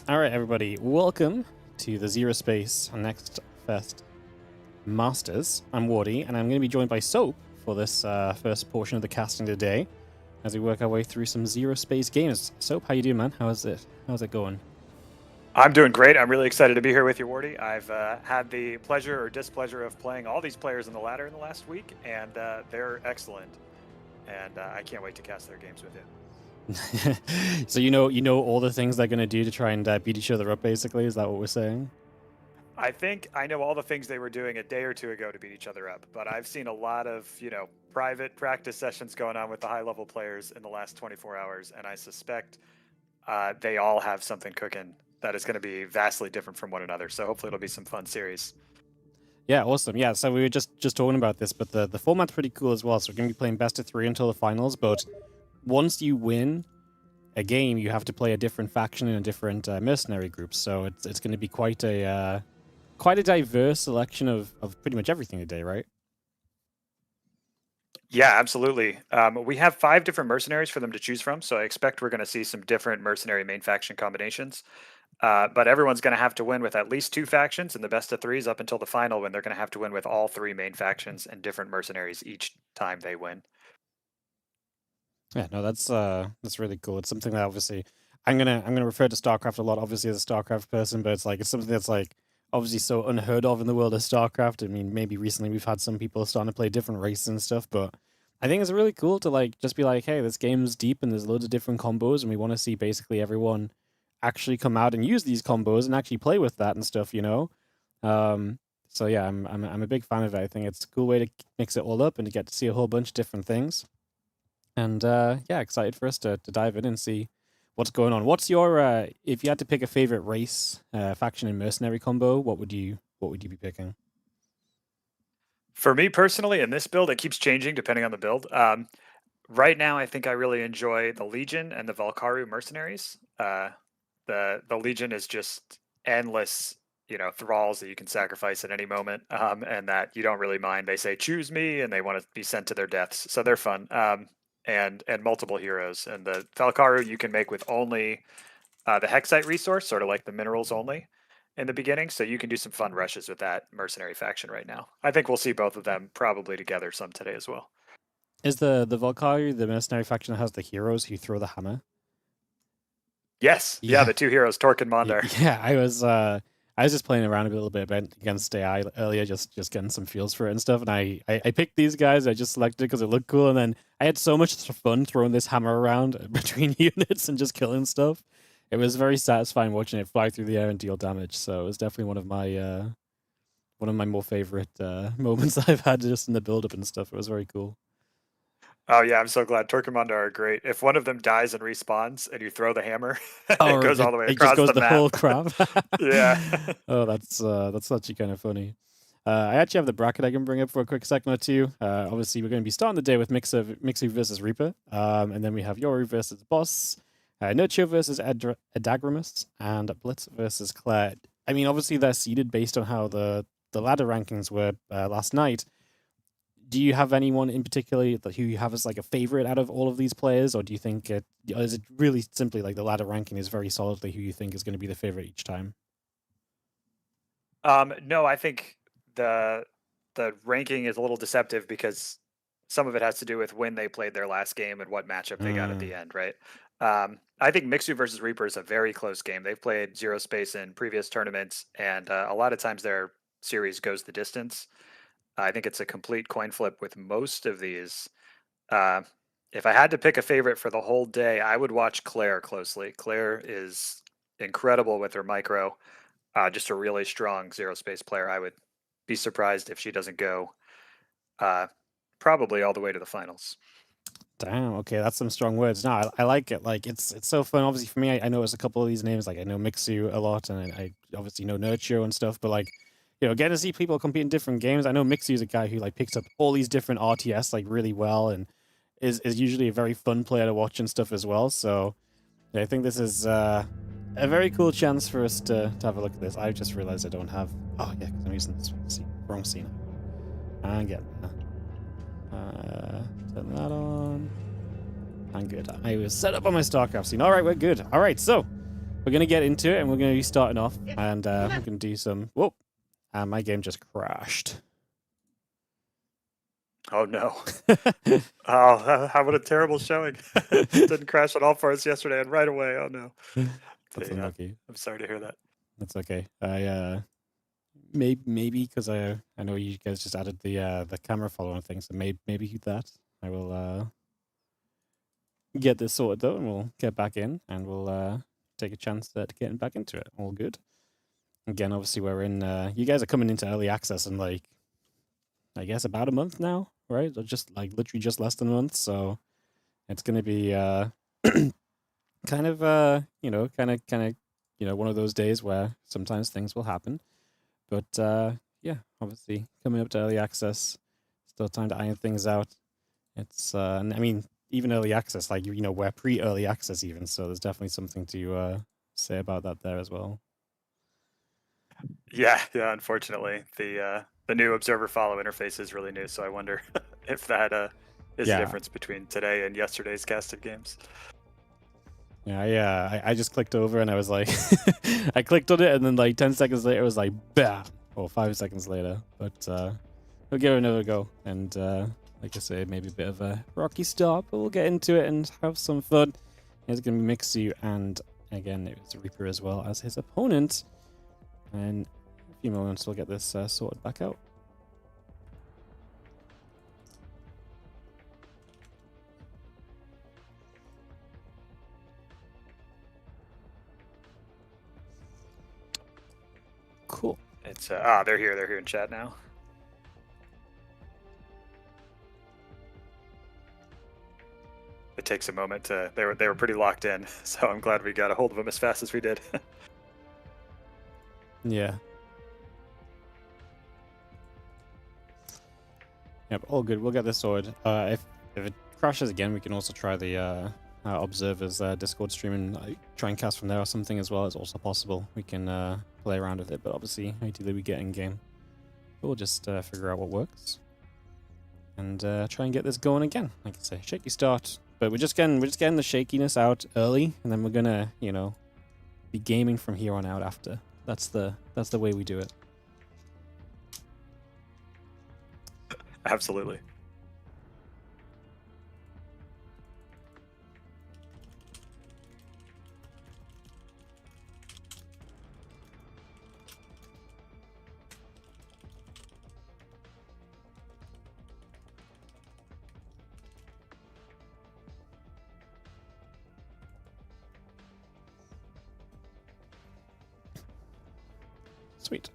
All right, everybody, welcome to the ZeroSpace Next Fest Masters. I'm Wardy, and I'm going to be joined by Soap for this first portion of the casting today, as we work our way through some ZeroSpace games. Soap, how you doing, man? How's it going? I'm doing great. I'm really excited to be here with you, Wardy. I've had the pleasure or displeasure of playing all these players in the ladder in the last week, and they're excellent. And I can't wait to cast their games with you. So you know all the things they're gonna do to try and beat each other up. Basically, is that what we're saying? I think I know all the things they were doing a day or two ago to beat each other up, but I've seen a lot of, private practice sessions going on with the high level players in the last 24 hours, and I suspect they all have something cooking that is going to be vastly different from one another. So hopefully it'll be some fun series. Yeah, awesome. Yeah, so we were just talking about this, but the format's pretty cool as well. So we're gonna be playing best of 3 until the finals. But once you win a game, you have to play a different faction in a different mercenary group. So it's going to be quite a diverse selection of pretty much everything today, right? Yeah, absolutely. We have 5 different mercenaries for them to choose from, so I expect we're going to see some different mercenary main faction combinations. But everyone's going to have to win with at least 2 factions in the best of 3s up until the final, when they're going to have to win with all 3 main factions and different mercenaries each time they win. Yeah, no, that's really cool. It's something that obviously I'm gonna refer to StarCraft a lot, obviously as a StarCraft person, but it's something that's like obviously so unheard of in the world of StarCraft. I mean, maybe recently we've had some people starting to play different races and stuff, but I think it's really cool to like just be like, hey, this game's deep and there's loads of different combos, and we want to see basically everyone actually come out and use these combos and actually play with that and stuff, you know. Um, so yeah, I'm a big fan of it. I think it's a cool way to mix it all up and to get to see a whole bunch of different things. And yeah, excited for us to dive in and see what's going on. What's your if you had to pick a favorite race, faction, and mercenary combo? What would you be picking? For me personally, in this build, it keeps changing depending on the build. Right now, I think I really enjoy the Legion and the Valkaru mercenaries. The Legion is just endless, thralls that you can sacrifice at any moment, and that you don't really mind. They say choose me, and they want to be sent to their deaths, so they're fun. And multiple heroes, and the Valkaru you can make with only the Hexite resource, sort of like the minerals only in the beginning. So you can do some fun rushes with that mercenary faction right now. I think we'll see both of them probably together some today as well. Is the Valkyrie the mercenary faction that has the heroes who throw the hammer? Yes, yeah, Yeah, the 2 heroes, Torque and Mondar. yeah. I was just playing around a little bit against AI earlier, just getting some feels for it and stuff. And I picked these guys. I just selected it because it looked cool, and then I had so much fun throwing this hammer around between units and just killing stuff. It was very satisfying watching it fly through the air and deal damage. So it was definitely one of my more favorite moments I've had just in the build up and stuff. It was very cool. Oh yeah, I'm so glad. Torque and Mondar are great. If one of them dies and respawns and you throw the hammer, it Oh, goes all it, the way it just across goes the the map. whole crap. Yeah. Oh, that's actually kind of funny. I actually have the bracket I can bring up for a quick second or two. Obviously, we're going to be starting the day with Mixu versus Reaper, and then we have Yoru versus Boss, Nurtio versus Adagamis, and Blitz versus Claire. I mean, obviously they're seeded based on how the ladder rankings were last night. Do you have anyone in particular that who you have as like a favorite out of all of these players, or do you think is it really simply like the ladder ranking is very solidly who you think is going to be the favorite each time? No, I think the ranking is a little deceptive because some of it has to do with when they played their last game and what matchup they got at the Mm. end, right? I think Mixu versus Reaper is a very close game. They've played ZeroSpace in previous tournaments, and a lot of times their series goes the distance. I think it's a complete coin flip with most of these. Uh, if I had to pick a favorite for the whole day, I would watch Claire closely. Claire is incredible with her micro. Just a really strong ZeroSpace player. I would be surprised if she doesn't go uh, probably all the way to the finals. Damn. Okay, that's some strong words. No, I like it. Like it's so fun. Obviously, for me, I know a couple of these names. Like I know Mixu a lot, and I obviously know Nurtio and stuff. But like, getting to see people compete in different games. I know Mixu is a guy who like picks up all these different RTS like really well, and is usually a very fun player to watch and stuff as well. So yeah, I think this is a very cool chance for us to have a look at this. I just realized I don't have. Oh yeah, because I'm using this wrong scene. And get turn that on. I'm good. I was set up on my StarCraft scene. All right, we're good. All right, so we're gonna get into it, and we're gonna be starting off, and we're gonna do some. Whoa! And my game just crashed. Oh no! Oh, how what a terrible showing! Didn't crash at all for us yesterday, and right away. Oh no! That's Yeah, unlucky. I'm sorry to hear that. That's okay. I maybe because I know you guys just added the camera following thing, so maybe that I will get this sorted though, and we'll get back in, and we'll take a chance at getting back into it. All good. Again, obviously we're in. You guys are coming into early access in like, I guess about a month now, right? Or just like literally just less than a month. So it's gonna be kind of one of those days where sometimes things will happen. But yeah, obviously coming up to early access, still time to iron things out. It's I mean, even early access, like we're pre-early access even, so there's definitely something to say about that there as well. Yeah, unfortunately, the new observer follow interface is really new, so I wonder if that is the difference between today and yesterday's casted games. Yeah, I just clicked over and I was like, I clicked on it and then like 10 seconds later it was like, bam, or 5 seconds later. But we'll give it another go. And like I say, maybe a bit of a rocky start, but we'll get into it and have some fun. It's going to be Mixu, and again, it was Reaper as well as his opponent. And in a few moments, we'll get this sorted back out. Cool. It's they're here in chat now. It takes a moment to they were pretty locked in, so I'm glad we got a hold of them as fast as we did. Yeah. Yep, all good. We'll get this sorted. If it crashes again, we can also try the observers Discord stream and try and cast from there or something as well. It's also possible. We can play around with it, but obviously, ideally we get in game. But we'll just figure out what works and try and get this going again. Like I say, shaky start, but we're just getting the shakiness out early, and then we're gonna be gaming from here on out after. That's the way we do it. Absolutely. Sweet.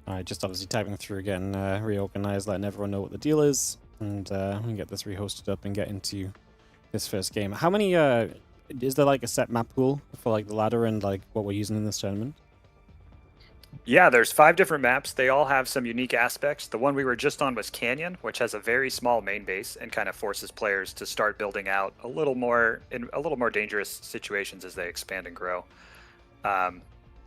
Alright, just obviously typing through again, reorganize, letting everyone know what the deal is, and we can get this rehosted up and get into this first game. How many, is there like a set map pool for like the ladder and like what we're using in this tournament? Yeah, there's 5 different maps. They all have some unique aspects. The one we were just on was Canyon, which has a very small main base and kind of forces players to start building out a little more in a little more dangerous situations as they expand and grow. A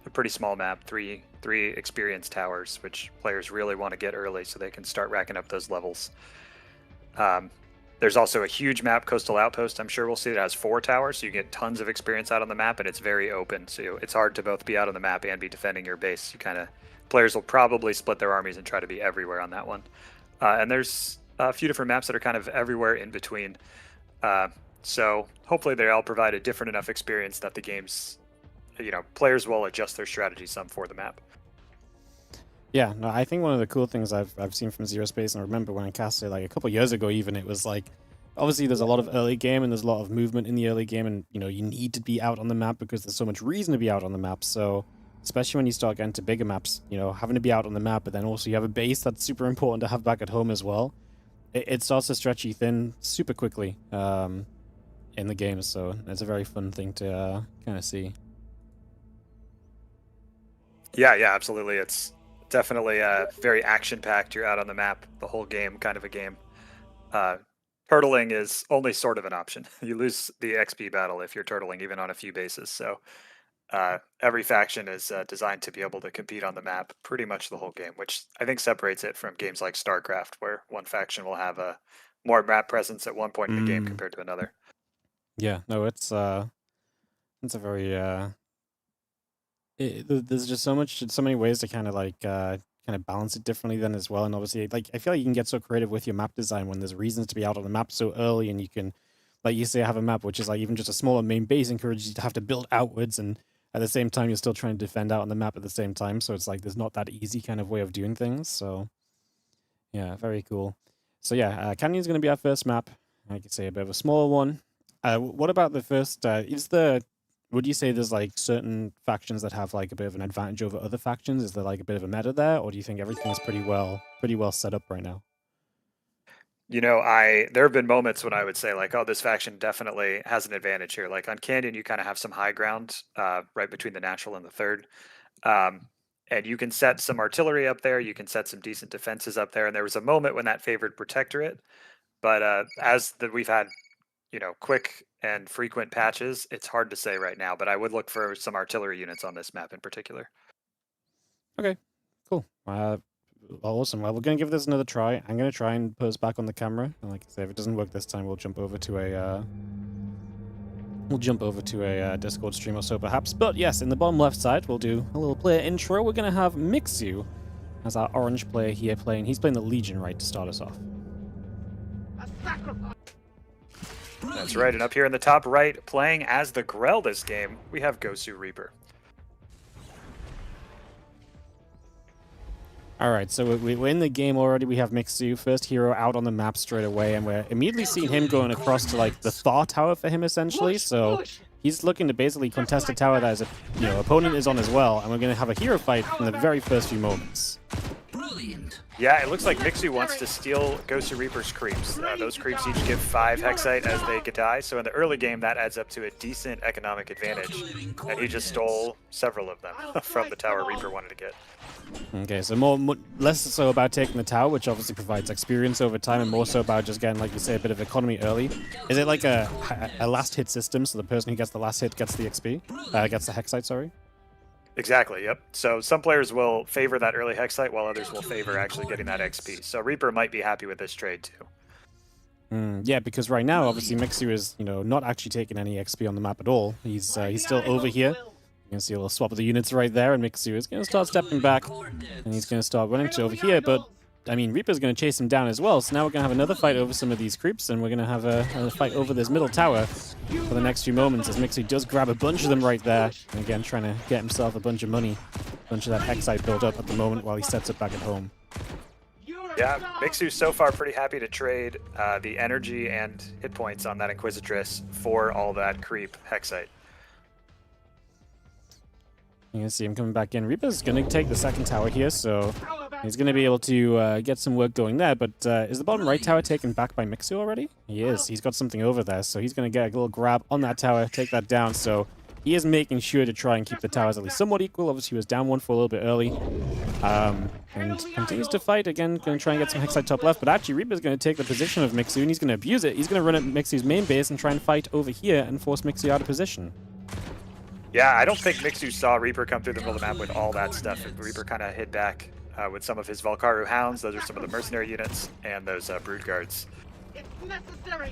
pretty small map, three experience towers, which players really want to get early so they can start racking up those levels. There's also a huge map, Coastal Outpost. I'm sure we'll see that has 4 towers, so you get tons of experience out on the map, and it's very open. So it's hard to both be out on the map and be defending your base. Players will probably split their armies and try to be everywhere on that one. And there's a few different maps that are kind of everywhere in between. So hopefully they all provide a different enough experience that the game's, players will adjust their strategy some for the map. Yeah, no, I think one of the cool things I've seen from ZeroSpace, and I remember when I casted like a couple years ago even, it was like, obviously there's a lot of early game and there's a lot of movement in the early game, and you need to be out on the map because there's so much reason to be out on the map. So especially when you start getting to bigger maps, having to be out on the map, but then also you have a base that's super important to have back at home as well. It starts to stretch you thin super quickly in the game, so it's a very fun thing to kind of see. Yeah, absolutely. It's definitely very action-packed. You're out on the map the whole game, kind of a game. Turtling is only sort of an option. You lose the XP battle if you're turtling, even on a few bases. So every faction is designed to be able to compete on the map pretty much the whole game, which I think separates it from games like StarCraft, where one faction will have a more map presence at one point in the game compared to another. Yeah, no, it's a very there's just so many ways to kind of balance it differently then as well. And obviously, like, I feel like you can get so creative with your map design when there's reasons to be out on the map so early, and you can, like you say, have a map which is like even just a smaller main base encourages you to have to build outwards, and at the same time you're still trying to defend out on the map at the same time. So it's like there's not that easy kind of way of doing things. So yeah, very cool. So yeah, Canyon's going to be our first map. Like I say, a bit of a smaller one. What about the first? Would you say there's like certain factions that have like a bit of an advantage over other factions? Is there like a bit of a meta there, or do you think everything's pretty well set up right now? You know, there have been moments when I would say like, oh, this faction definitely has an advantage here. Like on Canyon, you kind of have some high ground right between the natural and the third. Um, and you can set some artillery up there. You can set some decent defenses up there. And there was a moment when that favored Protectorate. But we've had, quick and frequent patches, it's hard to say right now. But I would look for some artillery units on this map in particular. Okay, cool. Awesome. Well, we're going to give this another try. I'm going to try and put us back on the camera. And like I say, if it doesn't work this time, we'll jump over to a Discord stream or so, perhaps. But yes, in the bottom left side, we'll do a little player intro. We're going to have Mixu as our orange player here playing. He's playing the Legion, right, to start us off. That's right. And up here in the top right, playing as the Grell this game, we have Gosu Reaper. Alright, so we're in the game already. We have Mixu, first hero out on the map straight away, and we're immediately seeing him going across to like the Thar tower for him essentially. So he's looking to basically contest a tower that his opponent is on as well, and we're going to have a hero fight from the very first few moments. Brilliant. Yeah, it looks like Mixu wants to steal Gosu Reaper's creeps. Those creeps each give 5 Hexite as they die, so in the early game that adds up to a decent economic advantage, and he just stole several of them from the tower Reaper wanted to get. Okay, so less so about taking the tower, which obviously provides experience over time, and more so about just getting, like you say, a bit of economy early. Is it like a last hit system, so the person who gets the last hit gets the XP? Gets the Hexite, sorry? Exactly, yep. So some players will favor that early Hexite, while others will favor actually getting that XP. So Reaper might be happy with this trade too. Yeah, because right now, obviously, Mixu is, not actually taking any XP on the map at all. He's still over here. You can see a little swap of the units right there, and Mixu is going to start stepping back, and he's going to start running to over here, but, I mean, Reaper's going to chase him down as well, so now we're going to have another fight over some of these creeps, and we're going to have a fight over this middle tower for the next few moments, as Mixu does grab a bunch of them right there, and again, trying to get himself a bunch of money, a bunch of that Hexite built up at the moment while he sets it back at home. Yeah, Mixu's so far pretty happy to trade the energy and hit points on that Inquisitress for all that creep Hexite. You can see him coming back in. Reaper's going to take the second tower here, so he's going to be able to get some work going there. But is the bottom right tower taken back by Mixu already? He is. He's got something over there, so he's going to get a little grab on that tower, take that down. So he is making sure to try and keep the towers at least somewhat equal. Obviously, he was down one for a little bit early. And continues to fight. Again, going to try and get some Hexite top left. But actually, Reaper's going to take the position of Mixu, and he's going to abuse it. He's going to run at Mixu's main base and try and fight over here and force Mixu out of position. Yeah, I don't think Mixu saw Reaper come through the middle of the map with all that stuff. Reaper kind of hid back with some of his Valkaru Hounds. Those are some of the mercenary units and those Brood Guards. It's necessary.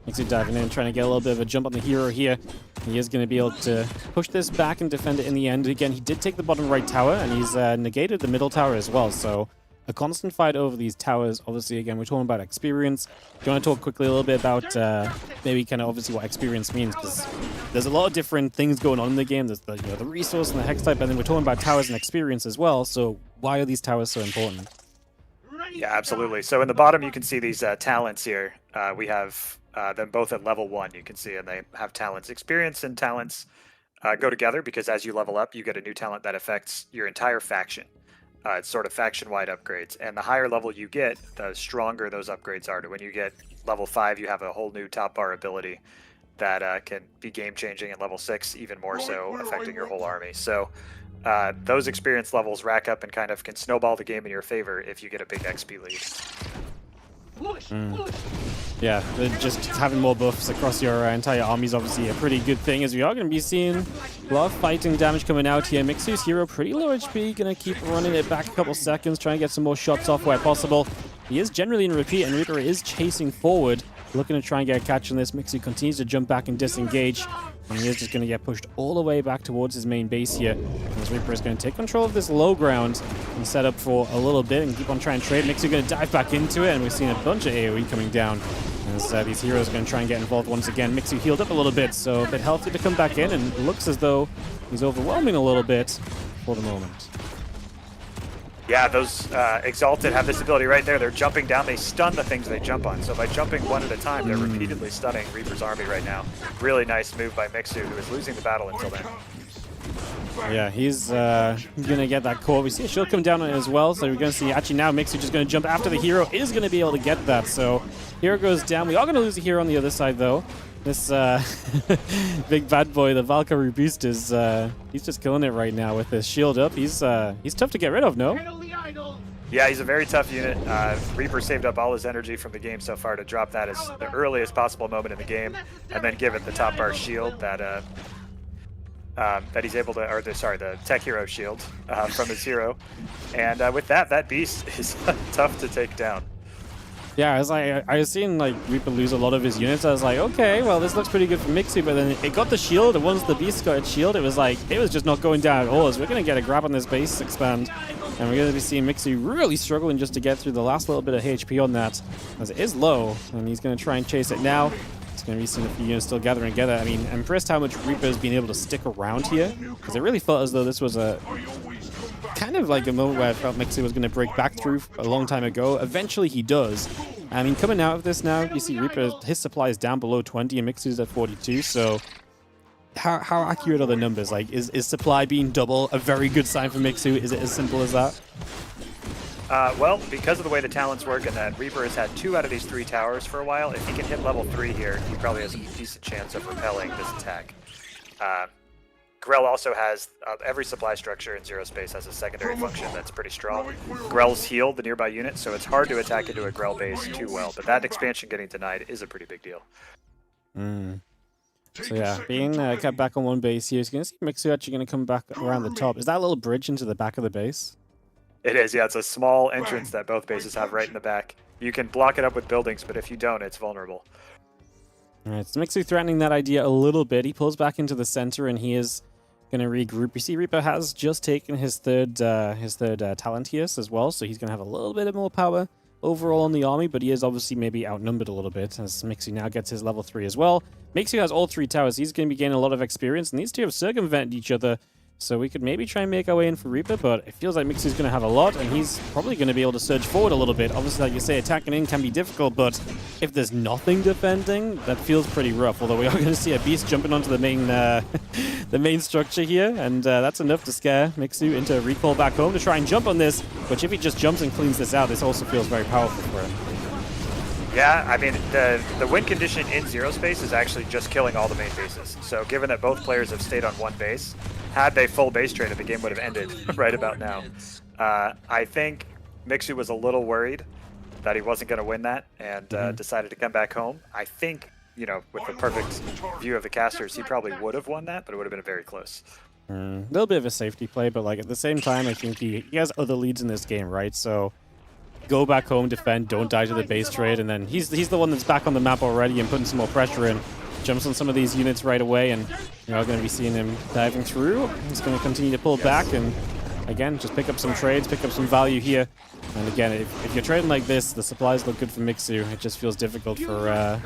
Mixu diving in, trying to get a little bit of a jump on the hero here. He is going to be able to push this back and defend it in the end. Again, he did take the bottom right tower, and he's negated the middle tower as well. So a constant fight over these towers. Obviously, again, we're talking about experience. Do you want to talk quickly a little bit about maybe kind of obviously what experience means? Because there's a lot of different things going on in the game. There's the resource and the hex type, and then we're talking about towers and experience as well. So why are these towers so important? Yeah, absolutely. So in the bottom, you can see these talents here. We have them both at level 1, you can see, and they have talents. Experience and talents go together because as you level up, you get a new talent that affects your entire faction. It's sort of faction-wide upgrades, and the higher level you get, the stronger those upgrades are. When you get level 5, you have a whole new top bar ability that can be game-changing, and level 6 even more so, affecting your whole army. So those experience levels rack up and kind of can snowball the game in your favor if you get a big XP lead. Yeah, just having more buffs across your entire army is obviously a pretty good thing, as we are going to be seeing a lot of fighting damage coming out here. Mixu's hero pretty low HP, going to keep running it back a couple seconds, trying to get some more shots off where possible. He is generally in repeat, and Reaper is chasing forward, looking to try and get a catch on this. Mixu continues to jump back and disengage, and he is just going to get pushed all the way back towards his main base here. As Reaper is going to take control of this low ground and set up for a little bit and keep on trying to trade. Mixu going to dive back into it, and we've seen a bunch of AoE coming down as these heroes are going to try and get involved once again. Mixu healed up a little bit, so a bit healthy to come back in, and looks as though he's overwhelming a little bit for the moment. Yeah, those Exalted have this ability right there. They're jumping down. They stun the things they jump on. So by jumping one at a time, they're repeatedly stunning Reaper's army right now. Really nice move by Mixu, who is losing the battle until then. Yeah, he's gonna get that core. We see a shield come down on it as well, so we're gonna see actually now Mixu just gonna jump after the hero, is gonna be able to get that. So hero goes down. We are gonna lose a hero on the other side though. This big bad boy, the Valkyrie Beast, is he's just killing it right now with his shield up. He's tough to get rid of, no? Yeah, he's a very tough unit. Reaper saved up all his energy from the game so far to drop that as the earliest possible moment in the game, and then give it the top bar shield that that he's able to, or the tech hero shield from his hero. And with that beast is tough to take down. Yeah, I was seeing like Reaper lose a lot of his units. I was like, okay, well this looks pretty good for Mixu, but then it got the shield, and once the beast got its shield, it was just not going down at all. So we're gonna get a grab on this base expand, and we're gonna be seeing Mixu really struggling just to get through the last little bit of HP on that, as it is low, and he's gonna try and chase it now. It's gonna be seeing a few units still gathering together. I mean, I'm impressed how much Reaper's been able to stick around here, because it really felt as though this was a kind of like a moment where I felt Mixu was going to break back through a long time ago. Eventually he does. I mean, coming out of this now, you see Reaper, his supply is down below 20 and Mixu's at 42, so how accurate are the numbers? Like, is supply being double a very good sign for Mixu? Is it as simple as that? Well, because of the way the talents work and that Reaper has had 2 out of these 3 towers for a while, if he can hit level 3 here, he probably has a decent chance of repelling this attack. Grell also has every supply structure in ZeroSpace has a secondary function that's pretty strong. Grell's heal the nearby unit, so it's hard to attack into a Grell base too well, but that expansion getting denied is a pretty big deal. So yeah, being kept back on one base here, is going to see Mixu actually going to come back around the top. Is that a little bridge into the back of the base? It is, yeah. It's a small entrance that both bases have right in the back. You can block it up with buildings, but if you don't, it's vulnerable. All right, so Mixu threatening that idea a little bit. He pulls back into the center, and he is going to regroup. You see Reaper has just taken his third talent here as well, so he's going to have a little bit more power overall on the army, but he is obviously maybe outnumbered a little bit as Mixu now gets his level 3 as well. Mixu has all 3 towers. He's going to be gaining a lot of experience, and these two have circumvented each other, so we could maybe try and make our way in for Reaper, but it feels like Mixu's going to have a lot, and he's probably going to be able to surge forward a little bit. Obviously, like you say, attacking in can be difficult, but if there's nothing defending, that feels pretty rough, although we are going to see a beast jumping onto the main the main structure here, and that's enough to scare Mixu into a recall back home to try and jump on this, which if he just jumps and cleans this out, this also feels very powerful for him. Yeah, I mean, the win condition in ZeroSpace is actually just killing all the main bases. So given that both players have stayed on one base, had they full base traded, the game would have ended right about now. I think Mixu was a little worried that he wasn't going to win that and decided to come back home. I think, you know, with the perfect view of the casters, he probably would have won that, but it would have been very close. A little bit of a safety play, but like at the same time, I think he has other leads in this game, right? So go back home, defend, don't die to the base trade, and then he's the one that's back on the map already and putting some more pressure in. Jumps on some of these units right away, and you're going to be seeing him diving through. He's going to continue to pull back, and again, just pick up some trades, pick up some value here. And again, if you're trading like this, the supplies look good for Mixu. It just feels difficult for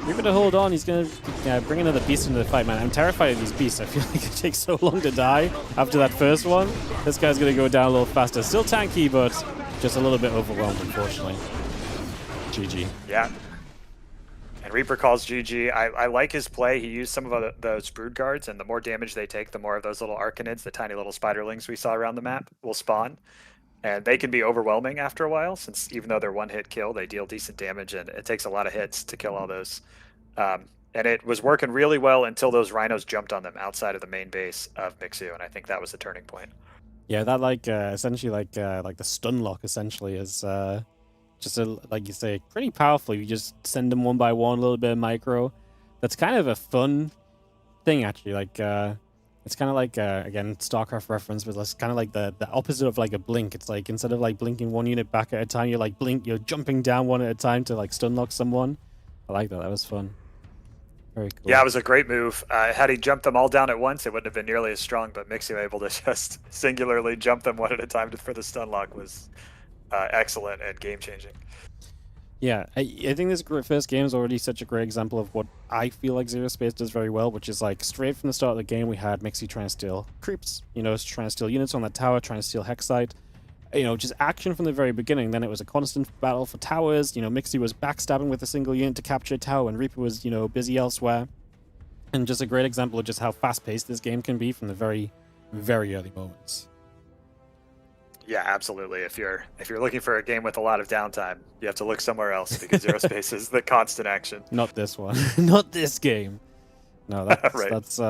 Reaper to hold on. He's going to bring another beast into the fight, man. I'm terrified of these beasts. I feel like it takes so long to die after that first one. This guy's going to go down a little faster. Still tanky, but just a little bit overwhelmed, unfortunately. GG. Yeah. And Reaper calls GG. I like his play. He used some of those brood guards, and the more damage they take, the more of those little arcanids, the tiny little spiderlings we saw around the map, will spawn. And they can be overwhelming after a while, since even though they're one-hit kill, they deal decent damage, and it takes a lot of hits to kill all those. And it was working really well until those rhinos jumped on them outside of the main base of Mixu, and I think that was the turning point. Yeah, that like essentially like the stun lock essentially is just like you say, pretty powerful. You just send them one by one, a little bit of micro. That's kind of a fun thing actually. Like it's kind of like again StarCraft reference, but it's kind of like the opposite of like a blink. It's like instead of like blinking one unit back at a time, you're jumping down one at a time to like stun lock someone. I like that. That was fun. Very cool. Yeah, it was a great move. Had he jumped them all down at once, it wouldn't have been nearly as strong, but Mixu able to just singularly jump them one at a time for the stun lock was excellent and game-changing. Yeah, I think this first game is already such a great example of what I feel like ZeroSpace does very well, which is like straight from the start of the game, we had Mixu trying to steal creeps, you know, trying to steal units on that tower, trying to steal Hexite. you know, just action from the very beginning. Then it was a constant battle for towers. You know, Mixu was backstabbing with a single unit to capture a tower, and Reaper was, you know, busy elsewhere. And just a great example of just how fast-paced this game can be from the very, very early moments. Yeah, absolutely. If you're looking for a game with a lot of downtime, you have to look somewhere else because ZeroSpace is the constant action. Not this one. Not this game. No, that's Right. that's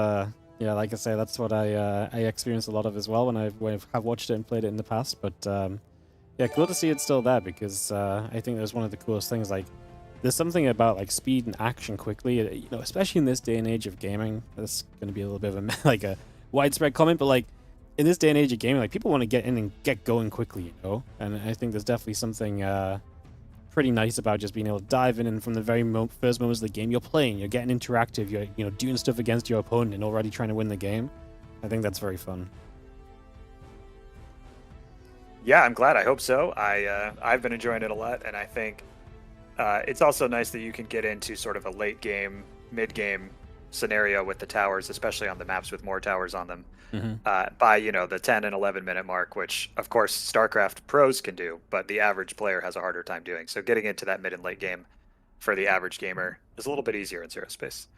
yeah, like I say, that's what I experienced a lot of as well when I've watched it and played it in the past. But yeah, cool to see it's still there because I think that's one of the coolest things. Like, there's something about like speed and action quickly, you know, especially in this day and age of gaming. This is going to be a little bit of a like a widespread comment, but like in this day and age of gaming, like people want to get in and get going quickly, you know. And I think there's definitely something pretty nice about just being able to dive in, and from the very first moments of the game, you're playing, you're getting interactive, you're, you know, doing stuff against your opponent and already trying to win the game. I think that's very fun. Yeah, I'm glad. I hope so. I've been enjoying it a lot, and I think it's also nice that you can get into sort of a late game, mid game scenario with the towers, especially on the maps with more towers on them. By, you know, the 10 and 11 minute mark, which of course StarCraft pros can do, but the average player has a harder time doing. So getting into that mid and late game for the average gamer is a little bit easier in ZeroSpace.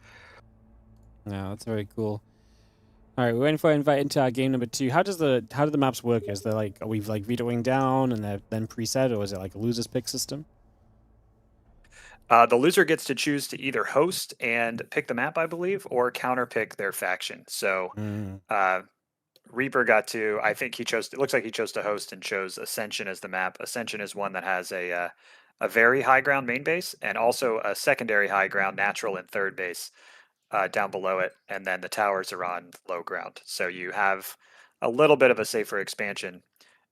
Yeah, that's very cool. All right, we're waiting for invite into our game number 2. How do the maps work? Is there like, are we like vetoing down and they're then preset, or is it like a loser's pick system? The loser gets to choose to either host and pick the map, I believe, or counter pick their faction. So Reaper got to, I think he chose, it looks like he chose to host and chose Ascension as the map. Ascension is one that has a very high ground main base and also a secondary high ground natural and third base down below it. And then the towers are on low ground. So you have a little bit of a safer expansion.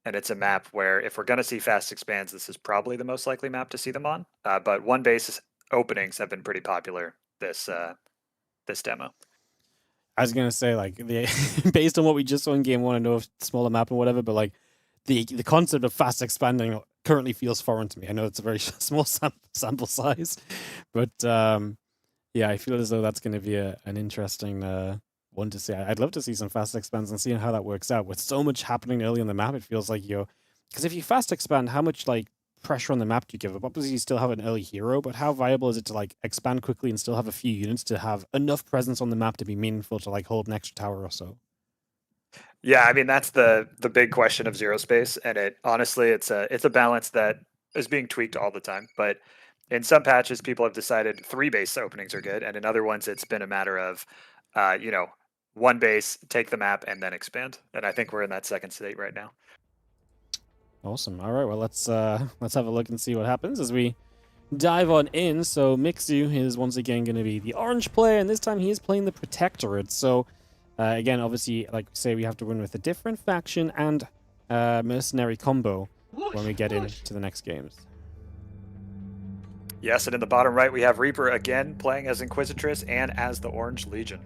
And it's a map where if we're going to see fast expands, this is probably the most likely map to see them on. But one base openings have been pretty popular this demo. I was gonna say, like, based on what we just saw in game 1, I know of smaller map and whatever, but like the concept of fast expanding currently feels foreign to me. I know it's a very small sample size, but yeah, I feel as though that's going to be an interesting one to see. I'd love to see some fast expands and seeing how that works out. With so much happening early on the map, it feels like because if you fast expand, how much like pressure on the map do you give up? Obviously, you still have an early hero, but how viable is it to like expand quickly and still have a few units to have enough presence on the map to be meaningful to like hold an extra tower or so? Yeah, I mean that's the big question of ZeroSpace, and it honestly it's a balance that is being tweaked all the time. But in some patches, people have decided 3 base openings are good, and in other ones, it's been a matter of you know, 1 base, take the map, and then expand. And I think we're in that second state right now. Awesome. All right, well, let's have a look and see what happens as we dive on in. So Mixu is once again going to be the orange player, and this time he is playing the Protectorate. So again, obviously, like we say, we have to win with a different faction and mercenary combo when we get into the next games. Yes, and in the bottom right, we have Reaper again playing as Inquisitress and as the Orange Legion.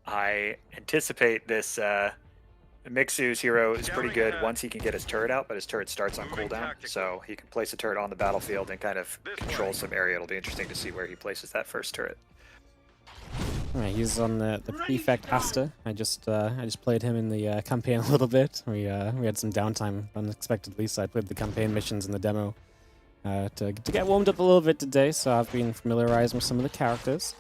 I anticipate this Mixu's hero is pretty good once he can get his turret out, but his turret starts on cooldown, so he can place a turret on the battlefield and kind of control some area. It'll be interesting to see where he places that first turret. All right, he's on the Prefect Asta. I just played him in the campaign a little bit. We had some downtime unexpectedly, so I played the campaign missions in the demo to get warmed up a little bit today. So I've been familiarized with some of the characters.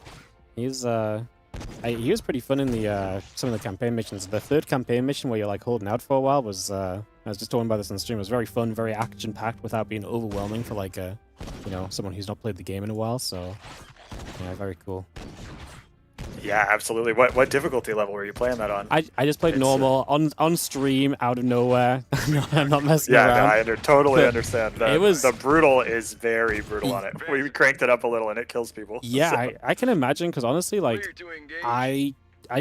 He was pretty fun in the some of the campaign missions. The third campaign mission where you're like holding out for a while was I was just talking about this on stream. It was very fun, very action packed without being overwhelming for like someone who's not played the game in a while. So yeah, very cool. Yeah, absolutely. What difficulty level were you playing that on? I just played normal on stream out of nowhere. I'm not messing around. Yeah, no, I totally understand. The brutal is very brutal on it. We cranked it up a little and it kills people. Yeah, so. I can imagine because honestly, like I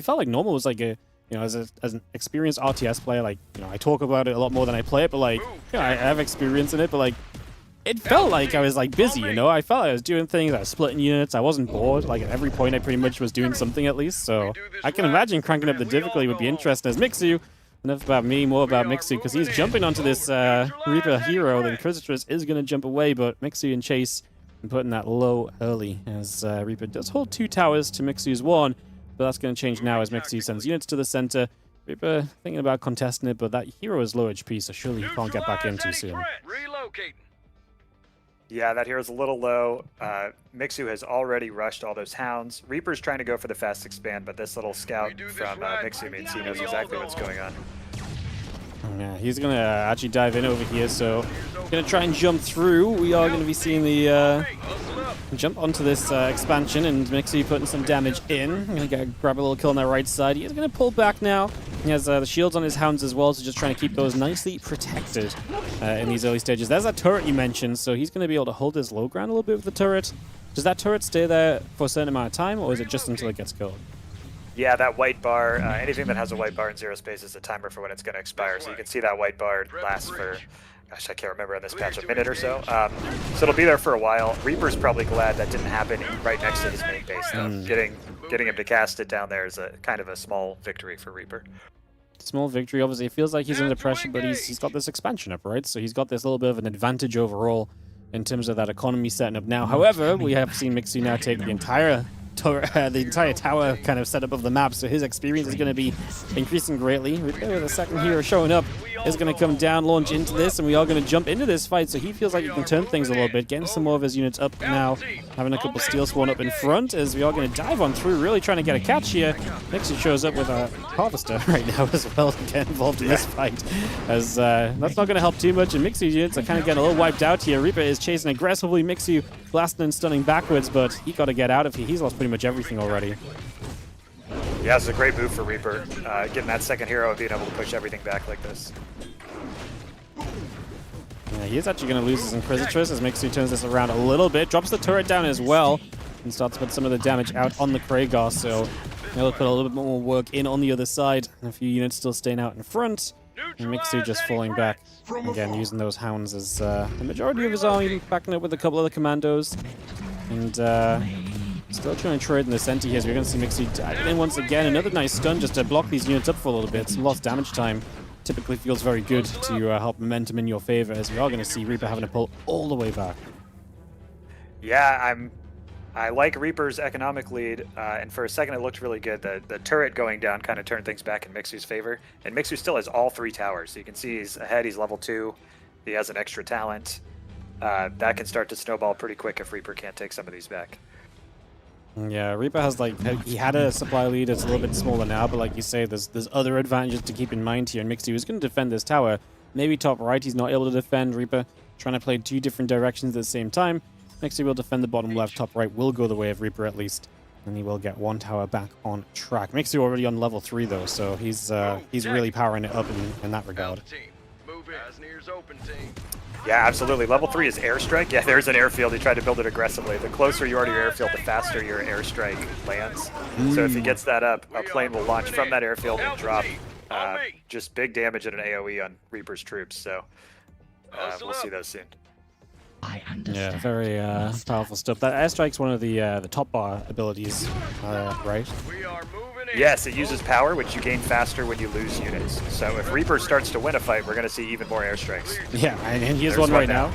felt like normal was like a as an experienced RTS player, like I talk about it a lot more than I play it, but like I have experience in it, but like it felt like I was like busy, I felt like I was doing things, I was splitting units, I wasn't bored. Like at every point I pretty much was doing something at least, so I can imagine cranking up the difficulty would be interesting as Mixu. Enough about me, more about Mixu, because he's jumping onto this Reaper hero. The Inquisitress is going to jump away, but Mixu and Chase and putting that low early as Reaper does hold 2 towers to Mixu's 1. but that's going to change now as Mixu sends units to the center. Reaper thinking about contesting it, but that hero is low HP, so surely he can't get back in too soon. Yeah, that hero's a little low. Mixu has already rushed all those hounds. Reaper's trying to go for the fast expand, but this little scout from Mixu means he knows exactly what's going on. Yeah, he's going to actually dive in over here, so going to try and jump through. We are going to be seeing the jump onto this expansion, and Mixu putting some damage in. Going to grab a little kill on that right side. He's going to pull back now. He has the shields on his hounds as well, so just trying to keep those nicely protected in these early stages. There's that turret you mentioned, so he's going to be able to hold his low ground a little bit with the turret. Does that turret stay there for a certain amount of time, or is it just until it gets killed? Yeah, that white bar, anything that has a white bar in ZeroSpace is a timer for when it's going to expire. So you can see that white bar lasts for, gosh, I can't remember in this patch, a minute or so. So it'll be there for a while. Reaper's probably glad that didn't happen right next to his main base, though. Getting him to cast it down there is a kind of a small victory for Reaper. Small victory. Obviously, it feels like he's under pressure, but he's got this expansion up, right? So he's got this little bit of an advantage overall in terms of that economy setting up now. However, we have seen Mixu now take the entire tower kind of setup of the map, so his experience is going to be increasing greatly. With a second hero showing up, is going to come down, launch into this, and we are going to jump into this fight, so he feels like he can turn things a little bit, getting some more of his units up now, having a couple steel spawn up in front, as we are going to dive on through, really trying to get a catch here. Mixu shows up with a harvester right now as well to get involved in this fight, as that's not going to help too much, and Mixu's units are kind of getting a little wiped out here. Reaper is chasing aggressively, Mixu blasting and stunning backwards, but he got to get out of here. He's lost pretty much everything already. Yeah, it's a great move for Reaper, getting that second hero and being able to push everything back like this. Yeah, he is actually going to lose his Inquisitress as Mixu turns this around a little bit, drops the turret down as well, and starts to put some of the damage out on the Kragar, so he'll put a little bit more work in on the other side, and a few units still staying out in front, and Mixu just falling back, again using those hounds as the majority of his army, backing up with a couple of the commandos, and still trying to trade in the center here, so we're going to see Mixu diving in once again. Another nice stun just to block these units up for a little bit. Some lost damage time typically feels very good to help momentum in your favor, as we are going to see Reaper having to pull all the way back. Yeah, I like Reaper's economic lead, and for a second it looked really good. The turret going down kind of turned things back in Mixu's favor, and Mixu still has all 3 towers. So you can see he's ahead, he's level 2, he has an extra talent. That can start to snowball pretty quick if Reaper can't take some of these back. Yeah, Reaper has, like, he had a supply lead. It's a little bit smaller now, but like you say, there's other advantages to keep in mind here. And Mixu is going to defend this tower. Maybe top right, he's not able to defend. Reaper trying to play 2 different directions at the same time. Mixu will defend the bottom left, top right will go the way of Reaper at least. And he will get 1 tower back on track. Mixu already on level 3 though, so he's really powering it up in that regard. Yeah, absolutely. Level 3 is airstrike. Yeah, there's an airfield. He tried to build it aggressively. The closer you are to your airfield, the faster your airstrike lands. So if he gets that up, a plane will launch from that airfield and drop just big damage and an AoE on Reaper's troops. So we'll see those soon. I understand. Yeah, very powerful stuff. That airstrike's one of the top bar abilities, right? Yes, it uses power, which you gain faster when you lose units. So if Reaper starts to win a fight, we're going to see even more airstrikes. Yeah, and here's one right now.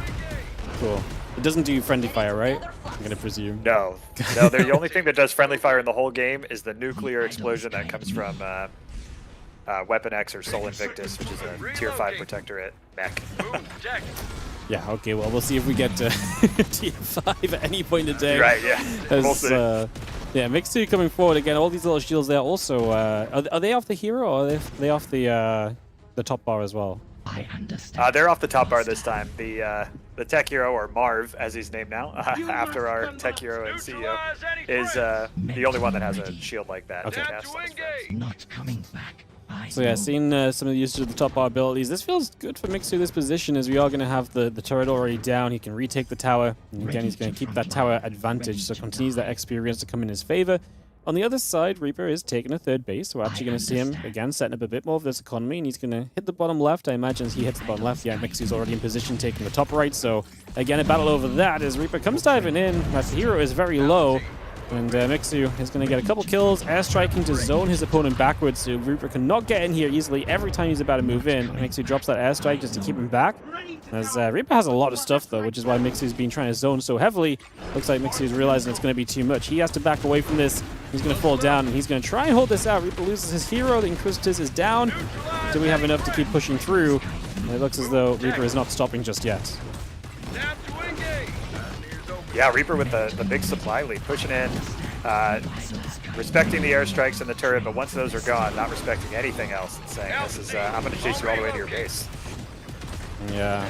Cool. It doesn't do friendly fire, right? I'm going to presume. No. The only thing that does friendly fire in the whole game is the nuclear explosion that comes from Weapon X or Sol Invictus, which is a tier 5 protectorate mech. Yeah, okay, well, we'll see if we get to tier 5 at any point today. Right, yeah. We'll see. Yeah, Mixu coming forward again. All these little shields there also. Are they off the hero, or are they off the top bar as well? I understand. They're off the top bar this time. The tech hero, or Marv, as he's named now, after our tech hero and CEO, is the only one that has a shield like that. Okay. Not coming back. So yeah, seeing some of the usage of the top bar abilities, this feels good for Mixu this position, as we are going to have the turret already down. He can retake the tower, and again he's going to keep that tower advantage, so continues that experience to come in his favor. On the other side, Reaper is taking a 3rd base, so we're actually going to see him again setting up a bit more of this economy, and he's going to hit the bottom left. I imagine as he hits the bottom left, yeah, Mixu's already in position taking the top right, so again a battle over that as Reaper comes diving in. That hero is very low. And Mixu is going to get a couple kills, airstriking to zone his opponent backwards, so Reaper cannot get in here easily every time he's about to move in. Mixu drops that airstrike just to keep him back. As Reaper has a lot of stuff though, which is why Mixu's been trying to zone so heavily. Looks like Mixu's realizing it's going to be too much. He has to back away from this. He's going to fall down, and he's going to try and hold this out. Reaper loses his hero. The Inquisitors is down. Do we have enough to keep pushing through? And it looks as though Reaper is not stopping just yet. Yeah, Reaper with the big supply lead, pushing in, respecting the airstrikes and the turret, but once those are gone, not respecting anything else and saying, this is, I'm going to chase you all the way to your base. Yeah.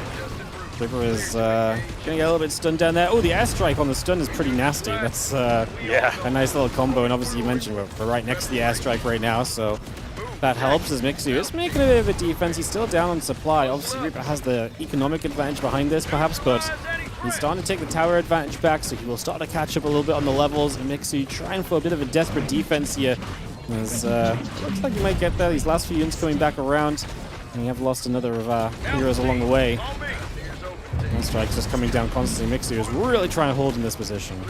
Reaper is going to get a little bit stunned down there. Oh, the airstrike on the stun is pretty nasty. That's yeah, a nice little combo, and obviously you mentioned we're right next to the airstrike right now, so that helps as Mixu is making a bit of a defense. He's still down on supply. Obviously Reaper has the economic advantage behind this perhaps, but he's starting to take the tower advantage back, so he will start to catch up a little bit on the levels. And Mixu trying for a bit of a desperate defense here. As, looks like he might get there. These last few units coming back around. And we have lost another of our heroes along the way. Strike's just coming down constantly. Mixu is really trying to hold in this position.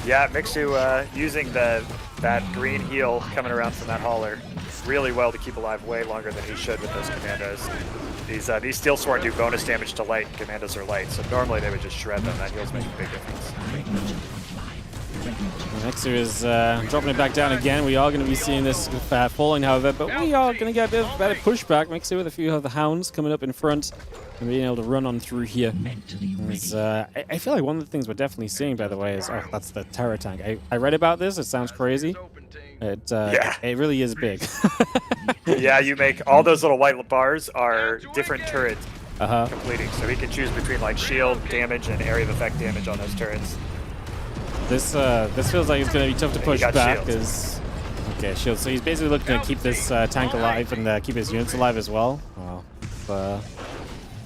Yeah, Mixu using that green heal coming around from that hauler really well to keep alive way longer than he should with those commandos. These Steel Sworn do bonus damage to light, and commandos are light, so normally they would just shred them. That heal's making a big difference. Mixu is dropping it back down again. We are going to be seeing this falling, however, but we are going to get a bit of better pushback. Mixu with a few of the hounds coming up in front and being able to run on through here. I feel like one of the things we're definitely seeing, by the way, is that's the terror tank. I read about this. It sounds crazy. It really is big. Yeah, you make all those little white bars are different turrets completing, so he can choose between like shield damage and area of effect damage on those turrets. This feels like it's going to be tough to push back. Okay, shield. So he's basically looking to keep this tank alive and keep his units alive as well. Wow.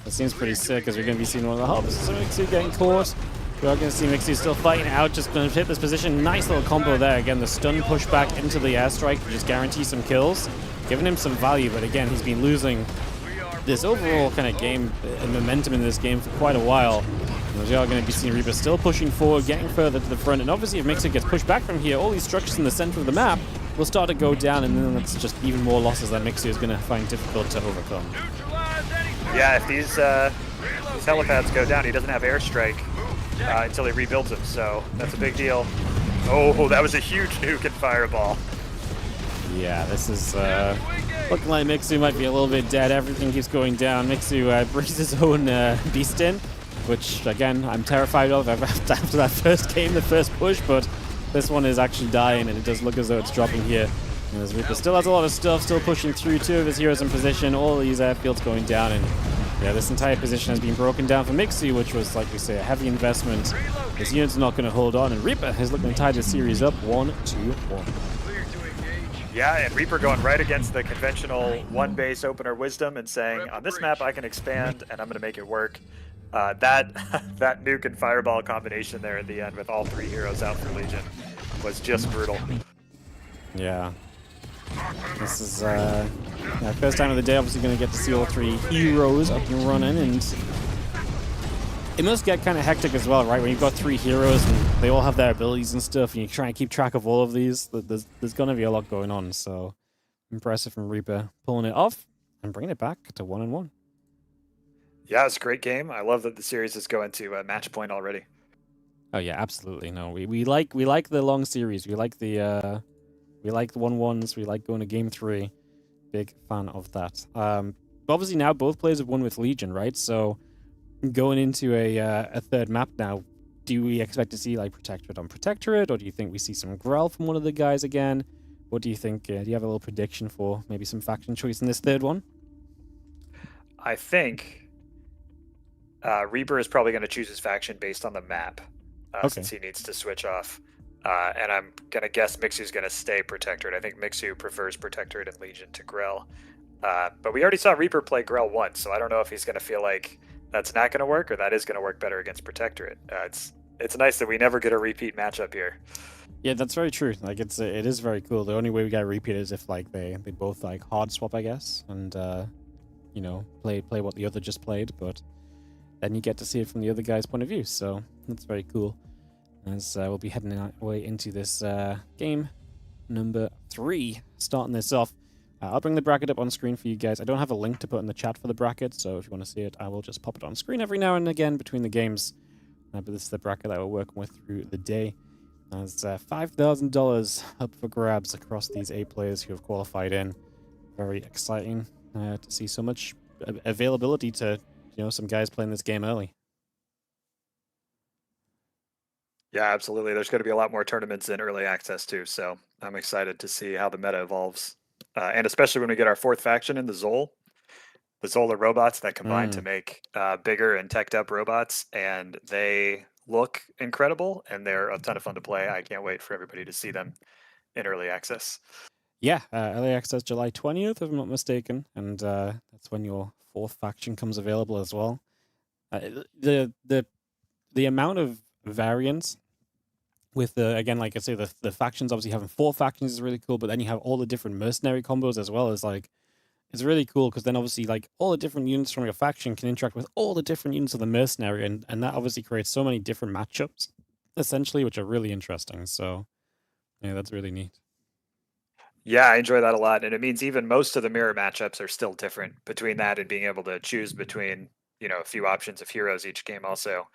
That seems pretty sick, as we're going to be seeing one of the hubs. So Mixu getting caught. We are going to see Mixu still fighting out, just going to hit this position. Nice little combo there. Again, the stun pushback into the airstrike to just guarantee some kills, giving him some value. But again, he's been losing this overall kind of game and momentum in this game for quite a while. And we are going to be seeing Reaper still pushing forward, getting further to the front. And obviously, if Mixu gets pushed back from here, all these structures in the center of the map will start to go down, and then it's just even more losses that Mixu is going to find difficult to overcome. Yeah, if these helipads go down, he doesn't have airstrike until he rebuilds them, so that's a big deal. Oh, that was a huge nuke and fireball. Yeah, this is looking like Mixu might be a little bit dead. Everything keeps going down. Mixu brings his own beast in, which, again, I'm terrified of after that first game, the first push, but this one is actually dying, and it does look as though it's dropping here. And as Reaper still has a lot of stuff, still pushing through. Two of his heroes in position, all these airfields going down, and yeah, this entire position has been broken down for Mixu, which was, like we say, a heavy investment. His unit's not going to hold on, and Reaper is looking to tie the series up 1-2-1. Yeah, and Reaper going right against the conventional one base opener wisdom and saying, on this map I can expand and I'm going to make it work. That nuke and fireball combination there at the end with all three heroes out for Legion was just brutal. Yeah. This is first time of the day, obviously going to get to see all three heroes up and running, and it must get kind of hectic as well, right? When you've got three heroes and they all have their abilities and stuff, and you try and keep track of all of these, there's going to be a lot going on, so impressive from Reaper pulling it off and bringing it back to 1-1. Yeah, it's a great game. I love that the series is going to match point already. Oh yeah, absolutely. No, we like the long series. We like the 1-1s. We like going to game 3. Big fan of that. Obviously now both players have won with Legion, right? So going into a third map now, do we expect to see like Protectorate on Protectorate, or do you think we see some Grell from one of the guys again? What do you think? Do you have a little prediction for maybe some faction choice in this third one? I think Reaper is probably going to choose his faction based on the map, since he needs to switch off. And I'm going to guess Mixu's going to stay Protectorate. I think Mixu prefers Protectorate and Legion to Grell. But we already saw Reaper play Grell once, so I don't know if he's going to feel like that's not going to work or that is going to work better against Protectorate. It's nice that we never get a repeat matchup here. Yeah, that's very true. Like it is very cool. The only way we get a repeat is if like they both like hard swap, I guess, and play what the other just played. But then you get to see it from the other guy's point of view, so that's very cool. as we'll be heading our way into this game number 3, starting this off. I'll bring the bracket up on screen for you guys. I don't have a link to put in the chat for the bracket, so if you want to see it, I will just pop it on screen every now and again between the games. But this is the bracket that we're working with through the day. There's $5,000 up for grabs across these 8 players who have qualified in. Very exciting to see so much availability to, some guys playing this game early. Yeah, absolutely. There's going to be a lot more tournaments in early access too, so I'm excited to see how the meta evolves. And especially when we get our 4th faction in the Zol. The Zol are robots that combine to make bigger and teched up robots, and they look incredible, and they're a ton of fun to play. I can't wait for everybody to see them in early access. Yeah, early access July 20th, if I'm not mistaken, and that's when your 4th faction comes available as well. The amount of variance with again, like I say, the factions, obviously having 4 factions is really cool, but then you have all the different mercenary combos as well. As like, it's really cool because then obviously like all the different units from your faction can interact with all the different units of the mercenary, and that obviously creates so many different matchups, essentially, which are really interesting. So yeah, that's really neat. Yeah, I enjoy that a lot, and it means even most of the mirror matchups are still different between that and being able to choose between, a few options of heroes each game also.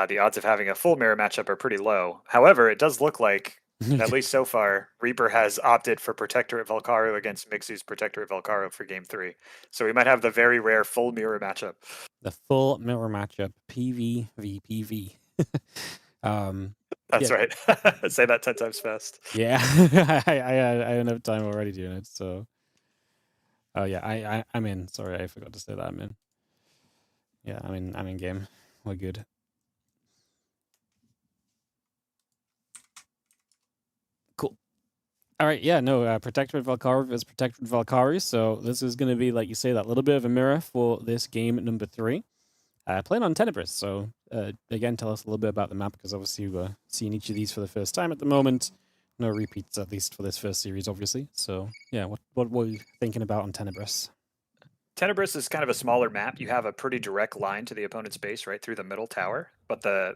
The odds of having a full mirror matchup are pretty low. However, it does look like, at least so far, Reaper has opted for Protectorate Valkaru against Mixu's Protectorate Valkaru for Game 3. So we might have the very rare full mirror matchup. The full mirror matchup, PvVPV. That's right. Say that 10 times fast. Yeah, I don't have time already doing it, so... Oh yeah, I'm in. Sorry, I forgot to say that I'm in. Yeah, I'm in game. We're good. Cool. All right, yeah, no, Protectorate Valkaru versus Protectorate Valkaru, so this is going to be, like you say, that little bit of a mirror for this game number 3. Playing on Tenebris, so again, tell us a little bit about the map, because obviously we're seeing each of these for the first time at the moment. No repeats, at least for this first series, obviously. So, yeah, what were you thinking about on Tenebris? Tenebris is kind of a smaller map. You have a pretty direct line to the opponent's base right through the middle tower, but the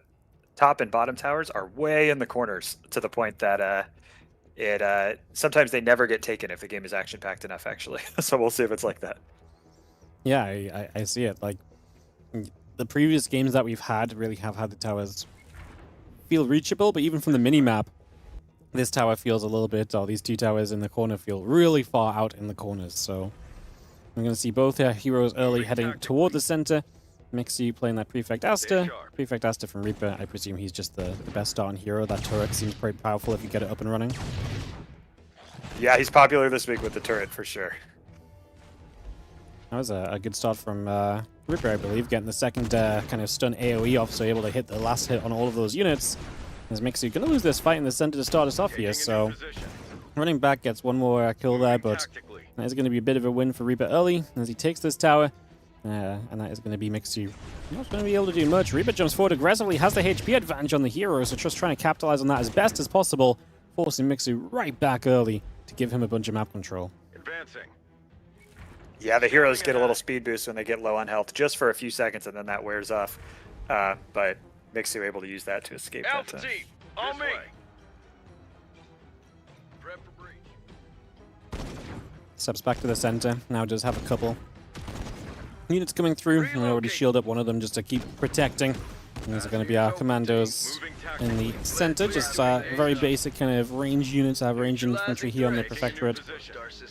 top and bottom towers are way in the corners to the point that sometimes they never get taken if the game is action-packed enough, actually. So we'll see if it's like that. Yeah, I see it. Like, the previous games that we've had really have had the towers feel reachable, but even from the mini-map, this tower feels a little bit, or these 2 towers in the corner feel really far out in the corners. So I'm going to see both heroes early heading toward the center. Mixu playing that Prefect Aster. Prefect Aster from Reaper, I presume he's just the best starting hero. That turret seems pretty powerful if you get it up and running. Yeah, he's popular this week with the turret, for sure. That was a good start from Reaper, I believe, getting the second kind of stun AoE off, so able to hit the last hit on all of those units. As Mixu going to lose this fight in the center to start us off here, so running back gets one more kill there, but that is going to be a bit of a win for Reaper early as he takes this tower, and that is going to be Mixu not going to be able to do much. Reaper jumps forward aggressively, has the HP advantage on the hero, so just trying to capitalize on that as best as possible, forcing Mixu right back early to give him a bunch of map control. Advancing. Yeah, the heroes get a little speed boost when they get low on health, just for a few seconds, and then that wears off. But Mixu able to use that to escape that time. Team, on me. Prep for breach. Steps back to the center, now does have a couple units coming through. We already shield up one of them just to keep protecting. And these are going to be our commandos in the center, just very basic kind of range units. I have range infantry here on the Prefectorate.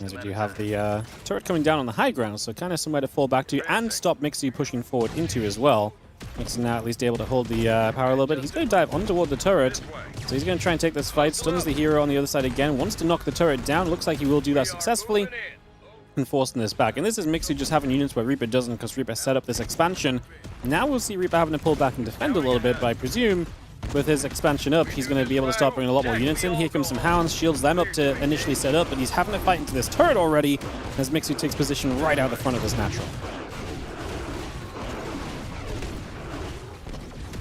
As we do have the turret coming down on the high ground, so kind of somewhere to fall back to and stop Mixu pushing forward into as well. Mixu now at least able to hold the power a little bit. He's going to dive on toward the turret, so he's going to try and take this fight. Stuns the hero on the other side again, wants to knock the turret down. Looks like he will do that successfully, and forcing this back. And this is Mixu just having units where Reaper doesn't, because Reaper set up this expansion. Now we'll see Reaper having to pull back and defend a little bit, but I presume with his expansion up, he's going to be able to start bringing a lot more units in. Here comes some hounds, shields them up to initially set up, but he's having to fight into this turret already as Mixu takes position right out the front of this natural.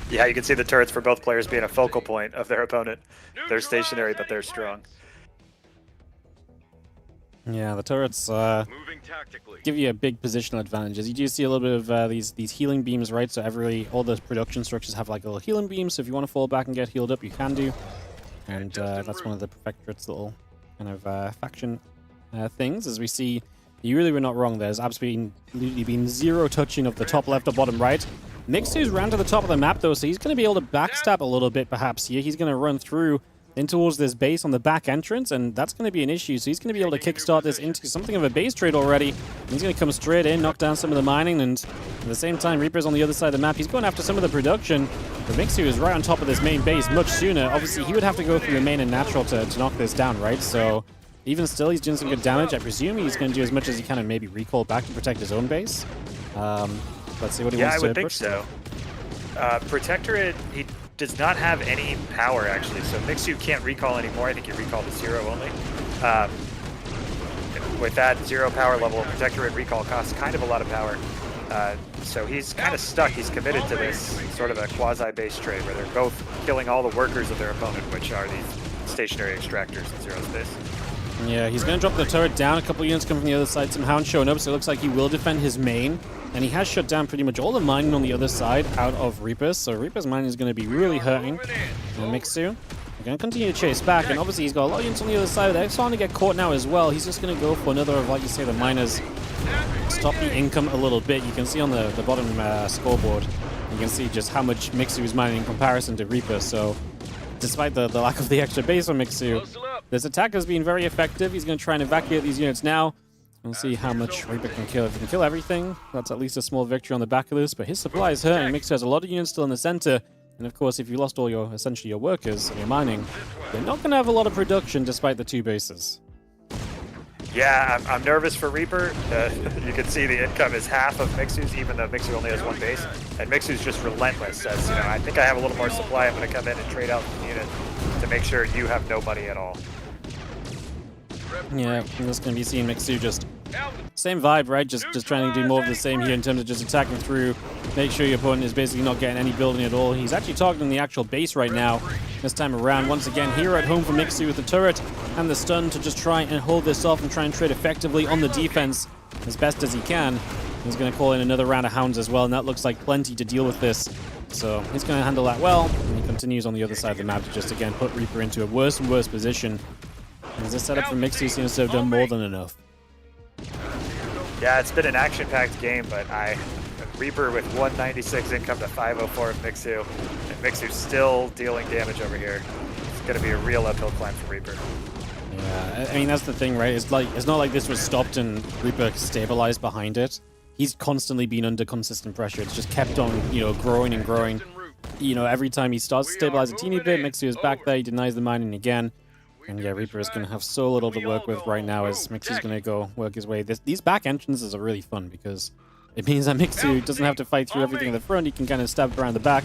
Yeah, you can see the turrets for both players being a focal point of their opponent. They're stationary, but they're strong. Yeah, the turrets Moving tactically. give you a big positional advantages. You do see a little bit of these healing beams, right? So all the production structures have like little healing beams. So if you want to fall back and get healed up, you can do. And that's one of the Protectorate's little kind of faction things. As we see, you really were not wrong. There's absolutely been zero touching of the top left or bottom right. Mixu's ran to the top of the map though, so he's going to be able to backstab a little bit perhaps here. He's going to run through in towards this base on the back entrance, and that's going to be an issue. So he's going to be able to kickstart this into something of a base trade already. And he's going to come straight in, knock down some of the mining, and at the same time, Reaper's on the other side of the map. He's going after some of the production. But Mixu is right on top of this main base much sooner. Obviously, he would have to go through the main and natural to knock this down, right? So even still, he's doing some good damage. I presume he's going to do as much as he can and maybe recall back to protect his own base. Let's see what he wants to Yeah, I would think push. so. Protectorate, he does not have any power, actually. So Mixu can't recall anymore. I think you recall to 0 only. With that 0 power level, Protectorate recall costs kind of a lot of power. So he's kind of stuck. He's committed to this sort of a quasi-base trade where they're both killing all the workers of their opponent, which are these stationary extractors in ZeroSpace. Yeah, he's going to drop the turret down. A couple units coming from the other side. Some hounds showing up, so it looks like he will defend his main. And he has shut down pretty much all the mining on the other side out of Reaper. So Reaper's mining is going to be really hurting. And Mixu, we're going to continue to chase back. And obviously he's got a lot of units on the other side. They're starting to get caught now as well. He's just going to go for another of, like you say, the miners. Stop the income a little bit. You can see on the bottom scoreboard, you can see just how much Mixu is mining in comparison to Reaper. So despite the lack of the extra base on Mixu, this attack has been very effective. He's going to try and evacuate these units now. We'll see how much Reaper can kill. If he can kill everything, that's at least a small victory on the back of this. But his supply is hurting. Mixu has a lot of units still in the center. And of course, if you lost all your, essentially your workers and your mining, you're not going to have a lot of production despite the 2 bases. Yeah, I'm nervous for Reaper. You can see the income is half of Mixu's, even though Mixu only has 1 base. And Mixu's just relentless. Says, you know, I think I have a little more supply. I'm going to come in and trade out the unit to make sure you have no money at all. Yeah, I'm just going to be seeing Mixu just same vibe, right? Just trying to do more of the same here in terms of just attacking through. Make sure your opponent is basically not getting any building at all. He's actually targeting the actual base right now. This time around, once again, hero at home for Mixu with the turret and the stun to just try and hold this off and try and trade effectively on the defense as best as he can. He's going to call in another round of hounds as well, and that looks like plenty to deal with this. So he's going to handle that well, and he continues on the other side of the map to just again put Reaper into a worse and worse position. As this setup for Mixu seems to have done more than enough. Yeah, it's been an action-packed game, but Reaper with 196 income to 504 of Mixu, and Mixu's still dealing damage over here. It's going to be a real uphill climb for Reaper. Yeah, I mean that's the thing, right? It's not like this was stopped and Reaper stabilized behind it. He's constantly been under consistent pressure. It's just kept on, growing and growing. Every time he starts to stabilize a teeny bit, Mixu is back there. He denies the mining again. And yeah, Reaper is going to have so little to work with right now as Mixu's going to go work his way. These back entrances are really fun because it means that Mixu doesn't have to fight through everything in the front. He can kind of stab around the back.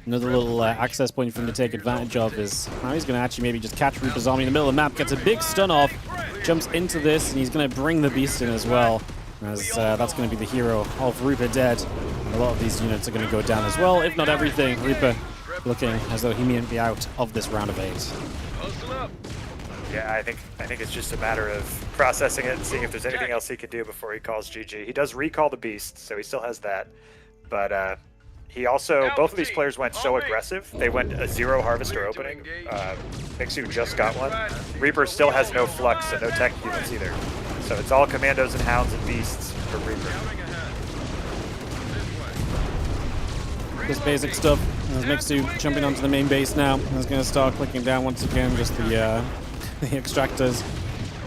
Another little access point for him to take advantage of is now he's going to actually maybe just catch Reaper's army in the middle of the map, gets a big stun off, jumps into this, and he's going to bring the beast in as well. As that's going to be the hero of Reaper dead. And a lot of these units are going to go down as well, if not everything. Reaper looking as though he may be out of this round of 8. Yeah, I think it's just a matter of processing it and seeing if there's anything else he can do before he calls GG. He does recall the beast, so he still has that. But he also, both of these players went so aggressive. They went a 0 harvester opening. Mixu just got one. Reaper still has no flux and no tech units either. So it's all commandos and hounds and beasts for Reaper. Just basic stuff. As Mixu jumping onto the main base now. He's going to start clicking down once again just the extractors.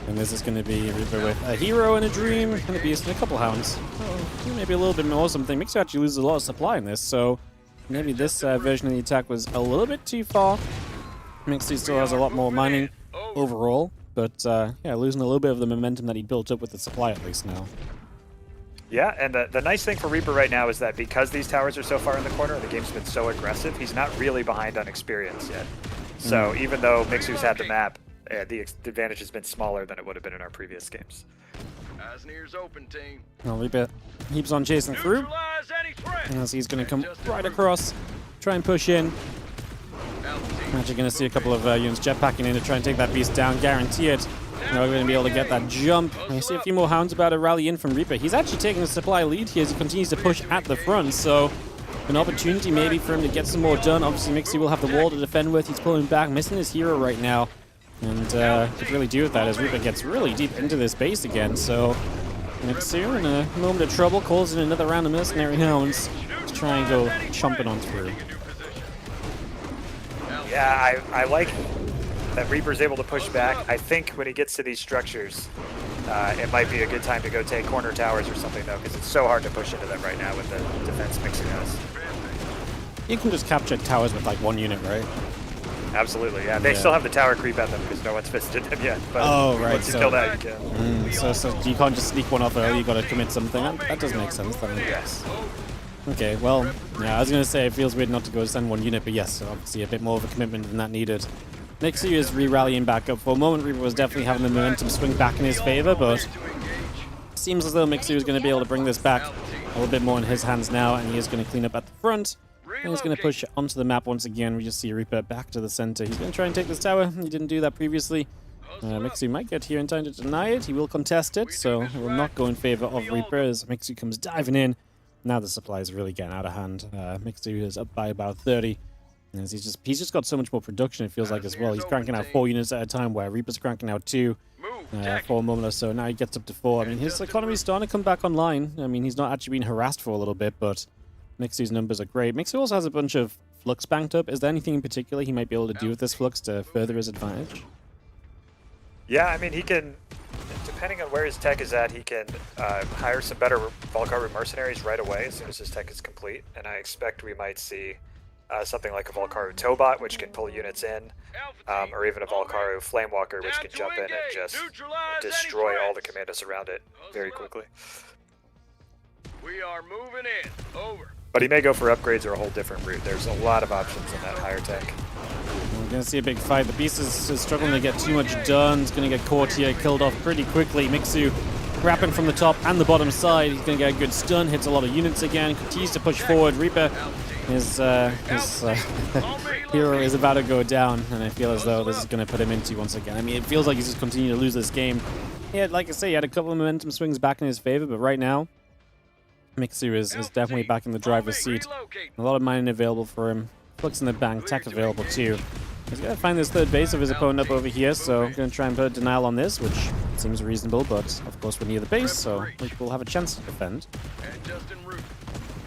And this is going to be Reaper with a hero and a dream and a beast and a couple hounds. Oh, maybe a little bit more something. Mixu actually loses a lot of supply in this, so maybe this version of the attack was a little bit too far. Mixu still has a lot more mining overall, but yeah, losing a little bit of the momentum that he built up with the supply at least now. Yeah, and the nice thing for Reaper right now is that because these towers are so far in the corner and the game's been so aggressive, he's not really behind on experience yet. So even though Mixu's had the map, the advantage has been smaller than it would have been in our previous games. Asnir's open, team. Well, Reaper keeps on chasing through. As he's going to come right across, try and push in. Actually going to see a couple of units jetpacking in to try and take that beast down, guarantee it. Now we're going to be able to get that jump. And you see a few more hounds about to rally in from Reaper. He's actually taking a supply lead here as he continues to push at the front, so an opportunity maybe for him to get some more done. Obviously, Mixu will have the wall to defend with. He's pulling back, missing his hero right now. And could really do with that as Reaper gets really deep into this base again. So Mixu, in a moment of trouble, calls in another round of mercenary hounds to try and go chomping on through. Yeah, I like that Reaper's able to push back. I think when he gets to these structures, it might be a good time to go take corner towers or something, though, because it's so hard to push into them right now with the defense Mixu has. You can just capture towers with like one unit, right? Absolutely, yeah. They still have the tower creep at them because no one's visited them yet. But once you kill that, you can. So you can't just sneak one off early, you gotta commit something. That does make sense. Yes. Okay, well, yeah, I was gonna say it feels weird not to go send one unit, but yes, obviously a bit more of a commitment than that needed. Mixu is re-rallying back up. For a moment, Reaper was definitely having the momentum swing back in his favor, but seems as though Mixu is going to be able to bring this back a little bit more in his hands now, and he is going to clean up at the front. And he's going to push onto the map once again. We just see Reaper back to the center. He's going to try and take this tower. He didn't do that previously. Mixu might get here in time to deny it. He will contest it, so it will not go in favor of Reaper as Mixu comes diving in. Now the supply is really getting out of hand. Mixu is up by about 30. As he's just got so much more production, it feels like, as well. He's cranking out 4 units at a time, where Reaper's cranking out 2 for a moment or so. Now he gets up to 4. I mean, his economy's starting to come back online. I mean, he's not actually been harassed for a little bit, but Mixu's numbers are great. Mixu also has a bunch of flux banked up. Is there anything in particular he might be able to do with this flux to further his advantage? Yeah, I mean, he can, depending on where his tech is at, he can hire some better Valkyrie mercenaries right away as soon as his tech is complete. And I expect we might see something like a Valkyrie Towbot, which can pull units in, or even a Valkyrie Flamewalker, which can jump in and just destroy all the commandos around it very quickly. We are moving in. Over. But he may go for upgrades or a whole different route. There's a lot of options in that higher tech. We're going to see a big fight. The Beast is struggling to get too much done. He's going to get caught here, killed off pretty quickly. Mixu wrapping from the top and the bottom side. He's going to get a good stun, hits a lot of units again, continues to push forward. Reaper, his hero is about to go down, and I feel as though this is going to put him into once again. I mean, it feels like he's just continuing to lose this game. Yeah, like I say, he had a couple of momentum swings back in his favor, but right now, Mixu is definitely back in the driver's seat. A lot of mining available for him. Flux in the bank, tech available too. He's going to find this third base of his opponent up over here, so I'm going to try and put a denial on this, which seems reasonable, but of course we're near the base, so we'll have a chance to defend.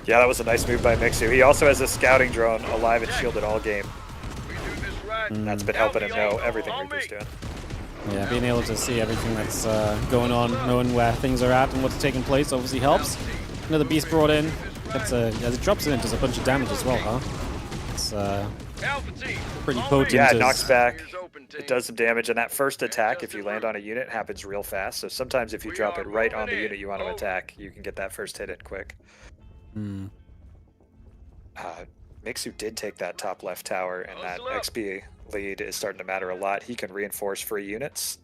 Yeah, that was a nice move by Mixu. He also has a scouting drone alive and shielded all game. That's been helping him know everything Reaper's doing. Yeah, being able to see everything that's going on, knowing where things are at and what's taking place obviously helps. Another beast brought in. As it drops in, it does a bunch of damage as well, huh? It's pretty potent. Yeah, it knocks back. It does some damage, and that first attack, if you land on a unit, happens real fast. So sometimes if you drop it right on the unit you want to attack, you can get that first hit in quick. Mixu did take that top left tower, and that XP lead is starting to matter a lot. He can reinforce free units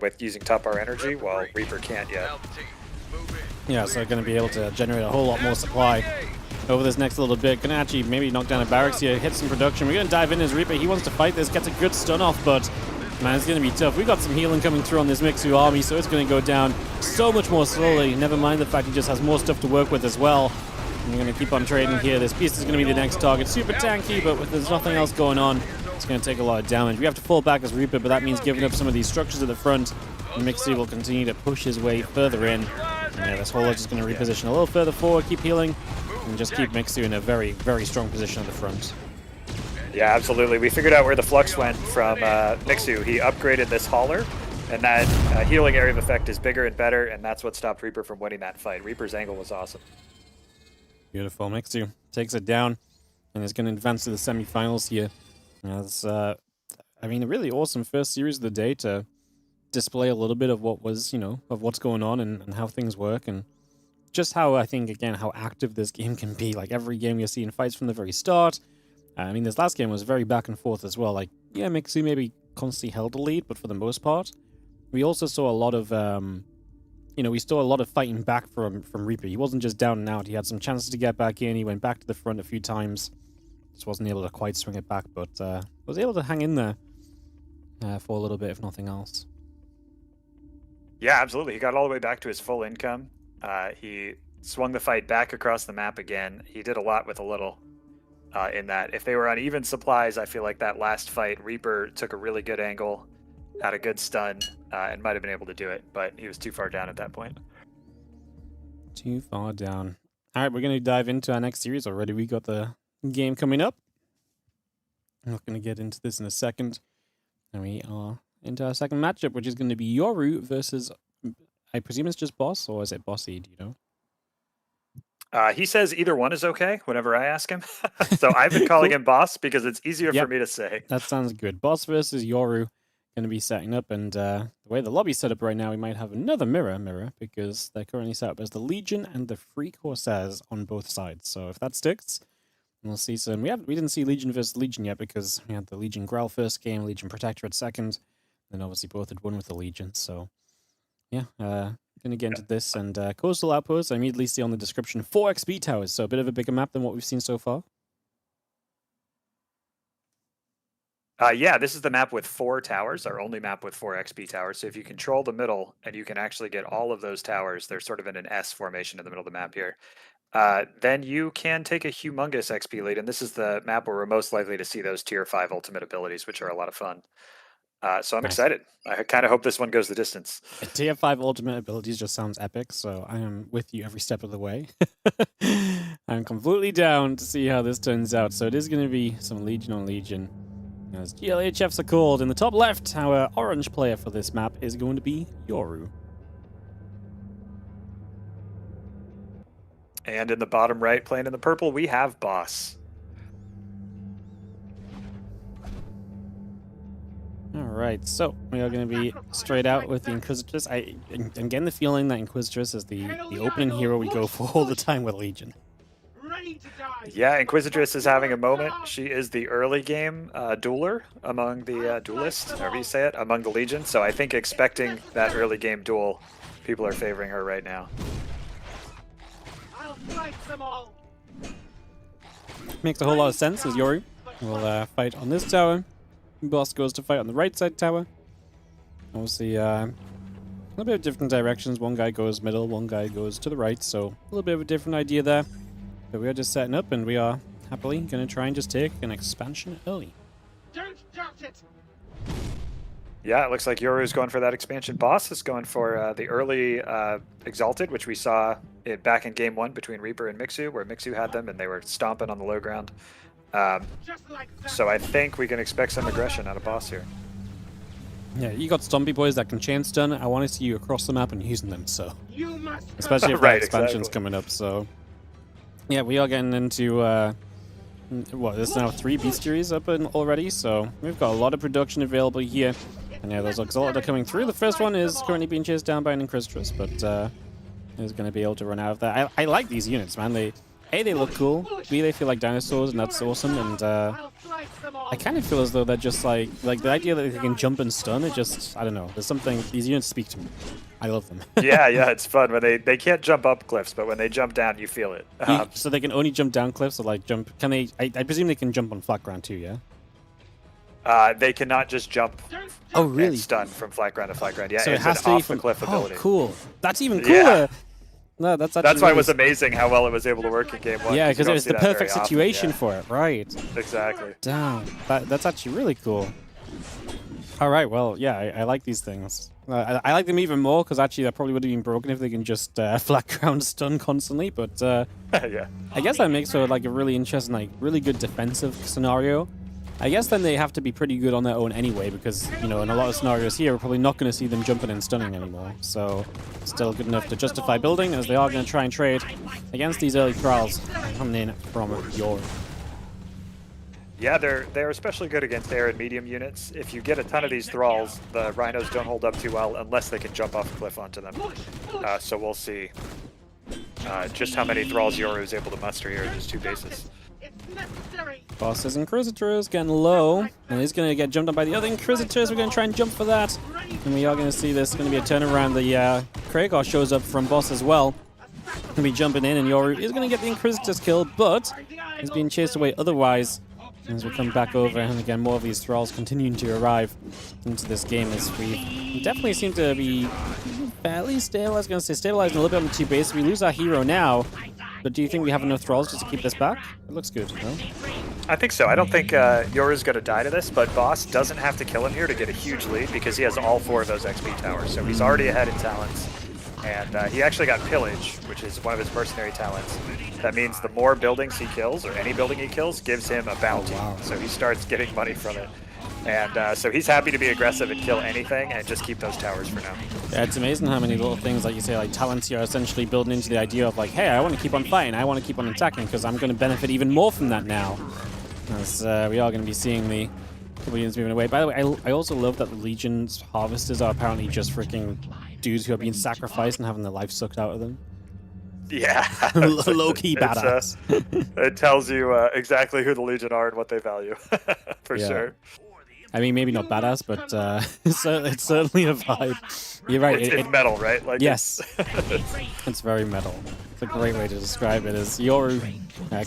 with using top R energy, while Reaper can't yet. Yeah, so going to be able to generate a whole lot more supply over this next little bit. Going to actually maybe knock down a barracks here, hit some production. We're going to dive in as Reaper. He wants to fight this, gets a good stun off, but man, it's going to be tough. We got some healing coming through on this Mixu army, so it's going to go down so much more slowly. Never mind the fact he just has more stuff to work with as well. And we're going to keep on trading here. This beast is going to be the next target. Super tanky, but if there's nothing else going on, it's going to take a lot of damage. We have to fall back as Reaper, but that means giving up some of these structures at the front. And Mixu will continue to push his way further in. And yeah, this whole edge is going to reposition a little further forward, keep healing, and just keep Mixu in a very, very strong position at the front. Yeah, absolutely. We figured out where the flux went from Mixu. He upgraded this hauler, and that healing area of effect is bigger and better, and that's what stopped Reaper from winning that fight. Reaper's angle was awesome. Beautiful. Mixu takes it down and is going to advance to the semifinals here. As, I mean, a really awesome first series of the day to display a little bit of what was, of what's going on and how things work, and just how, I think, again, how active this game can be. Like, every game you're seeing fights from the very start. I mean, this last game was very back and forth as well. Like, yeah, Mixu maybe constantly held the lead, but for the most part, we also saw a lot of, we saw a lot of fighting back from Reaper. He wasn't just down and out. He had some chances to get back in. He went back to the front a few times. Just wasn't able to quite swing it back, but was able to hang in there for a little bit, if nothing else. Yeah, absolutely. He got all the way back to his full income. He swung the fight back across the map again. He did a lot with a little in that. If they were on even supplies, I feel like that last fight, Reaper took a really good angle, had a good stun, and might have been able to do it, but he was too far down at that point. Too far down. All right, we're going to dive into our next series already. We got the game coming up. I'm not going to get into this in a second. And we are into our second matchup, which is going to be Yoru versus, I presume it's just Boss, or is it Bossy? Do you know? He says either one is okay whenever I ask him. So I've been calling him Boss because it's easier for me to say. That sounds good. Boss versus Yoru going to be setting up, and the way the lobby's set up right now, we might have another mirror because they're currently set up as the Legion and the Free Corsairs on both sides. So if that sticks, we'll see some. We didn't see Legion versus Legion yet because we had the Legion Growl first game, Legion Protectorate second, and obviously both had won with the Legion. So yeah, gonna get into this, and Coastal Outpost, I immediately see on the description 4 XP towers, so a bit of a bigger map than what we've seen so far. Yeah, this is the map with 4 towers, our only map with 4 XP towers. So if you control the middle and you can actually get all of those towers, they're sort of in an S formation in the middle of the map here, then you can take a humongous XP lead. And this is the map where we're most likely to see those tier 5 ultimate abilities, which are a lot of fun. So I'm excited. I kind of hope this one goes the distance. Tier 5 ultimate abilities just sounds epic, so I am with you every step of the way. I'm completely down to see how this turns out. So it is going to be some Legion on Legion. As GLHFs are called. In the top left, our orange player for this map is going to be Yoru. And in the bottom right, playing in the purple, we have Boss. Alright, so we are going to be straight out with the Inquisitress. I'm getting the feeling that Inquisitress is the opening hero we go for all the time with Legion. Yeah, Inquisitress is having a moment. She is the early game dueler among the duelists, however you say it, among the Legion. So I think expecting that early game duel, people are favoring her right now. Makes a whole lot of sense as Yoru will fight on this tower. Boss goes to fight on the right side tower. Obviously, a little bit of different directions. One guy goes middle, one guy goes to the right, so a little bit of a different idea there. But we are just setting up, and we are happily going to try and just take an expansion early. Don't doubt it. Yeah, it looks like Yoru is going for that expansion. Boss is going for the early Exalted, which we saw back in Game 1 between Reaper and Mixu, where Mixu had them, and they were stomping on the low ground. So I think we can expect some aggression out of Boss here. Yeah, you got Stompy Boys that can chain stun. I want to see you across the map and using them, so. Especially if that expansion's coming up, so. Yeah, we are getting into, there's now 3 bestiaries up already, so we've got a lot of production available here. And yeah, those Exalted are coming through. The first one is currently being chased down by an Inquisitress, but is going to be able to run out of that. I like these units, man. A, they look cool. B, they feel like dinosaurs, and that's awesome. And I kind of feel as though they're just like the idea that they can jump and stun, it just, I don't know. There's something, these units speak to me. I love them. yeah, it's fun when they can't jump up cliffs, but when they jump down, you feel it. So they can only jump down cliffs, or like jump, can they, I presume they can jump on flat ground too, yeah? They cannot just jump and stun from flat ground to flat ground. Yeah, so it's it has an to be off the cliff ability. Oh, cool. That's even cooler. Yeah. No, that's why it was amazing how well it was able to work in Game 1. Yeah, because it was the perfect situation for it, right? Exactly. Damn, that's actually really cool. All right, well, yeah, I like these things. I like them even more because actually that probably would have been broken if they can just flat ground stun constantly. But yeah, I guess that makes for like a really interesting, like really good defensive scenario. I guess then they have to be pretty good on their own anyway, because, you know, in a lot of scenarios here, we're probably not going to see them jumping and stunning anymore. So, still good enough to justify building, as they are going to try and trade against these early trials coming in from Yoru. Yeah, they're especially good against air and medium units. If you get a ton of these thralls, the rhinos don't hold up too well unless they can jump off a cliff onto them. So we'll see just how many thralls Yoru is able to muster here in these 2 bases. Boss's Inquisitors getting low, and he's going to get jumped on by the other Inquisitors. We're going to try and jump for that, and we are going to see this going to be a turnaround. The Kragar shows up from Boss as well. Going to be jumping in, and Yoru is going to get the Inquisitors killed, but he's being chased away otherwise. As we come back over, and again, more of these thralls continuing to arrive into this game, as we definitely seem to be fairly stable. I was going to say stabilizing a little bit on the 2 base. We lose our hero now, but do you think we have enough thralls just to keep this back? It looks good, no? I think so. I don't think Yoru's going to die to this, but Boss doesn't have to kill him here to get a huge lead because he has all 4 of those XP towers. So he's already ahead in talents. And he actually got Pillage, which is one of his mercenary talents. That means the more buildings he kills, or any building he kills, gives him a bounty. Oh, wow. So he starts getting money from it. And so he's happy to be aggressive and kill anything and just keep those towers for now. Yeah, it's amazing how many little things, like you say, like talents here are essentially building into the idea of like, hey, I want to keep on fighting, I want to keep on attacking, because I'm going to benefit even more from that now. As we are going to be seeing the couple units moving away. By the way, I also love that the Legion's harvesters are apparently just freaking dudes who are being sacrificed and having their life sucked out of them. Yeah. Low-key badass. It tells you exactly who the Legion are and what they value, for sure. I mean, maybe not badass, but it's certainly a vibe. You're right. It's metal, right? Like yes. It's very metal. It's a great way to describe it. As Yoru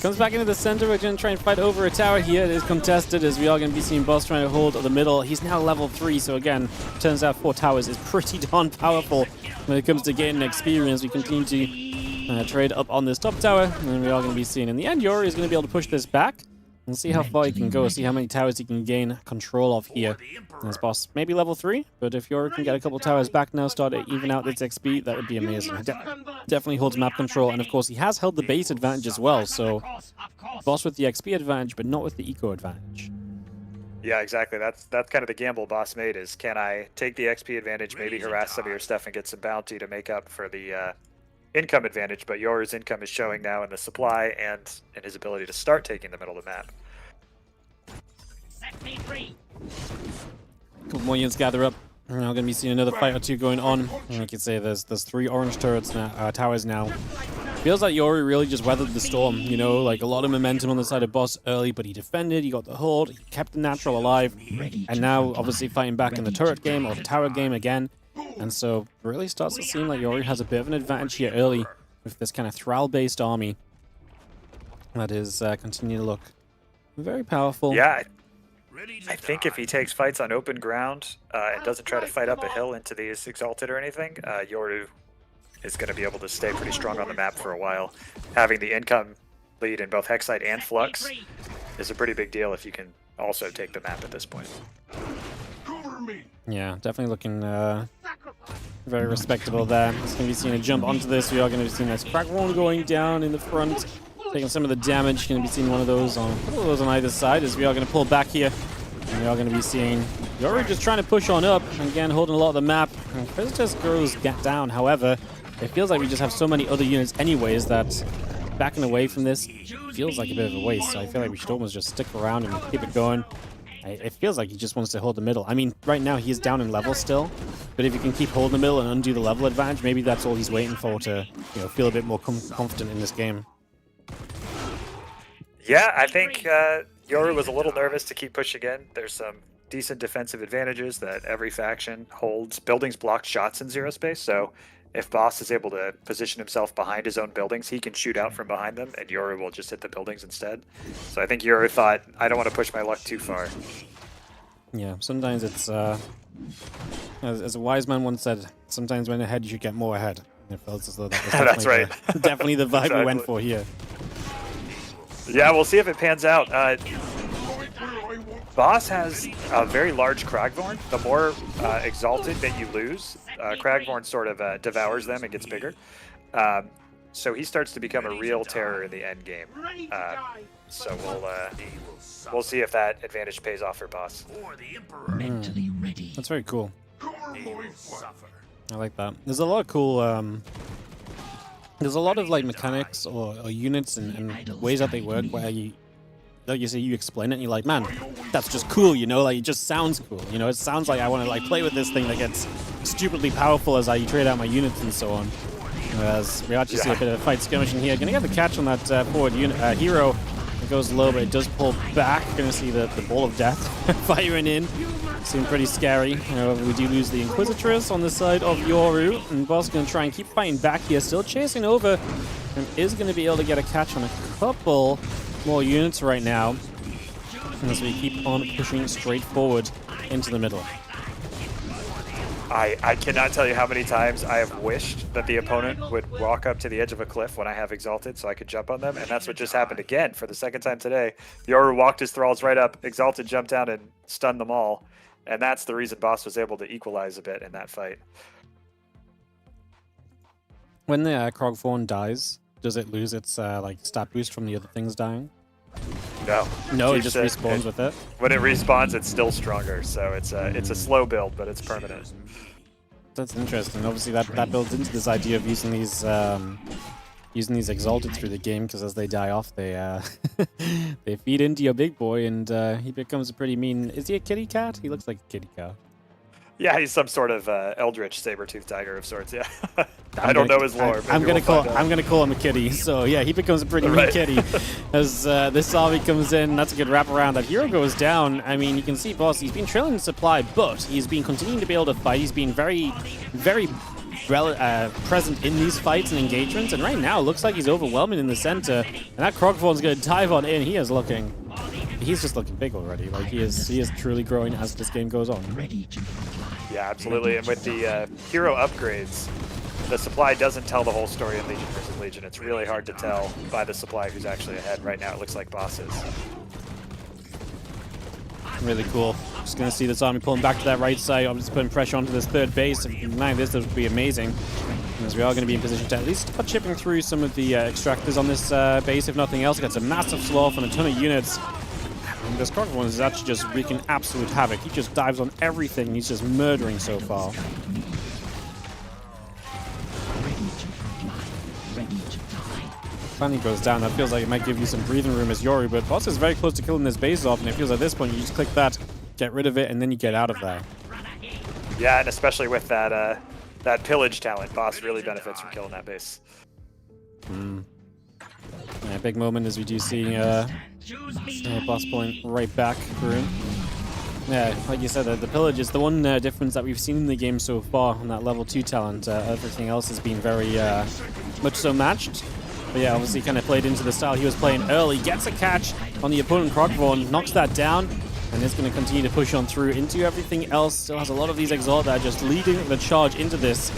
comes back into the center, we're going to try and fight over a tower here. It is contested as we are going to be seeing Boss trying to hold the middle. He's now level 3, so again, turns out 4 towers is pretty darn powerful when it comes to gaining experience. We continue to trade up on this top tower, and we are going to be seeing in the end, Yoru is going to be able to push this back. We'll see how far he can go, see how many towers he can gain control of here. This Boss maybe level 3, but if Yoru can get a couple towers back now, start to even out its XP, that would be amazing. Definitely holds map control, and of course he has held the base advantage as well, so Boss with the XP advantage, but not with the eco advantage. Yeah, exactly. That's kind of the gamble Boss made, is can I take the XP advantage, maybe harass some of your stuff and get some bounty to make up for the income advantage, but Yoru's income is showing now in the supply and in his ability to start taking the middle of the map. A couple more units gather up. We're now going to be seeing another fight or two going on. And like you say, there's 3 orange turrets now, towers now. Feels like Yoru really just weathered the storm, you know, like a lot of momentum on the side of Boss early, but he defended, he got the hold, he kept the natural alive, and now obviously fighting back in the turret game or the tower game again. And so it really starts to seem like Yoru has a bit of an advantage here early with this kind of Thrall-based army that is continuing to look very powerful. Yeah, I think if he takes fights on open ground and doesn't try to fight up a hill into these Exalted or anything, Yoru is going to be able to stay pretty strong on the map for a while. Having the income lead in both Hexite and Flux is a pretty big deal if you can also take the map at this point. Yeah, definitely looking very respectable there. It's going to be seeing a jump onto this. We are going to be seeing this crack one going down in the front, taking some of the damage. Going to be seeing one of those on either side as we are going to pull back here. And we are going to be seeing Yoru just trying to push on up. Again, holding a lot of the map. And Visitors goes down. However, it feels like we just have so many other units anyways that backing away from this feels like a bit of a waste. So I feel like we should almost just stick around and keep it going. It feels like he just wants to hold the middle. I mean, right now he is down in level still, but if he can keep holding the middle and undo the level advantage, maybe that's all he's waiting for to, you know, feel a bit more confident in this game. Yeah, I think Yoru was a little nervous to keep pushing in. There's some decent defensive advantages that every faction holds. Buildings block shots in ZeroSpace, so if Boss is able to position himself behind his own buildings, he can shoot out from behind them, and Yoru will just hit the buildings instead. So I think Yoru thought, I don't want to push my luck too far. Yeah, sometimes it's, as a wise man once said, sometimes when ahead you should get more ahead. It feels as though that was That's right. Definitely the vibe we went for here. Yeah, we'll see if it pans out. Boss has a very large Kragvorn. The more Exalted that you lose, Kragvorn sort of devours them and gets bigger. So he starts to become a real terror in the end game. So we'll see if that advantage pays off for Boss. That's very cool. I like that. There's a lot of cool... there's a lot of like mechanics or units and ways that they work where you... Like you say, you explain it and you're like, man, that's just cool, you know, like it just sounds cool, you know, it sounds like I want to like play with this thing that gets stupidly powerful as I trade out my units and so on. Whereas we actually see a bit of a fight skirmishing here. Gonna get the catch on that forward unit, hero. It goes low, but it does pull back. Gonna see the ball of death firing in. Seems pretty scary. However, we do lose the Inquisitress on the side of Yoru, and Boss gonna try and keep fighting back here, still chasing over, and is gonna be able to get a catch on a couple more units right now as we keep on pushing straight forward into the middle. I cannot tell you how many times I have wished that the opponent would walk up to the edge of a cliff when I have Exalted so I could jump on them, and that's what just happened again for the second time today. Yoru walked his thralls right up, Exalted jumped down and stunned them all, and that's the reason Boss was able to equalize a bit in that fight. When the Krogthorn dies, does it lose its like stat boost from the other things dying? No. No, it just respawns with it. When it respawns, it's still stronger, so it's a slow build, but it's permanent. That's interesting. Obviously, that builds into this idea of using these Exalted through the game, because as they die off, they they feed into your big boy, and he becomes a pretty mean. Is he a kitty cat? He looks like a kitty cat. Yeah, he's some sort of eldritch saber-toothed tiger of sorts. Yeah, I don't know his lore. I'm gonna call him a kitty. So yeah, he becomes a pretty mean kitty as this zombie comes in. That's a good wraparound. That hero goes down. I mean, you can see Boss. He's been trailing the supply, but he's been continuing to be able to fight. He's been very present in these fights and engagements. And right now, it looks like he's overwhelming in the center. And that Krogthorn's gonna dive on in. He's just looking big already. Like he is truly growing as this game goes on. Yeah, absolutely. And with the hero upgrades, the supply doesn't tell the whole story in Legion versus Legion. It's really hard to tell by the supply who's actually ahead. Right now, it looks like Boss is. Really cool. Just going to see this army pulling back to that right side. I'm just putting pressure onto this third base. If we can land this would be amazing. As we are going to be in position to at least start chipping through some of the extractors on this base, if nothing else. Gets a massive slough and a ton of units. And this Krogthorn is actually just wreaking absolute havoc. He just dives on everything. He's just murdering so far. Finally goes down. That feels like it might give you some breathing room as Yoru, but Boss is very close to killing this base off, and it feels at this point you just click that, get rid of it, and then you get out of there. Yeah, and especially with that that pillage talent, Boss really benefits from killing that base. Yeah, big moment as we do see Boss pulling right back through. Yeah, like you said, the pillage is the one difference that we've seen in the game so far on that level 2 talent. Everything else has been very much so matched. But yeah, obviously kind of played into the style he was playing early. Gets a catch on the opponent Krogthorn, knocks that down, and is going to continue to push on through into everything else. Still has a lot of these Exalt that are just leading the charge into this.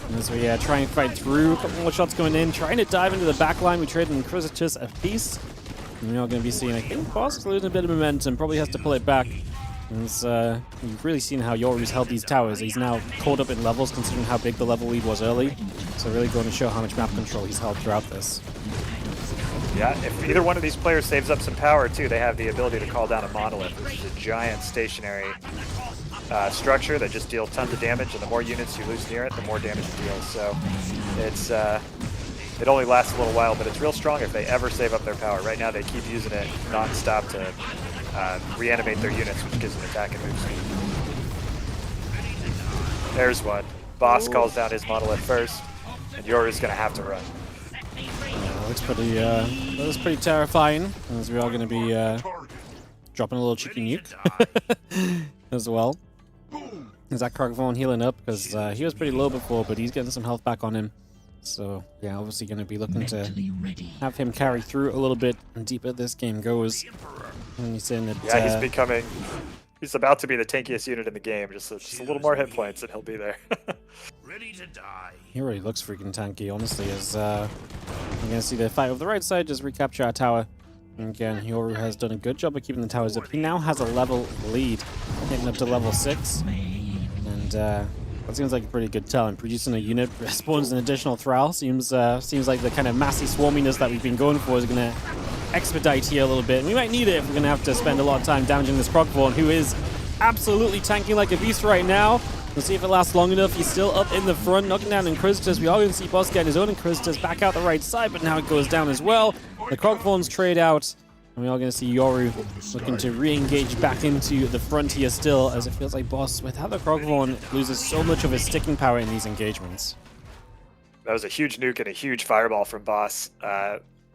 And as we try and fight through, a couple more shots going in, trying to dive into the back line. We trade Inquisitors a piece. And we're now going to be seeing, I think, Boss is losing a bit of momentum, probably has to pull it back. And you've really seen how Yoru's held these towers. He's now caught up in levels considering how big the level lead was early. So really going to show how much map control he's held throughout this. Yeah, if either one of these players saves up some power too, they have the ability to call down a monolith, which is a giant stationary structure that just deals tons of damage, and the more units you lose near it, the more damage it deals. So it's it only lasts a little while, but it's real strong if they ever save up their power. Right now they keep using it non-stop to reanimate their units, which gives them attack and move speed. There's one. Boss calls down his monolith first, and Yoru's going to have to run. Yeah, that looks pretty terrifying, as we are going to be dropping a little cheeky nuke as well. Is that Krogthorn healing up? Because he was pretty low before, but he's getting some health back on him. So, yeah, obviously going to be looking to have him carry through a little bit and deeper this game goes. And he's in it. Yeah, he's about to be the tankiest unit in the game. Just a little more hit points and he'll be there. Ready to die. He already looks freaking tanky, honestly, as we're going to see the fight over the right side, just recapture our tower. And again, Yoru has done a good job of keeping the towers up. He now has a level lead, getting up to level 6. And that seems like a pretty good talent. Producing a unit spawns an additional Thrall. Seems like the kind of massy swarminess that we've been going for is going to expedite here a little bit. And we might need it if we're going to have to spend a lot of time damaging this Krogthorn, who is absolutely tanking like a beast right now. We'll see if it lasts long enough. He's still up in the front, knocking down Inquisitors. We are going to see Boss getting his own Inquisitors back out the right side, but now it goes down as well. The Krogthorns trade out, and we are going to see Yoru looking to re-engage back into the front here still, as it feels like Boss, without the Krogthorn, loses so much of his sticking power in these engagements. That was a huge nuke and a huge fireball from Boss.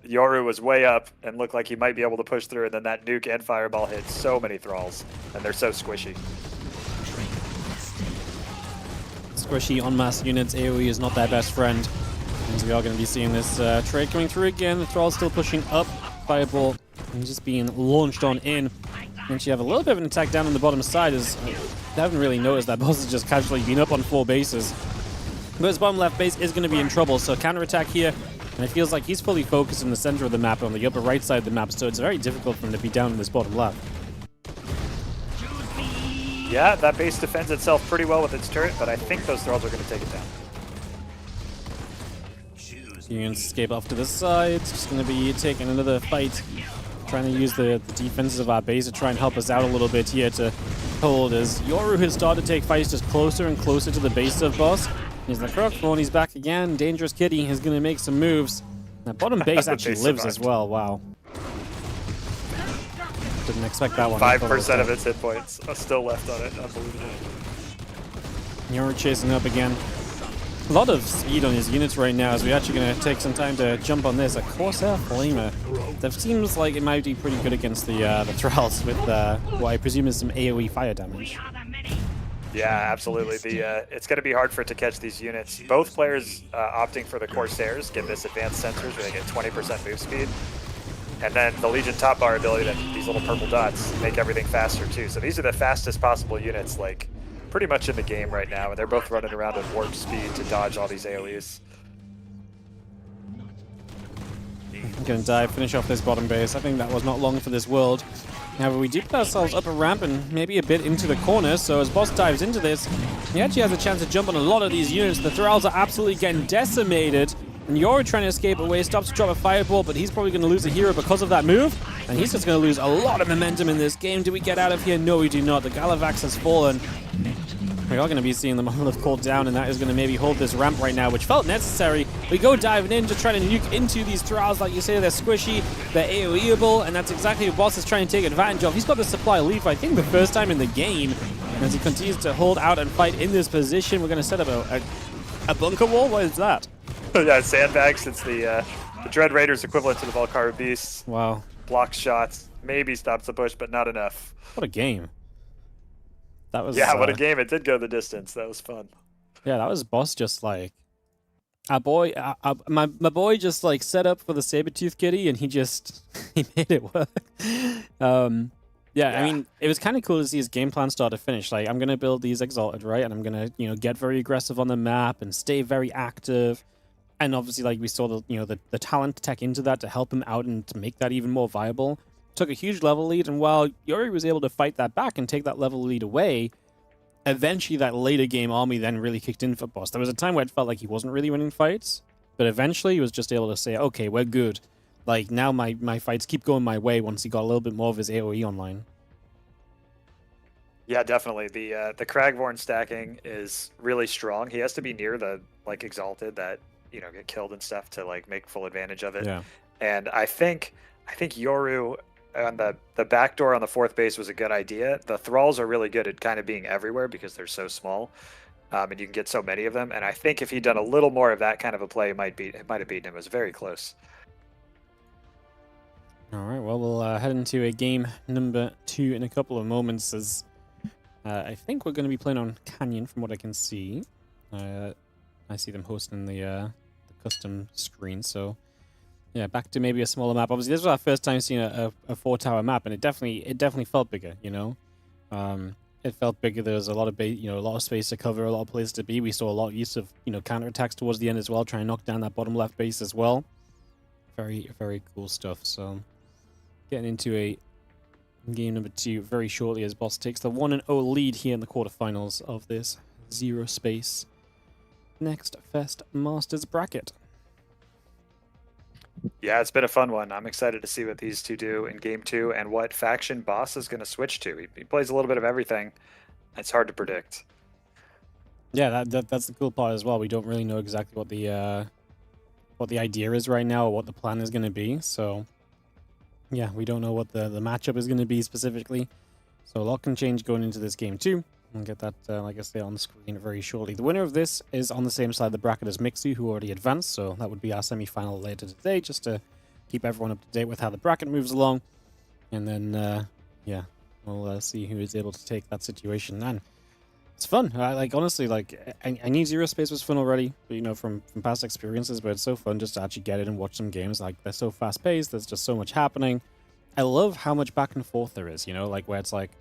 Yoru was way up and looked like he might be able to push through, and then that nuke and fireball hit so many Thralls, and they're so squishy. Squishy en masse units, AoE is not their best friend. And we are going to be seeing this trade coming through again. The Thrall's still pushing up. Fireball and just being launched on in. And you have a little bit of an attack down on the bottom side as haven't really noticed that boss has just casually been up on 4 bases. But his bottom left base is going to be in trouble, so counterattack here. And it feels like he's fully focused in the center of the map, on the upper right side of the map, so it's very difficult for him to be down in this bottom left. Yeah, that base defends itself pretty well with its turret, but I think those thralls are going to take it down. You're going to escape off to the side. It's just going to be taking another fight. Trying to use the defenses of our base to try and help us out a little bit here to hold, as Yoru has started to take fights just closer and closer to the base of boss. He's the Crookthorn, he's back again. Dangerous Kitty is going to make some moves. That bottom base actually lives as well. Wow. Didn't expect that one. 5% of its hit points are still left on it. Unbelievable. Yoru chasing up again. A lot of speed on his units right now, as we're actually going to take some time to jump on this. A Corsair Flamer. That seems like it might be pretty good against the Thralls with what I presume is some AoE fire damage. Yeah, absolutely. It's going to be hard for it to catch these units. Both players opting for the Corsairs get this advanced sensors where they get 20% move speed. And then the Legion top bar ability, that these little purple dots make everything faster too. So these are the fastest possible units, like, pretty much in the game right now, and they're both running around at warp speed to dodge all these AoEs. Gonna dive, finish off this bottom base. I think that was not long for this world. However, we do put ourselves up a ramp and maybe a bit into the corner, so as boss dives into this, he actually has a chance to jump on a lot of these units. The Thralls are absolutely getting decimated, and Yoru trying to escape away, stops to drop a fireball, but he's probably going to lose a hero because of that move, and he's just going to lose a lot of momentum in this game. Do we get out of here? No, we do not. The Galavax has fallen. We are going to be seeing the Monolith called down, and that is going to maybe hold this ramp right now, which felt necessary. We go diving in, just trying to nuke into these Thralls. Like you say, they're squishy, they're AoEable, and that's exactly what Boss is trying to take advantage of. He's got the supply leaf, I think, the first time in the game. And as he continues to hold out and fight in this position, we're going to set up a bunker wall? What is that? Yeah, sandbags. It's the Dread Raider's equivalent to the Valkyrie Beasts. Wow. Blocks shots, maybe stops the push, but not enough. What a game. That was, yeah, what a game. It did go the distance. That was fun. Yeah, that was Boss just like... my boy just like set up for the Sabertooth Kitty, and he made it work. Yeah, I mean, it was kind of cool to see his game plan start to finish. Like, I'm going to build these Exalted, right? And I'm going to, get very aggressive on the map and stay very active. And obviously, like, we saw the talent tech into that to help him out and to make that even more viable. Took a huge level lead, and while Yoru was able to fight that back and take that level lead away, eventually that later game army then really kicked in for Boss. There was a time where it felt like he wasn't really winning fights, but eventually he was just able to say, okay, we're good. Like, now my fights keep going my way once he got a little bit more of his AoE online. Yeah, definitely. The Kragvorn stacking is really strong. He has to be near the, like, Exalted that, get killed and stuff to, like, make full advantage of it. Yeah. And I think Yoru on the back door on the 4th base was a good idea. The Thralls are really good at kind of being everywhere because they're so small, and you can get so many of them. And I think if he'd done a little more of that kind of a play, it might have beaten him. It was very close. All right, well, we'll head into a game number 2 in a couple of moments, as I think we're going to be playing on Canyon from what I can see. I see them hosting the custom screen, so... Yeah, back to maybe a smaller map. Obviously, this was our first time seeing a 4-tower map, and it definitely felt bigger. It felt bigger. There was a lot of a lot of space to cover, a lot of places to be. We saw a lot of use of counterattacks towards the end as well, trying to knock down that bottom left base as well. Very, very cool stuff. So, getting into a game number 2 very shortly, as Boss takes the 1-0 lead here in the quarterfinals of this ZeroSpace Next Fest Masters bracket. Yeah, it's been a fun one. I'm excited to see what these two do in game 2 and what faction Boss is going to switch to. He plays a little bit of everything. It's hard to predict. Yeah, that's the cool part as well. We don't really know exactly what the idea is right now or what the plan is going to be. So, yeah, we don't know what the matchup is going to be specifically. So a lot can change going into this game too. We'll get that, like I say, on the screen very shortly. The winner of this is on the same side of the bracket as Mixu, who already advanced, so that would be our semi-final later today, just to keep everyone up to date with how the bracket moves along. And then, yeah, we'll see who is able to take that situation. And it's fun. Honestly, I knew ZeroSpace was fun already, from past experiences, but it's so fun just to actually get it and watch some games. Like, they're so fast-paced, there's just so much happening. I love how much back and forth there is, where it's like,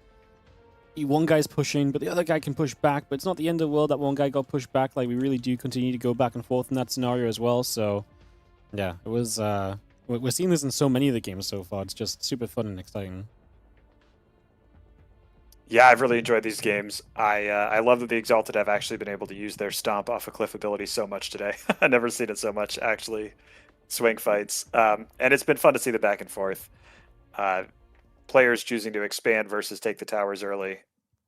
one guy's pushing, but the other guy can push back, but it's not the end of the world that one guy got pushed back. Like, we really do continue to go back and forth in that scenario as well. So, yeah, it was, we're seeing this in so many of the games so far. It's just super fun and exciting. Yeah, I've really enjoyed these games. I love that the Exalted have actually been able to use their stomp off a cliff ability so much today. I've never seen it so much, actually. Swing fights. And it's been fun to see the back and forth. Players choosing to expand versus take the towers early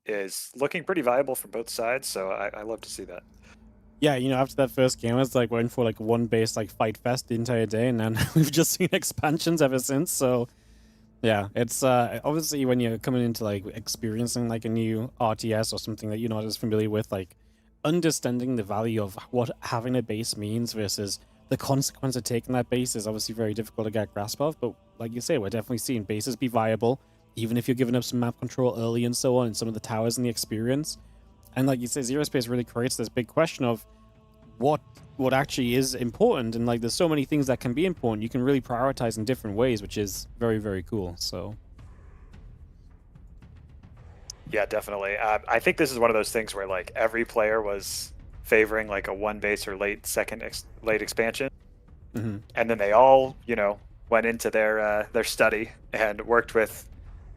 is looking pretty viable from both sides, so I love to see that. Yeah, you know, after that first game, I was like waiting for like one base like fight fest the entire day, and then we've just seen expansions ever since. So yeah, it's obviously when you're coming into like experiencing like a new RTS or something that you're not as familiar with, like understanding the value of what having a base means versus the consequence of taking that base is obviously very difficult to get grasp of. But like you say, we're definitely seeing bases be viable, even if you're giving up some map control early and so on, and some of the towers and the experience. And like you say, ZeroSpace really creates this big question of what actually is important. And like there's so many things that can be important. You can really prioritize in different ways, which is very, very cool. So yeah, definitely. I think this is one of those things where like every player was favoring like a one base or late expansion. Mm-hmm. And then they all, you know, went into their study and worked with,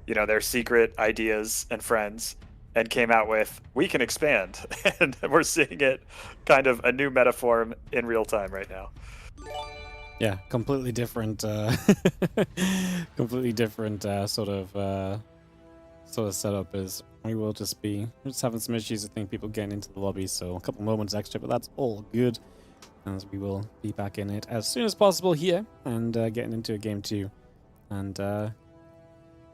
you know, their secret ideas and friends and came out with, we can expand. And we're seeing it kind of a new metaphor in real time right now. Yeah, completely different, completely different sort of setup is. We're just having some issues. I think people getting into the lobby, so a couple moments extra, but that's all good. As we will be back in it as soon as possible here and getting into a game 2. And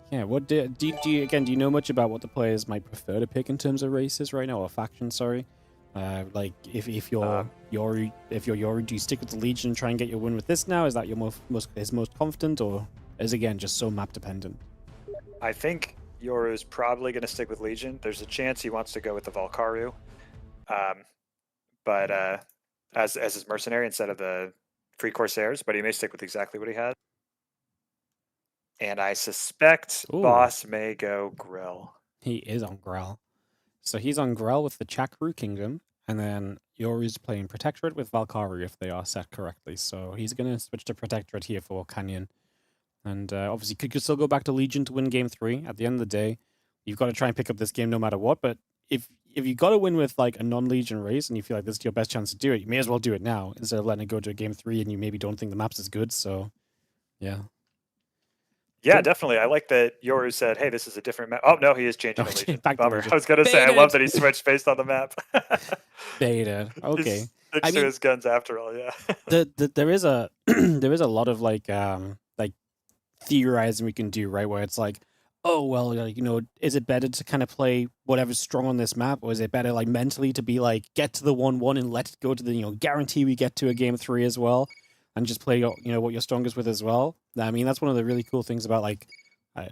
yeah, what do you know much about what the players might prefer to pick in terms of races right now, or factions? Sorry, like if you're Yoru, do you stick with the Legion and try and get your win with this now? Is that your most confident, or is again just so map dependent? I think Yoru is probably going to stick with Legion. There's a chance he wants to go with the Valkaru, but as his mercenary instead of the free Corsairs. But he may stick with exactly what he had. And I suspect Boss may go Grell. He is on Grell. So he's on Grell with the Chakru Kingdom, and then Yoru's playing Protectorate with Valkyrie if they are set correctly. So he's going to switch to Protectorate here for Canyon. And obviously could still go back to Legion to win Game 3. At the end of the day, you've got to try and pick up this game no matter what. But if you got to win with like a non-Legion race and you feel like this is your best chance to do it, you may as well do it now instead of letting it go to a Game 3 and you maybe don't think the map's as good. So, yeah. Yeah, definitely. I like that Yoru said, hey, this is a different map. Oh, no, he is changing the Legion. Bummer. I was going to say, I love that he switched based on the map. Beta. Okay. Sticks to his guns after all, yeah. There is a lot of like theorizing we can do, right? Where it's like, oh, well, you know, is it better to kind of play whatever's strong on this map? Or is it better like mentally to be like, get to the 1-1 and let it go to the, you know, guarantee we get to a Game 3 as well? And just play, you know, what you're strongest with as well. I mean, that's one of the really cool things about, like,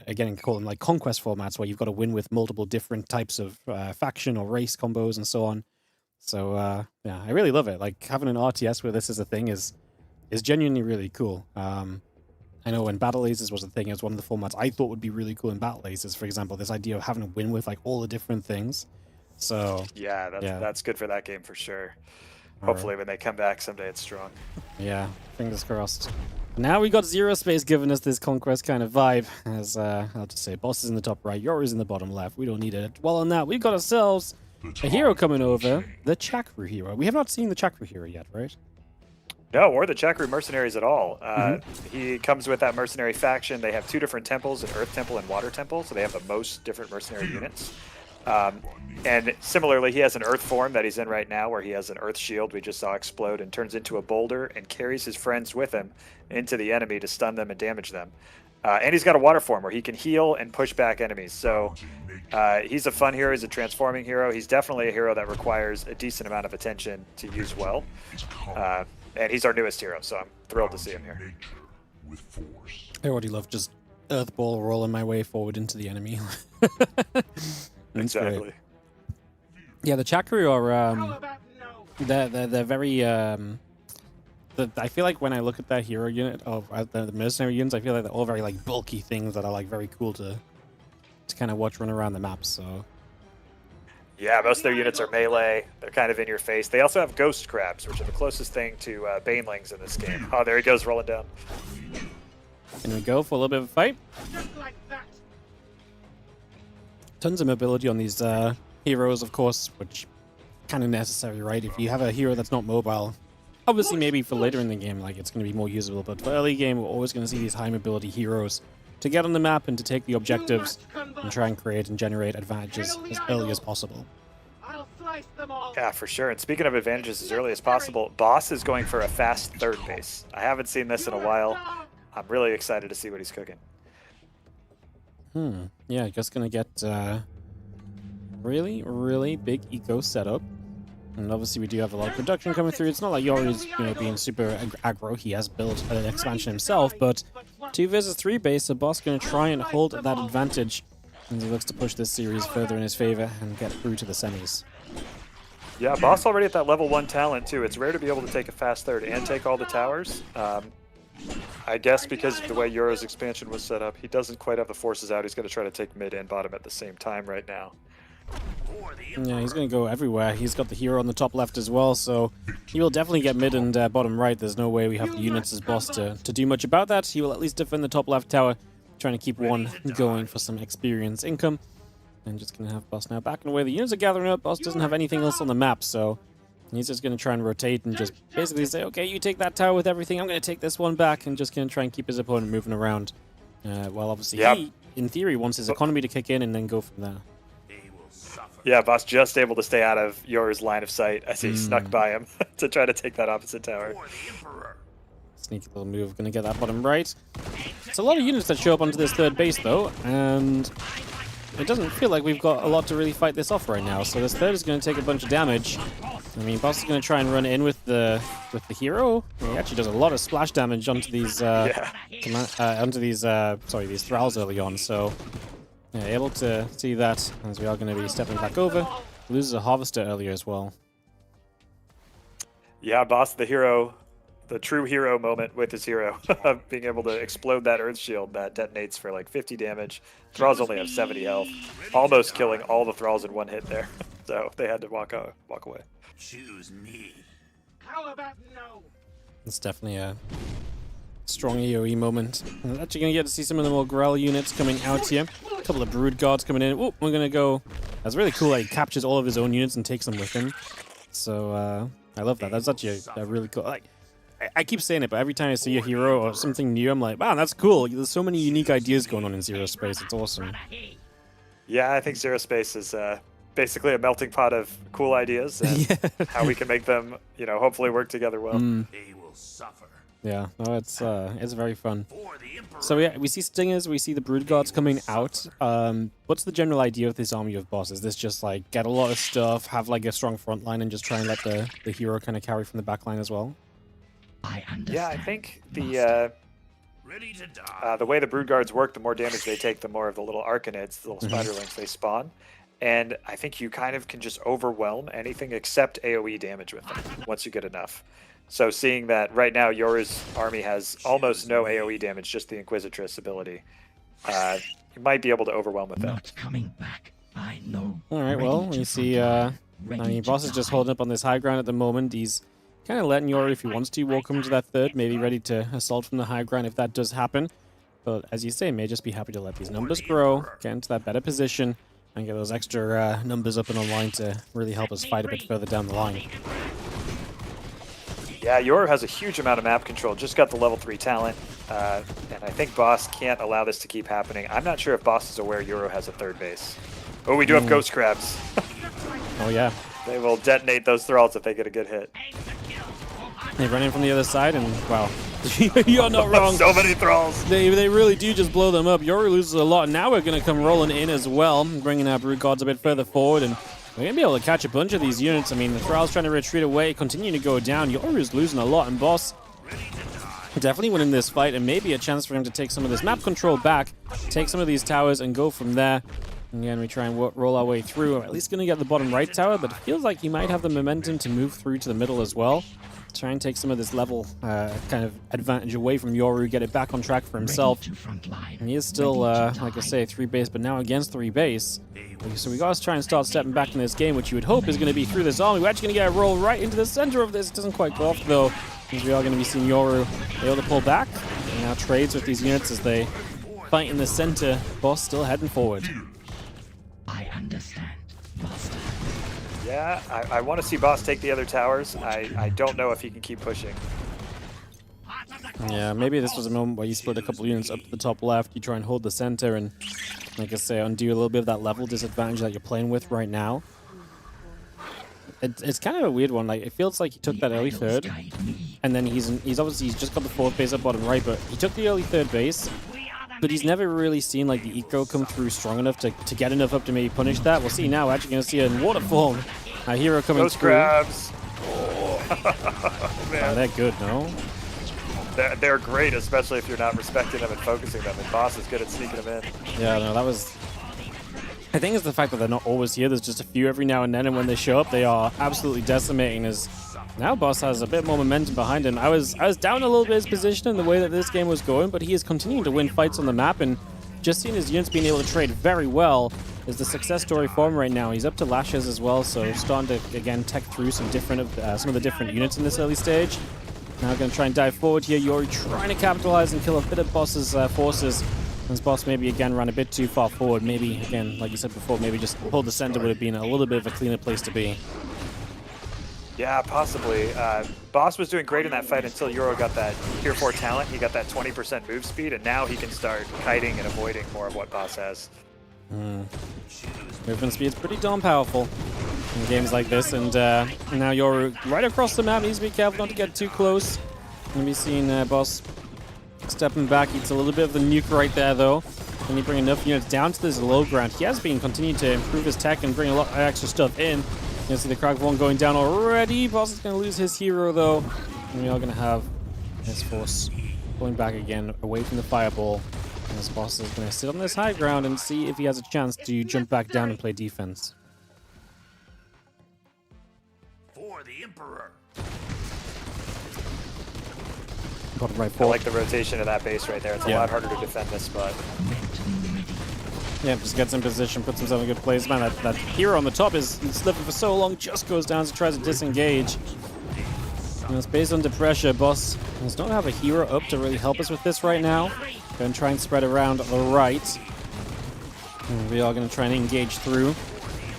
again, call them like conquest formats, where you've got to win with multiple different types of faction or race combos and so on. So, yeah, I really love it. Like, having an RTS where this is a thing is genuinely really cool. I know when Battle Lasers was a thing, it was one of the formats I thought would be really cool in Battle Lasers, for example, this idea of having to win with, like, all the different things. So, yeah, that's good for that game for sure. Hopefully when they come back someday it's strong. Yeah, fingers crossed. Now we got ZeroSpace giving us this Conquest kind of vibe. As I'll just say, Boss is in the top right, Yoru's in the bottom left. We don't need to dwell on that. We've got ourselves a hero coming over, the Chakru hero. We have not seen the Chakru hero yet, right? No, or the Chakru mercenaries at all. He comes with that mercenary faction. They have 2 different temples, an Earth Temple and Water Temple, so they have the most different mercenary units. And similarly, he has an Earth form that he's in right now, where he has an Earth shield we just saw explode and turns into a boulder and carries his friends with him into the enemy to stun them and damage them. And he's got a water form where he can heal and push back enemies. So he's a fun hero. He's a transforming hero. He's definitely a hero that requires a decent amount of attention to use well. And he's our newest hero, so I'm thrilled to see him here. I already love just Earth Ball rolling my way forward into the enemy. Exactly. Great. Yeah, the Chakru are they're very I feel like when I look at that hero unit of the mercenary units, I feel like they're all very like bulky things that are like very cool to kind of watch run around the map. So Yeah, most of their units are melee. They're kind of in your face. They also have ghost crabs, which are the closest thing to banelings in this game. Oh, there he goes, rolling down. And we go for a little bit of a fight. Tons of mobility on these heroes, of course, which kind of necessary, right? If you have a hero that's not mobile, obviously maybe for later in the game, like it's going to be more usable, but for early game, we're always going to see these high mobility heroes to get on the map and to take the objectives and try and create and generate advantages as early as possible. Yeah, for sure. And speaking of advantages as early as possible, Boss is going for a fast third base. I haven't seen this in a while. I'm really excited to see what he's cooking. Yeah, just going to get really, really big eco setup. And obviously we do have a lot of production coming through. It's not like Yoru's, being super aggro. He has built an expansion himself, but 2 versus 3 base, so Boss going to try and hold that advantage as he looks to push this series further in his favor and get through to the semis. Yeah, Boss already at that level 1 talent too. It's rare to be able to take a fast third and take all the towers. I guess because of the way Yoru's expansion was set up, he doesn't quite have the forces out. He's going to try to take mid and bottom at the same time right now. Yeah, he's going to go everywhere. He's got the hero on the top left as well, so he will definitely get mid and bottom right. There's no way we have the units as Boss to do much about that. He will at least defend the top left tower, trying to keep one going for some experience income. And just going to have Boss now backing away. The units are gathering up. Boss doesn't have anything else on the map, so he's just going to try and rotate and just basically say, okay, you take that tower with everything. I'm going to take this one back, and just going to try and keep his opponent moving around. While obviously he, in theory, wants his economy to kick in and then go from there. Yeah, Boss just able to stay out of Yoru's line of sight as he snuck by him to try to take that opposite tower. Sneaky little move, gonna get that bottom right. It's a lot of units that show up onto this third base though, and it doesn't feel like we've got a lot to really fight this off right now. So this third is gonna take a bunch of damage. I mean, Boss is gonna try and run in with the hero. He actually does a lot of splash damage onto these these thralls early on. So yeah, able to see that as we are going to be stepping back over. Loses a harvester earlier as well. Yeah, Boss, the hero, the true hero moment with his hero, being able to explode that earth shield that detonates for like 50 damage. Thralls only have 70 health, almost killing all the thralls in one hit there. So they had to walk away. Choose me. How about no? It's definitely a strong AoE moment. We're actually going to get to see some of the more Grell units coming out here. A couple of Brood Guards coming in. Ooh, we're going to go. That's really cool that he captures all of his own units and takes them with him. So I love that. That's actually a really cool. Like, I keep saying it, but every time I see a hero or something new, I'm like, wow, that's cool. There's so many unique ideas going on in ZeroSpace. It's awesome. Yeah, I think ZeroSpace is basically a melting pot of cool ideas and how we can make them, hopefully work together well. They will suffer. Yeah, no, it's very fun. So yeah, we see Stingers, we see the Brood Guards coming out. What's the general idea of this army of Boss? Is this just like get a lot of stuff, have like a strong front line, and just try and let the hero kind of carry from the back line as well? Yeah, I think the way the Brood Guards work, the more damage they take, the more of the little Arcanids, the little spiderlings they spawn. And I think you kind of can just overwhelm anything except AoE damage with them once you get enough. So seeing that right now Yoru's army has almost no AoE damage, just the Inquisitress ability, you might be able to overwhelm with that. Not coming back. I know. All right, well, we see Boss is just holding up on this high ground at the moment. He's kind of letting Yoru, if he wants to, walk him to that third, maybe ready to assault from the high ground if that does happen. But as you say, may just be happy to let these numbers grow, get into that better position, and get those extra numbers up and online to really help us fight a bit further down the line. Yeah, Yoru has a huge amount of map control, just got the level 3 talent, and I think Boss can't allow this to keep happening. I'm not sure if Boss is aware Yoru has a third base. Oh, we do have Ghost Crabs. Oh yeah. They will detonate those thralls if they get a good hit. They run in from the other side and, wow. You're not wrong. So many thralls. They really do just blow them up. Yoru loses a lot. Now we're going to come rolling in as well, bringing our Brood Guards a bit further forward, and we're going to be able to catch a bunch of these units. I mean, the Thrall's trying to retreat away, continuing to go down. Yoru's losing a lot, and Boss definitely winning this fight, and maybe a chance for him to take some of this map control back, take some of these towers, and go from there. Again, we try and roll our way through. At least going to get the bottom right tower, but it feels like he might have the momentum to move through to the middle as well. Try and take some of this level kind of advantage away from Yoru, get it back on track for himself. And he is still, like I say, 3 base, but now against 3 base. So we got to try and start stepping back in this game, which you would hope is going to be through this army. We're actually going to get a roll right into the center of this. It doesn't quite go off, though, because we are going to be seeing Yoru able to pull back. And now trades with these units as they fight in the center. Boss still heading forward. I understand, Master. Yeah, I want to see Boss take the other towers. I don't know if he can keep pushing. Yeah, maybe this was a moment where you split a couple units up to the top left. You try and hold the center and, like I say, undo a little bit of that level disadvantage that you're playing with right now. It's kind of a weird one. Like, it feels like he took that early third, and then he's obviously just got the 4th base up bottom right, but he took the early 3rd base. But he's never really seen like the eco come through strong enough to get enough up to maybe punish that. We'll see now. We're actually going to see a waterfall. A hero coming Those through. grabs. Oh, man. Oh, they're good, no? They're great, especially if you're not respecting them and focusing them. And Boss is good at sneaking them in. Yeah, no, that was... I think it's the fact that they're not always here. There's just a few every now and then, and when they show up, they are absolutely decimating. As now Boss has a bit more momentum behind him. I was down a little bit his position in the way that this game was going, but he is continuing to win fights on the map, and just seeing his units being able to trade very well is the success story for him right now. He's up to lashes as well, so starting to again tech through some of the different units in this early stage. Now going to try and dive forward here. Yoru trying to capitalize and kill a bit of Boss's forces. As Boss maybe again ran a bit too far forward. Maybe again, like you said before, maybe just hold the center would have been a little bit of a cleaner place to be. Yeah, possibly. Boss was doing great in that fight until Yoru got that Tier 4 talent. He got that 20% move speed, and now he can start kiting and avoiding more of what Boss has. Movement speed is pretty darn powerful in games like this, and now Yoru right across the map. Needs to be careful not to get too close. Gonna be seeing Boss stepping back. Eats a little bit of the nuke right there, though. Can he bring enough units down to this low ground? He has been continuing to improve his tech and bring a lot of extra stuff in. You can see the Krag one going down already. Boss is going to lose his hero, though. And we are going to have his force pulling back again away from the fireball. And this Boss is going to sit on this high ground and see if he has a chance to jump back down and play defense. For the Emperor. Bottom right I forward. like the rotation of that base right there. It's a lot harder to defend this spot. Yeah, just gets in position, puts himself in a good place. Man, that hero on the top is slipping for so long, just goes down, so tries to disengage. And it's based under pressure. Boss does not have a hero up to really help us with this right now. Going to try and spread around the right. And we are going to try and engage through.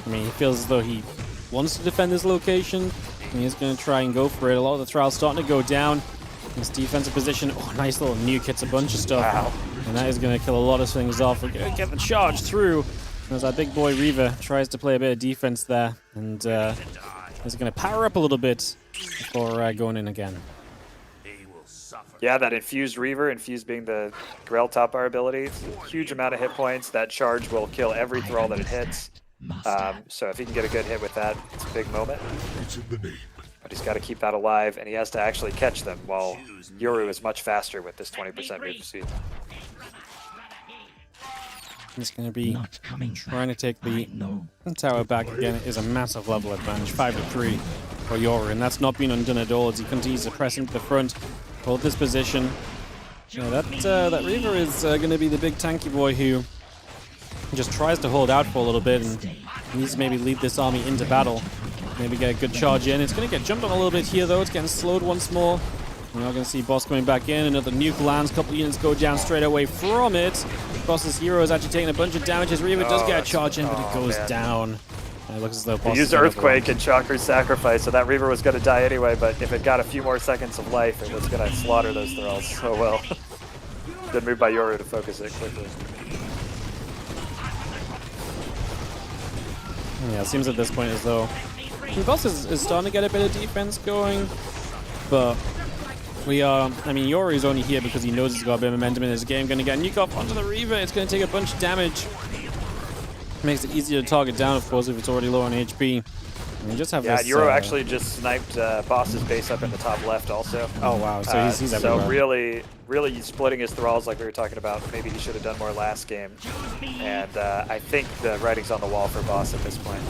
I mean, he feels as though he wants to defend this location. And he's going to try and go for it. A lot of the thralls starting to go down. This defensive position. Oh, nice little nuke. Hits a bunch of stuff. Wow. And that is going to kill a lot of things off. We're going to get the charge through. As our big boy Reaver tries to play a bit of defense there. And he's going to power up a little bit before going in again. Yeah, that infused Reaver, infused being the Grell top bar ability, huge amount of hit points. That charge will kill every thrall that it hits. So if he can get a good hit with that, it's a big moment. But he's got to keep that alive, and he has to actually catch them, while Yoru is much faster with this 20% move speed. He's going to be trying to take the tower back again. It is a massive level advantage, 5-3 for Yoru, and that's not been undone at all as he continues to press into the front, hold this position. Yeah, that Reaver is going to be the big tanky boy who just tries to hold out for a little bit and needs to maybe lead this army into battle. Maybe get a good charge in. It's going to get jumped on a little bit here, though. It's getting slowed once more. We're now going to see Boss coming back in. Another nuke lands. A couple units go down straight away from it. Boss's hero is actually taking a bunch of damage. His Reaver does get a charge in, but it goes down. And it looks as though Boss He used Earthquake and Chakra's Sacrifice, so that Reaver was going to die anyway, but if it got a few more seconds of life, it was going to slaughter those thralls so well. Good move by Yoru to focus it quickly. Yeah, it seems at this point as though Boss is starting to get a bit of defense going, but we are, I mean, Yoru is only here because he knows he's got a bit of momentum in his game. Going to get a nuke off onto the Reaver. It's going to take a bunch of damage. Makes it easier to target down, of course, if it's already low on HP. And you just have Yeah, this, Yoru actually just sniped Boss's base up in the top left also. Oh wow, so he's so everywhere. really splitting his thralls like we were talking about. Maybe he should have done more last game. And I think the writing's on the wall for Boss at this point.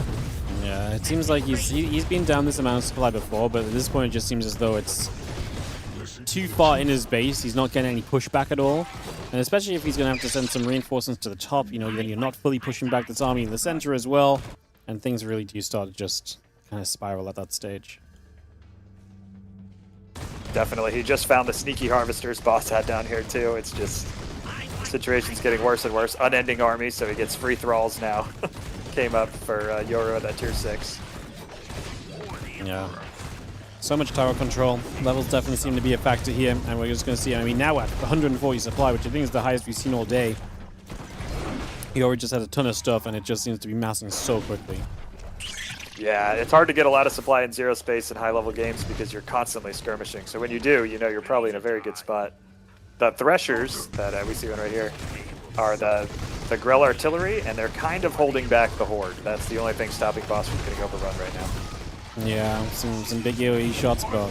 Yeah, it seems like he's been down this amount of supply before, but at this point it just seems as though it's too far in his base. He's not getting any pushback at all. And especially if he's going to have to send some reinforcements to the top, you know, then you're not fully pushing back this army in the center as well. And things really do start to just kind of spiral at that stage. Definitely. He just found the sneaky harvesters Boss had down here too. It's just, situation's getting worse and worse. Unending army, so he gets free thralls now. Came up for Yoru at that tier 6. Yeah. So much tower control. Levels definitely seem to be a factor here. And we're just going to see, I mean, now at 140 supply, which I think is the highest we've seen all day. Yoru just had a ton of stuff, and it just seems to be massing so quickly. Yeah, it's hard to get a lot of supply in ZeroSpace in high-level games because you're constantly skirmishing. So when you do, you know you're probably in a very good spot. The Threshers that we see one right here are the Grell artillery, and they're kind of holding back the Horde. That's the only thing stopping Boss from getting overrun right now. Yeah, some big AoE shots, but I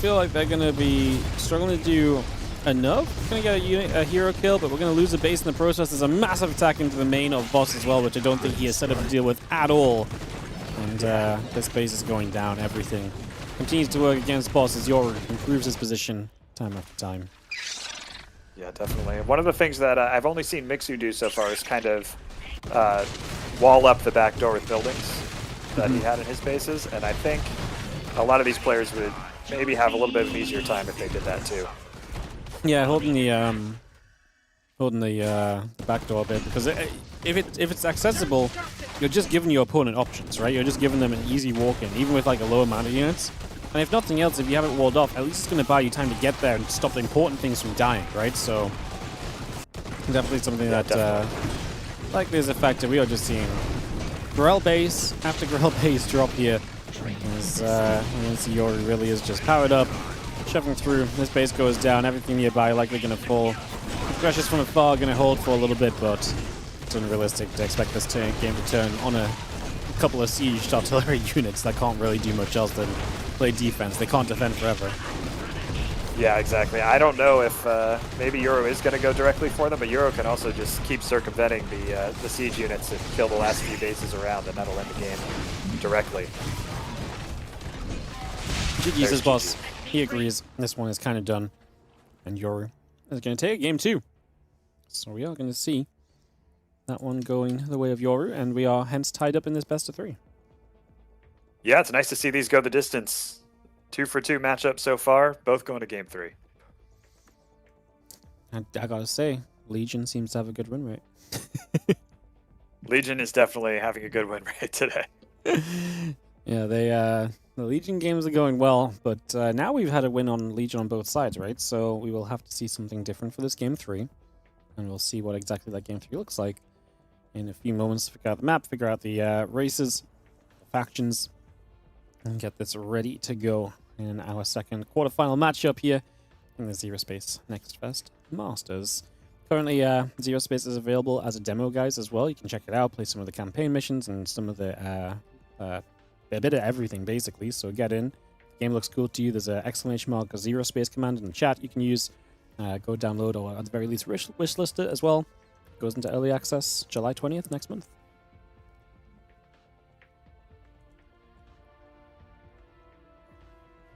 feel like they're going to be struggling to do enough. Going to get a hero kill, but we're going to lose a base in the process. There's a massive attack into the main of Boss as well, which I don't think he is set up to deal with at all. And this base is going down. Everything continues to work against Boss as Yoru improves his position time after time. Yeah, definitely. One of the things that I've only seen Mixu do so far is kind of wall up the back door with buildings that he had in his bases, and I think a lot of these players would maybe have a little bit of an easier time if they did that too. Yeah, holding the back door a bit, because if it's accessible, you're just giving your opponent options, right? You're just giving them an easy walk-in, even with like a low amount of units. And if nothing else, if you have it walled off, at least it's going to buy you time to get there and stop the important things from dying, right? So definitely something that, like there's a factor. We are just seeing Grell base after Grell base drop here. As Yoru really is just powered up, shoving through. This base goes down, everything nearby likely going to fall. Crashes from afar going to hold for a little bit, but it's unrealistic to expect this game to turn on a couple of sieged artillery units that can't really do much else than play defense. They can't defend forever. Yeah, exactly. I don't know if maybe Yoru is going to go directly for them, but Yoru can also just keep circumventing the siege units and kill the last few bases around, and that'll end the game directly. GG's his boss. He agrees. This one is kind of done. And Yoru is going to take game 2. So we are going to see that one going the way of Yoru, and we are hence tied up in this best of 3. Yeah, it's nice to see these go the distance. 2-for-2 matchup so far, both going to game 3. And I gotta say, Legion seems to have a good win rate. Legion is definitely having a good win rate today. Yeah, the Legion games are going well, but now we've had a win on Legion on both sides, right? So we will have to see something different for this game 3, and we'll see what exactly that game 3 looks like in a few moments. Figure out the map, figure out the races, the factions, and get this ready to go in our second quarterfinal matchup here in the ZeroSpace Next Fest Masters. Currently, ZeroSpace is available as a demo, guys, as well. You can check it out, play some of the campaign missions and some of the a bit of everything, basically. So get in. The game looks cool to you. There's an exclamation mark, a ZeroSpace command in the chat you can use. Go download, or at the very least wish list it as well. It goes into early access July 20th next month.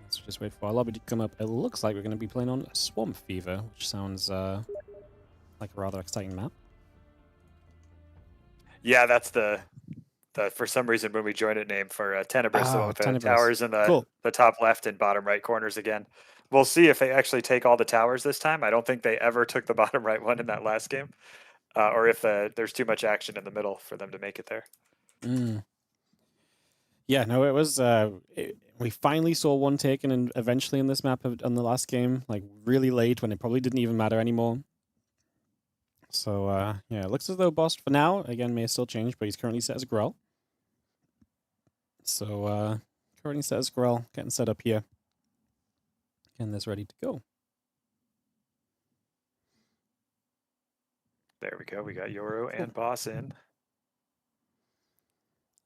Let's just wait for our lobby to come up. It looks like we're going to be playing on Swamp Fever, which sounds like a rather exciting map. Yeah, that's the for some reason when we joined it name for Tenebris, the one with the Tenebris. towers in Cool. the top left and bottom right corners again. We'll see if they actually take all the towers this time. I don't think they ever took the bottom right one in that last game, or if there's too much action in the middle for them to make it there. Yeah, no, it was. We finally saw one taken, and eventually in this map on the last game, like really late when it probably didn't even matter anymore. So yeah, it looks as though boss for now again may still change, but he's currently set as Grell. So currently set as Grell, getting set up here, getting this ready to go. There we go. We got Yoru and boss in.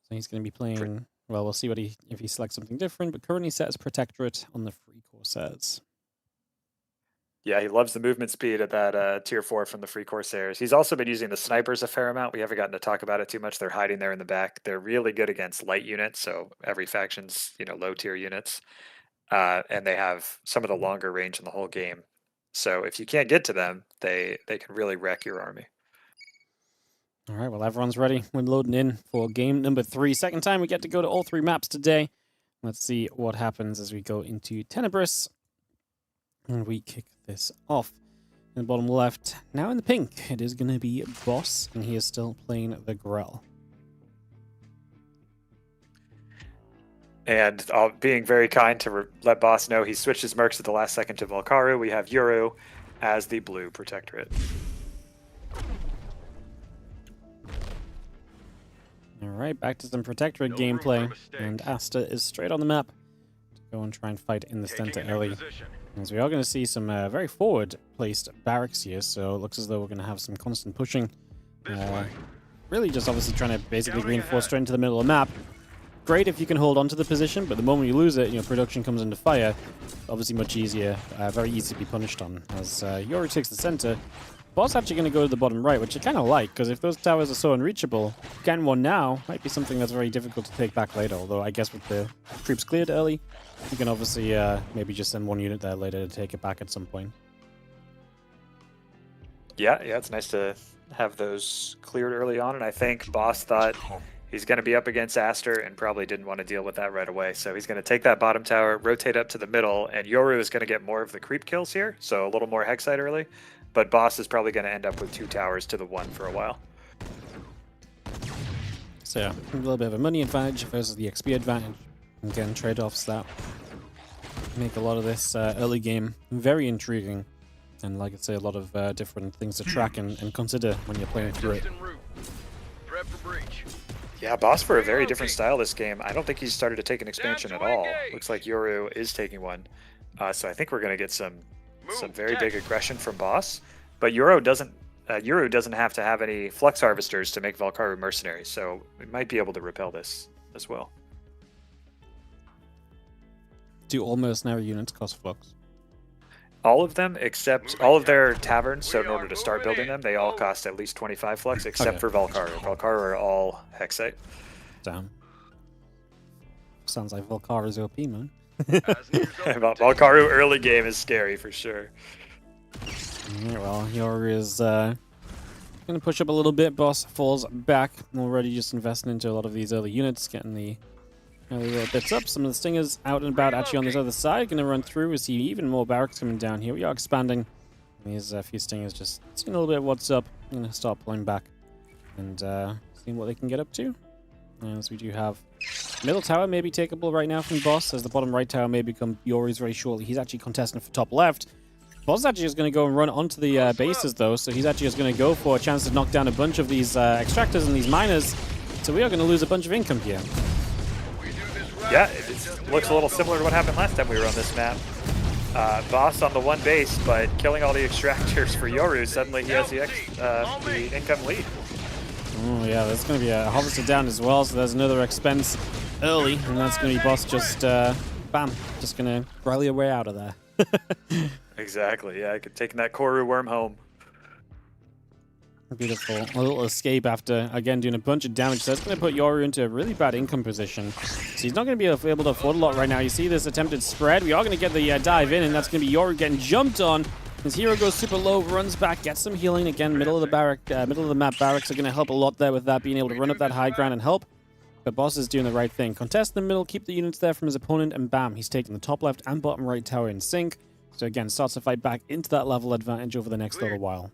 So he's going to be playing, well, we'll see what if he selects something different, but currently set as Protectorate on the free Corsairs. Yeah, he loves the movement speed at that tier 4 from the free Corsairs. He's also been using the snipers a fair amount. We haven't gotten to talk about it too much. They're hiding there in the back. They're really good against light units, so every faction's, low tier units. And they have some of the longer range in the whole game. So if you can't get to them, they can really wreck your army. All right, well, everyone's ready. We're loading in for game number 3. Second time we get to go to all 3 maps today. Let's see what happens as we go into Tenebris. And we kick this off. In the bottom left, now in the pink, it is going to be Boss, and he is still playing the Grell. And being very kind to let Boss know he switched his mercs at the last second to Valkaru. We have Yoru as the blue Protectorate. All right, back to some Protectorate gameplay, and Asta is straight on the map to go and try and fight in the center early. As we are going to see some very forward-placed barracks here, so it looks as though we're going to have some constant pushing. Really just obviously trying to basically reinforce straight into the middle of the map. Great if you can hold on to the position, but the moment you lose it, production comes into fire. Obviously much easier, very easy to be punished on. As Yoru takes the center, Boss actually going to go to the bottom right, which I kind of like, because if those towers are so unreachable, getting one now might be something that's very difficult to take back later, although I guess with the troops cleared early, you can obviously maybe just send one unit there later to take it back at some point. Yeah, it's nice to have those cleared early on, and I think Boss thought he's going to be up against Aster and probably didn't want to deal with that right away. So he's going to take that bottom tower, rotate up to the middle, and Yoru is going to get more of the creep kills here, so a little more Hexite early. But Boss is probably going to end up with 2 towers to the 1 for a while. So yeah, a little bit of a money advantage versus the XP advantage. Again, trade-offs that make a lot of this early game very intriguing. And like I say, a lot of different things to track and consider when you're playing through it. Yeah, Boss for a very different style this game. I don't think he's started to take an expansion at all. Looks like Yoru is taking one. So I think we're going to get some very big aggression from Boss. But Yoru doesn't have to have any Flux Harvesters to make Valkaru mercenaries, so we might be able to repel this as well. Do all mercenary units cost Flux? All of them, except all of their taverns, so in order to start building them, they all cost at least 25 Flux, except for Valkaru. Valkaru are all Hexite. Damn. Sounds like Valkaru's OP, man. Valkaru early game is scary for sure. Yeah, well, Yoru is going to push up a little bit. Boss falls back. Already just investing into a lot of these early units, getting the early little bits up. Some of the stingers out and about actually on this other side. Going to run through. We see even more barracks coming down here. We are expanding. These few stingers just seeing a little bit of what's up. Going to start pulling back and seeing what they can get up to. As we do have middle tower may be takeable right now from Boss, as the bottom right tower may become Yoru's very shortly. He's actually contesting for top left. Boss is actually just going to go and run onto the bases, though, so he's actually just going to go for a chance to knock down a bunch of these extractors and these miners. So we are going to lose a bunch of income here. Yeah, it looks a little similar to what happened last time we were on this map. Boss on the one base, but killing all the extractors for Yoru, suddenly he has the income lead. Oh yeah, there's going to be a harvester down as well, so there's another expense early, and that's going to be Boss just, bam, just going to rally your way out of there. Exactly, yeah, taking that Koru worm home. Beautiful. A little escape after, again, doing a bunch of damage. So that's going to put Yoru into a really bad income position. So he's not going to be able to afford a lot right now. You see this attempted spread. We are going to get the dive in, and that's going to be Yoru getting jumped on. His hero goes super low, runs back, gets some healing. Again, middle of the map barracks are going to help a lot there with that, being able to run up that high ground and help. But Boss is doing the right thing. Contest in the middle, keep the units there from his opponent, and bam, he's taking the top left and bottom right tower in sync. So again, starts to fight back into that level advantage over the next little while.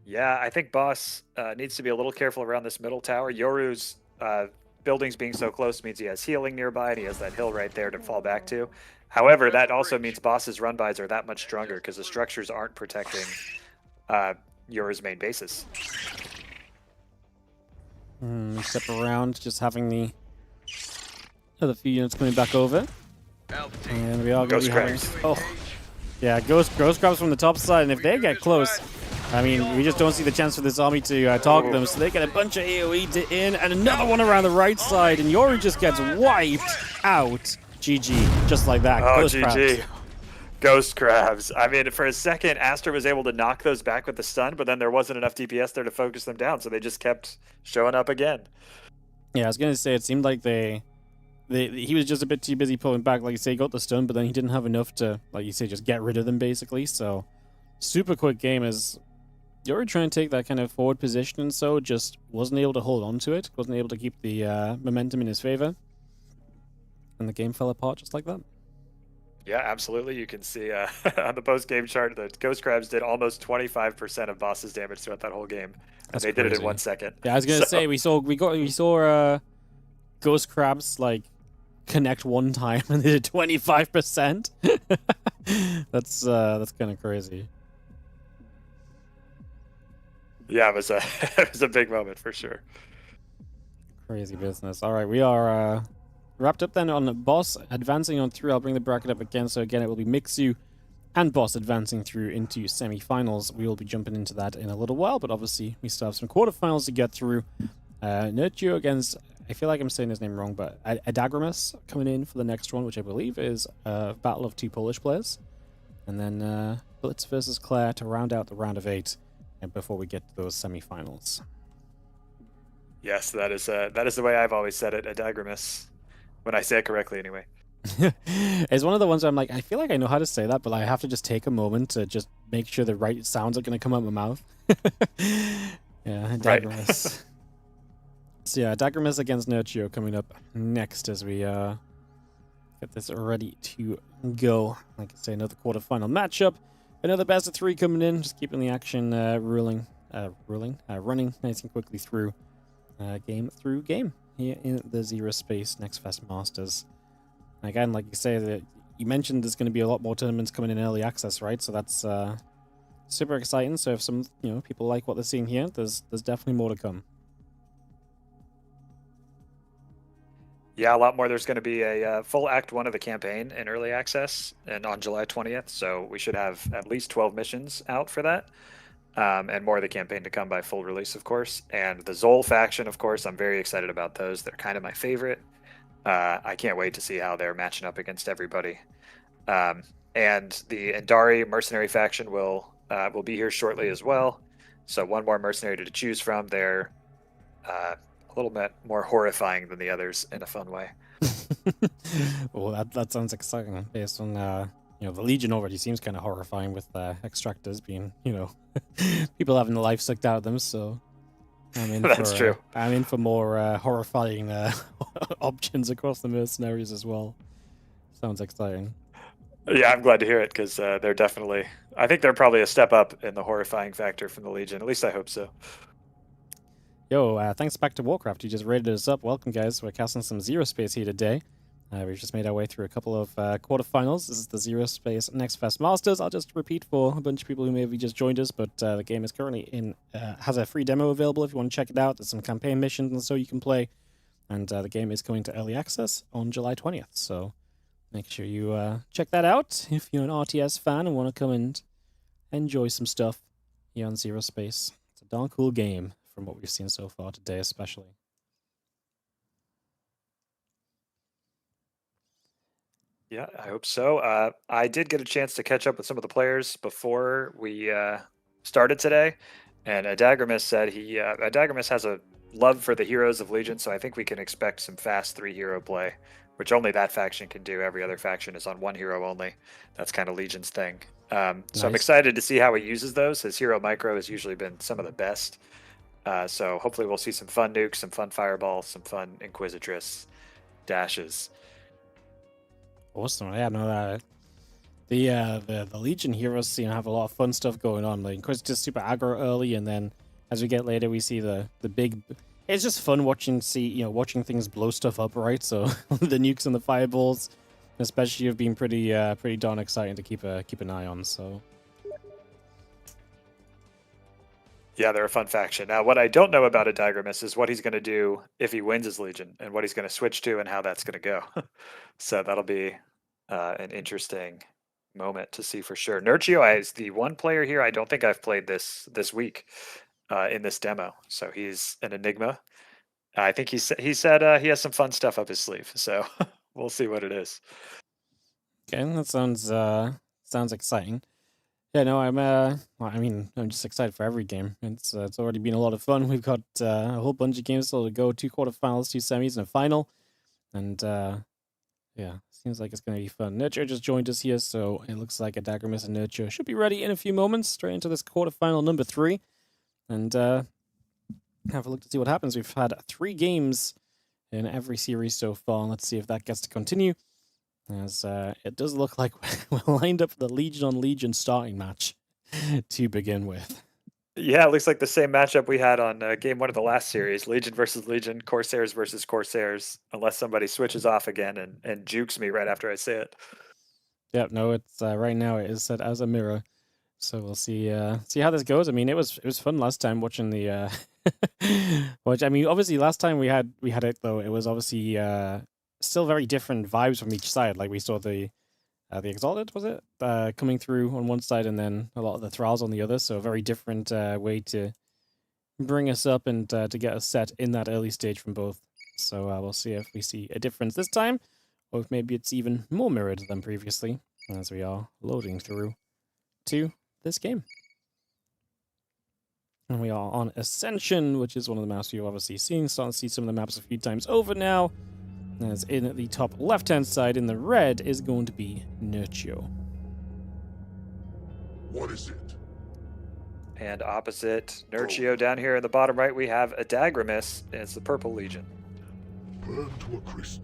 Yeah, I think Boss needs to be a little careful around this middle tower. Yoru's buildings being so close means he has healing nearby, and he has that hill right there to fall back to. However, that also means Boss's run-bys are that much stronger because the structures aren't protecting Yoru's main bases. Step around, just having the other few units coming back over. And we are going to be having... Oh, yeah, Ghost grabs from the top side, and if they get close, I mean, we just don't see the chance for this army to target them, so they get a bunch of AoE in, and another one around the right side, and Yoru just gets wiped out. GG, just like that. Oh, Ghost GG. Crabs. Ghost Crabs. I mean, for a second, Aster was able to knock those back with the stun, but then there wasn't enough DPS there to focus them down, so they just kept showing up again. Yeah, I was going to say, it seemed like he was just a bit too busy pulling back. Like you say, he got the stun, but then he didn't have enough to, like you say, just get rid of them, basically. So, super quick game as Yoru trying to take that kind of forward position, and so just wasn't able to hold on to it, wasn't able to keep the momentum in his favor, and the game fell apart just like that. Yeah, absolutely. You can see on the post-game chart that Ghost Crabs did almost 25% of boss's damage throughout that whole game. And they did it in 1 second. Yeah, I was gonna say we saw Ghost Crabs like connect one time and they did 25%. That's kind of crazy. Yeah, it was a it was a big moment for sure. Crazy business. All right, we are wrapped up then on the boss advancing on through. I'll bring the bracket up again. So again, it will be Mixu and boss advancing through into semifinals. We will be jumping into that in a little while, but obviously we still have some quarterfinals to get through. Nurtio against, I feel like I'm saying his name wrong, but Adagamis coming in for the next one, which I believe is a battle of 2 Polish players. And then Blitz versus Claire to round out the round of 8 and before we get to those semifinals. Yes, that is the way I've always said it, Adagamis, when I say it correctly anyway. It's one of the ones where I'm like, I feel like I know how to say that, but I have to just take a moment to just make sure the right sounds are going to come out of my mouth. Yeah, Adagamis. Right. So yeah, Adagamis against Nurtio coming up next as we get this ready to go. Like I say, another quarterfinal matchup. Another best of 3 coming in, just keeping the action running nice and quickly through game through game here in the ZeroSpace Next Fest Masters. Again, like you say, that you mentioned there's going to be a lot more tournaments coming in early access, right? So that's super exciting. So if some people like what they're seeing here, there's definitely more to come. Yeah, a lot more. There's going to be a full Act 1 of the campaign in early access and on July 20th. So we should have at least 12 missions out for that. And more of the campaign to come by full release, of course. And the Zol faction, of course, I'm very excited about those. They're kind of my favorite. I can't wait to see how they're matching up against everybody. And the Endari mercenary faction will be here shortly as well. So one more mercenary to choose from. They're a little bit more horrifying than the others in a fun way. Well, that sounds exciting based on the Legion already seems kind of horrifying with extractors being people having the life sucked out of them. So I'm in That's true. I'm in for more horrifying options across the mercenaries as well. Sounds exciting. Yeah, I'm glad to hear it because they're definitely. I think they're probably a step up in the horrifying factor from the Legion. At least I hope so. Yo, thanks back to Warcraft. You just rated us up. Welcome, guys. We're casting some ZeroSpace here today. We've just made our way through a couple of quarterfinals. This is the ZeroSpace Next Fest Masters. I'll just repeat for a bunch of people who maybe just joined us, but the game is currently has a free demo available if you want to check it out. There's some campaign missions and so you can play. And the game is going to early access on July 20th. So make sure you check that out if you're an RTS fan and want to come and enjoy some stuff here on ZeroSpace. It's a darn cool game from what we've seen so far today, especially. Yeah, I hope so. I did get a chance to catch up with some of the players before we started today, and Adagamis said Adagamis has a love for the heroes of Legion, so I think we can expect some fast 3-hero play, which only that faction can do. Every other faction is on 1 hero only. That's kind of Legion's thing. Nice. So I'm excited to see how he uses those. His hero micro has usually been some of the best. So hopefully we'll see some fun nukes, some fun fireballs, some fun Inquisitress dashes. Awesome. Yeah, no, that the Legion heroes have a lot of fun stuff going on. Like, Inquisitor's just super aggro early, and then as we get later, we see the big. It's just fun watching things blow stuff up, right? So the nukes and the fireballs, especially, have been pretty darn exciting to keep an eye on. So. Yeah, they're a fun faction. Now, what I don't know about Adagamis is what he's going to do if he wins his Legion and what he's going to switch to and how that's going to go. So that'll be an interesting moment to see for sure. Nurtio is the one player here I don't think I've played this week in this demo, so he's an enigma. I think he said he has some fun stuff up his sleeve, so we'll see what it is. Okay, that sounds exciting. Yeah, no, I'm just excited for every game. It's already been a lot of fun. We've got a whole bunch of games still to go, 2 quarterfinals, 2 semis, and a final. And yeah, seems like it's going to be fun. Nurtio just joined us here, so it looks like Adagamis and Nurtio should be ready in a few moments, straight into this quarterfinal number 3. And have a look to see what happens. We've had 3 games in every series so far. Let's see if that gets to continue. As it does look like we're lined up for the Legion on Legion starting match to begin with. Yeah, it looks like the same matchup we had on game 1 of the last series. Legion versus Legion, Corsairs versus Corsairs, unless somebody switches off again and jukes me right after I say it. Yep, no, it's right now it is set as a mirror. So we'll see how this goes. I mean, it was fun last time watching the which I mean, obviously last time we had it though, it was obviously still very different vibes from each side. Like we saw the Exalted, was it? Coming through on one side and then a lot of the Thralls on the other. So a very different way to bring us up and to get us set in that early stage from both. So we'll see if we see a difference this time, or if maybe it's even more mirrored than previously, as we are loading through to this game. And we are on Ascension, which is one of the maps you've obviously seen. Starting to see some of the maps a few times over now. As in the top left-hand side, in the red, is going to be Nurtio. What is it? And opposite Nurtio down here in the bottom right, we have Adagamis. It's the Purple Legion. Burn to a crisp.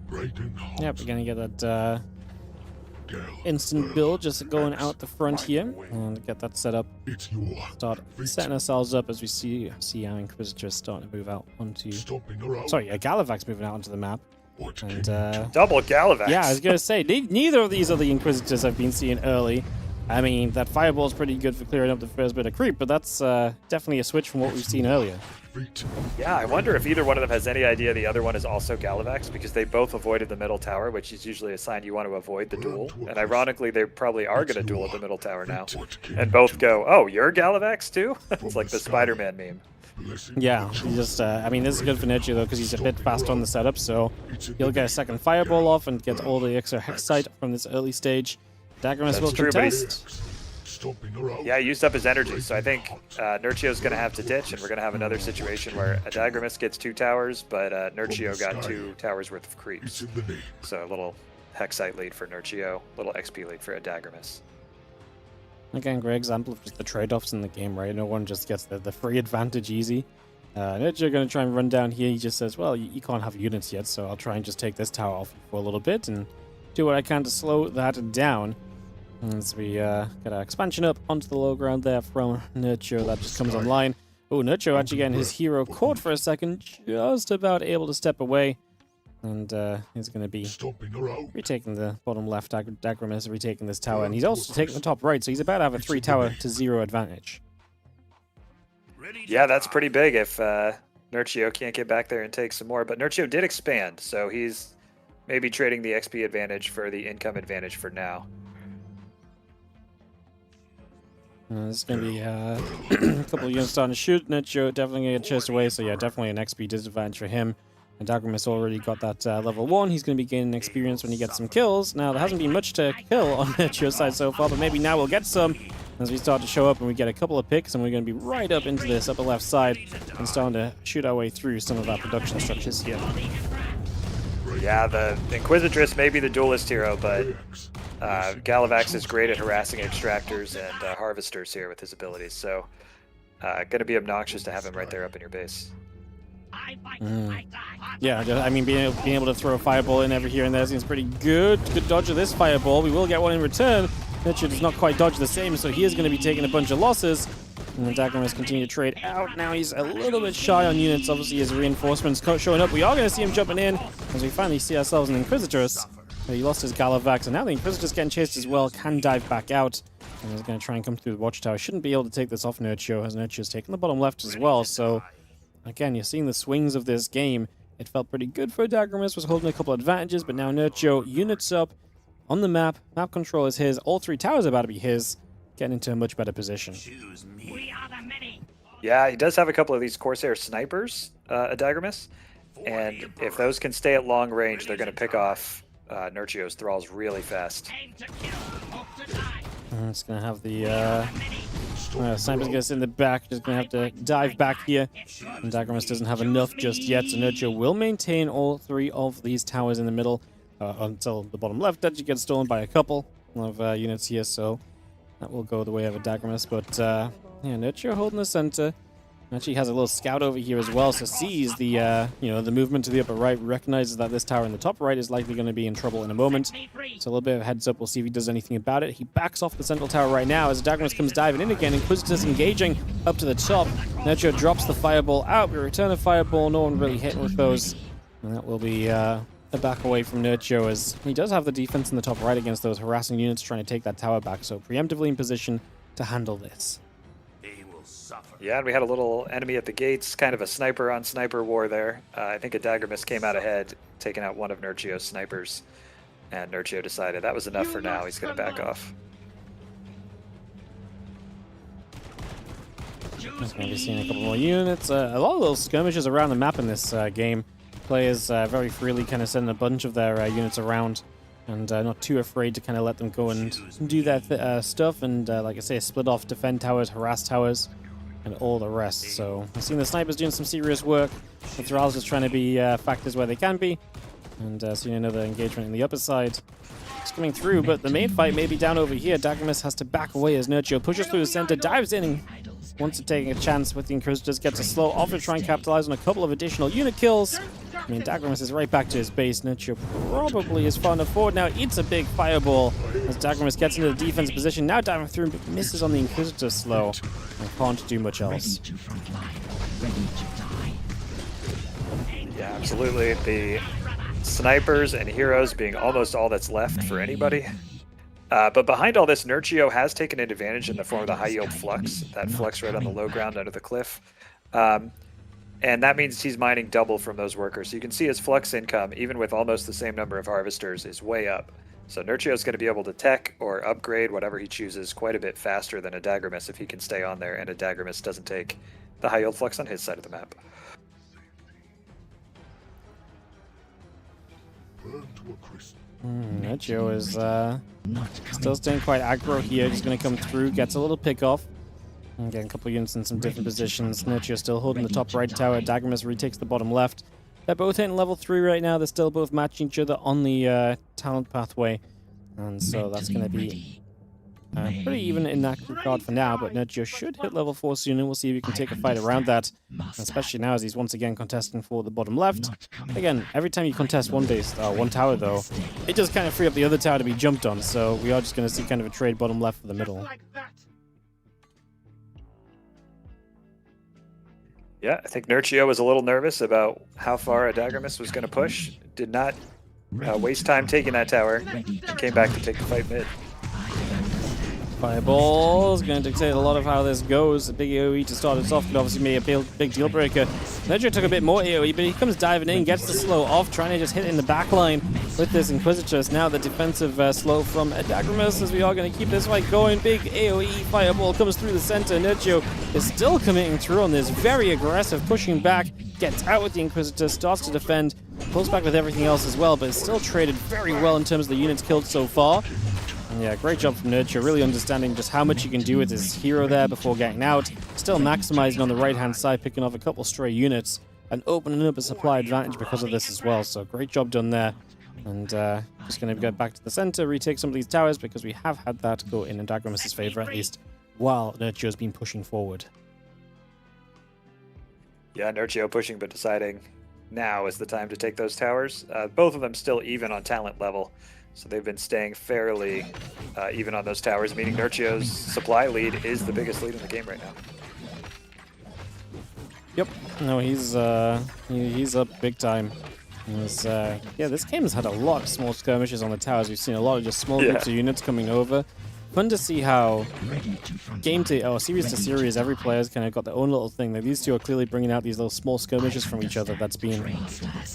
Bright and hot. Yep, we're going to get that instant build just going out the front here. And get that set up. It's your Start setting ourselves up as we see our Inquisitor starting to move out onto... stomping around. Sorry, Galavax moving out onto the map. What And Double Galavax. yeah, I was going to say, neither of these are the Inquisitors I've been seeing early. I mean, that Fireball's pretty good for clearing up the first bit of creep, but that's definitely a switch from what we've seen earlier. Yeah, I wonder if either one of them has any idea the other one is also Galavax, because they both avoided the middle tower, which is usually a sign you want to avoid the duel. And ironically, they probably are going to duel at the middle tower now. And both go, oh, you're Galavax too? It's like the Spider-Man meme. Yeah, he just, I mean, this is good for Nurtio though, because he's a bit fast on the setup, so he'll get a second Fireball off and get all the extra Hex Sight from this early stage. Adagamis will contest. Yeah, he used up his energy, so I think Nurtio's going to have to ditch, and we're going to have another situation where Adagamis gets 2 towers, but Nurtio got 2 towers worth of creeps. So a little Hexite lead for Nurtio, little XP lead for Adagamis. Again, great example of just the trade-offs in the game, right? No one just gets the free advantage easy. Nurtio going to try and run down here. He just says, well, you can't have units yet, so I'll try and just take this tower off you for a little bit and do what I can to slow that down. As we get our expansion up onto the low ground there from Nurtio, that just comes online. Oh, Nurtio actually getting his hero caught for a second, just about able to step away. And he's going to be retaking the bottom left. Adagamis retaking this tower, and he's also taking the top right, so he's about to have a 3-tower to 0 advantage. Yeah, that's pretty big if Nurtio can't get back there and take some more. But Nurtio did expand, so he's maybe trading the XP advantage for the income advantage for now. There's going to be a couple of units starting to shoot. Nurtio definitely going to get chased away, so yeah, definitely an XP disadvantage for him. And Adagamis already got that level 1. He's going to be gaining experience when he gets some kills. Now, there hasn't been much to kill on Nurtio's side so far, but maybe now we'll get some as we start to show up and we get a couple of picks, and we're going to be right up into this upper left side and starting to shoot our way through some of our production structures here. Yeah, the Inquisitress may be the duelist hero, but Galavax is great at harassing extractors and harvesters here with his abilities, so going to be obnoxious to have him right there up in your base. Yeah, I mean, being able to throw a fireball in every here and there seems pretty good. Good dodge of this fireball. We will get one in return. Nurtio does not quite dodge the same, so he is going to be taking a bunch of losses. And Adagamis continue to trade out. Now he's a little bit shy on units. Obviously, his reinforcements showing up. We are going to see him jumping in as we finally see ourselves an Inquisitress. He lost his Galavax, and now the Inquisitor's getting chased as well. Can dive back out. And he's going to try and come through the Watchtower. Shouldn't be able to take this off Nurtio, as Nurtio's taking the bottom left as well. So, again, you're seeing the swings of this game. It felt pretty good for Adagamis, was holding a couple of advantages, but now Nurtio units up. on the map. Map control is his. All 3 towers are about to be his. Getting into a much better position. We are the many. Yeah, he does have a couple of these Corsair snipers, Adagamis. And if those can stay at long range, they're going to pick off Nurtio's thralls really fast. Aim to kill. Hope to die. It's going to have the Stop sniper's the going to sit in the back. Just going to have to dive back here. And Adagamis doesn't have enough just yet. So Nurtio will maintain all 3 of these towers in the middle until the bottom left actually gets stolen by a couple of units here. So that will go the way of Adagamis. But yeah, Nurtio holding the center. Actually has a little scout over here as well, so sees the the movement to the upper right, recognizes that this tower in the top right is likely going to be in trouble in a moment. So a little bit of a heads up, we'll see if he does anything about it. He backs off the central tower right now as Adagamis comes diving in again. Inquisitor's engaging up to the top. Nurtio drops the fireball out, we return a fireball, no one really hit with those. And that will be a back away from Nurtio as he does have the defense in the top right against those harassing units trying to take that tower back. So preemptively in position to handle this. Yeah, and we had a little enemy at the gates, kind of a sniper on sniper war there. I think Adagamis came out ahead, taking out one of Nurtio's snipers. And Nurtio decided that was enough for now. He's going to back off. Just going to be seeing a couple more units. A lot of little skirmishes around the map in this game. Players very freely kind of sending a bunch of their units around. And not too afraid to kind of let them go and do their stuff. And like I say, split off, defend towers, harass towers, and all the rest. So I've seen the snipers doing some serious work. The thralls just trying to be factors where they can be. And seeing another engagement in the upper side. It's coming through, but the main fight may be down over here. Adagamis has to back away as Nurtio pushes through the center, dives in, and wants to take a chance with the Inquisitors. Gets a slow off to try and capitalize on a couple of additional unit kills. I mean, Adagamis is right back to his base. Nurtio probably is far enough forward now. Eats a big fireball as Adagamis gets into the defense position. Now diving through, but misses on the Inquisitor slow. And can't do much else. Ready to frontline. Ready to die. Yeah, absolutely. The snipers and heroes being almost all that's left for anybody. But behind all this, Nurtio has taken advantage in the form of the high-yield flux. That flux right on the low ground under the cliff. And that means he's mining double from those workers. So you can see his flux income, even with almost the same number of harvesters, is way up. So Nurtio's going to be able to tech or upgrade whatever he chooses quite a bit faster than Adagamis if he can stay on there, and Adagamis doesn't take the high-yield flux on his side of the map. burn to a crisp. Nurtio is still staying quite aggro here. Just going to come through, gets a little pick off. And getting a couple of units in some different positions. Nurtio still holding the top right tower. Adagamis retakes the bottom left. They're both hitting level 3 right now. They're still both matching each other on the talent pathway. And so that's going to be pretty even in that regard for now. But Nurtio should hit level 4 soon, and we'll see if he can take a fight around that. Especially now as he's once again contesting for the bottom left. Again, every time you contest one tower though, it just kind of free up the other tower to be jumped on. So we are just going to see kind of a trade bottom left for the middle. Like that. Yeah, I think Nurtio was a little nervous about how far Adagamis was going to push. Did not waste time taking that tower. And came back to take the fight mid. Fireball is going to dictate a lot of how this goes. A big AoE to start us off could obviously be a big deal breaker. Nurtio took a bit more AoE, but he comes diving in, gets the slow off, trying to just hit in the back line with this Inquisitress. Now the defensive slow from Adagamis as we are going to keep this fight going. Big AoE fireball comes through the center. Nurtio is still committing through on this, very aggressive, pushing back, gets out with the Inquisitor, starts to defend, pulls back with everything else as well, but it's still traded very well in terms of the units killed so far. Yeah, great job from Nurtio, really understanding just how much you can do with his hero there before getting out. Still maximizing on the right-hand side, picking off a couple stray units and opening up a supply advantage because of this as well. So great job done there. And just going to go back to the center, retake some of these towers because we have had that go in Adagamis' favor at least while Nurtio's been pushing forward. Yeah, Nurtio pushing but deciding now is the time to take those towers. Both of them still even on talent level. So they've been staying fairly even on those towers, meaning Nurtio's supply lead is the biggest lead in the game right now. Yep, no, he's up big time. Yeah, this game has had a lot of small skirmishes on the towers. We've seen a lot of just small groups of units coming over. fun to see how Ready to front game to line. series to series, every player's kind of got their own little thing. Like, these two are clearly bringing out these little small skirmishes from each other. That's been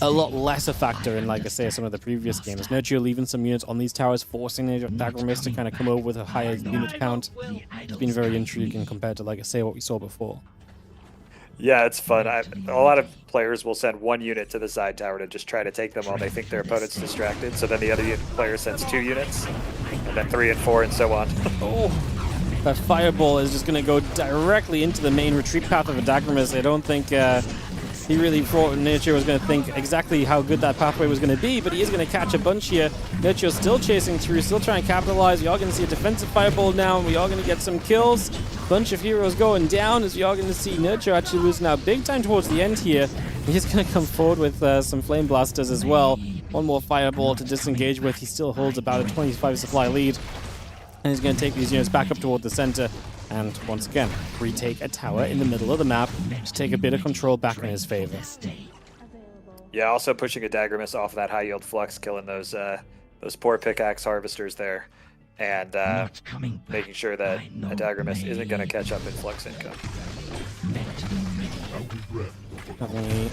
a lot less a factor in, like I say, some of the previous games. Nurtio leaving some units on these towers, forcing Adagamis to kind of come over with a higher unit count. It's been very intriguing compared to, like I say, what we saw before. Yeah, it's fun. A lot of players will send one unit to the side tower to just try to take them while they think their opponent's distracted. So then the other player sends 2 units, and then 3 and 4, and so on. Oh, that fireball is just going to go directly into the main retreat path of Adagamis. I don't think he really thought Nurtio was going to think exactly how good that pathway was going to be, but he is going to catch a bunch here. Nurtio's still chasing through, still trying to capitalize. We are going to see a defensive fireball now, and we are going to get some kills. Bunch of heroes going down, as we are going to see Nurtio actually losing out big time towards the end here. He's going to come forward with some flame blasters as well. One more fireball to disengage with. He still holds about a 25 supply lead. And he's going to take these units back up toward the center and once again retake a tower in the middle of the map to take a bit of control back in his favor. Yeah, also pushing Adagamis off that high yield flux, killing those poor pickaxe harvesters there, and making sure that Adagamis isn't going to catch up in flux income. Having a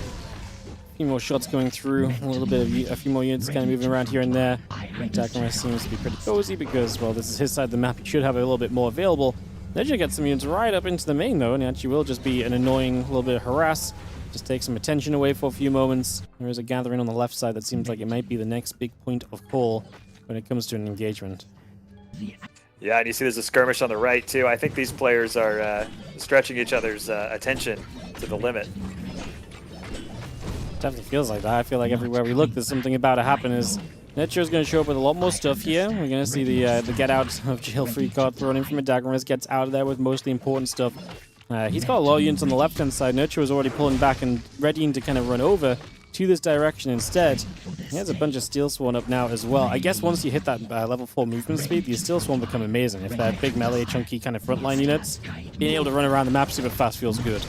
few more shots going through, a few more units kind of moving around here and there. Adagamis seems to be pretty cozy because, well, this is his side of the map. He should have a little bit more available. Nurtio gets some units right up into the main though, and actually will just be an annoying little bit of harass. Just take some attention away for a few moments. There is a gathering on the left side that seems like it might be the next big point of call when it comes to an engagement. Yeah, and you see there's a skirmish on the right too. I think these players are stretching each other's attention to the limit. Definitely feels like that. I feel like everywhere we look, there's something about to happen. Is Nurtio's going to show up with a lot more stuff here. We're going to see the get out of jail free card thrown in from Adagamis, gets out of there with mostly important stuff. He's got a lot of units on the left hand side. Nurtio is already pulling back and readying to kind of run over to this direction instead. He has a bunch of Steel Sworn up now as well. I guess once you hit that level 4 movement speed, these Steel Sworn become amazing. If they're big melee, chunky kind of frontline units, being able to run around the map super fast feels good.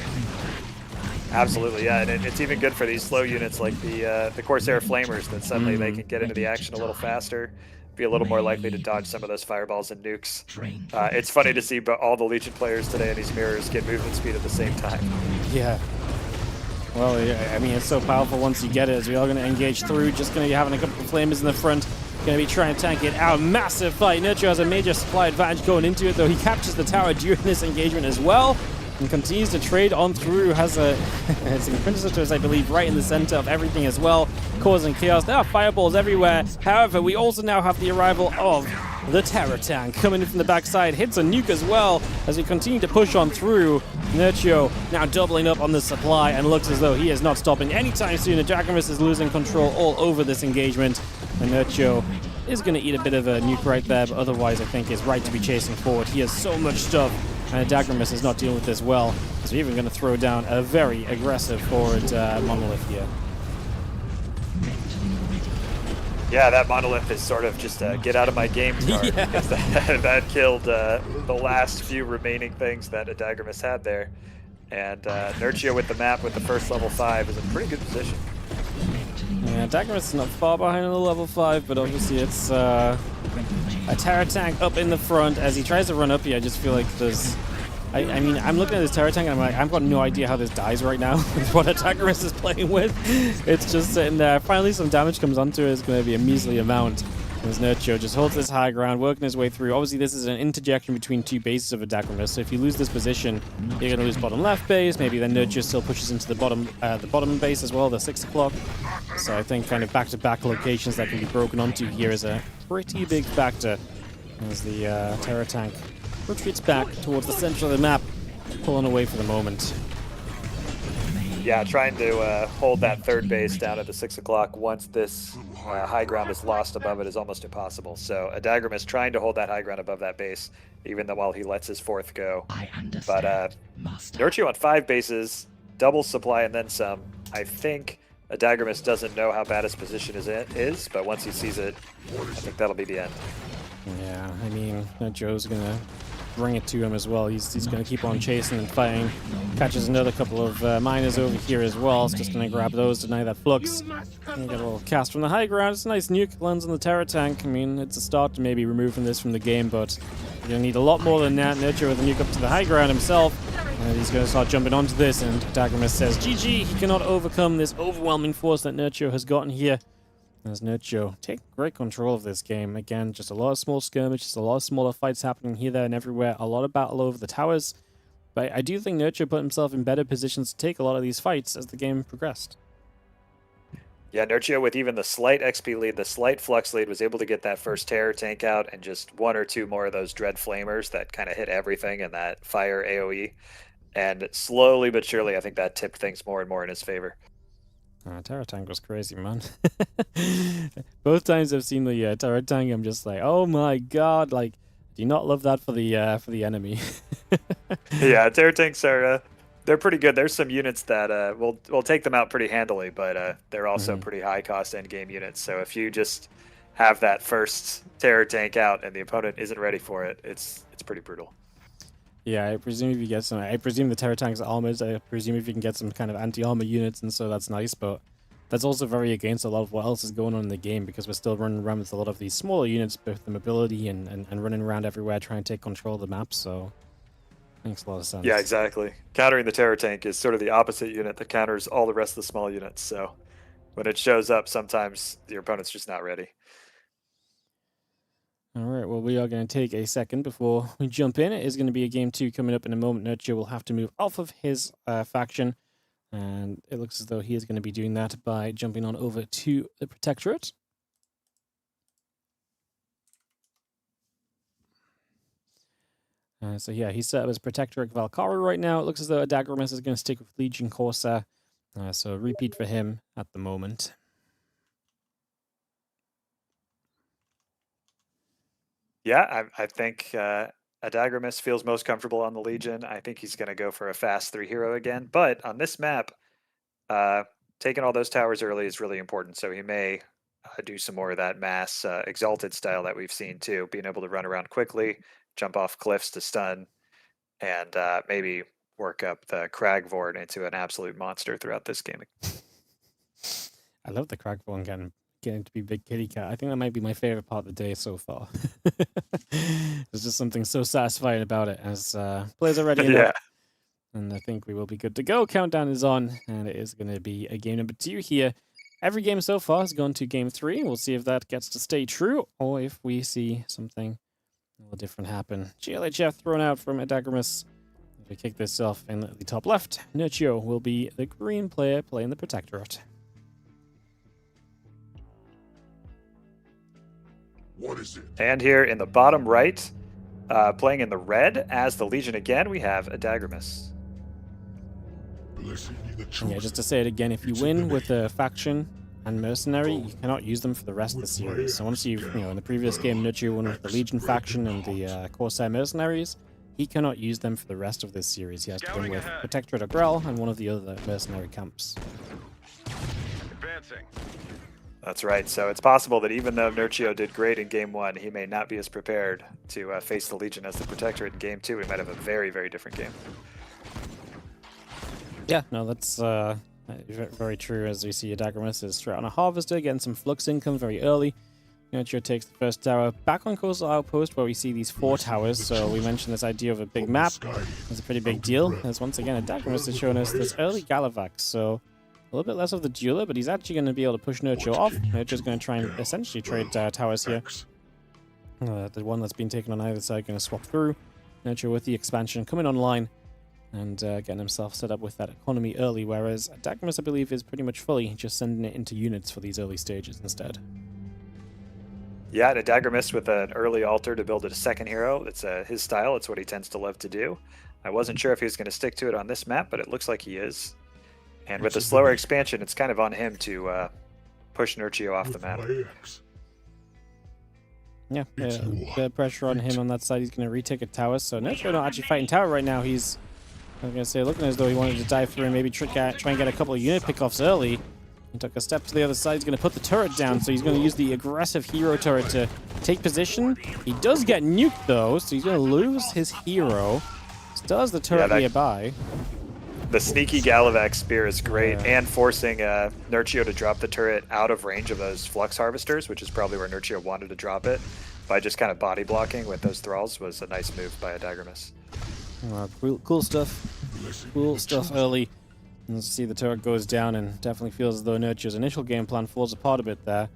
Absolutely, yeah, and it's even good for these slow units like the Corsair Flamers that suddenly they can get into the action a little faster, be a little more likely to dodge some of those fireballs and nukes. It's funny to see all the Legion players today in these mirrors get movement speed at the same time. Yeah. Well, yeah, I mean, it's so powerful once you get it, as we are going to engage through. Just going to be having a couple of flamers in the front. Going to be trying to tank it out. Massive fight. Nurtio has a major supply advantage going into it, though. He captures the tower during this engagement as well. And continues to trade on through, has a Synchronicitors, I believe, right in the center of everything as well, causing chaos. There are fireballs everywhere. However, we also now have the arrival of the Terror Tank coming in from the backside, hits a nuke as well as we continue to push on through. Nurtio now doubling up on the supply and looks as though he is not stopping anytime soon. Adagamis is losing control all over this engagement, and Nurtio is going to eat a bit of a nuke right there, but otherwise I think is right to be chasing forward. He has so much stuff, and Adagamis is not dealing with this well, so we're even going to throw down a very aggressive forward monolith here. Yeah, that monolith is sort of just a get out of my game card. Yeah. Because that killed the last few remaining things that Adagamis had there. And Nurtio with the map with the first level 5 is in a pretty good position. Yeah, Adagamis is not far behind on the level 5, but obviously it's a Terror Tank up in the front. As he tries to run up here, I just feel like there's... I mean, I'm looking at this Terror Tank and I'm like, I've got no idea how this dies right now with what Adagamis is playing with. It's just sitting there. Finally, some damage comes onto it. It's going to be a measly amount. As Nurtio just holds this high ground, working his way through. Obviously, this is an interjection between 2 bases of Adagamis, so if you lose this position, you're going to lose bottom left base. Maybe then Nurtio still pushes into the bottom base as well, the 6 o'clock. So I think kind of back-to-back locations that can be broken onto here is a pretty big factor as the Terror Tank retreats back towards the center of the map, pulling away for the moment. Yeah, trying to hold that third base down at the 6 o'clock once this high ground is lost above it is almost impossible. So Adagamis trying to hold that high ground above that base, even though while he lets his 4th go. But Nurtio on 5 bases, double supply and then some. I think Adagamis doesn't know how bad his position is, but once he sees it, I think that'll be the end. Yeah, I mean, Nurtio's gonna bring it to him as well. He's going to keep on chasing and fighting. Catches another couple of miners over here as well. It's just going to grab those, deny that flux. And get a little cast from the high ground. It's a nice nuke, lands on the Terror Tank. I mean, it's a start to maybe removing this from the game, but you're going to need a lot more than that. Nurtio with a nuke up to the high ground himself. And he's going to start jumping onto this, and Adagamis says, GG, he cannot overcome this overwhelming force that Nurtio has gotten here. As Nurtio take great control of this game. Again, just a lot of small skirmishes, a lot of smaller fights happening here, there, and everywhere. A lot of battle over the towers. But I do think Nurtio put himself in better positions to take a lot of these fights as the game progressed. Yeah, Nurtio with even the slight XP lead, the slight flux lead, was able to get that first Terror Tank out and just one or two more of those Dread Flamers that kind of hit everything in that fire AoE. And slowly but surely, I think that tipped things more and more in his favor. Terror Tank was crazy, man. Both times I've seen the Terror Tank, I'm just like, oh my god, like, do you not love that for the enemy? Yeah, Terror Tanks are they're pretty good. There's some units that will take them out pretty handily, but they're also pretty high cost end game units. So if you just have that first Terror Tank out and the opponent isn't ready for it, it's pretty brutal. Yeah, I presume if you get some, I presume the Terror Tanks are armored. I presume if you can get some kind of anti-armor units, and so that's nice, but that's also very against a lot of what else is going on in the game, because we're still running around with a lot of these smaller units, both the mobility and running around everywhere trying to take control of the map, so makes a lot of sense. Yeah, exactly. Countering the Terror Tank is sort of the opposite unit that counters all the rest of the small units, so when it shows up, sometimes your opponent's just not ready. Alright, well, we are going to take a second before we jump in. It is going to be a game 2 coming up in a moment. Nurtio will have to move off of his faction, and it looks as though he is going to be doing that by jumping on over to the Protectorate. So yeah, he's set up as Protectorate Valkyrie right now. It looks as though Adagamis is going to stick with Legion Corsair, so repeat for him at the moment. Yeah, I think Adagamis feels most comfortable on the Legion. I think he's going to go for a fast 3 hero again. But on this map, taking all those towers early is really important. So he may do some more of that mass exalted style that we've seen too, being able to run around quickly, jump off cliffs to stun, and maybe work up the Kragvorn into an absolute monster throughout this game. I love the Kragvorn getting to be big kitty cat. I think that might be my favorite part of the day so far. There's just something so satisfying about it as players are ready. Yeah. And I think we will be good to go. Countdown is on, and it is going to be a game number 2 here. Every game so far has gone to game 3. We'll see if that gets to stay true, or if we see something a little different happen. GLHF thrown out from Adagamis. If we kick this off in the top left, Nurtio will be the green player playing the Protectorate. What is it? And here in the bottom right, playing in the red as the Legion again, we have Adagamis. Blessed be the And chosen. yeah, just to say it again, if you win with a faction and mercenary, you cannot use them for the rest of the series. So once you know, in the previous game, Nurtio won with the Legion faction and the Corsair mercenaries, he cannot use them for the rest of this series. He has to win with Protectorate of Grell and one of the other mercenary camps. Advancing. That's right. So it's possible that even though Nurtio did great in game 1, he may not be as prepared to face the Legion as the Protectorate in game 2. We might have a very, very different game. Yeah, no, that's very true. As we see, Adagamis is straight on a Harvester, getting some flux income very early. Nurtio takes the first tower back on Coastal Outpost, where we see these 4 towers. So we mentioned this idea of a big map. It's a pretty big deal, as once again, Adagamis has shown us this early Galavax. So a little bit less of the dueler, but he's actually going to be able to push Nurtio off. Nurtio's going to try and essentially trade towers here. The one that's been taken on either side going to swap through. Nurtio with the expansion coming online and getting himself set up with that economy early, whereas Adagamis, I believe, is pretty much fully just sending it into units for these early stages instead. Yeah, Adagamis with an early altar to build a second hero. It's his style. It's what he tends to love to do. I wasn't sure if he was going to stick to it on this map, but it looks like he is. And with the slower expansion, it's kind of on him to push Nurtio off the map. Yeah, the pressure on him on that side. He's going to retake a tower. So Nurtio not actually fighting tower right now. He's, I was going to say, looking as though he wanted to dive through and maybe try and get a couple of unit pickoffs early. He took a step to the other side. He's going to put the turret down, so he's going to use the aggressive hero turret to take position. He does get nuked, though, so he's going to lose his hero. Still has the turret nearby. The sneaky Gallivax spear is great, and forcing Nurtio to drop the turret out of range of those Flux Harvesters, which is probably where Nurtio wanted to drop it, by just kind of body blocking with those Thralls, was a nice move by Adagamis. Cool stuff. Cool stuff early. And let's see the turret goes down, and definitely feels as though Nurtio's initial game plan falls apart a bit there.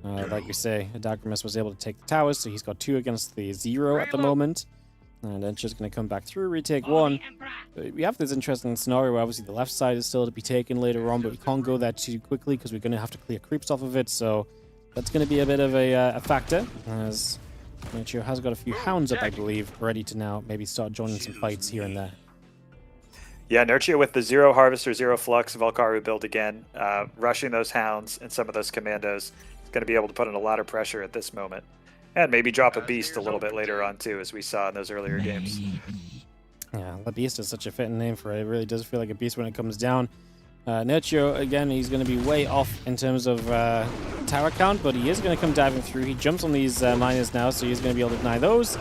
Like you say, Adagamis was able to take the towers, so he's got 2 against the 0 at the moment. And then just going to come back through, retake 1. We have this interesting scenario where obviously the left side is still to be taken later on, but we can't go there too quickly because we're going to have to clear creeps off of it. So that's going to be a bit of a factor, as Nurtio has got a few hounds up, I believe, ready to now maybe start joining some fights here and there. Yeah, Nurtio with the 0 Harvester, 0 Flux, Valkyrie build again, rushing those hounds and some of those commandos. Is going to be able to put in a lot of pressure at this moment. And maybe drop a beast a little bit later on too, as we saw in those earlier games. Yeah, the beast is such a fitting name for it. It really does feel like a beast when it comes down. Nurtio, again, he's going to be way off in terms of tower count, but he is going to come diving through. He jumps on these miners now, so he's going to be able to deny those.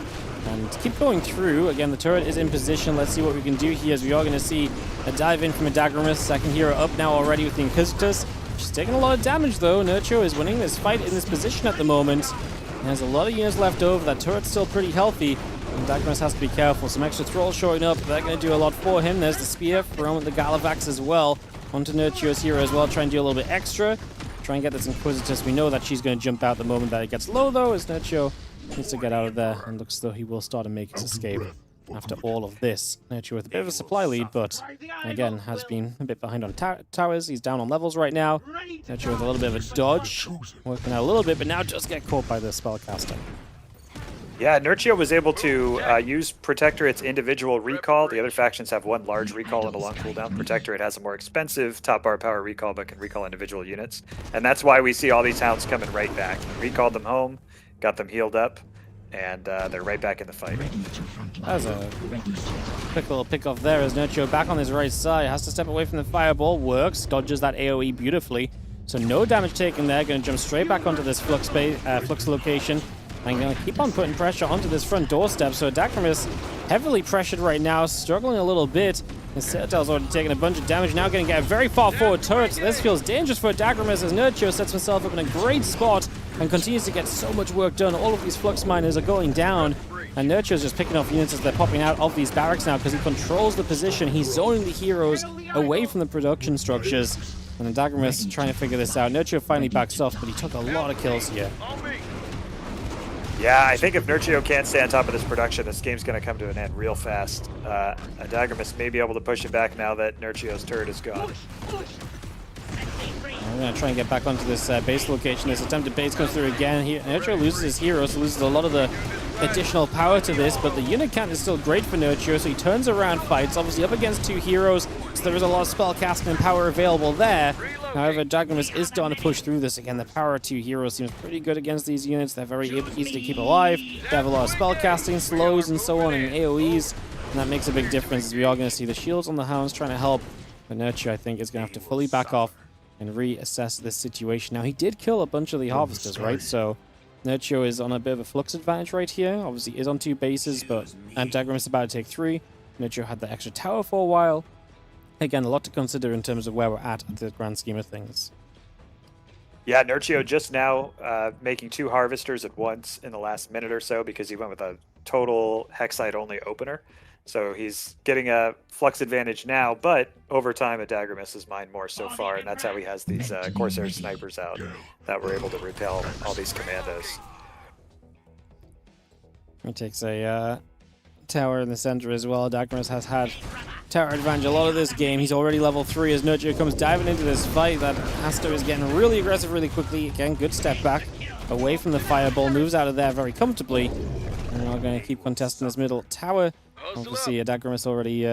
And keep going through. Again, the turret is in position. Let's see what we can do here, as we are going to see a dive in from Adagamis. Second hero up now already with the Inquisitors. She's taking a lot of damage, though. Nurtio is winning this fight in this position at the moment. There's a lot of units left over. That turret's still pretty healthy. And Adagamis has to be careful. Some extra Thralls showing up. They're going to do a lot for him. There's the spear from the Gallivax as well. Onto Nurtio's hero as well. Try and do a little bit extra. Try and get this Inquisitus. We know that she's going to jump out the moment that it gets low, though, as Nurtio needs to get out of there. And looks as though he will start to make his escape after all of this. Nurtio with a bit of a supply lead, but again, has been a bit behind on towers. He's down on levels right now. Nurtio with a little bit of a dodge. Working out a little bit, but now just get caught by the spellcaster. Yeah, Nurtio was able to use Protectorate's individual recall. The other factions have 1 large recall and a long cooldown. Protectorate has a more expensive top bar power recall, but can recall individual units. And that's why we see all these hounds coming right back. Recalled them home, got them healed up, and they're right back in the fight. That was a quick little pick off there, as Nurtio back on his right side. Has to step away from the fireball. Works. Dodges that AoE beautifully. So no damage taken there. Going to jump straight back onto this flux location. I'm going to keep on putting pressure onto this front doorstep. So Adagamis heavily pressured right now, struggling a little bit. His Citadel's already taking a bunch of damage. Now going to get a very far forward turret. So this feels dangerous for Adagamis, as Nurtio sets himself up in a great spot and continues to get so much work done. All of these flux miners are going down, and Nurtio's just picking off units as they're popping out of these barracks now because he controls the position. He's zoning the heroes away from the production structures. And Adagamis trying to figure this out. Nurtio finally backs off, but he took a lot of kills here. Yeah, I think if Nurtio can't stay on top of this production, this game's going to come to an end real fast. Adagamis may be able to push it back now that Nurtio's turret is gone. I'm going to try and get back onto this base location. This attempted base comes through again. Nurtio loses his hero, so loses a lot of the additional power to this, but the unit count is still great for Nurtio, so he turns around, fights, obviously up against 2 heroes, so there is a lot of spell casting and power available there. However, Adagamis is starting to push through this. Again, the power of 2 heroes seems pretty good against these units. They're very easy to keep alive. They have a lot of spell casting, slows, and so on, and AoEs, and that makes a big difference, as we are going to see the shields on the hounds trying to help. But Nurtio, I think, is going to have to fully back off and reassess this situation. Now, he did kill a bunch of the harvesters, right? So Nurtio is on a bit of a flux advantage right here. Obviously, is on 2 bases, but Adagamis is about to take 3. Nurtio had the extra tower for a while. Again, a lot to consider in terms of where we're at the grand scheme of things. Yeah, Nurtio just now making 2 harvesters at once in the last minute or so because he went with a total Hexite-only opener. So he's getting a flux advantage now, but over time, Adagamis has mined more so far, and that's how he has these Corsair snipers out that were able to repel all these commandos. He takes a tower in the center as well. Adagamis has had tower advantage a lot of this game. He's already level 3 as Nurtio comes diving into this fight. That Aster is getting really aggressive really quickly. Again, good step back away from the fireball. Moves out of there very comfortably. And we're going to keep contesting this middle tower. Obviously, Adagamis already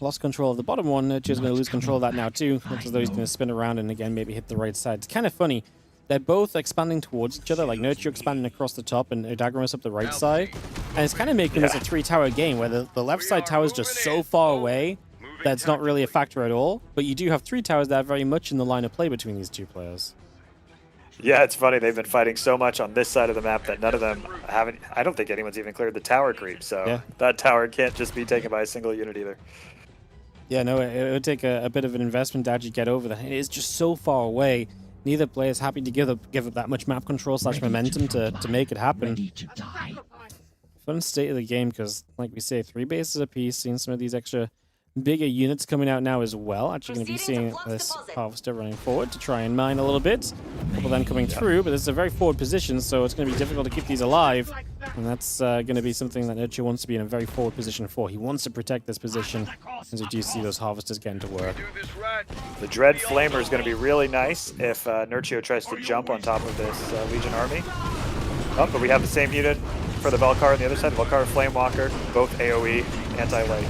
lost control of the bottom one. Nurtio's going to lose control of that now too. Looks as though he's going to spin around and again maybe hit the right side. It's kind of funny. They're both expanding towards each other, like Nurtio expanding across the top and Adagamis up the right side. And it's kind of making this a 3-tower game where the left side tower is just so far away that's not really a factor at all. But you do have 3 towers that are very much in the line of play between these two players. Yeah, it's funny. They've been fighting so much on this side of the map that none of them haven't. I don't think anyone's even cleared the tower creep. So Yeah. that tower can't just be taken by a single unit either. Yeah, no, it would take a bit of an investment to actually get over that. It is just so far away. Neither player is happy to give up that much map control / momentum to make it happen. Ready to die. Fun state of the game because, like we say, 3 bases apiece. Seeing some of these extra bigger units coming out now as well. Actually going to be seeing this harvester running forward to try and mine a little bit. Well, then coming through, but this is a very forward position, so it's going to be difficult to keep these alive. And that's going to be something that Nurtio wants to be in a very forward position for. He wants to protect this position, as we do see those harvesters getting to work. The Dread Flamer is going to be really nice if Nurtio tries to jump on top of this Legion army. Oh, but we have the same unit for the Velkar on the other side. Velkar Flamewalker, both AoE, anti-light.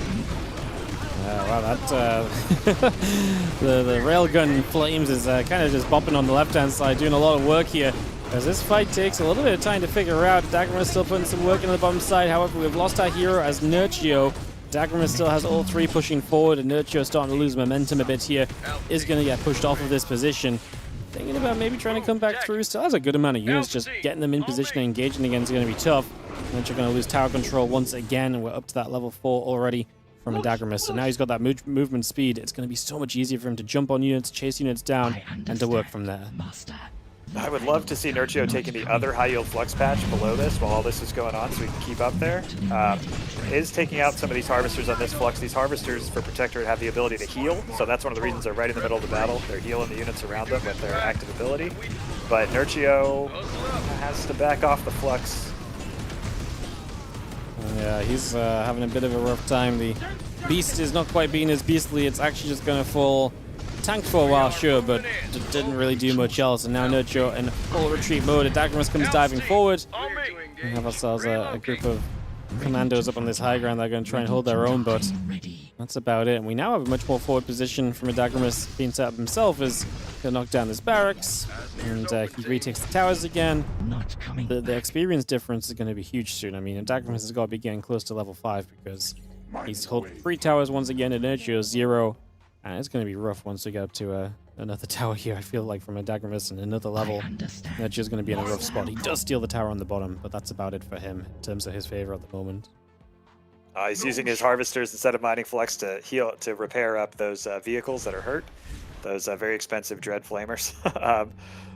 Wow, that the railgun flames is kind of just bumping on the left-hand side, doing a lot of work here. As this fight takes a little bit of time to figure out, Adagamis still putting some work in the bottom side. However, we've lost our hero as Nurtio. Adagamis still has all 3 pushing forward, and Nurtio starting to lose momentum a bit here. Is going to get pushed off of this position. Thinking about maybe trying to come back through. Still has a good amount of units. Just getting them in position and engaging again is going to be tough. Nurtio going to lose tower control once again, and we're up to that level 4 already from Adagamis. So now he's got that movement speed. It's going to be so much easier for him to jump on units, chase units down, and to work from there. Master. I would love to see Nurtio taking the other high-yield flux patch below this while all this is going on so we can keep up there. Is taking out some of these harvesters on this flux. These harvesters for Protectorate have the ability to heal, so that's one of the reasons they're right in the middle of the battle. They're healing the units around them with their active ability. But Nurtio has to back off the flux. Yeah, he's having a bit of a rough time. The beast is not quite being as beastly. It's actually just going to fall. Tanked for a while, sure, but didn't really do much else. And now Nurtio in full retreat mode. Adagamis comes diving forward. We have ourselves a group of commandos up on this high ground that are going to try and hold their own, but that's about it. And we now have a much more forward position from Adagamis being set up himself as he'll knock down this barracks, and he retakes the towers again. Not coming. The experience difference is going to be huge soon. I mean, Adagamis has got to be getting close to level 5 because he's holding 3 towers once again, and Nurtio 0. And it's going to be rough once we get up to another tower here, I feel like, from Adagamis and another level. Nurtio's going to be in a rough spot. He does steal the tower on the bottom, but that's about it for him in terms of his favor at the moment. He's using his harvesters instead of mining flux to heal, to repair up those vehicles that are hurt. Those very expensive Dread Flamers.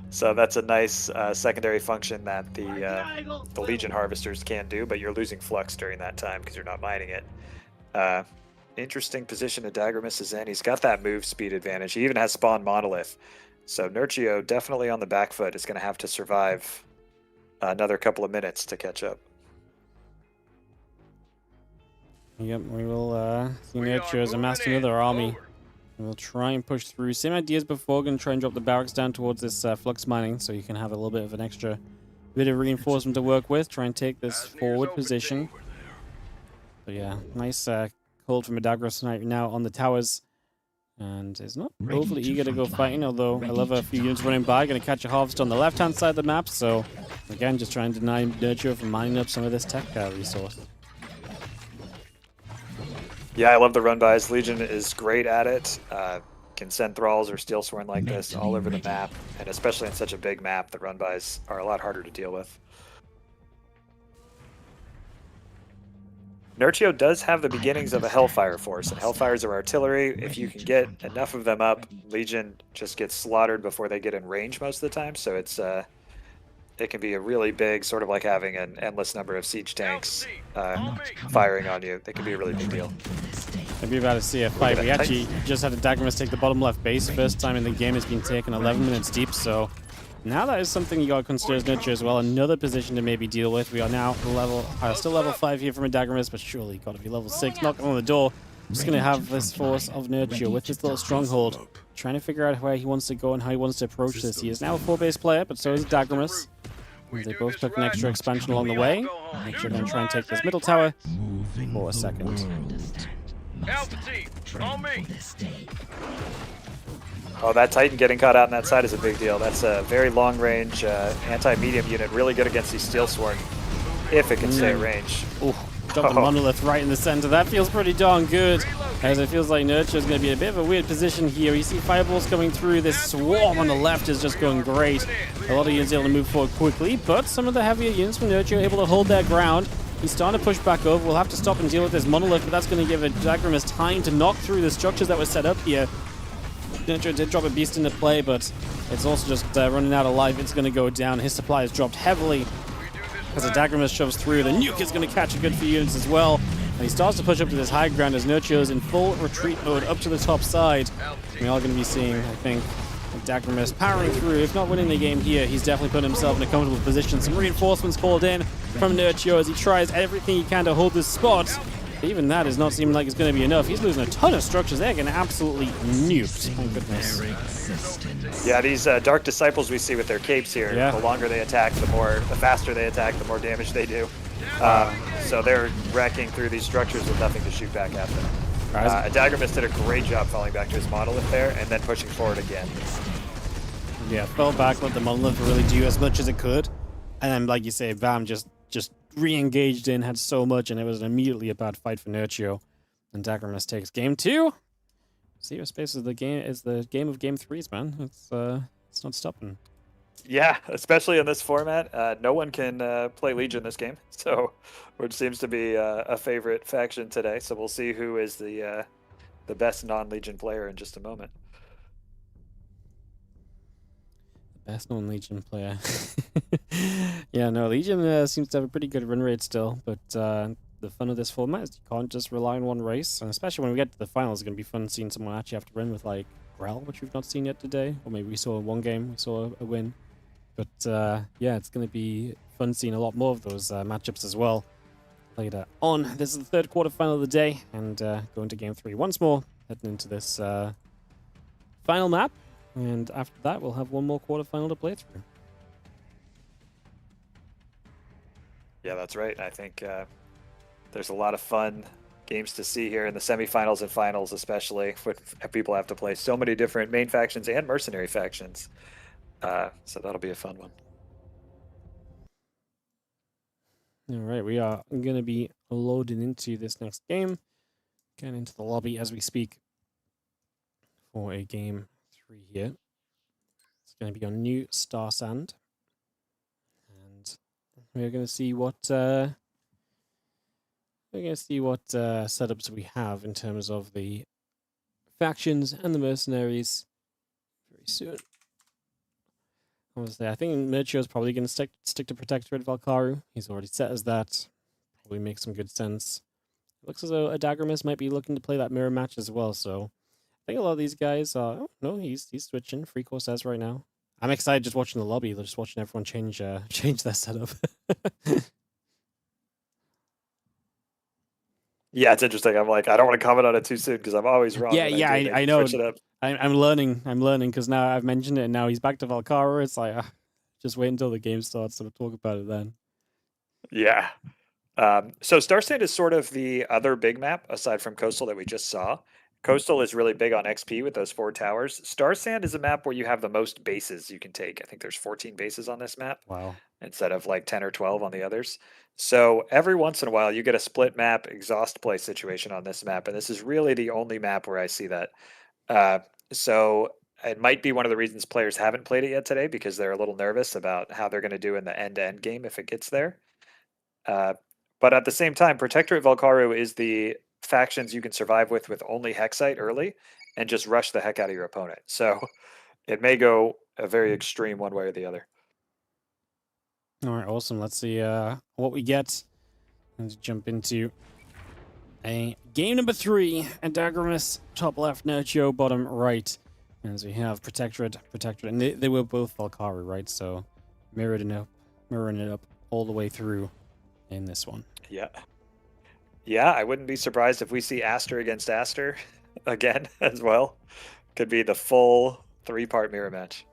So that's a nice secondary function that the Legion harvesters can do, but you're losing flux during that time because you're not mining it. Interesting position Adagamis is in. He's got that move speed advantage. He even has spawn monolith. So Nurtio definitely on the back foot is going to have to survive another couple of minutes to catch up. Yep, we will see Nurtio has amassed another army. We'll try and push through. Same idea as before. Going to try and drop the barracks down towards this flux mining so you can have a little bit of an extra bit of reinforcement to work with. Try and take this forward position. But yeah, nice hold from Adagamis right now on the towers. And is not overly eager to go fighting, although I love a few units running by. Going to catch a harvest on the left-hand side of the map. So again, just trying to deny Nurtio from mining up some of this tech resource. Yeah, I love the run-bys. Legion is great at it. Can send thralls or steel sworn like this all over the map. And especially on such a big map, the run-bys are a lot harder to deal with. Nurtio does have the beginnings of a Hellfire force, and Hellfires are artillery. If you can get enough of them up, Legion just gets slaughtered before they get in range most of the time, so it's it can be a really big, sort of like having an endless number of siege tanks firing on you. It can be a really big deal. Maybe about to see a fight. We actually just had Adagamis take the bottom left base. First time in the game has been taken 11 minutes deep, so now that is something you got to consider as Nurtio as well. Another position to maybe deal with. We are now still level 5 here from Adagamis, but surely got to be level 6. Knocking on the door. Just going to have this force of Nurtio with this little stronghold. Trying to figure out where he wants to go and how he wants to approach this. He is now a 4-base player, but so is Adagamis. They both took an extra expansion along the way. Nurtio going to try and take this middle tower for a second. Oh, that Titan getting caught out on that side is a big deal. That's a very long-range anti-medium unit, really good against these Steel Sworn, if it can stay at range. Ooh, dropped the monolith right in the center. That feels pretty darn good. as it feels like Nurtio is going to be in a bit of a weird position here. You see fireballs coming through. This swarm on the left is just going great. A lot of units able to move forward quickly, but some of the heavier units from Nurtio are able to hold their ground. He's starting to push back over. We'll have to stop and deal with this monolith, but that's going to give Adagamis time to knock through the structures that were set up here. Nurtio did drop a beast into play, but it's also just running out of life. It's going to go down. His supply has dropped heavily as Adagamis shoves through. The nuke is going to catch a good few units as well. And he starts to push up to this high ground as Nurtio is in full retreat mode up to the top side. We are going to be seeing, I think, Adagamis powering through. If not winning the game here, he's definitely put himself in a comfortable position. Some reinforcements called in from Nurtio as he tries everything he can to hold this spot. But even that is not seeming like it's going to be enough. He's losing a ton of structures. They're getting absolutely nuked. Thank goodness. Yeah, these Dark Disciples we see with their capes here, the longer they attack, the faster they attack, the more damage they do. So they're wrecking through these structures with nothing to shoot back at them. Adagamis did a great job falling back to his monolith there and then pushing forward again. Yeah, fell back, let the monolith really do as much as it could. And then, like you say, bam, just re-engaged in, had so much, and it was immediately a bad fight for Nurtio. And Adagamis takes game 2. ZeroSpace is the game of game 3s, man. It's not stopping. Yeah, especially in this format, no one can play Legion this game, so which seems to be a favorite faction today. So we'll see who is the best non-Legion player in just a moment. Best non-Legion player. Yeah, no, Legion seems to have a pretty good run rate still, but the fun of this format is you can't just rely on one race, and especially when we get to the finals, it's going to be fun seeing someone actually have to run with like Grell, which we've not seen yet today, or maybe we saw in one game, we saw a win. But yeah, it's going to be fun seeing a lot more of those matchups as well later on. This is the third quarterfinal of the day, and going to game 3 once more, heading into this final map. And after that, we'll have one more quarterfinal to play through. Yeah, that's right. I think there's a lot of fun games to see here in the semifinals and finals, especially when people have to play so many different main factions and mercenary factions. So that'll be a fun one. All right, we are going to be loading into this next game. Getting into the lobby as we speak for a game 3 here. It's going to be on New Star Sand. And we're going to see what setups we have in terms of the factions and the mercenaries very soon. Honestly, I think Nurtio is probably going to stick to Protectorate Valkaru. He's already set as that. Probably makes some good sense. It looks as though Adagamis might be looking to play that mirror match as well, so I think a lot of these guys are... Oh, no, he's switching. Free Corsairs right now. I'm excited just watching the lobby, just watching everyone change their setup. Yeah, it's interesting. I'm like, I don't want to comment on it too soon because I'm always wrong. Yeah, I know. Switch it up. I'm learning because now I've mentioned it and now he's back to Valkara. It's like, just wait until the game starts to talk about it then. Yeah. So Star Sand is sort of the other big map aside from Coastal that we just saw. Coastal is really big on XP with those 4 towers. Star Sand is a map where you have the most bases you can take. I think there's 14 bases on this map. Wow. Instead of like 10 or 12 on the others. So every once in a while you get a split map exhaust play situation on this map. And this is really the only map where I see that. So it might be one of the reasons players haven't played it yet today because they're a little nervous about how they're going to do in the end-to-end game if it gets there. But at the same time, Protectorate Valkaru is the factions you can survive with only Hexite early and just rush the heck out of your opponent. So it may go a very extreme one way or the other. All right, awesome. Let's see what we get. Let's jump into a game number 3. Adagamis, top left, Nurtio, bottom right. As we have Protectorate, and they were both Valkyrie, right? So mirroring it up all the way through in this one. Yeah. Yeah, I wouldn't be surprised if we see Aster against Aster again as well. Could be the full 3-part mirror match.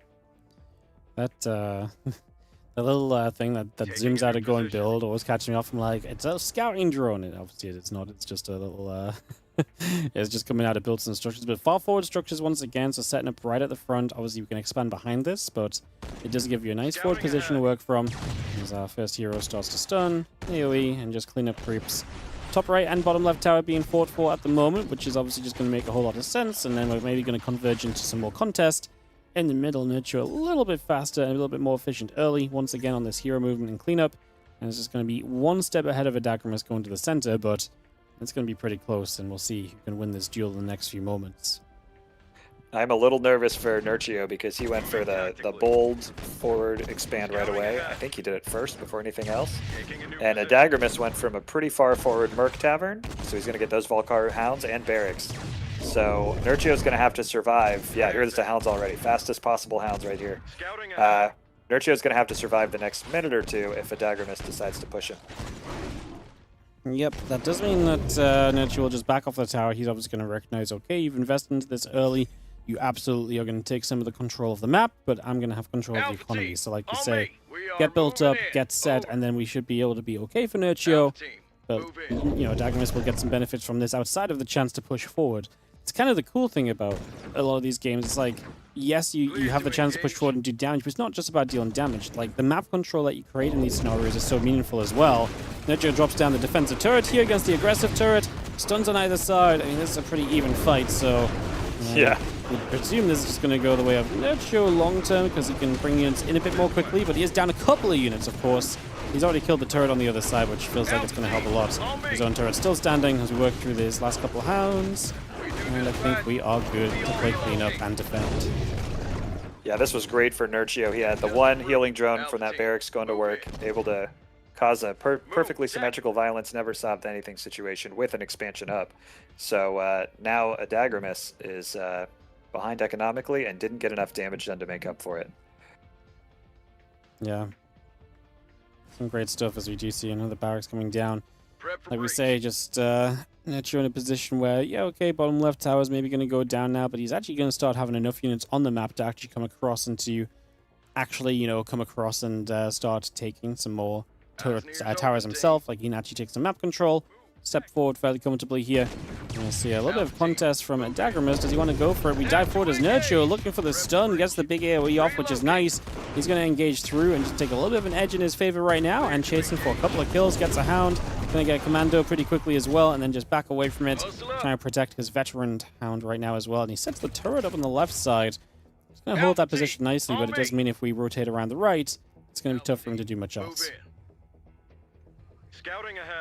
That the little thing that zooms out of going build always catches me off. I'm like, it's a scouting drone, and obviously it's not. It's just a little it's just coming out of builds and structures. But far forward structures once again, so setting up right at the front. Obviously we can expand behind this, but it does give you a nice forward position to work from. As our first hero starts to stun, AoE, and just clean up creeps top right and bottom left tower being fought for at the moment, which is obviously just going to make a whole lot of sense. And then we're maybe going to converge into some more contest. In the middle, Nurtio a little bit faster and a little bit more efficient early, once again on this hero movement and cleanup. And it's just going to be one step ahead of Adagamis going to the center, but it's going to be pretty close, and we'll see who can win this duel in the next few moments. I'm a little nervous for Nurtio because he went for the bold forward expand right away. I think he did it first before anything else. And Adagamis went from a pretty far forward Merc Tavern, so he's going to get those Valkyrie Hounds and Barracks. So Nurtio's going to have to survive. Yeah, here's the Hounds already. Fastest possible Hounds right here. Nurtio's going to have to survive the next minute or two if Adagamis decides to push him. Yep, that does mean that Nurtio will just back off the tower. He's obviously going to recognize, okay, you've invested into this early. You absolutely are going to take some of the control of the map, but I'm going to have control of the economy. So like you say, get built up, get set, and then we should be able to be okay for Nurtio. But, you know, Adagamis will get some benefits from this outside of the chance to push forward. It's kind of the cool thing about a lot of these games. It's like, yes, you have the chance to push forward and do damage, but it's not just about dealing damage. Like, the map control that you create in these scenarios is so meaningful as well. Nurtio drops down the defensive turret here against the aggressive turret. Stuns on either side. I mean, this is a pretty even fight, so... yeah. I presume this is just going to go the way of Nurtio long term because he can bring units in a bit more quickly, but he is down a couple of units, of course. He's already killed the turret on the other side, which feels like it's going to help a lot. His own turret's still standing as we work through these last couple of hounds. And I think we are good to play cleanup and defend. Yeah, this was great for Nurtio. He had the one healing drone from that barracks going to work, able to cause a perfectly symmetrical violence, never stopped anything situation with an expansion up. So now Adagamis is behind economically and didn't get enough damage done to make up for it. Yeah. Some great stuff as we do see another barracks coming down. Like we say, just Nurtio in a position where, yeah, okay, bottom left tower is maybe going to go down now, but he's actually going to start having enough units on the map to actually come across and to actually, you know, come across and start taking some more towers himself. Like, he can actually take some map control, step forward fairly comfortably here. We're going to see a little bit of contest from Adagamis. Does he want to go for it? We dive forward as Nurtio, looking for the stun, gets the big AoE off, which is nice. He's going to engage through and just take a little bit of an edge in his favor right now, and chasing for a couple of kills, gets a hound. Going to get a commando pretty quickly as well, and then just back away from it, trying to protect his veteran hound right now as well. And he sets the turret up on the left side. He's going to hold that position nicely, but it does mean if we rotate around the right, it's going to be tough for him to do much else.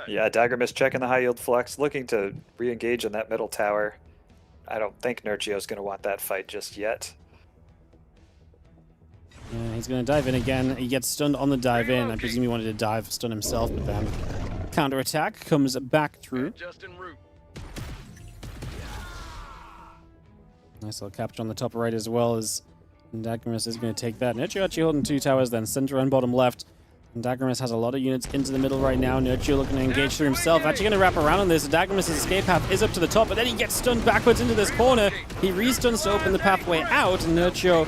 Yeah, Adagamis checking the high yield flux, looking to re-engage on that middle tower. I don't think Nurtio's going to want that fight just yet. Yeah, he's going to dive in again. He gets stunned on the dive in. I presume he wanted to dive, stun himself, but then counter-attack comes back through. Nice little capture on the top right as well as Adagamis is going to take that. Nurtio actually holding two towers then, center and bottom left. Adagamis has a lot of units into the middle right now. Nurtio looking to engage through himself. Actually going to wrap around on this. Adagamis' escape path is up to the top, but then he gets stunned backwards into this corner. He restuns to open the pathway out, and Nurtio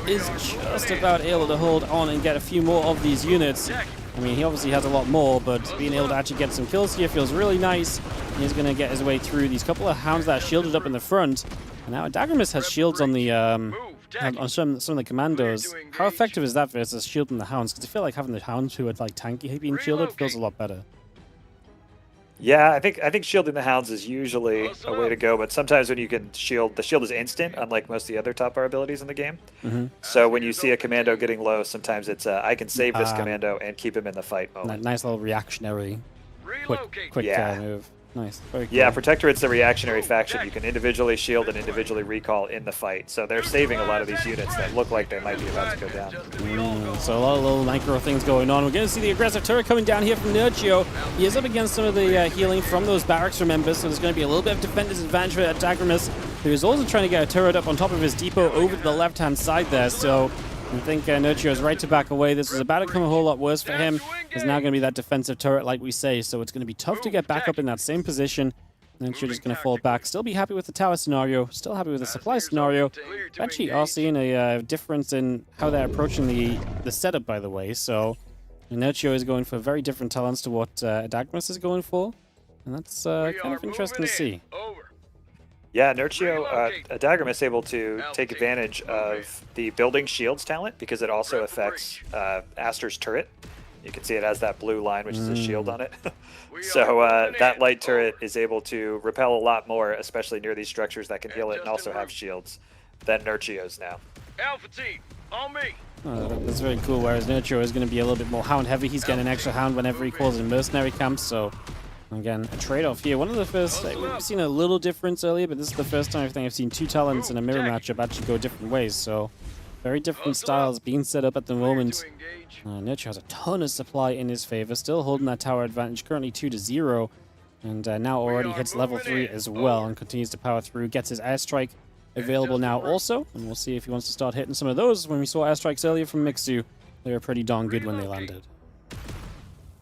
is just about able to hold on and get a few more of these units. I mean, he obviously has a lot more, but being able to actually get some kills here feels really nice. He's going to get his way through these couple of hounds that are shielded up in the front. And now Adagamis has shields on the on some of the commandos. How effective is that versus shielding the hounds? Because I feel like having the hounds who are like tanky being shielded feels a lot better. Yeah, I think shielding the hounds is usually a way to go, but sometimes when you can shield, the shield is instant, unlike most of the other top bar abilities in the game. So when you see a commando getting low, sometimes it's I can save this commando and keep him in the fight moment. Nice little reactionary, quick move. Nice. Very cool. Yeah, Protectorate's the reactionary faction. You can individually shield and individually recall in the fight. So they're saving a lot of these units that look like they might be about to go down. So a lot of little micro things going on. We're going to see the aggressive turret coming down here from Nurtio. He is up against some of the healing from those barracks, remember, so there's going to be a little bit of defender's advantage for Adagamis, who is also trying to get a turret up on top of his depot over to the left-hand side there. So I think Nurtio is right to back away. This was about to become a whole lot worse for him. There's now going to be that defensive turret, like we say, so it's going to be tough to get back up in that same position. Nurtio just going to fall back. Still be happy with the tower scenario. Still happy with the supply scenario. Actually are seeing a difference in how they're approaching the setup, by the way. So Nurtio is going for very different talents to what Adagamis is going for. And that's kind of interesting to see. Yeah, Nurtio, Adagamis is able to take advantage of the building shields talent because it also affects Aster's turret. You can see it has that blue line, which is a shield on it. So that light turret is able to repel a lot more, especially near these structures that can heal it and also have shields, than Nurtio's now. Alpha team, on me. That's very cool, whereas Nurtio is going to be a little bit more hound heavy. He's getting an extra hound whenever he calls in mercenary camp, so again, a trade-off here. One of the first, we've seen a little difference earlier, but this is the first time I think I've seen two talents in a mirror matchup actually go different ways, so very different styles being set up at the moment. Nurtio has a ton of supply in his favor, still holding that tower advantage, currently 2-0, and now already hits level 3 as well and continues to power through, gets his airstrike available now also, and we'll see if he wants to start hitting some of those. When we saw airstrikes earlier from Mixu, they were pretty darn good when they landed.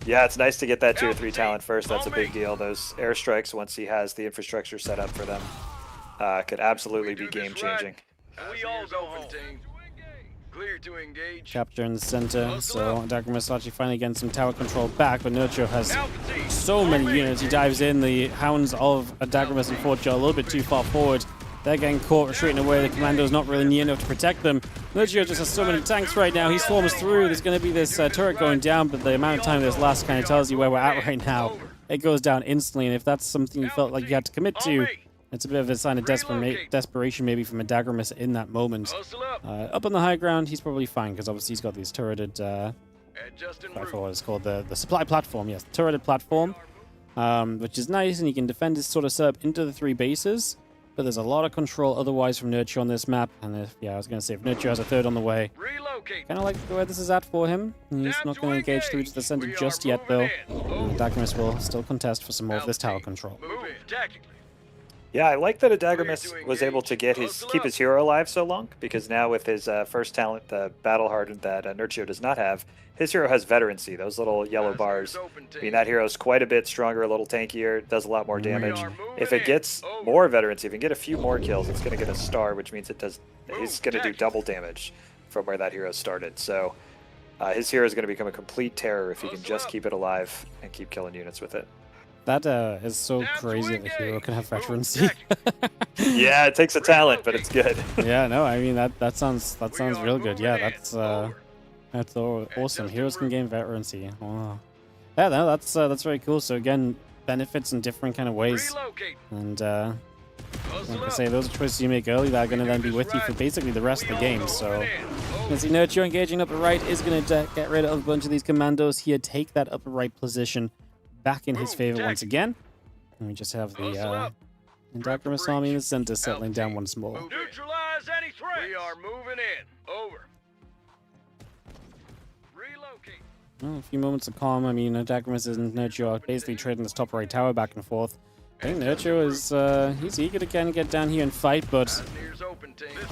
Yeah, it's nice to get that tier 3 talent first. That's a big deal. Those airstrikes, once he has the infrastructure set up for them, could absolutely be game-changing. We all go home. Clear to engage. Capture in the center, so Adagamis actually finally getting some tower control back, but Nurtio has so many units. He dives in, the hounds of Adagamis and Fortune are a little bit too far forward. They're getting caught retreating away. The commando's not really near enough to protect them. Nurtio just has so many tanks right now. He swarms through. There's going to be this turret going down, but the amount of time this lasts kind of tells you where we're at right now. It goes down instantly, and if that's something you felt like you had to commit to, it's a bit of a sign of desperation maybe from Adagamis in that moment. Up on the high ground, he's probably fine, because obviously he's got these turreted, I forgot what it's called, the supply platform, yes, the turreted platform, which is nice, and he can defend his sort of setup into the 3 bases. But there's a lot of control otherwise from Nurtio on this map. And if, yeah, I was going to say, if Nurtio has a third on the way, kind of like where this is at for him. He's not going to engage through to the center just yet, though. Adagamis will still contest for some more of this tower control. Yeah, I like that Adagamis was able to keep his hero alive so long, because now with his first talent, the Battle Hardened that Nurtio does not have, his hero has veterancy, those little yellow bars. I mean, that hero's quite a bit stronger, a little tankier, does a lot more damage. If it gets more veterancy, if it can get a few more kills, it's going to get a star, which means he's going to do double damage from where that hero started. So his hero is going to become a complete terror if he can just keep it alive and keep killing units with it. That is so crazy that the hero can have veterancy. Yeah, it takes a talent, but it's good. Yeah, no, I mean that sounds real good. Yeah, that's awesome. Heroes can gain veterancy. Wow. Yeah, no, that's very cool. So again, benefits in different kind of ways. And like I say, those are choices you make early that are going to then be with you for basically the rest of the game. So you can see Nurtio engaging upper right is going to get rid of a bunch of these commandos here, take that upper right position back in his favor once again. And we just have the Adagamis army in the center settling down once more. Neutralize any threats. We are moving in. Over. Relocate. Well, a few moments of calm. I mean, Adagamis and Nurtio are basically trading this top right tower back and forth. I think Nurtio is he's eager to kind of get down here and fight, but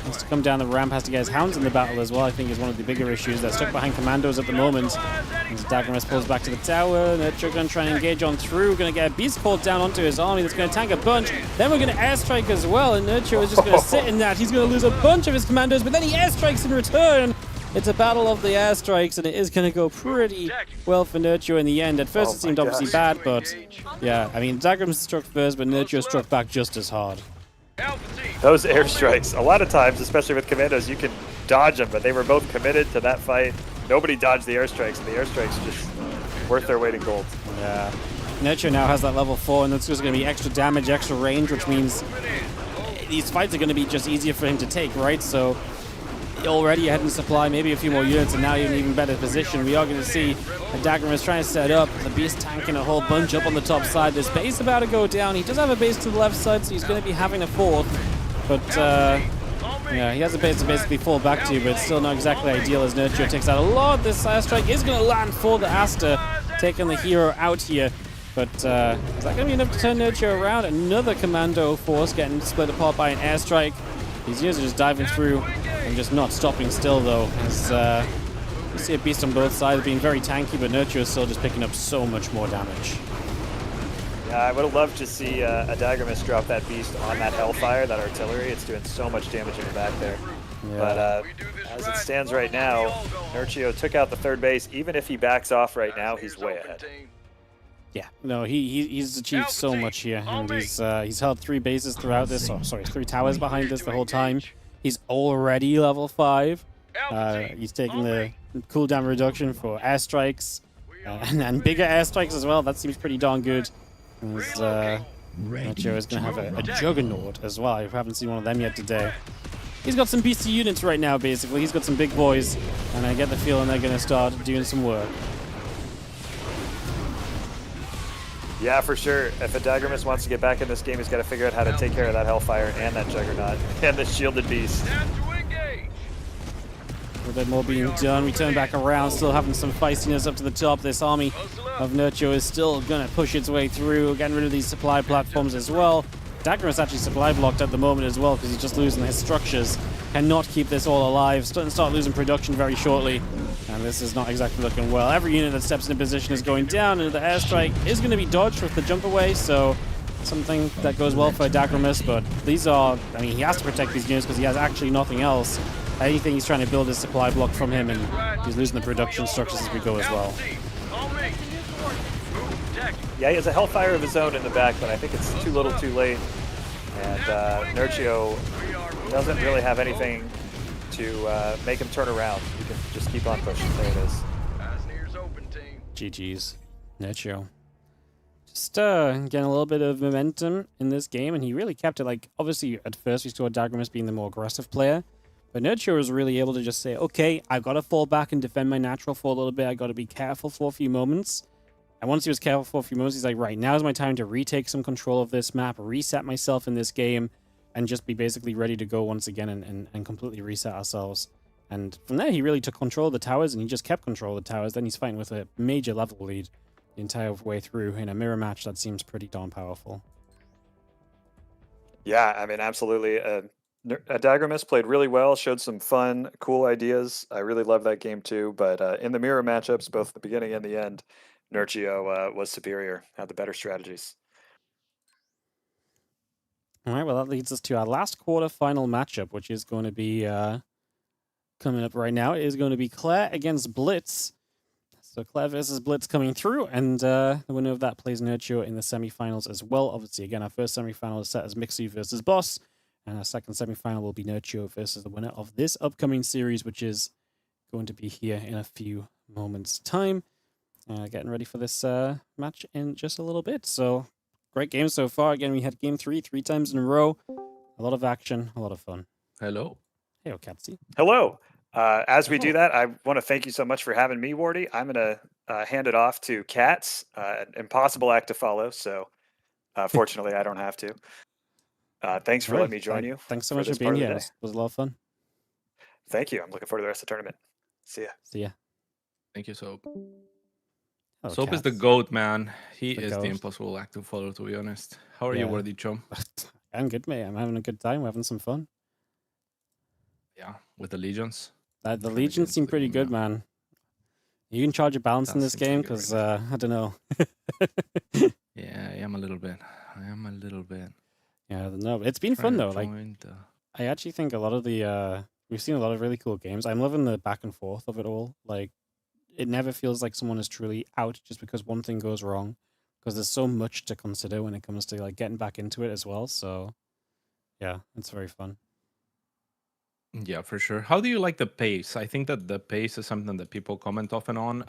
has to come down the ramp, has to get his hounds in the battle as well. I think is one of the bigger issues. They're stuck behind commandos at the moment. As Adagamis pulls back to the tower, Nurtio going to try and engage on through. Going to get a beast called down onto his army that's going to tank a bunch. Then we're going to airstrike as well, and Nurtio is just going to sit in that. He's going to lose a bunch of his commandos, but then he airstrikes in return. It's a battle of the airstrikes, and it is going to go pretty well for Nurtio in the end. At first, it seemed obviously bad, but yeah, I mean, Adagamis struck first, but Nurtio struck back just as hard. Those airstrikes, a lot of times, especially with commandos, you can dodge them, but they were both committed to that fight. Nobody dodged the airstrikes, and the airstrikes are just worth their weight in gold. Yeah. Nurtio now has that level 4, and that's just going to be extra damage, extra range, which means these fights are going to be just easier for him to take, right? So already ahead in supply, maybe a few more units, and now you're in an even better position. We are going to see Adagamis trying to set up, the beast tanking a whole bunch up on the top side. This base about to go down. He does have a base to the left side, so he's going to be having a fourth, but yeah, he has a base to basically fall back to, but it's still not exactly ideal as Nurtio takes out a lot. This airstrike is going to land for the Aster, taking the hero out here. But is that going to be enough to turn Nurtio around? Another commando force getting split apart by an airstrike. These units are just diving through and just not stopping still, though. As you see a beast on both sides being very tanky, but Nurtio is still just picking up so much more damage. Yeah, I would have loved to see Adagamis drop that beast on that Hellfire, that artillery. It's doing so much damage in the back there. Yeah. But as it stands right now, Nurtio took out the third base. Even if he backs off right now, he's way ahead. Yeah, no, he's achieved so much here, and he's held 3 bases throughout this. Oh, sorry, 3 towers behind this the whole time. He's already level 5. He's taking the cooldown reduction for airstrikes. And bigger airstrikes as well. That seems pretty darn good. As, Nurtio is going to have a Juggernaut as well. I haven't seen one of them yet today. He's got some beastie units right now, basically. He's got some big boys, and I get the feeling they're going to start doing some work. Yeah, for sure. If Adagamis wants to get back in this game, he's got to figure out how to take care of that Hellfire and that Juggernaut and the Shielded Beast. A little bit more being done. We turn back around, still having some feistiness up to the top. This army of Nurtio is still going to push its way through, getting rid of these supply platforms as well. Adagamis actually supply blocked at the moment as well because he's just losing his structures. Cannot keep this all alive. Start losing production very shortly. And this is not exactly looking well. Every unit that steps into position is going down, and the airstrike is going to be dodged with the jump away, so something that goes well for Adagamis, but these are, I mean, he has to protect these units because he has actually nothing else. Anything he's trying to build is supply block from him, and he's losing the production structures as we go as well. Yeah, he has a Hellfire of his own in the back, but I think it's too little too late. And Nurtio doesn't really have anything to make him turn around. You can just keep on pushing. There it is. GG's. Nurtio. Just getting a little bit of momentum in this game, and he really kept it. Like, obviously, at first we saw Adagamis being the more aggressive player, but Nurtio was really able to just say, okay, I've got to fall back and defend my natural for a little bit. I've got to be careful for a few moments. And once he was careful for a few moments, he's like, right, now's my time to retake some control of this map, reset myself in this game, and just be basically ready to go once again and completely reset ourselves. And from there, he really took control of the towers, and he just kept control of the towers. Then he's fighting with a major level lead the entire way through in a mirror match that seems pretty darn powerful. Yeah, I mean, absolutely. Adagamis played really well, showed some fun, cool ideas. I really love that game too. But in the mirror matchups, both the beginning and the end, Nurtio was superior, had the better strategies. All right, well, that leads us to our last quarter-final matchup, which is going to be coming up right now. It is going to be Claire against Blitz. So Claire versus Blitz coming through, and the winner of that plays Nurtio in the semifinals as well. Obviously, again, our first semifinal is set as Mixu versus Boss, and our second semifinal will be Nurtio versus the winner of this upcoming series, which is going to be here in a few moments' time. Getting ready for this match in just a little bit. So, great game so far. Again, we had game three times in a row. A lot of action, a lot of fun. Hello. Hey, Katsi. Hello. As we do that, I want to thank you so much for having me, Wardy. I'm going to hand it off to Katz. An impossible act to follow, so fortunately I don't have to. Thanks for letting me join you. Thanks so much for being here. It was a lot of fun. Thank you. I'm looking forward to the rest of the tournament. See ya. See ya. Thank you, Soap. Hello, Soap is Katz. the GOAT, man. He The is goat. the impossible act to follow, to be honest. How are you, Yeah. Worthy Chum? I'm good, mate. I'm having a good time. We're having some fun. Yeah, with the Legions. The Trying to Legions get seem into the pretty game good, now. man. You can charge a balance in That this seems to game be because right. I don't know. Yeah, I am a little bit. Yeah, no, it's been fun though. Like, I actually think a lot of the we've seen a lot of really cool games. I'm loving the back and forth of it all. Like, it never feels like someone is truly out just because one thing goes wrong, because there's so much to consider when it comes to like getting back into it as well. So, yeah, it's very fun. Yeah, for sure. How do you like the pace? I think that the pace is something that people comment often on.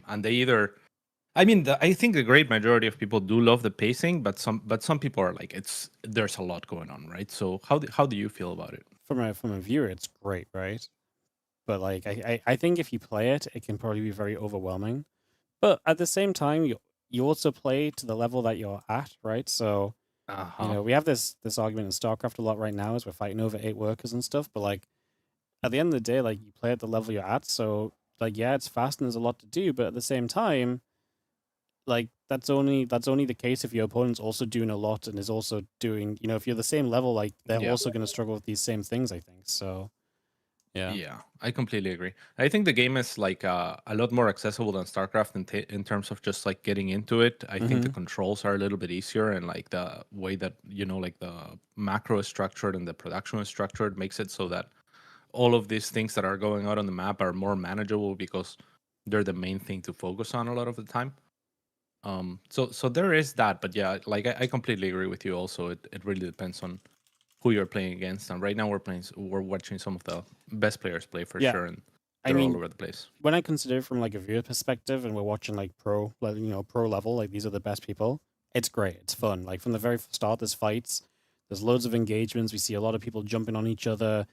And they either, I mean, I think the great majority of people do love the pacing, but some people are like, there's a lot going on, right? So how do you feel about it? From a viewer, it's great, right? But like, I think if you play it, it can probably be very overwhelming. But at the same time, you also play to the level that you're at, right? So, you know, we have this argument in StarCraft a lot right now as we're fighting over 8 workers and stuff. But like, at the end of the day, like, you play at the level you're at. So like, yeah, it's fast and there's a lot to do. But at the same time, like, that's only the case if your opponent's also doing a lot and is also doing, you know, if you're the same level, like, they're Yeah. also going to struggle with these same things, I think. So, yeah. Yeah, I completely agree. I think the game is like a lot more accessible than StarCraft in terms of just like getting into it. I think the controls are a little bit easier, and like the way that, you know, like the macro is structured and the production is structured makes it so that all of these things that are going out on the map are more manageable because they're the main thing to focus on a lot of the time. So there is that, but yeah, like I completely agree with you. Also, it really depends on who you're playing against. And right now we're watching some of the best players play for Yeah. sure. And they're mean, all over the place. when I consider it from like a viewer perspective, and we're watching like pro, like pro level, like these are the best people. It's great. It's fun. Like from the very start, there's fights. There's loads of engagements. We see a lot of people jumping on each other.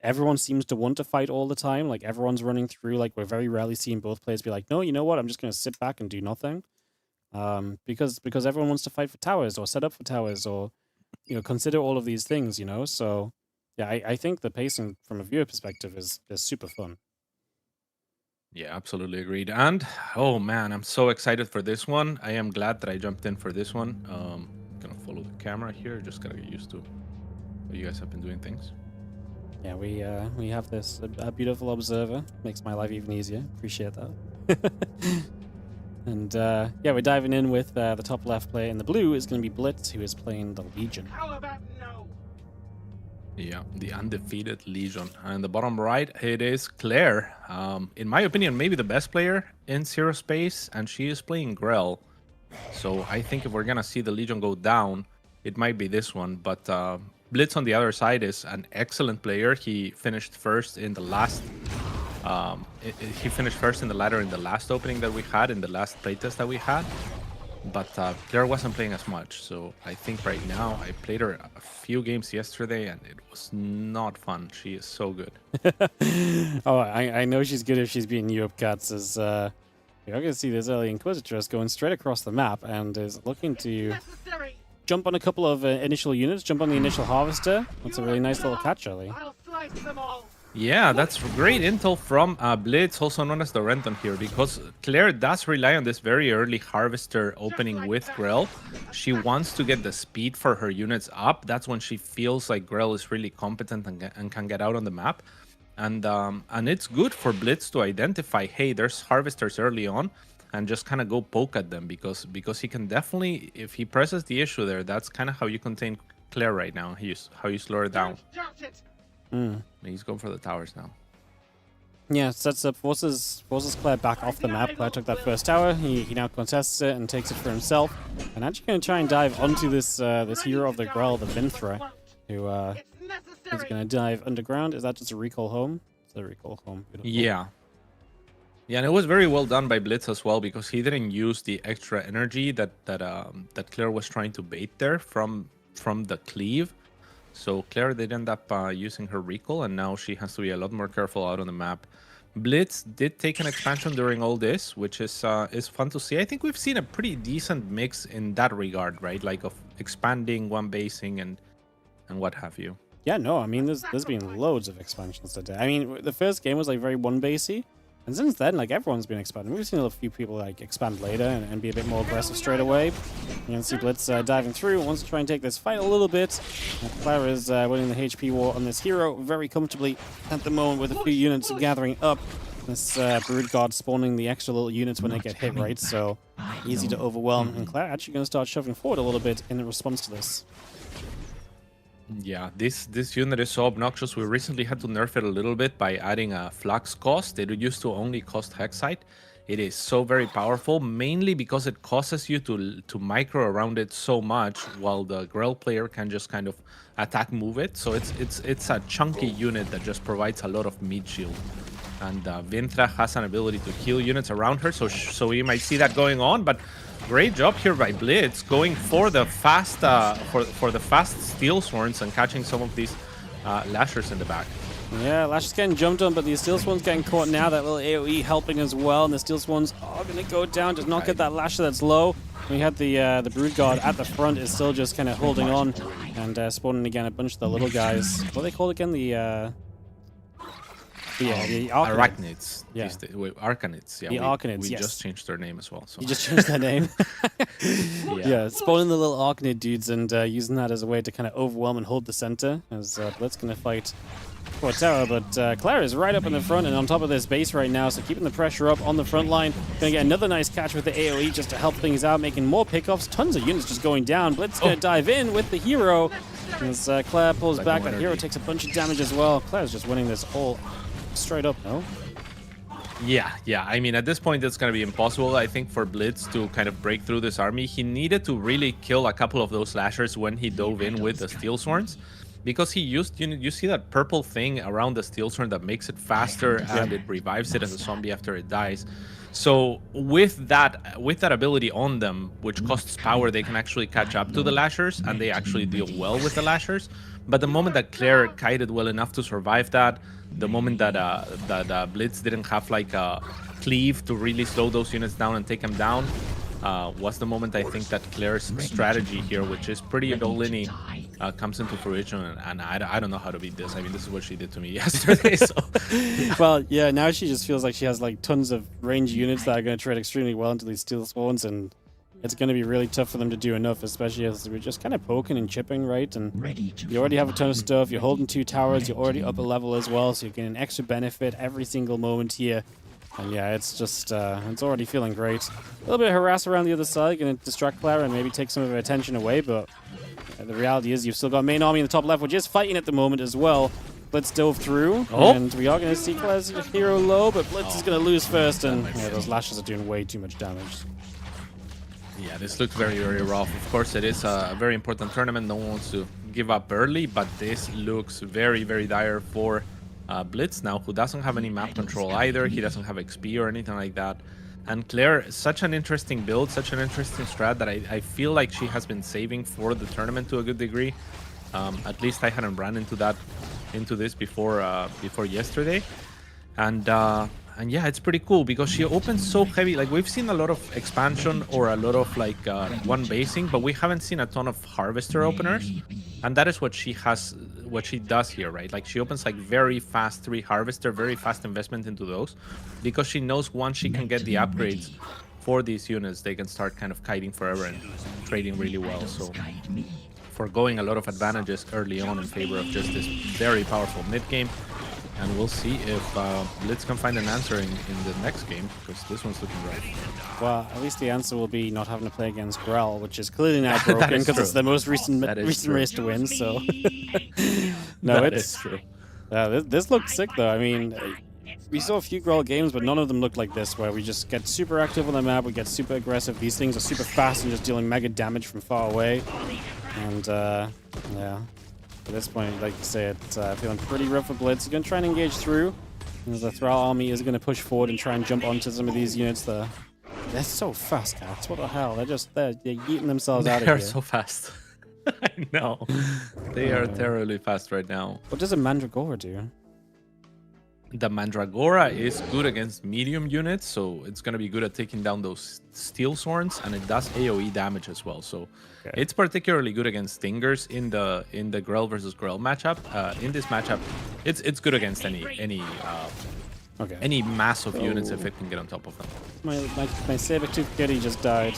Everyone seems to want to fight all the time. Like everyone's running through. Like we're very rarely seeing both players be like, no, you know what? I'm just going to sit back and do nothing. Because everyone wants to fight for towers or set up for towers or consider all of these things. So yeah, I think the pacing from a viewer perspective is super fun. Yeah, absolutely agreed. And oh man, I'm so excited for this one. I am glad that I jumped in for this one. Gonna follow the camera here. Just gotta get used to how you guys have been doing things. Yeah, we have this a beautiful observer. Makes my life even easier. Appreciate that. And yeah, we're diving in with the top left player in the blue is going to be Blitz, who is playing the Legion. How about no? Yeah, the undefeated Legion. And the bottom right, it is Claire. In my opinion, maybe the best player in ZeroSpace, and she is playing Grell. So I think if we're gonna see the Legion go down, it might be this one. But Blitz on the other side is an excellent player. He finished first in the last. He finished first in the ladder in the last opening that we had, in the last playtest that we had. But Claire wasn't playing as much, so I think right now, I played her a few games yesterday, and it was not fun. She is so good. Oh, I know she's good if she's beating you up, Cats. As you're going to see this early Inquisitress going straight across the map and is looking to Necessary. jump on a couple of initial units, jump on the initial Harvester. That's a really nice little catch early. I'll slice them all. Yeah, that's great intel from Blitz, also known as the Renton here, because Claire does rely on this very early Harvester opening with Grell. She wants to get the speed for her units up. That's when she feels like Grell is really competent and can get out on the map. And it's good for Blitz to identify, hey, there's Harvesters early on, and just kind of go poke at them, because he can definitely, if he presses the issue there, that's kind of how you contain Claire right now, how you slow her down. Doubt it. He's going for the towers now. Yeah, sets up, forces Claire back off the map. Claire took that first tower. He now contests it and takes it for himself. And actually going to try and dive onto this this hero of the Grell, the Vinthra, who It's is necessary. going to dive underground. Is that just a recall home? It's a recall home. Beautiful. Yeah. Yeah, and it was very well done by Blitz as well, because he didn't use the extra energy that Claire was trying to bait there from the cleave. So Claire did end up using her recall, and now she has to be a lot more careful out on the map. Blitz did take an expansion during all this, which is fun to see. I think we've seen a pretty decent mix in that regard, right? Like of expanding, one basing, and what have you. Yeah, no, I mean, there's been loads of expansions today. I mean, the first game was like very one-basey, and since then, like, everyone's been expanding. We've seen a few people like expand later and be a bit more aggressive straight away. You can see Blitz diving through, wants to try and take this fight a little bit. Claire is winning the HP war on this hero very comfortably at the moment, with a few units gathering up. This Brood Guard spawning the extra little units when they get hit, right? So easy to overwhelm. And Claire actually going to start shoving forward a little bit in response to this. Yeah, this unit is so obnoxious. We recently had to nerf it a little bit by adding a flux cost. It used to only cost Hexite. It is so very powerful, mainly because it causes you to micro around it so much, while the Grell player can just kind of attack move it. So it's a chunky unit that just provides a lot of meat shield. And Vinthra has an ability to heal units around her, so you might see that going on. But great job here by Blitz, going for the fast for the fast Steel Sworns and catching some of these Lashers in the back. Yeah, Lash is getting jumped on, but the Steel Swan's getting caught now. That little AoE helping as well, and the Steel Swans are going to go down. Does not get that Lasher that's low. We had the Brood Guard at the front is still just kind of holding on and spawning again a bunch of the little guys. What are they called again? The Arachnids. Yeah. Wait, Arcanids. Yeah, The Arcanids, we yes. just changed their name as well. So. You just changed their name. Yeah, spawning the little Arcanid dudes and using that as a way to kind of overwhelm and hold the center. As Blitz going to fight for a tower, but Claire is right up in the front and on top of this base right now, so keeping the pressure up on the front line. Going to get another nice catch with the AoE just to help things out, making more pickoffs. Tons of units just going down. Blitz going to dive in with the hero. As Claire pulls back, that hero takes a bunch of damage as well. Claire's just winning this all straight up, no? Yeah. I mean, at this point, it's going to be impossible, I think, for Blitz to kind of break through this army. He needed to really kill a couple of those Lashers when he dove in with the Steel Sworns. because he used, you see that purple thing around the steel sword that makes it faster and it revives it as a zombie after it dies. So with that ability on them, which costs power, they can actually catch up to the lashers, and they actually deal well with the lashers. But the moment that Claire kited well enough to survive that, the moment that Blitz didn't have like a cleave to really slow those units down and take them down, was the moment I think that Claire's strategy here, which is pretty all-in, comes into fruition, and I don't know how to beat this. I mean, this is what she did to me yesterday. So, well, yeah, now she just feels like she has like tons of range units that are going to tread extremely well into these steel spawns, and it's going to be really tough for them to do enough, especially as we're just kind of poking and chipping, right? And you already have a ton of stuff. You're holding 2 towers. You're already up a level as well, so you're getting extra benefit every single moment here. And yeah, it's just, it's already feeling great. A little bit of harass around the other side, going to distract Clara and maybe take some of her attention away, but the reality is you've still got main army in the top left, which is fighting at the moment as well. Blitz dove through, and we are going to see Claire's hero low, but Blitz is going to lose first, and yeah, those lashes are doing way too much damage. yeah, this looks very, very rough. Of course, it is a very important tournament. No one wants to give up early, but this looks very, very dire for Blitz now, who doesn't have any map control either. He doesn't have XP or anything like that. And Claire, such an interesting build, such an interesting strat that I feel like she has been saving for the tournament to a good degree. At least I hadn't run into this before yesterday. And yeah, it's pretty cool because she opens so heavy. Like, we've seen a lot of expansion or a lot of like one basing, but we haven't seen a ton of harvester openers. And that is what she does here, right? Like, she opens like very fast 3 harvester, very fast investment into those, because she knows once she can get the upgrades for these units, they can start kind of kiting forever and trading really well. So foregoing a lot of advantages early on in favor of just this very powerful mid game. And we'll see if Blitz can find an answer in the next game, because this one's looking rough. Well, at least the answer will be not having to play against Grell, which is clearly now broken because it's the most recent race to win. So no, it's true. This looked sick though. I mean, we saw a few Grell games, but none of them looked like this, where we just get super active on the map, we get super aggressive. These things are super fast and just dealing mega damage from far away. And yeah. At this point, like you say, it's feeling pretty rough for Blitz. He's going to try and engage through. As the Thrall army is going to push forward and try and jump onto some of these units. They're so fast, cats. What the hell? They're yeeting themselves out of here. They're so fast. I know. They are terribly fast right now. What does a Mandragora do? The Mandragora is good against medium units, so it's going to be good at taking down those steel swords, and it does AoE damage as well. So it's particularly good against stingers in the Grell versus Grell matchup. In this matchup, it's good against any mass of units if it can get on top of them. My saber-tooth kitty just died.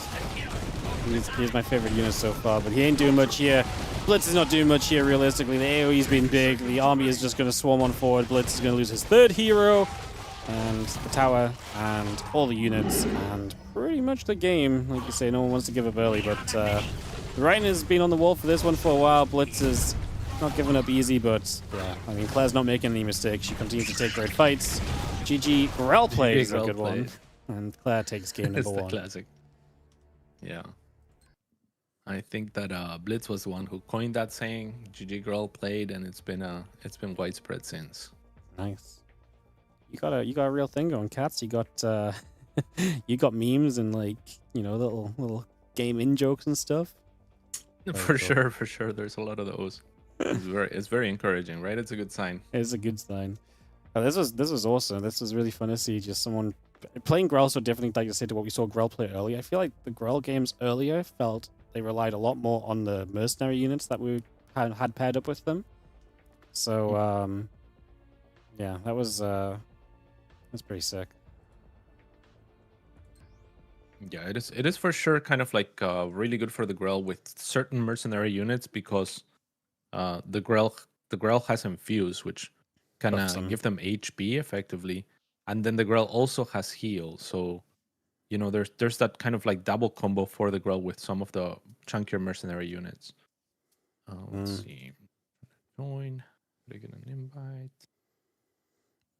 He's my favorite unit so far, but he ain't doing much here. Blitz is not doing much here, realistically. The AoE's been big. The army is just going to swarm on forward. Blitz is going to lose his 3rd hero, and the tower, and all the units, and pretty much the game. Like you say, no one wants to give up early, but the writing has been on the wall for this one for a while. Blitz is not giving up easy, but yeah, I mean, Claire's not making any mistakes. She continues to take great fights. GG Grell play is a good one, and Claire takes game number 1. It's the classic. Yeah. I think that Blitz was the one who coined that saying. GG Grell played, and it's been widespread since. Nice. You got a real thing going, Cats. You got you got memes and, like, you know, little game in jokes and stuff. For sure. There's a lot of those. It's very encouraging, right? It's a good sign. It's a good sign. This was awesome. This was really fun to see. Just someone playing Grell so different, like I said, to what we saw Grell play earlier. I feel like the Grell games earlier felt they relied a lot more on the mercenary units that we had paired up with them. So yeah, that's pretty sick. Yeah, it is for sure kind of like really good for the Grell with certain mercenary units, because the Grell has Infuse, which can give them HP effectively, and then the Grell also has Heal. So, you know, there's that kind of like double combo for the Grell with some of the chunkier mercenary units. Let's see. Join. Get an invite.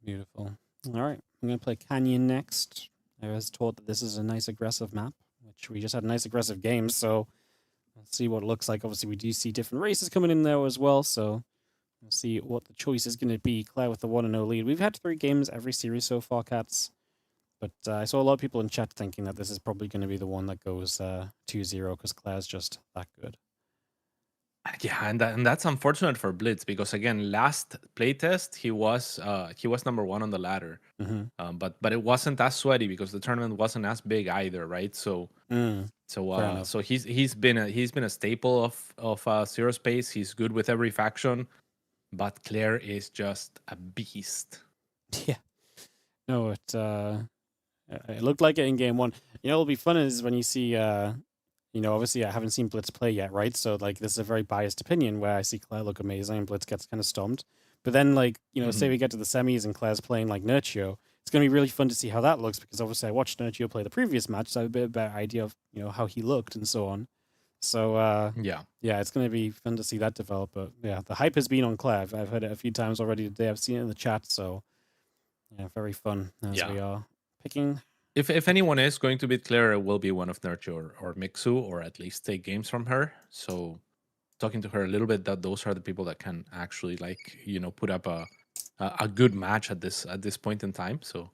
Beautiful. All right, I'm gonna play Canyon next. I was told that this is a nice aggressive map, which we just had a nice aggressive game, so let's see what it looks like. Obviously, we do see different races coming in there as well, so Let's see what the choice is going to be. Claire with the 1-0 lead. We've had 3 games every series so far, Cats. But I saw a lot of people in chat thinking that this is probably going to be the one that goes 2-0 because Claire's just that good. Yeah, and that's unfortunate for Blitz because again, last playtest he was number 1 on the ladder, but it wasn't as sweaty because the tournament wasn't as big either, right? So so he's been a staple of ZeroSpace. He's good with every faction, but Claire is just a beast. Yeah, no, it looked like it in game 1. You know, what'll be fun is when you see you know, obviously I haven't seen Blitz play yet, right? So, like, this is a very biased opinion where I see Claire look amazing and Blitz gets kind of stomped. But then, like, you know, say we get to the semis and Claire's playing, like, Nurtio, it's going to be really fun to see how that looks because, obviously, I watched Nurtio play the previous match, so I have a bit of a better idea of, you know, how he looked and so on. So, yeah, it's going to be fun to see that develop. But, yeah, the hype has been on Claire. I've heard it a few times already today. I've seen it in the chat, so, yeah, very fun as we are picking... If anyone is going to beat Claire, it will be one of Nurtio or Mixu, or at least take games from her. So talking to her a little bit, that those are the people that can actually, like, you know, put up a good match at this point in time. So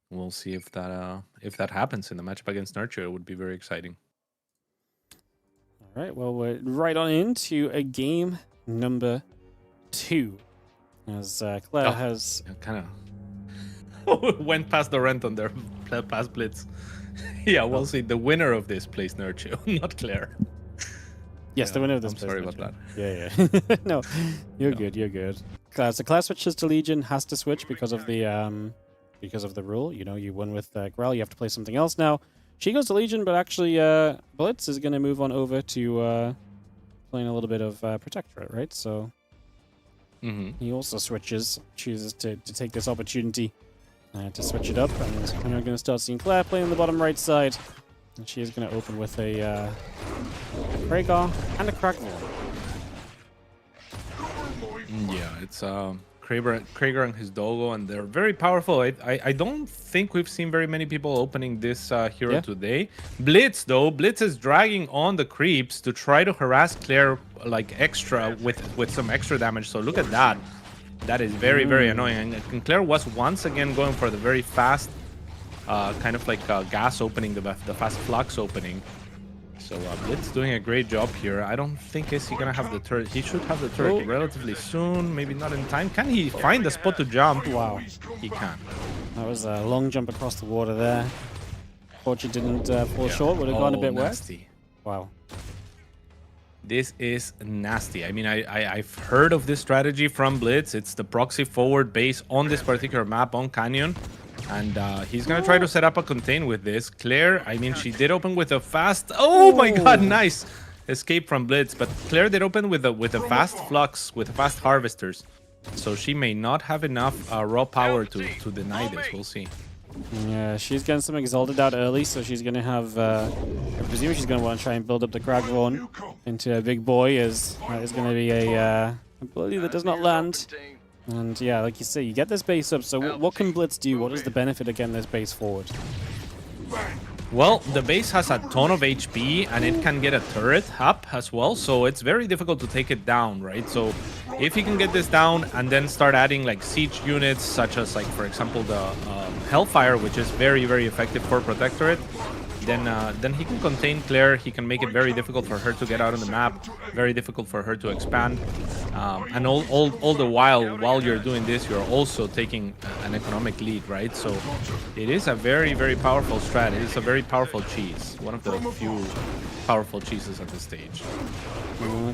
we'll see if that happens in the matchup against Nurtio. It would be very exciting. All right, well, we're right on into a game number 2. As Claire has kind of went past the rent on their past Blitz. Yeah, we'll see. The winner of this plays Nurtio, not Claire. Yes, the winner of this. I'm sorry about that. Yeah. No, you're good. You're good. So Claire switches to Legion, has to switch because of the rule. You know, you won with Grell, you have to play something else now. She goes to Legion, but actually Blitz is going to move on over to playing a little bit of Protectorate, right? So he also chooses to take this opportunity to switch it up, and we're going to start seeing Claire playing on the bottom right side. And she is going to open with a Kragar and a Kraken. Yeah, it's Kragar and his Dogo, and they're very powerful. I don't think we've seen very many people opening this hero today. Blitz, though, Blitz is dragging on the creeps to try to harass Claire like extra with some extra damage. So look at that. That is very, very annoying. And Claire was once again going for the very fast, kind of like gas opening, the fast flux opening. So Blitz doing a great job here. I don't think is he gonna have the turret. He should have the turret relatively soon. Maybe not in time. Can he find a spot to jump? Wow, he can. That was a long jump across the water there. Fortune didn't fall short. Would have gone a bit nasty. Wet. Wow. This is nasty. I mean, I've heard of this strategy from Blitz. It's the proxy forward base on this particular map on Canyon. And he's going to try to set up a contain with this. Claire, I mean, she did open with a fast... Oh my god, nice escape from Blitz. But Claire did open with a fast flux, with fast harvesters. So she may not have enough raw power to deny this. We'll see. Yeah, she's getting some Exalted out early, so she's going to have... I presume she's going to want to try and build up the Kragvorn into a big boy, as that is going to be a ability that does not land. And yeah, like you say, you get this base up, so what can Blitz do? What is the benefit of getting this base forward? Well, the base has a ton of HP, and it can get a turret up as well, so it's very difficult to take it down, right? So if you can get this down and then start adding like siege units, such as like, for example, the Hellfire, which is very, very effective for Protectorate, then he can contain Claire. He can make it very difficult for her to get out on the map, very difficult for her to expand. And all the while you're doing this, you're also taking an economic lead, right? So it is a very, very powerful strat. It is a very powerful cheese. One of the few powerful cheeses at this stage.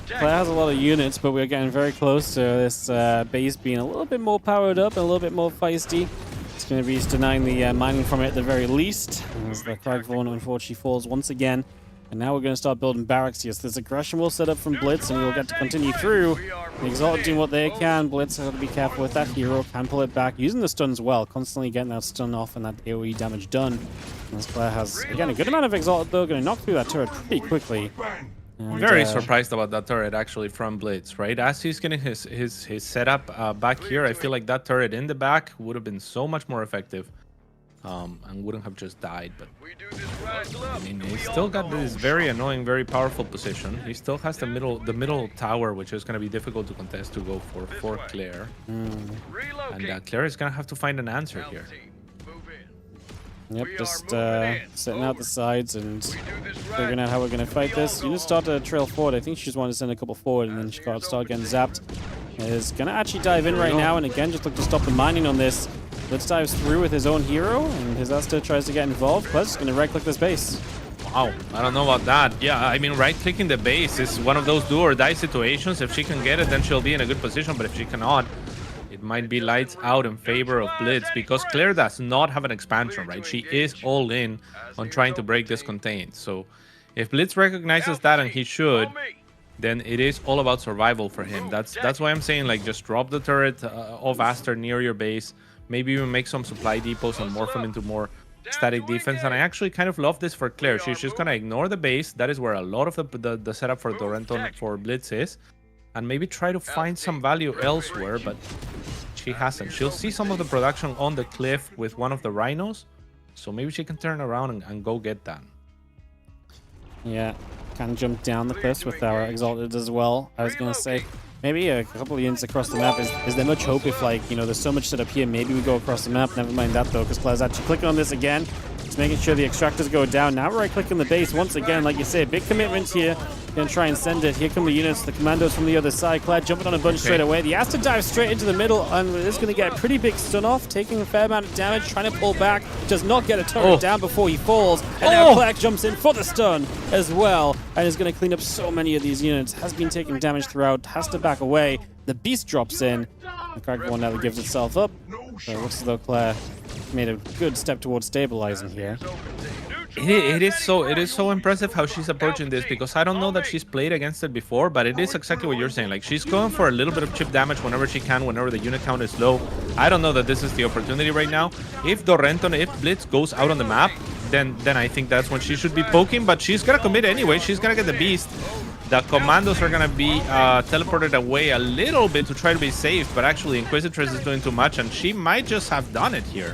Claire has a lot of units, but we're getting very close to this base being a little bit more powered up and a little bit more feisty. It's going to be denying the mining from it at the very least, as the Kragvorn unfortunately falls once again. And now we're going to start building barracks here. So this aggression will set up from Blitz, and we'll get to continue through. The Exalted doing what they can. Blitz has to be careful with that hero. Can pull it back, using the stuns well, constantly getting that stun off and that AoE damage done. As Claire has, again, a good amount of Exalted, though, going to knock through that turret pretty quickly. And, very surprised about that turret actually from Blitz, right? As he's getting his setup back here, I feel like that turret in the back would have been so much more effective. and wouldn't have just died. But We do this rise up. I mean, he's still got this very annoying, very powerful position. He still has the middle tower, which is going to be difficult to contest to go for Claire. Relocate. And Claire is going to have to find an answer Health here. team, move in. Yep, We are just moving in. setting out the sides and We do this figuring right. out how we're going to fight We this. all Units go start to trail forward. I think she just wanted to send a couple forward, and then she got start getting zapped. Is going to actually dive in right now, and again, just look to stop the mining on this. Blitz dives through with his own hero, and his Asta tries to get involved. Blitz going to right-click this base. Wow, I don't know about that. Yeah, I mean, right-clicking the base is one of those do-or-die situations. If she can get it, then she'll be in a good position, but if she cannot, it might be lights out in favor of Blitz, because Claire does not have an expansion, right? She is all in on trying to break this contain. So if Blitz recognizes that, and he should, then it is all about survival for him. That's why I'm saying, like, just drop the turret of Aster near your base. Maybe even make some supply depots and morph them into more static defense. And I actually kind of love this for Claire. She's just going to ignore the base. That is where a lot of the setup for Dorenton for Blitz is. And maybe try to find some value elsewhere, but she hasn't. She'll see some of the production on the cliff with one of the rhinos. So maybe she can turn around and go get that. Yeah, kind of jump down the cliffs with our Exalted as well. I was going to say, maybe a couple of units across the map. Is there much hope if, like, you know, there's so much set up here, maybe we go across the map? Never mind that, though, because Claire's actually clicking on this again. Just making sure the extractors go down. Now we're right-clicking the base once again. Like you say, big commitment here. Gonna try and send it. Here come the units, the commandos from the other side. Claire jumping on a bunch straight away. The Asta dives straight into the middle, and it's going to get a pretty big stun off, taking a fair amount of damage, trying to pull back. Does not get a turret down before he falls. And now Claire jumps in for the stun as well, and is going to clean up so many of these units. Has been taking damage throughout, has to back away. The beast drops in. The Kraken one now gives itself up. So it looks as though Claire made a good step towards stabilizing here. It is so impressive how she's approaching this, because I don't know that she's played against it before, but it is exactly what you're saying. Like, she's going for a little bit of chip damage whenever she can, whenever the unit count is low. I don't know that this is the opportunity right now. If Blitz goes out on the map, then I think that's when she should be poking, but she's gonna commit anyway. She's gonna get the beast. The commandos are gonna be teleported away a little bit to try to be safe, but actually Inquisitress is doing too much, and she might just have done it here.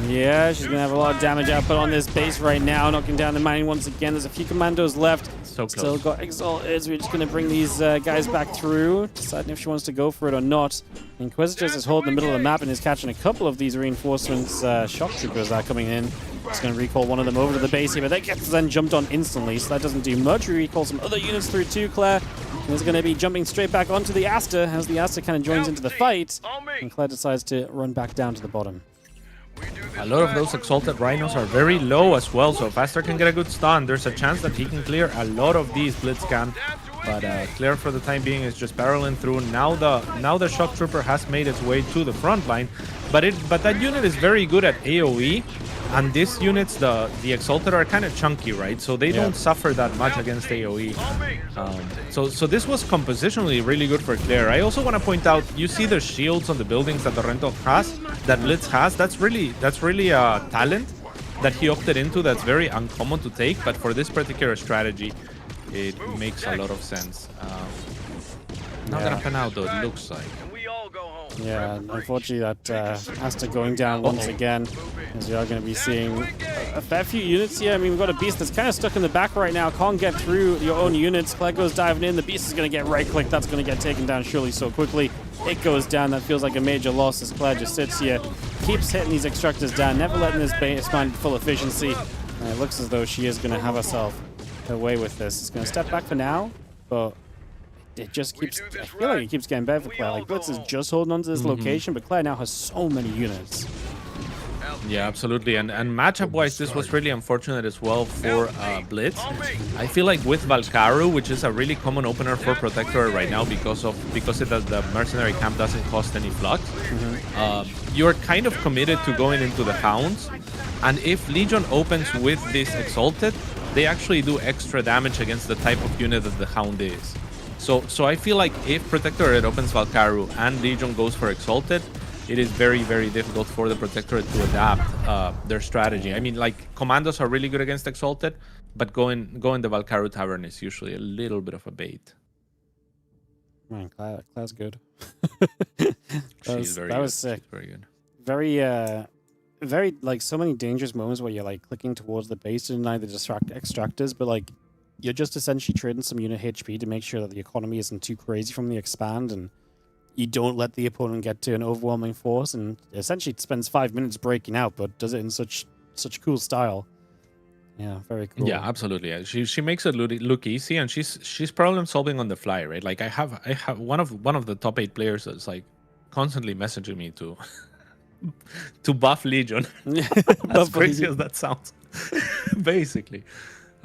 Yeah, she's going to have a lot of damage output on this base right now, knocking down the mining once again. There's a few commandos left. So close. Still got Exalted. We're just going to bring these guys back through, deciding if she wants to go for it or not. Inquisitress is holding the middle of the map and is catching a couple of these reinforcements. Shock troopers are coming in. Just going to recall one of them over to the base here, but that gets then jumped on instantly, so that doesn't do much. We recall some other units through too, Claire. And is going to be jumping straight back onto the Asta as the Asta kind of joins into the fight. And Claire decides to run back down to the bottom. A lot of those Exalted Rhinos are very low as well, so if Aster can get a good stun, there's a chance that he can clear a lot of these. Blitz can, but Claire for the time being is just barreling through. Now the Shock Trooper has made its way to the front line, but that unit is very good at AoE, and these units, the Exalted, are kind of chunky, right? So they don't suffer that much against AoE. So this was compositionally really good for Claire. I also want to point out, you see the shields on the buildings that the Rental has, that Blitz has. That's really a talent that he opted into. That's very uncommon to take, but for this particular strategy, it makes a lot of sense. Not gonna pan out though, it looks like. Yeah, unfortunately that Asta going down once again, as we are going to be seeing a fair few units here. I mean, we've got a beast that's kind of stuck in the back right now, can't get through your own units. Claire goes diving in, the beast is going to get right-clicked, that's going to get taken down surely so quickly. It goes down, that feels like a major loss as Claire just sits here, keeps hitting these extractors down, never letting this base find full efficiency. And it looks as though she is going to have herself away with this. It's going to step back for now, but it just keeps, I feel like it keeps getting better for Claire. Like, Blitz is just holding on to this location, but Claire now has so many units. Yeah, absolutely. And matchup-wise, this was really unfortunate as well for Blitz. I feel like with Valkaru, which is a really common opener for Protectorate right now because the mercenary camp doesn't cost any flux, you're kind of committed to going into the Hounds. And if Legion opens with this Exalted, they actually do extra damage against the type of unit that the Hound is. So I feel like if Protectorate opens Valkaru and Legion goes for Exalted, it is very, very difficult for the Protectorate to adapt their strategy. I mean, like, Commandos are really good against Exalted, but going the Valkaru Tavern is usually a little bit of a bait. Man, Claire's good. She's very that good. was sick. She's very good. Very, very like so many dangerous moments where you're like clicking towards the base to deny the extractors, but like you're just essentially trading some unit HP to make sure that the economy isn't too crazy from the expand, and you don't let the opponent get to an overwhelming force, and essentially it spends 5 minutes breaking out, but does it in such cool style. Yeah, very cool. Yeah, absolutely. Yeah. She makes it look easy, and she's problem solving on the fly, right? Like I have one of the top 8 players that's like constantly messaging me to to buff Legion. As crazy as that sounds, basically.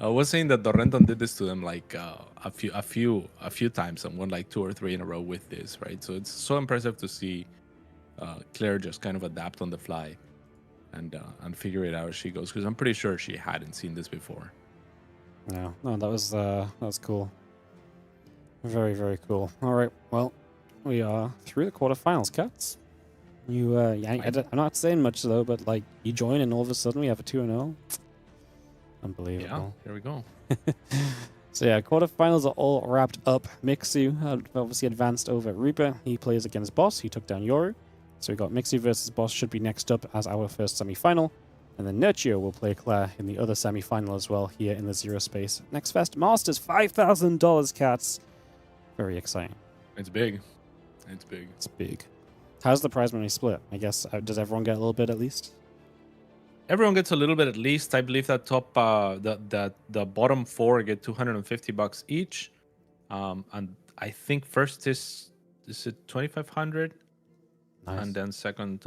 I was saying that Dorrenton did this to them like a few times, and won like 2 or 3 in a row with this, right? So it's so impressive to see Claire just kind of adapt on the fly and figure it out as she goes, because I'm pretty sure she hadn't seen this before. No, that was cool. Very, very cool. All right, well, we are through the quarterfinals, Cats. You, I'm not saying much though, but like you join and all of a sudden we have a 2-0. Unbelievable. Yeah, here we go. So yeah, quarterfinals are all wrapped up. Mixu obviously advanced over Reaper. He plays against Boss. He took down Yoru. So we got Mixu versus Boss should be next up as our first semi-final. And then Nurtio will play Claire in the other semi-final as well here in the ZeroSpace Next Fest Masters. $5,000, Cats. Very exciting. It's big. It's big. It's big. How's the prize money split? I guess, does everyone get a little bit at least? Everyone gets a little bit at least. I believe that the bottom 4 get $250 each. And I think first is it 2,500? Nice. And then second,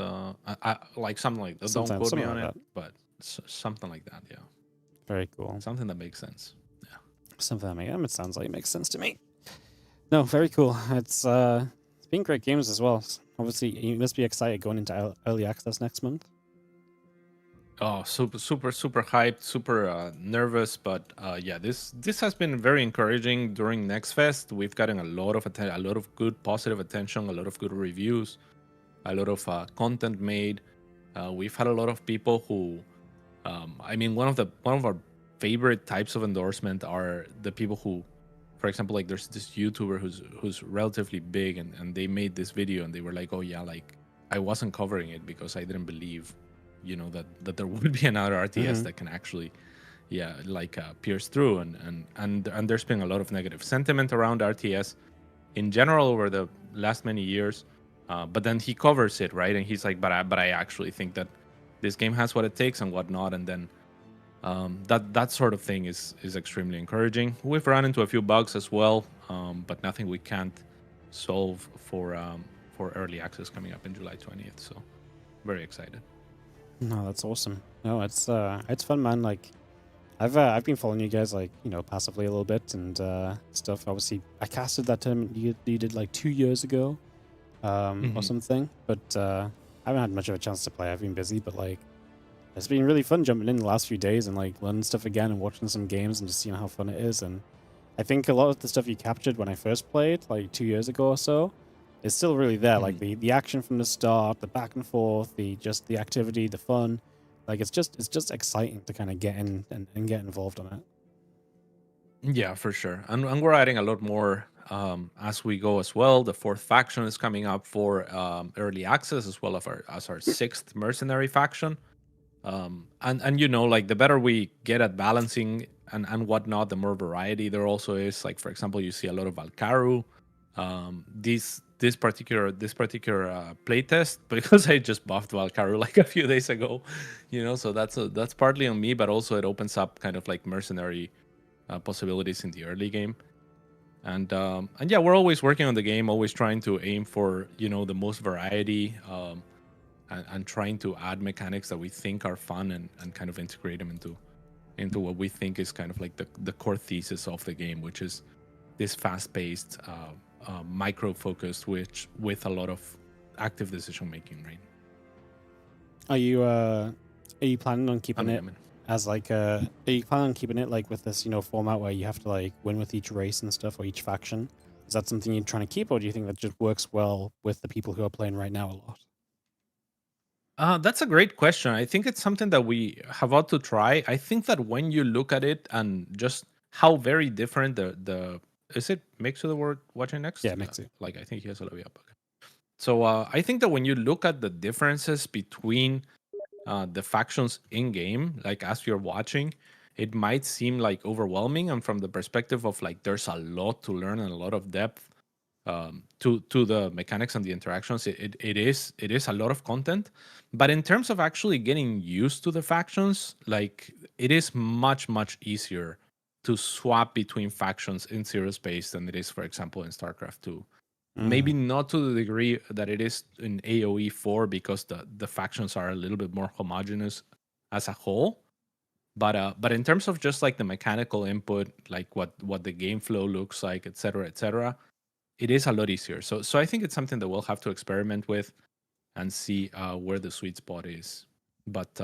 like something like that. Don't quote me on it, but something like that. Yeah. Very cool. Something that makes sense. Yeah. Something that makes it sounds like it makes sense to me. No, very cool. It's been great games as well. Obviously, you must be excited going into early access next month. Oh, super hyped, super nervous, but yeah, this has been very encouraging during Next Fest. We've gotten a lot of good positive attention, a lot of good reviews, a lot of content made. We've had a lot of people who, I mean, one of our favorite types of endorsement are the people who, for example, like there's this YouTuber who's relatively big, and they made this video and they were like, oh yeah, like I wasn't covering it because I didn't believe, you know, that there would be another RTS that can actually, yeah, like pierce through, and there's been a lot of negative sentiment around RTS in general over the last many years, but then he covers it, right, and he's like, but I actually think that this game has what it takes and whatnot, and then that sort of thing is extremely encouraging. We've run into a few bugs as well, but nothing we can't solve for early access coming up in July 20th. So very excited. No, that's awesome. No, it's fun, man. Like, I've been following you guys, like, you know, passively a little bit and stuff. Obviously, I casted that tournament you did like 2 years ago, or something. But I haven't had much of a chance to play. I've been busy, but like, it's been really fun jumping in the last few days and like learning stuff again and watching some games and just seeing how fun it is. And I think a lot of the stuff you captured when I first played, like 2 years ago or so, is still really there. Like the action from the start, the back and forth, the activity, the fun. Like it's just exciting to kind of get in and get involved on it. Yeah, for sure. And we're adding a lot more as we go as well. The 4th faction is coming up for early access, as well as our 6th mercenary faction. And you know, like the better we get at balancing and whatnot, the more variety there also is. Like, for example, you see a lot of Valkaru. This particular playtest, because I just buffed Valkaru like a few days ago, you know, so that's partly on me, but also it opens up kind of like mercenary possibilities in the early game. And yeah, we're always working on the game, always trying to aim for, you know, the most variety, and trying to add mechanics that we think are fun and kind of integrate them into what we think is kind of like the core thesis of the game, which is this fast-paced, micro-focused, with a lot of active decision making, right? Are you planning on keeping it as like are you planning on keeping it like with this, you know, format where you have to like win with each race and stuff, or each faction? Is that something you're trying to keep, or do you think that just works well with the people who are playing right now a lot? That's a great question. I think it's something that we have ought to try. I think that when you look at it and just how very different the is it Mixu that we're watching next? Yeah, Mixu. Like, I think he has a lobby up. Okay. So I think that when you look at the differences between the factions in game, like as you're watching, it might seem like overwhelming, and from the perspective of like there's a lot to learn and a lot of depth to the mechanics and the interactions, it is a lot of content. But in terms of actually getting used to the factions, like it is much easier to swap between factions in ZeroSpace than it is, for example, in StarCraft 2. Maybe not to the degree that it is in AoE 4, because the factions are a little bit more homogeneous as a whole. But in terms of just like the mechanical input, like what the game flow looks like, etc., it is a lot easier. So I think it's something that we'll have to experiment with and see where the sweet spot is. But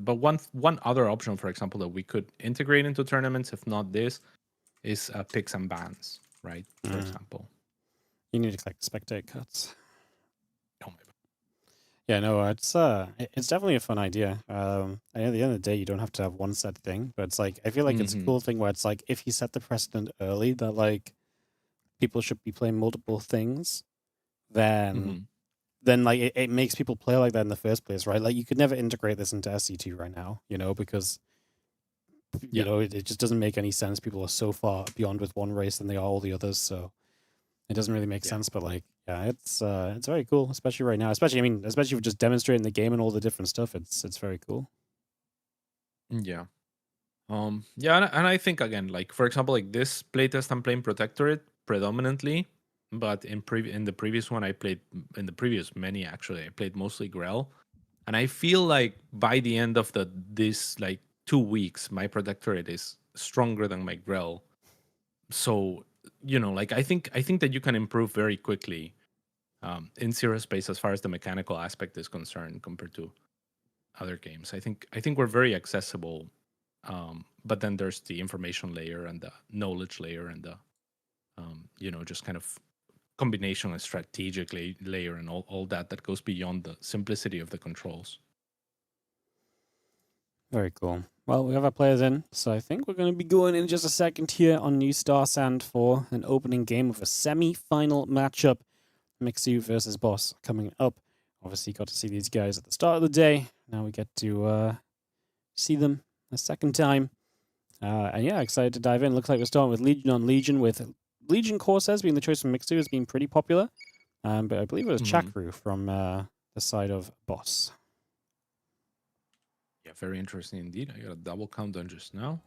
one other option, for example, that we could integrate into tournaments, if not this, is picks and bans, right? For example. You need to collect spectate cuts. Oh my. Yeah, no, it's definitely a fun idea. I know at the end of the day, you don't have to have one set thing, but it's like I feel like it's a cool thing where it's like if you set the precedent early that like people should be playing multiple things, then like it makes people play like that in the first place, right? Like you could never integrate this into SC2 right now, you know, because you know it just doesn't make any sense. People are so far beyond with one race than they are all the others, so it doesn't really make sense. But like, yeah, it's very cool, especially right now. Especially for just demonstrating the game and all the different stuff. It's very cool. Yeah. Yeah, and I think again, like for example, like this playtest, I'm playing Protectorate predominantly, but in the previous one I played, in the previous many actually, I played mostly Grell, and I feel like by the end of this like 2 weeks, my Protectorate is stronger than my Grell. So you know, like I think that you can improve very quickly in ZeroSpace as far as the mechanical aspect is concerned compared to other games. I think we're very accessible. But then there's the information layer and the knowledge layer and the you know, just kind of combination and strategic layer and all that goes beyond the simplicity of the controls. Very cool. Well, we have our players in, so I think we're going to be going in just a second here on New Star Sand for an opening game of a semi-final matchup. Mixu versus Boss coming up. Obviously, got to see these guys at the start of the day. Now we get to see them a second time. And yeah, excited to dive in. Looks like we're starting with Legion on Legion, with Legion Corsairs being the choice from Mixu has been pretty popular. But I believe it was Chakru from the side of Boss. Yeah, very interesting indeed. I got a double countdown just now.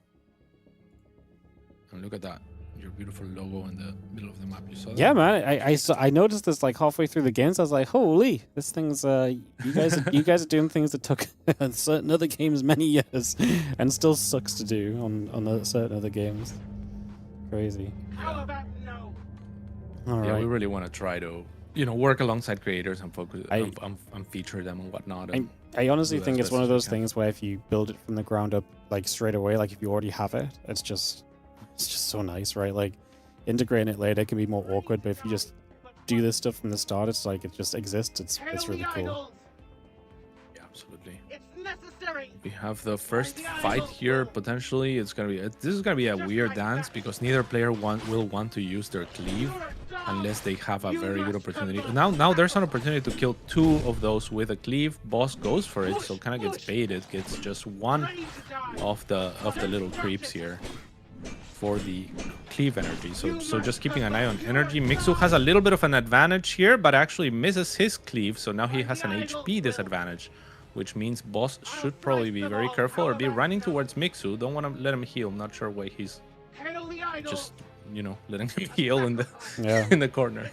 And look at that. Your beautiful logo in the middle of the map. You saw that? Yeah, man. I noticed this like halfway through the games. I was like, holy, this thing's you guys are doing things that took certain other games many years and still sucks to do on certain other games. Crazy. How about no? All right. Yeah, we really want to try to, you know, work alongside creators and focus and feature them and whatnot. And I honestly think it's one of those things where if you build it from the ground up, like straight away, like if you already have it, it's just so nice, right? Like integrating it later can be more awkward, but if you just do this stuff from the start, it's like it just exists. It's really cool. yeah, absolutely. It's necessary. We have the first fight here potentially. It's gonna be this is gonna be a weird dance because neither player will want to use their cleave unless they have a very good opportunity. Now there's an opportunity to kill 2 of those with a cleave. Boss goes for it, so kind of gets baited. Gets just one of the little creeps here for the cleave energy. So just keeping an eye on energy. Mixu has a little bit of an advantage here, but actually misses his cleave, so now he has an HP disadvantage, which means Boss should probably be very careful or be running towards Mixu. Don't want to let him heal. Not sure why he's just, you know, letting him heal in the in the corner.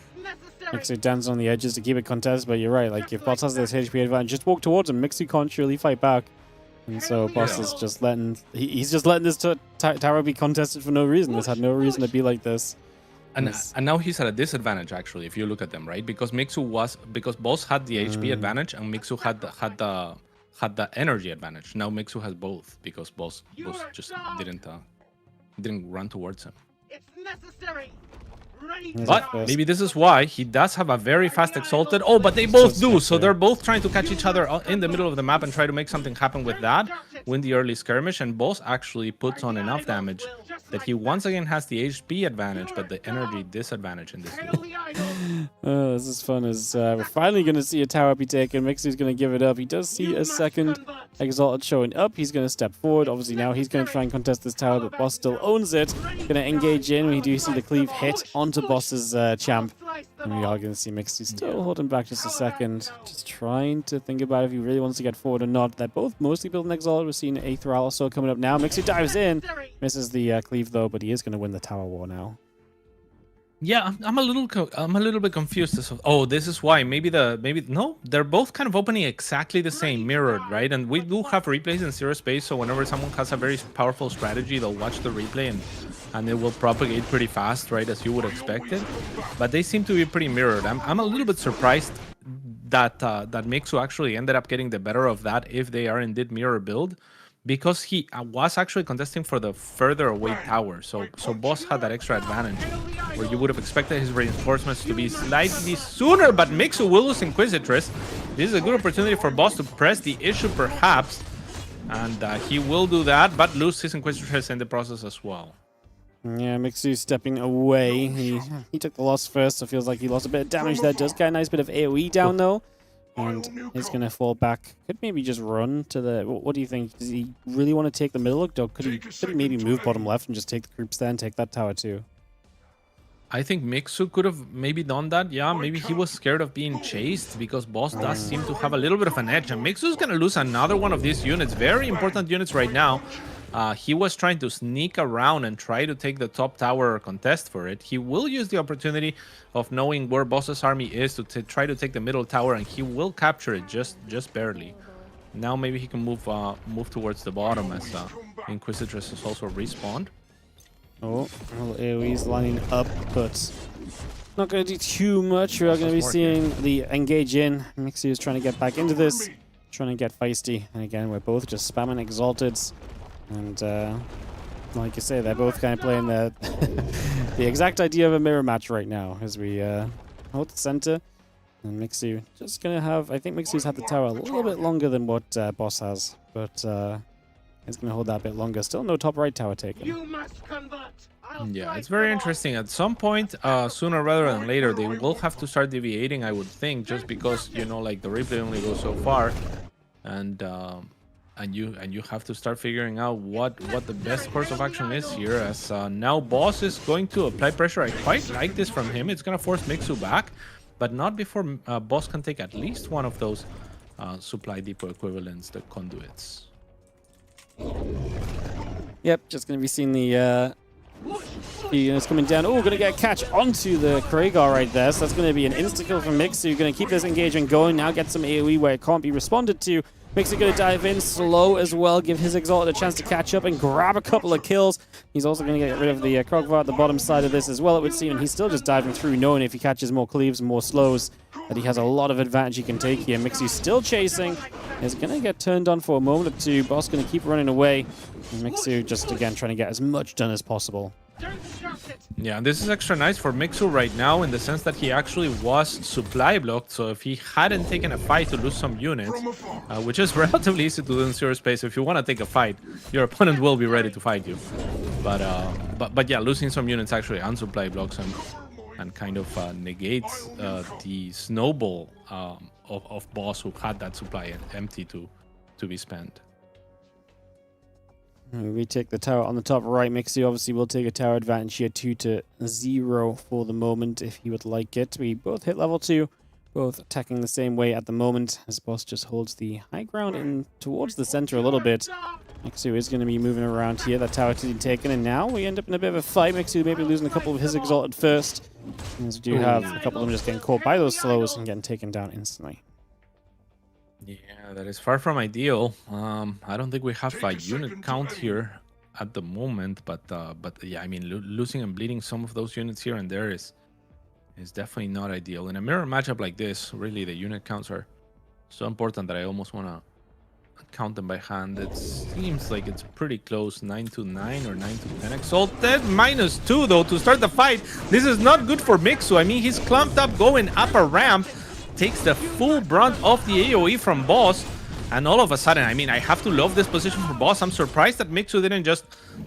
Mixu dances on the edges to keep it contested, but you're right. Like if Boss has this HP advantage, just walk towards him. Mixu can't surely fight back. And so Boss is just letting he's just letting this tower be contested for no reason. This had no reason to be like this. And now he's at a disadvantage actually if you look at them, right? Because Boss had the HP advantage and Mixu had the energy advantage. Now Mixu has both because Boss just didn't run towards him. It's necessary. But maybe this is why he does have a very fast Exalted. Oh, but they both do. So they're both trying to catch each other in the middle of the map and try to make something happen with that. Win the early skirmish. And Boss actually puts on enough damage that he once again has the HP advantage, but the energy disadvantage in this duel. Oh, this is fun. As we're finally going to see a tower be taken. Mixu's going to give it up. He does see a second Exalted showing up. He's going to step forward. Obviously, now he's going to try and contest this tower, but Boss still owns it. Going to engage in. We do see the cleave hit onto Boss's champ. And we are going to see Mixu still holding back just a second. Just trying to think about if he really wants to get forward or not. They're both mostly building Exalted. We're seeing Aether also coming up now. Mixu dives in. Misses the cleave, though, but he is going to win the tower war now. Yeah, I'm a little bit confused. Oh, this is why. Maybe no, they're both kind of opening exactly the same, mirrored, right? And we do have replays in ZeroSpace, so whenever someone has a very powerful strategy, they'll watch the replay and it will propagate pretty fast, right, as you would expect it. But they seem to be pretty mirrored. I'm a little bit surprised that that Mixu actually ended up getting the better of that if they are indeed mirror build, because he was actually contesting for the further away tower. So Boss had that extra advantage where you would have expected his reinforcements to be slightly sooner, but Mixu will lose Inquisitress. This is a good opportunity for Boss to press the issue perhaps, and he will do that, but lose his Inquisitress in the process as well. Yeah, Mixu stepping away. He took the loss first, so feels like he lost a bit of damage there. Does get a nice bit of AoE down though. And he's going to fall back. Could maybe just run to the... What do you think? Does he really want to take the middle? Or could he maybe move bottom left and just take the creeps there and take that tower too? I think Mixu could have maybe done that. Yeah, maybe he was scared of being chased because Boss does seem to have a little bit of an edge. And Mixu's going to lose another one of these units. Very important units right now. He was trying to sneak around and try to take the top tower or contest for it. He will use the opportunity of knowing where Boss's army is to try to take the middle tower, and he will capture it just barely. Now maybe he can move towards the bottom as Inquisitress is also respawned. Oh, well, AoE's lining up, but not going to do too much. We are going to be seeing the engage in. Mixu is trying to get back into this, trying to get feisty. And again, we're both just spamming Exalteds. And like you say, they're both kind of playing the exact idea of a mirror match right now as we hold the center. And Mixu just going to have... I think Mixu's had the tower a little bit longer than what Boss has, but it's going to hold that a bit longer. Still no top right tower taken. You must convert. Yeah, it's very interesting. At some point, sooner rather than later, they will have to start deviating, I would think, just because, you know, like the replay only goes so far. And you have to start figuring out what the best course of action is here, as now Boss is going to apply pressure. I quite like this from him. It's going to force Mixu back, but not before Boss can take at least one of those supply depot equivalents, the conduits. Yep, just going to be seeing the units coming down. Oh, going to get a catch onto the Kragar right there, so that's going to be an insta-kill from Mixu. Going to keep this engagement going, now get some AoE where it can't be responded to. Mixu going to dive in slow as well, give his Exalted a chance to catch up and grab a couple of kills. He's also going to get rid of the Krogvar at the bottom side of this as well, it would seem. And he's still just diving through, knowing if he catches more cleaves and more slows, that he has a lot of advantage he can take here. Mixu still chasing. Is going to get turned on for a moment or two. Boss going to keep running away. And Mixu just, again, trying to get as much done as possible. Yeah, this is extra nice for Mixu right now in the sense that he actually was supply blocked. So if he hadn't taken a fight to lose some units, which is relatively easy to do in ZeroSpace, if you want to take a fight, your opponent will be ready to fight you. But yeah, losing some units actually on supply blocks and kind of negates the snowball of Boss, who had that supply empty to be spent. We take the tower on the top right. Mixu obviously will take a tower advantage here, 2-0 for the moment if he would like it. We both hit level 2, both attacking the same way at the moment, as Boss just holds the high ground in towards the center a little bit. Mixu is going to be moving around here. That tower to be taken, and now we end up in a bit of a fight. Mixu maybe losing a couple of his Exalted first, as we do have a couple of them just getting caught by those slows and getting taken down instantly. Yeah, that is far from ideal. I don't think we have a unit count here at the moment, but yeah, I mean, losing and bleeding some of those units here and there is definitely not ideal. In a mirror matchup like this, really, the unit counts are so important that I almost want to count them by hand. It seems like it's pretty close, 9-9 or 9-10 Exalted. -2 though to start the fight. This is not good for Mixu. I mean, he's clumped up going up a ramp, takes the full brunt of the AoE from Boss, And all of a sudden, I mean, I have to love this position for boss. I'm surprised that Mixu didn't just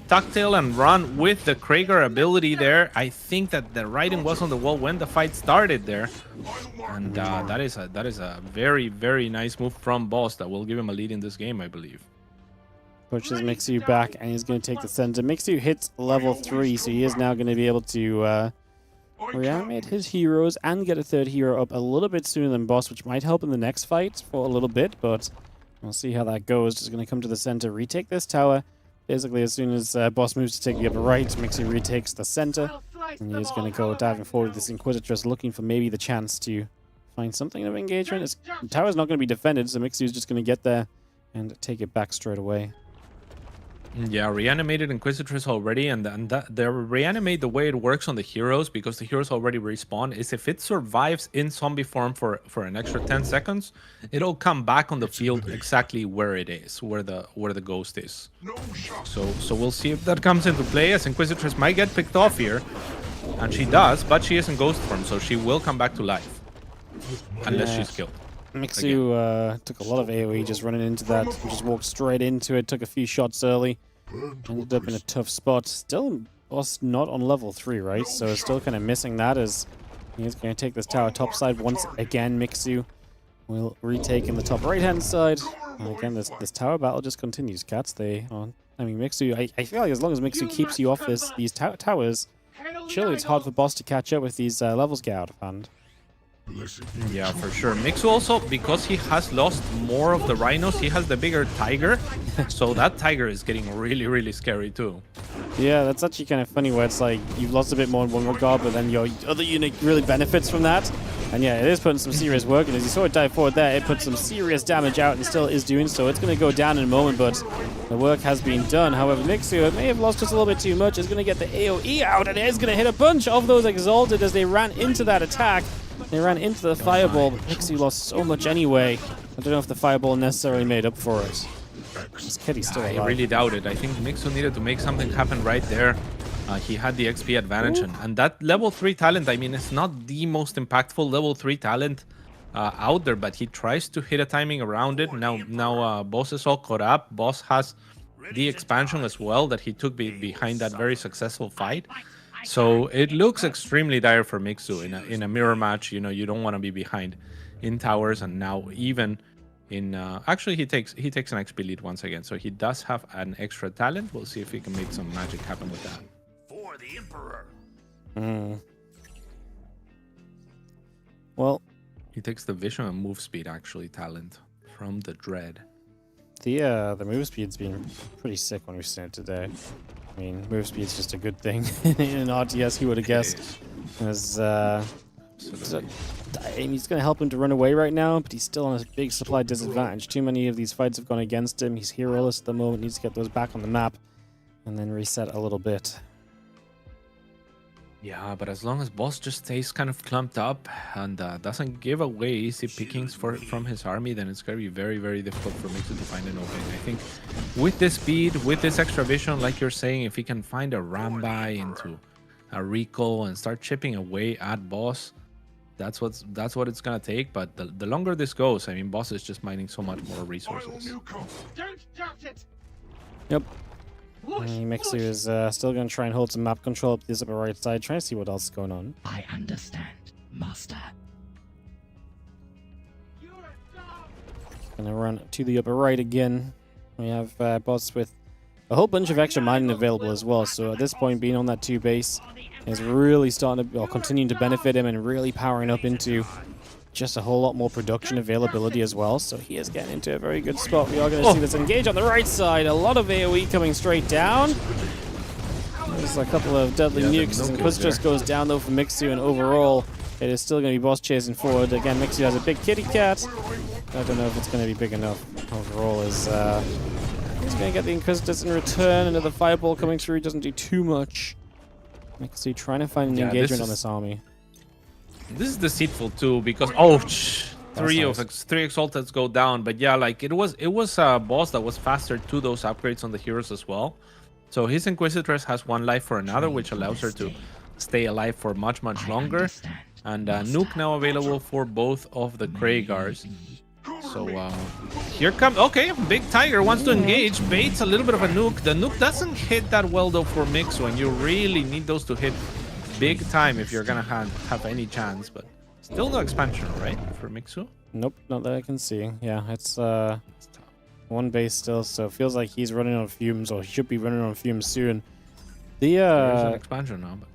tuck tail and run with the Krager ability there. I think that the writing was on the wall when the fight started there. And that is a very, very nice move from boss that will give him a lead in this game, I believe. Pushes Mixu back, and he's going to take the center. Mixu hits level 3, so he is now going to be able to reanimate his heroes and get a third hero up a little bit sooner than boss, which might help in the next fight for a little bit, but we'll see how that goes. Just going to come to the center, retake this tower. Basically, as soon as boss moves to take the upper right, Mixu retakes the center, and he's going to go diving forward with this Inquisitress, looking for maybe the chance to find something of engagement. The tower's not going to be defended, so Mixu's just going to get there and take it back straight away. Yeah, reanimated Inquisitress already, and the reanimate, the way it works on the heroes, because the heroes already respawn, is if it survives in zombie form for an extra 10 seconds, it'll come back on the field exactly where it is, where the ghost is. So we'll see if that comes into play, as Inquisitress might get picked off here, and she does, but she is in ghost form, so she will come back to life, unless she's killed. Mixu took a lot of AoE just running into that. Just walked straight into it, took a few shots early. Ended up in a tough spot. Still boss not on level 3, right? So still kind of missing that as he's going to take this tower topside once again. Mixu will retake in the top right-hand side. And again, this tower battle just continues, cats. I mean, Mixu, I feel like as long as Mixu keeps you off these towers, surely it's hard for boss to catch up with these levels get out of hand. Yeah, for sure. Mixu also, because he has lost more of the rhinos, he has the bigger tiger. So that tiger is getting really, really scary too. Yeah, that's actually kind of funny where it's like you've lost a bit more in one regard, but then your other unit really benefits from that. And yeah, it is putting some serious work, and as you saw it dive forward there, it put some serious damage out and still is doing so. It's going to go down in a moment, but the work has been done. However, Mixu may have lost just a little bit too much. Is going to get the AoE out, and it is going to hit a bunch of those Exalted as they ran into that attack. They ran into the fireball, but Mixu lost so much anyway. I don't know if the fireball necessarily made up for it. This Kitty's still alive. I really doubt it. I think Mixu needed to make something happen right there. He had the XP advantage, and that level 3 talent, I mean, it's not the most impactful level 3 talent out there, but he tries to hit a timing around it. Now Boss is all caught up. Boss has the expansion as well that he took behind that very successful fight. So it looks extremely dire for Mixu in a mirror match. You know, you don't want to be behind in towers, and now even in actually he takes an XP lead once again. So he does have an extra talent. We'll see if he can make some magic happen with that. For the Emperor. Well, he takes the vision and move speed actually talent from the Dread. The move speed's been pretty sick when we've seen it today. I mean, move speed's just a good thing. In an RTS, he would have guessed. As he's going to help him to run away right now, but he's still on a big supply disadvantage. Too many of these fights have gone against him. He's hero-less at the moment. Needs to get those back on the map and then reset a little bit. Yeah, but as long as Boss just stays kind of clumped up and doesn't give away easy pickings from his army, then it's going to be very, very difficult for Mixu to find an opening. I think with this speed, with this extra vision, like you're saying, if he can find a Rambai into a recall and start chipping away at Boss, that's what it's going to take. But the longer this goes, I mean, Boss is just mining so much more resources. Don't doubt it. Yep. Mixu is still going to try and hold some map control up this upper right side, trying to see what else is going on. I understand, Master. You're a dog. Going to run to the upper right again. We have boss with a whole bunch of extra mining available as well. So at this point, being on that 2 base is really starting to, continuing to benefit him and really powering up into just a whole lot more production availability as well. So he is getting into a very good spot. We are going to see this engage on the right side. A lot of AoE coming straight down. There's a couple of deadly nukes. And Inquis just goes down though for Mixu, and overall it is still going to be boss chasing forward. Again, Mixu has a big kitty cat. I don't know if it's going to be big enough. Overall is he's going to get the Inquisitors in return. Another fireball coming through doesn't do too much. Mixu trying to find an engagement on this army. This is deceitful too, because three exalteds go down. But yeah, like it was a boss that was faster to those upgrades on the heroes as well. So his Inquisitress has 1 life for another, which allows her to stay alive for much longer. And nuke now available for both of the Kraigars. So here comes, okay, Big Tiger wants to engage, baits a little bit of a nuke. The nuke doesn't hit that well though for Mixu, and you really need those to hit big time if you're gonna have any chance, but still no expansion, right, for Mixu? Nope, not that I can see. Yeah, it's It's tough. one base still, so it feels like he's running on fumes, or he should be running on fumes soon. The There's an expansion now, but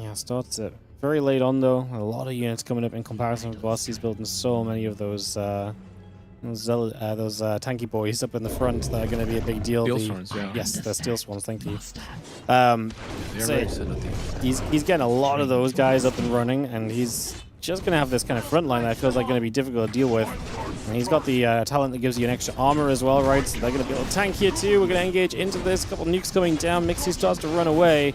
yeah, starts it very late on though. A lot of units coming up in comparison with Boss. He's building so many of those tanky boys up in the front that are going to be a big deal. Steel The- Swords, yeah. Yes, the steel swans. Thank you. Master. They're So very silly. he's getting a lot of those guys up and running, and he's just going to have this kind of front line that feels like going to be difficult to deal with. And he's got the talent that gives you an extra armor as well, right? So they're going to be able to tank here too. We're going to engage into this. A couple nukes coming down. Mixu starts to run away.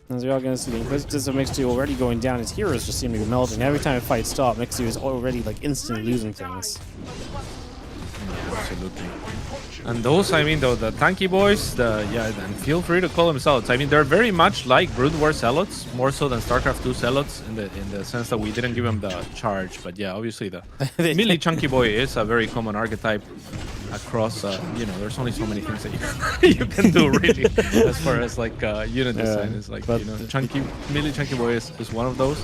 As we are going to see the Inquisitors of Mixu already going down. His heroes just seem to be melting. Every time a fight starts, Mixu is already like instantly losing things. Yeah, absolutely. And those, I mean, the tanky boys, and feel free to call them zealots. I mean, they're very much like Brood War zealots, more so than StarCraft 2 zealots, in the sense that we didn't give them the charge. But yeah, obviously the melee chunky boy is a very common archetype across. You know, there's only so many things that you can do really, as far as like unit design is like. but You know, melee chunky boy is one of those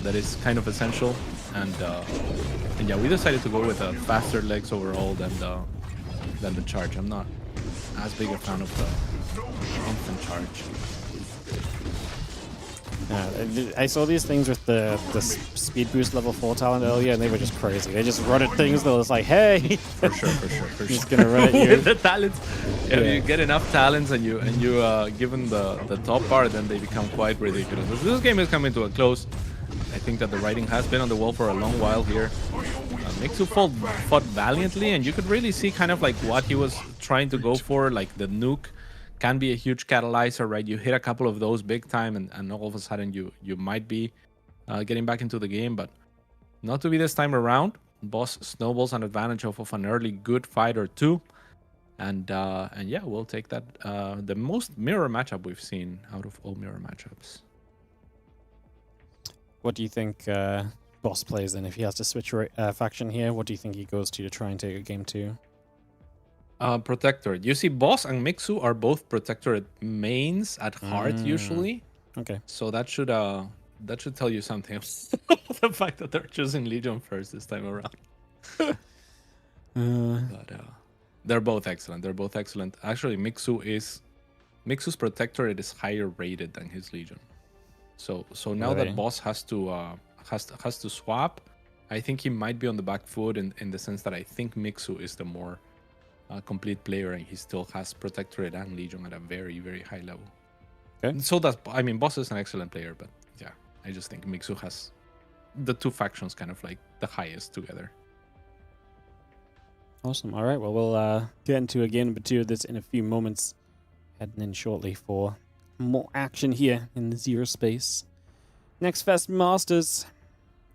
that is kind of essential. And yeah, we decided to go with faster legs overall than the charge. I'm not as big a fan of the instant charge. I saw these things with the speed boost level 4 talent earlier, and they were just crazy. They just run at things that was like, hey, For sure. he's gonna run at you. With the talents, yeah, if you get enough talents and you give them the top part, then they become quite ridiculous. As this game is coming to a close, I think that the writing has been on the wall for a long while here. Mixu fought valiantly, and you could really see kind of like what he was trying to go for. Like the nuke can be a huge catalyzer, right? You hit a couple of those big time, and all of a sudden you might be getting back into the game, but not to be this time around. Boss snowballs an advantage off of an early good fight or two, and yeah, we'll take that. The most mirror matchup we've seen out of all mirror matchups. What do you think Boss plays then if he has to switch faction here? What do you think he goes to try and take a game 2? Protectorate. You see, Boss and Mixu are both Protectorate mains at heart usually, Okay. so that should tell you something. The fact that they're choosing Legion first this time around. But they're both excellent. They're both excellent. Actually, Mixu's Protectorate is higher rated than his Legion. So now Alright. that Boss has to swap, I think he might be on the back foot in the sense that I think Mixu is the more complete player, and he still has Protectorate and Legion at a very, very high level. Okay. So that's, I mean, Boss is an excellent player, but yeah, I just think Mixu has the two factions kind of like the highest together. Awesome. All right. Well, we'll get into game number 2 of this in a few moments. Heading in shortly for more action here in the ZeroSpace Next Fest Masters.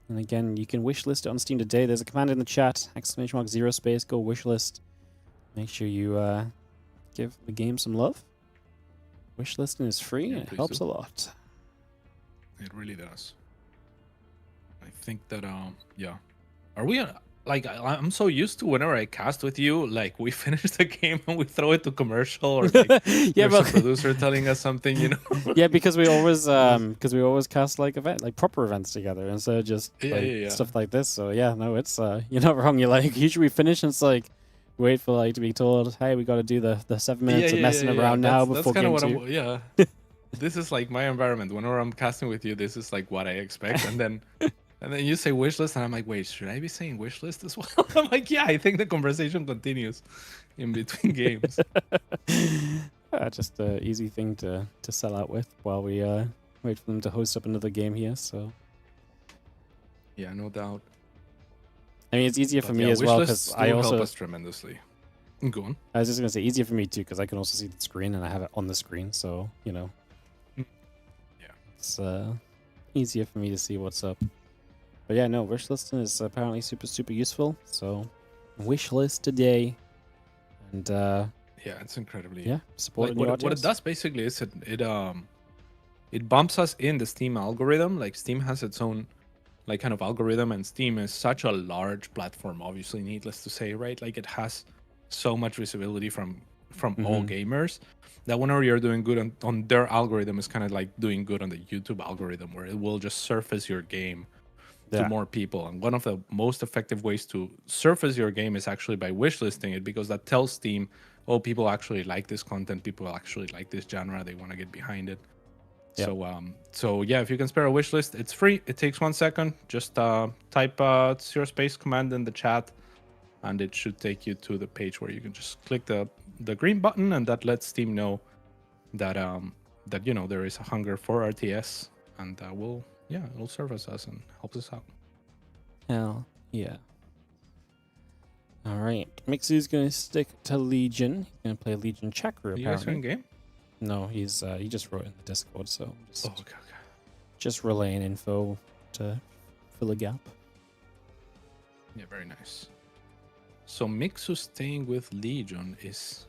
And again, you can wishlist it on Steam today. There's a command in the chat, !ZeroSpace, go wishlist. Make sure you give the game some love. Wishlisting is free, Yeah, and it please helps do. a lot. It really does. I think that yeah. Are we like I'm so used to whenever I cast with you, like we finish the game and we throw it to commercial, or like Yeah, there's but a producer telling us something, you know. yeah, because we always cast like proper events together instead of just like, stuff like this. So yeah, no, it's you're not wrong. You're like, usually we finish and it's like wait for like to be told, hey, we got to do the 7 minutes of messing around now before that's game 2. yeah. This is like my environment. Whenever I'm casting with you, this is like what I expect, and then you say wishlist, and I'm like, wait, should I be saying wishlist as well? I'm like, yeah, I think the conversation continues in between games. Just an easy thing to sell out with while we wait for them to host up another game here. So Yeah, no doubt. I mean, it's easier for But me yeah, as well wishlists because I do also help us tremendously. Go on. I was just gonna say easier for me too because I can also see the screen and I have it on the screen, so you know. Yeah. It's easier for me to see what's up. But yeah, no, wish listing is apparently super useful. So wish list today, and Yeah, it's incredibly. yeah, support Like new what it audience. does basically is it bumps us in the Steam algorithm. Like Steam has its own like kind of algorithm, and Steam is such a large platform, obviously, needless to say, right? Like it has so much visibility from all gamers that whenever you're doing good on their algorithm, is kind of like doing good on the YouTube algorithm, where it will just surface your game to more people. And one of the most effective ways to surface your game is actually by wishlisting it, because that tells Steam, oh, people actually like this content, people actually like this genre, they want to get behind it. So yeah, if you can spare a wish list, it's free. It takes 1 second. Just type ZeroSpace command in the chat, and it should take you to the page where you can just click the green button, and that lets Steam know that that there is a hunger for RTS, and it'll service us and help us out. Hell yeah. All right, Mixu's gonna stick to Legion. He's gonna play Legion Chakra. Are you guys in Apparently. game? No, he just wrote in the Discord, so just, Okay. just relaying info to fill a gap. Yeah, very nice. So Mixu staying with Legion is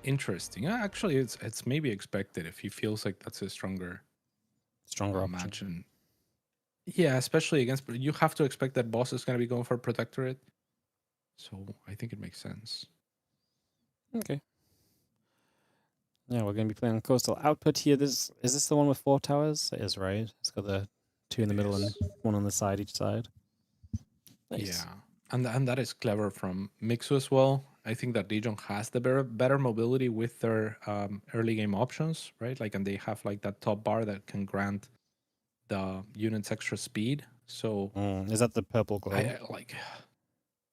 interesting. Actually, it's maybe expected if he feels like that's a stronger Option. match. And yeah, especially against, you have to expect that boss is going to be going for Protectorate. So I think it makes sense. Okay. Yeah, we're going to be playing Coastal Output here. Is this the one with 4 towers? It is, right? It's got the 2 in the middle and 1 on the side each side. Nice. Yeah, and that is clever from Mixu as well. I think that Legion has the better mobility with their early game options, right? Like, and they have like that top bar that can grant the units extra speed. So Is that the purple glow?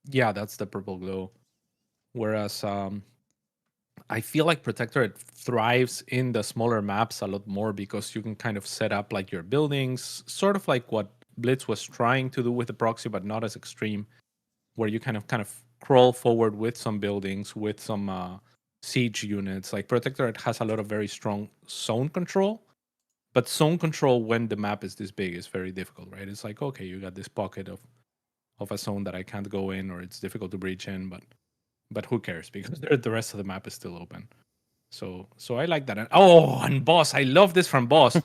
Yeah, that's the purple glow. Whereas I feel like Protectorate thrives in the smaller maps a lot more, because you can kind of set up like your buildings, sort of like what Blitz was trying to do with the proxy, but not as extreme, where you kind of crawl forward with some buildings, with some siege units. Like Protectorate has a lot of very strong zone control, but zone control when the map is this big is very difficult, right? It's like, okay, you got this pocket of a zone that I can't go in, or it's difficult to breach in, but who cares, because the rest of the map is still open. So I like that. And Boss, I love this from Boss.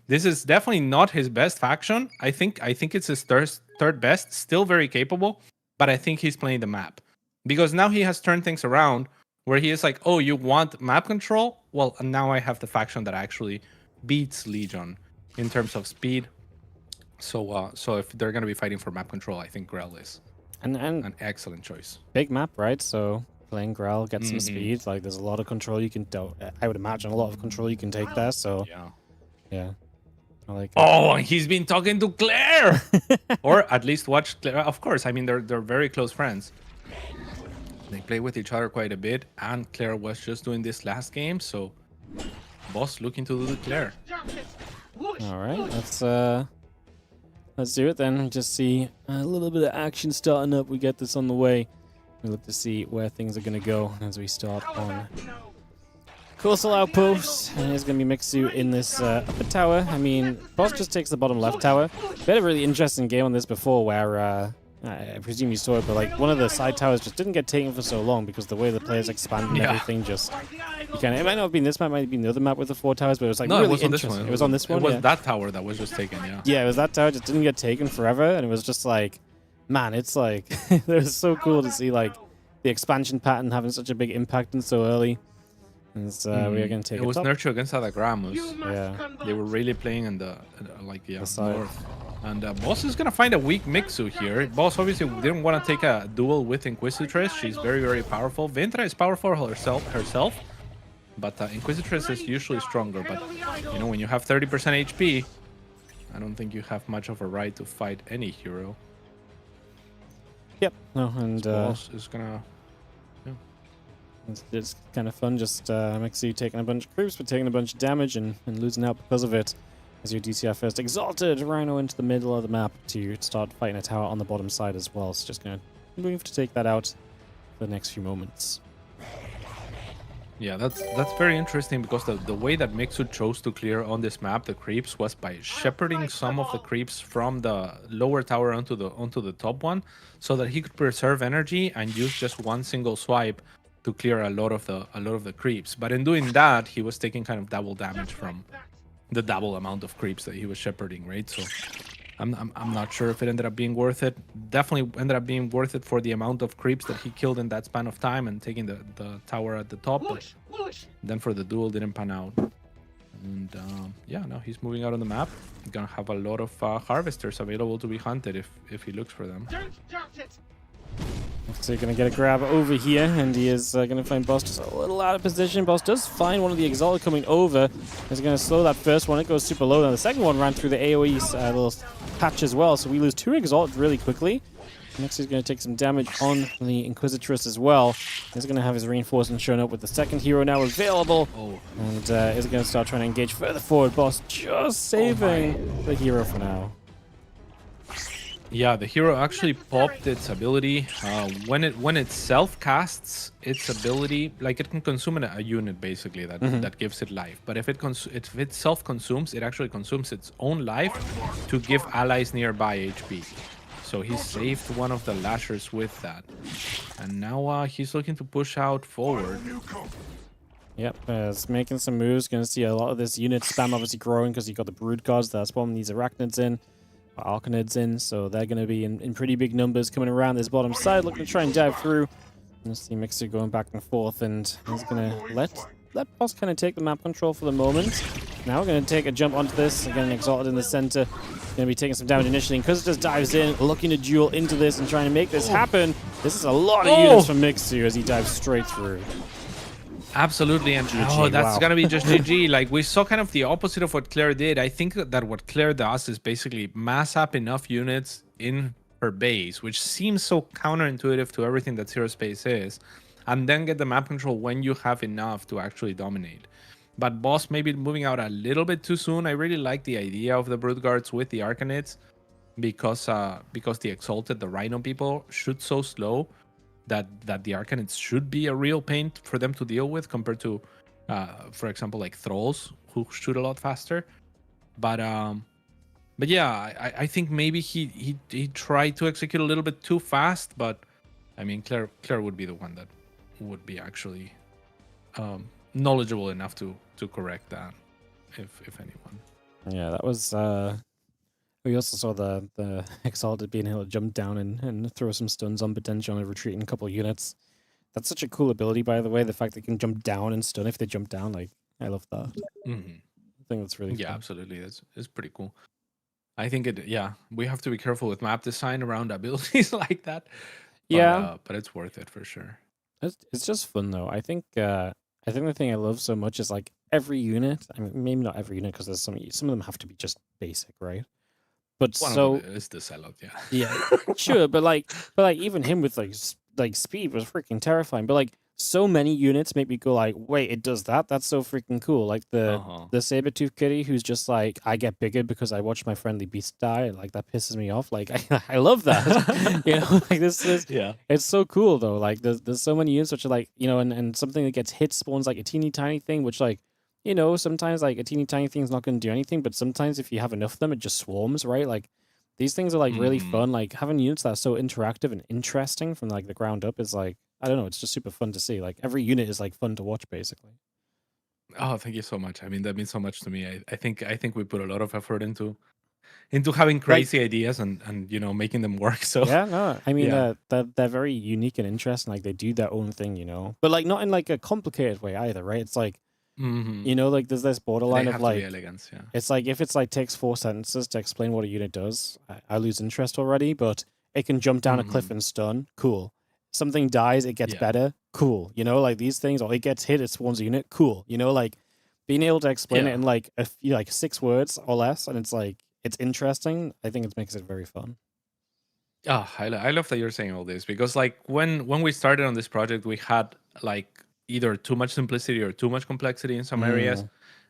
This is definitely not his best faction. I think it's his third best. Still very capable, but I think he's playing the map, because now he has turned things around, where he is like, oh, you want map control? Well, now I have the faction that actually beats Legion in terms of speed. So if they're gonna be fighting for map control, I think Grell is an excellent choice. Big map, right? So playing Grell gets some speed. Like, there's a lot of control you can do. I would imagine a lot of control you can take there. So yeah, I like it. Oh, and he's been talking to Claire, or at least watch Claire. Of course, I mean they're very close friends. They play with each other quite a bit, and Claire was just doing this last game, so Boss looking to do the Claire. All right, let's do it then. Just see a little bit of action starting up. We get this on the way. We look to see where things are going to go as we start on Coastal Outpost. And it's going to be Mixu in this upper tower. I mean, Boss just takes the bottom left tower. We had a really interesting game on this before where I presume you saw it, but like one of the side towers just didn't get taken for so long because the way the players expanded and everything just... It might not have been this map, it might have been the other map with the 4 towers, but it was like really interesting. It was on this one. It was that tower that was just taken, yeah. Yeah, it was that tower, just didn't get taken forever, and it was just like, man, it's like, it was so cool to see like the expansion pattern having such a big impact and so early. And we are going to take it. It was Nurtio against Adagamis. Yeah. They were really playing in the side. north. And Boss is going to find a weak Mixu here. Boss obviously didn't want to take a duel with Inquisitress. She's very, very powerful. Vintra is powerful herself. But Inquisitress is usually stronger. But, you know, when you have 30% HP, I don't think you have much of a right to fight any hero. Yep. No, and Boss is going to... It's kind of fun, just Mixu taking a bunch of creeps, but taking a bunch of damage and losing out because of it. As your DCR first exalted Rhino into the middle of the map to start fighting a tower on the bottom side as well. So just going to move to take that out for the next few moments. Yeah, that's very interesting, because the way that Mixu chose to clear on this map the creeps was by shepherding some of the creeps from the lower tower onto the top one, so that he could preserve energy and use just one single swipe to clear a lot of the creeps. But in doing that, he was taking kind of double damage from the double amount of creeps that he was shepherding, right? So I'm not sure if it ended up being worth it. Definitely ended up being worth it for the amount of creeps that he killed in that span of time and taking the tower at the top. But Push, push. then for the duel, didn't pan out. And yeah, now he's moving out on the map. Gonna have a lot of harvesters available to be hunted if he looks for them. Don't doubt it. So you're going to get a grab over here, and he is going to find Boss just a little out of position. Boss does find one of the Exalted coming over. He's going to slow that first one. It goes super low. Now the second one ran through the AoE little patch as well, so we lose 2 Exalted really quickly. Next he's going to take some damage on the Inquisitress as well. He's going to have his reinforcement showing up with the second hero now available. And is going to start trying to engage further forward. Boss just saving the hero for now. Yeah, the hero actually popped its ability. When it self-casts its ability, like it can consume a unit basically that gives it life. But if it self-consumes, it actually consumes its own life to give allies nearby HP. So he saved one of the lashers with that. And now he's looking to push out forward. Yep, it's making some moves. Going to see a lot of this unit spam obviously growing because you got the Brood Gods that are spawning these Arachnids in. Arcanids in, so they're going to be in pretty big numbers coming around this bottom side, looking to try and dive through. You see Mixu going back and forth, and he's going to let Boss kind of take the map control for the moment. Now we're going to take a jump onto this, again Exalted in the center. Going to be taking some damage initially, and Inquisitor dives in, looking to duel into this and trying to make this happen. This is a lot of units from Mixu as he dives straight through. Absolutely, and GG, that's wow. gonna be just GG. Like we saw kind of the opposite of what Claire did. I think that what Claire does is basically mass up enough units in her base, which seems so counterintuitive to everything that ZeroSpace is, and then get the map control when you have enough to actually dominate. But Boss maybe moving out a little bit too soon. I really like the idea of the Brood Guards with the Arcanids because the Exalted, the Rhino people, shoot so slow that the Arcanids should be a real pain for them to deal with compared to, for example, like Thralls who shoot a lot faster. But yeah, I think maybe he tried to execute a little bit too fast. But I mean, Claire would be the one that would be actually knowledgeable enough to correct that, if anyone. Yeah, that was... We also saw the Exalted being able to jump down and throw some stuns on potential and retreating a couple units. That's such a cool ability, by the way. The fact they can jump down and stun if they jump down, like, I love that. Mm-hmm. I think that's really Yeah, fun. absolutely. It's pretty cool. I think we have to be careful with map design around abilities like that. But, but it's worth it for sure. It's just fun though. I think the thing I love so much is like every unit. I mean, maybe not every unit because there's some of them have to be just basic, right? But One so of them is the sellout, yeah. yeah, sure, but like even him with like speed was freaking terrifying. But like so many units make me go like, wait, it does that? That's so freaking cool. Like the Sabertooth Kitty who's just like, I get bigger because I watch my friendly beast die. And, like that pisses me off. Like I love that. You know, like this is it's so cool though. Like there's so many units which are like, you know, and something that gets hit spawns like a teeny tiny thing, which like, you know, sometimes like a teeny tiny thing's not going to do anything, but sometimes if you have enough of them, it just swarms, right? Like these things are like really fun. Like having units that are so interactive and interesting from like the ground up is like, I don't know, it's just super fun to see. Like every unit is like fun to watch basically. Oh, thank you so much. I mean, that means so much to me. I think we put a lot of effort into having crazy ideas and you know, making them work. So yeah, no, I mean they're very unique and interesting. Like they do their own thing, you know, but like not in like a complicated way either, right? It's like, you know, like there's this borderline of like elegance, yeah. It's like if it's like takes 4 sentences to explain what a unit does, I lose interest already. But it can jump down a cliff and stun, cool. Something dies, it gets better, cool. You know, like these things, or it gets hit, it spawns a unit, cool. You know, like being able to explain it in like a few, like 6 words or less, and it's like it's interesting. I think it makes it very fun. Oh, I love that you're saying all this because like when we started on this project, we had like either too much simplicity or too much complexity in some areas,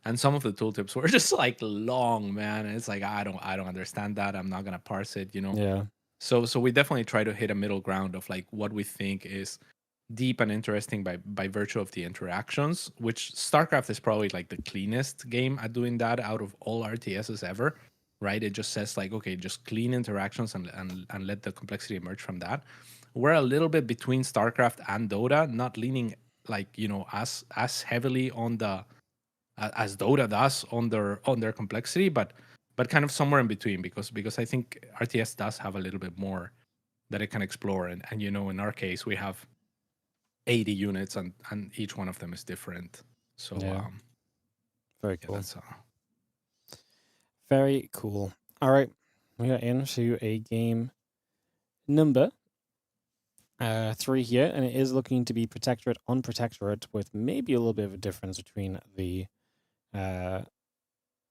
and some of the tooltips were just like long, man. And it's like I don't understand that. I'm not gonna parse it, you know. Yeah. So we definitely try to hit a middle ground of like what we think is deep and interesting by virtue of the interactions. Which StarCraft is probably like the cleanest game at doing that out of all RTSs ever, right? It just says like, okay, just clean interactions and let the complexity emerge from that. We're a little bit between StarCraft and Dota, not leaning like, you know, as heavily on the as Dota does on their complexity, but but kind of somewhere in between because I think RTS does have a little bit more that it can explore, and you know, in our case we have 80 units and each one of them is different. So Yeah. Very yeah, cool. that's Very cool. All right, we are into a game number 3 here, and it is looking to be Protectorate on Protectorate, with maybe a little bit of a difference between the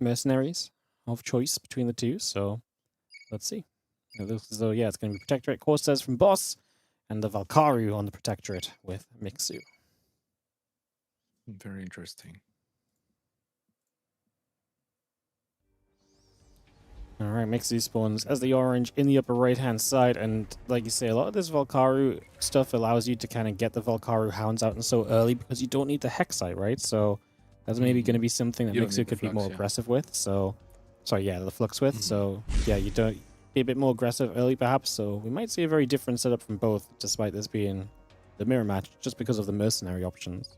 mercenaries of choice between the two. So let's see. It looks as though, yeah, it's going to be Protectorate Corsairs from Boss, and the Valkaru on the Protectorate with Mixu. very interesting. All right, Mixu spawns as the orange in the upper right-hand side, and like you say, a lot of this Valkaru stuff allows you to kind of get the Valkaru hounds out and so early because you don't need the Hexite, right? So that's maybe going to be something that You don't Mixu need the could be flux, more yeah. aggressive with. So, sorry, yeah, the Flux with. So, yeah, you don't be a bit more aggressive early, perhaps. So we might see a very different setup from both, despite this being the mirror match, just because of the mercenary options.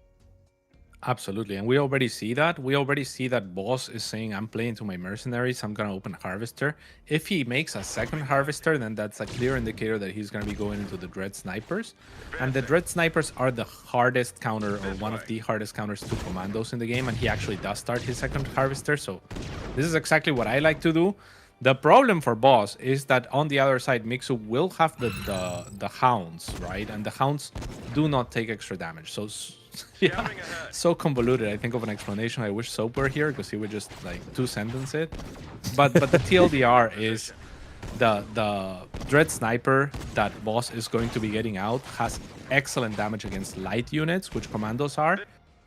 Absolutely, and we already see that. We already see that Boss is saying, I'm playing to my mercenaries, I'm going to open Harvester. If he makes a second Harvester, then that's a clear indicator that he's going to be going into the Dread Snipers. And the Dread Snipers are the hardest counter, or one of the hardest counters to Commandos in the game, and he actually does start his second Harvester, so this is exactly what I like to do. The problem for Boss is that on the other side, Mixu will have the Hounds, right? And the Hounds do not take extra damage, so... Yeah, so convoluted. I think of an explanation. I wish Soap were here because he would just like two-sentence it. But the TLDR is the Dread Sniper that Boss is going to be getting out has excellent damage against light units, which Commandos are,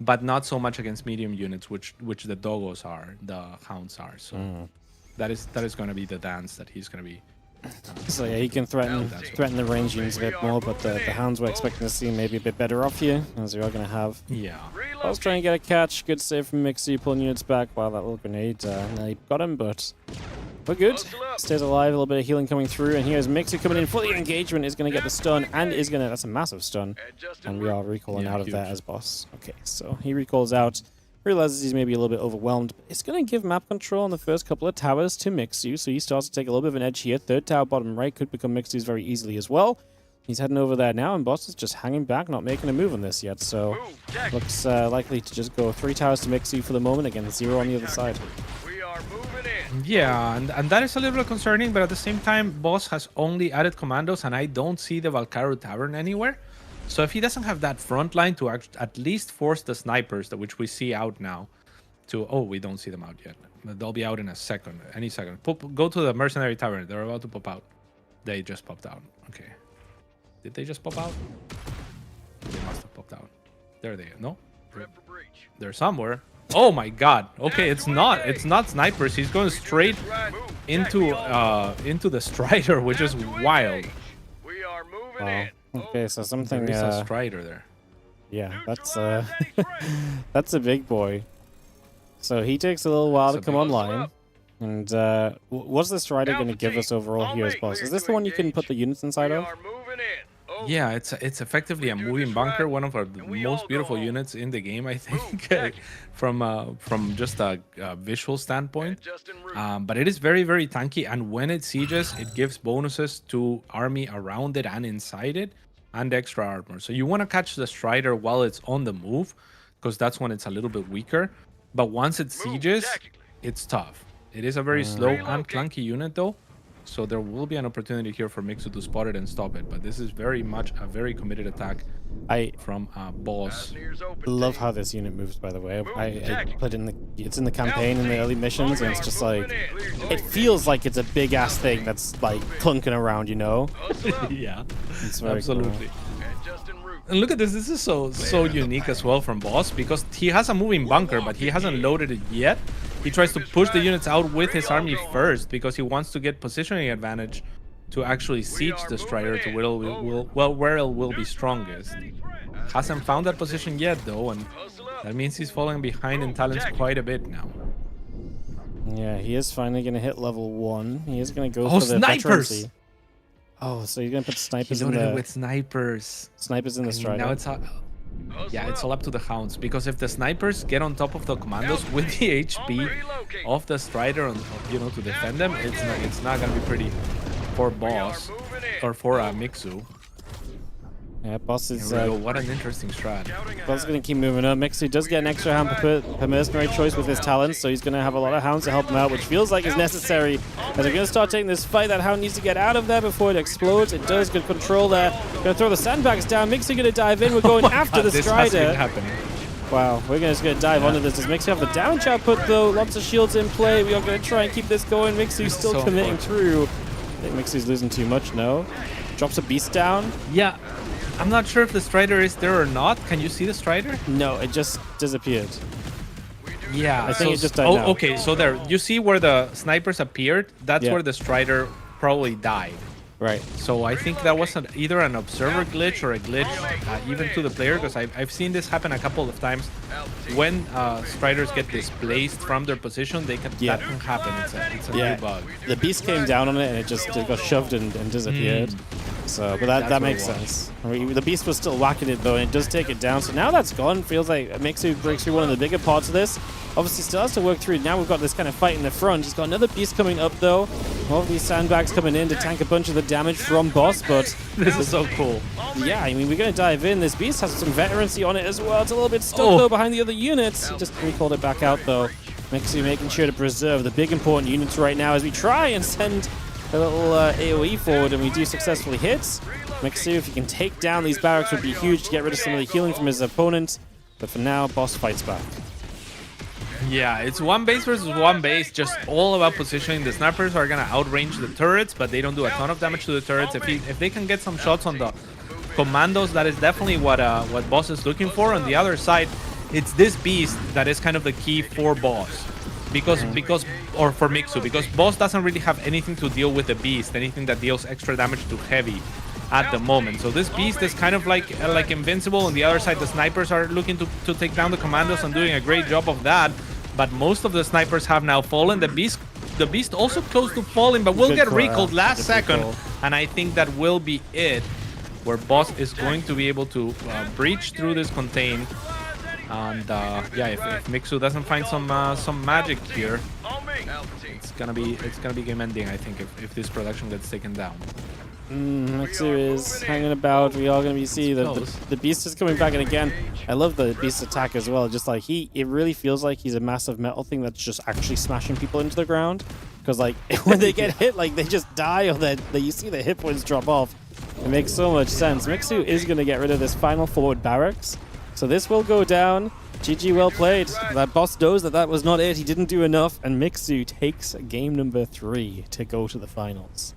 but not so much against medium units, which the Doggos are, the Hounds are. So that is going to be the dance that he's going to be. So yeah, he can threaten the range units a bit more, but the Hounds we're expecting to see maybe a bit better off here, as we are going to have. Yeah. I was trying to get a catch. Good save from Mixu, pulling units back while that little grenade nearly got him, but we're good. Stays alive, a little bit of healing coming through, and here's Mixu coming in for the engagement, is going to get the stun, and is going to, that's a massive stun, and we are recalling out of huge. that as Boss. Okay, so he recalls out, realizes he's maybe a little bit overwhelmed, but it's going to give map control on the first couple of towers to Mixu, so he starts to take a little bit of an edge here. Third tower bottom right could become Mixu's very easily as well. He's heading over there now, and Boss is just hanging back, not making a move on this yet, so looks likely to just go 3 towers to Mixu for the moment, again 0 on the other side. We are moving in. Yeah, and that is a little bit concerning, but at the same time, Boss has only added Commandos, and I don't see the Valkaru Tavern anywhere. So if he doesn't have that front line to at least force the snipers, which we see out now, to... Oh, we don't see them out yet. They'll be out in a second, any second. Go to the Mercenary Tavern. They're about to pop out. They just popped out. Okay. Did they just pop out? They must have popped out. There they are. No? Prep for breach. They're somewhere. Oh my god. Okay, it's not snipers. He's going straight into the Strider, which is wild. We are moving Wow. in. Okay, so something, There is a Strider there. yeah, that's that's a big boy. So he takes a little while to That's a come big- online. And what's this Strider going to give us overall here as Boss? Is this the one you can put the units inside We of? are moving in. Oh, Yeah, it's effectively a moving bunker, one of our we all most go beautiful home. units in the game, I think, Jack. from just a visual standpoint. Just en route. But it is very, very tanky, and when it sieges, it gives bonuses to army around it and inside it, and extra armor. So you want to catch the Strider while it's on the move, because that's when it's a little bit weaker. But once it sieges, tactically. it's tough. It is a very slow and Relocate. clunky unit, though. So there will be an opportunity here for Mixu to spot it and stop it. But this is very much a very committed attack I from Boss. Near's open. love team. how this unit moves, by the way. I tactic. put in it's in the campaign in the early missions, and it's just like, Moving in. it feels like it's a big ass thing that's like clunking around, you know? Hustle up. Yeah, It's very absolutely. And just en route. And look at this. This is so unique as well from Boss, because he has a moving bunker, but he hasn't loaded it yet. He tries to push the units out with his army first because he wants to get positioning advantage to actually siege the Strider to where it will be strongest. Hasn't found that position yet, though, and Hustle up. that means he's falling behind in talents quite a bit now. Yeah, he is finally going to hit level 1. He is going to go Oh, for the snipers! veterancy. Oh, so you're going to put He snipers in loaded it the with snipers. snipers in the I mean, Strider. now it's yeah, it's all up to the Hounds, because if the snipers get on top of the Commandos with the HP, of the Strider, to defend them, it's not gonna be pretty for Boss or for Mixu. Yeah, Boss is... Here we go. What an interesting strat. Boss is going to keep moving up. Mixu does get an extra hound per mercenary choice with his talents, so he's going to have a lot of hounds to help him out, which feels like is necessary. As they're going to start taking this fight, that hound needs to get out of there before it explodes. It does. Good control there. Going to throw the sandbags down. Mixu going to dive in. We're going after the Strider. This has been happening. Wow, we're just going to dive onto this. Does Mixu have the damage output, though? Lots of shields in play. We are going to try and keep this going. Mixu's still so committing through. I think Mixu's losing too much, no? Drops a beast down. Yeah. I'm not sure if the Strider is there or not. Can you see the Strider? No, it just disappeared. Yeah, I think it just died now. Okay, so there. You see where the snipers appeared? That's Yeah. where the Strider probably died. Right. So I think that was either an observer glitch or a glitch even to the player, because I've seen this happen a couple of times. When Striders get displaced from their position, that can happen. It's a new bug. The beast came down on it and it got shoved and disappeared. So, but that makes sense. I mean, the beast was still whacking it though, and it does take it down. So now that's gone. Feels like Mixu breaks through one of the bigger parts of this. Obviously, still has to work through. Now we've got this kind of fight in the front. He's got another beast coming up though. More of these sandbags coming in to tank a bunch of the damage from Boss, but This is so cool. yeah, I mean, we're going to dive in. This beast has some veterancy on it as well. It's a little bit stuck though behind the other units. He just recalled it back out though. Mixu making sure to preserve the big important units right now as we try and send a little AoE forward, and we do successfully hit. Mixu, if he can take down these barracks, would be huge to get rid of some of the healing from his opponent. But for now, Boss fights back. Yeah, it's one base versus one base, just all about positioning. The snipers are gonna outrange the turrets, but they don't do a ton of damage to the turrets. If they can get some shots on the commandos, that is definitely what Boss is looking for. On the other side, it's this beast that is kind of the key for Boss. Because for Mixu, because Boss doesn't really have anything to deal with the beast, anything that deals extra damage to heavy at the moment. So this beast is kind of like invincible. On the other side, the snipers are looking to take down the commandos and doing a great job of that. But most of the snipers have now fallen. The beast also close to falling, but will get recalled last second. And I think that will be it, where Boss is going to be able to breach through this contain. And yeah, if Mixu doesn't find some magic here, it's gonna be game ending. I think if this production gets taken down. Mixu is hanging about. We are going to be seeing the beast is coming back, and again, I love the beast attack as well. Just like it really feels like he's a massive metal thing that's just actually smashing people into the ground. Because like when they get hit, like they just die, or you see the hit points drop off. It makes so much sense. Mixu is going to get rid of this final forward barracks. So this will go down. GG, well played. That Boss knows that was not it. He didn't do enough, and Mixu takes game number 3 to go to the finals.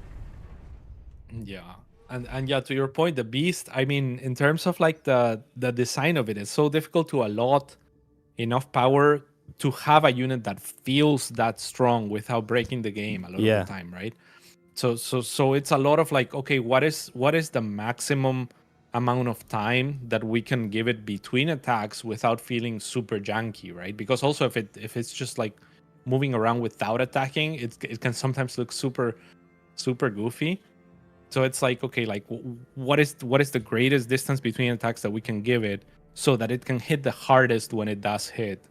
Yeah, and yeah, to your point, the beast, I mean, in terms of like the design of it, it's so difficult to allot enough power to have a unit that feels that strong without breaking the game a lot of the time, right? So it's a lot of like, okay, what is the maximum amount of time that we can give it between attacks without feeling super janky, right? Because also if it's just like moving around without attacking, it can sometimes look super goofy. So it's like, okay, like what is the greatest distance between attacks that we can give it so that it can hit the hardest when it does hit?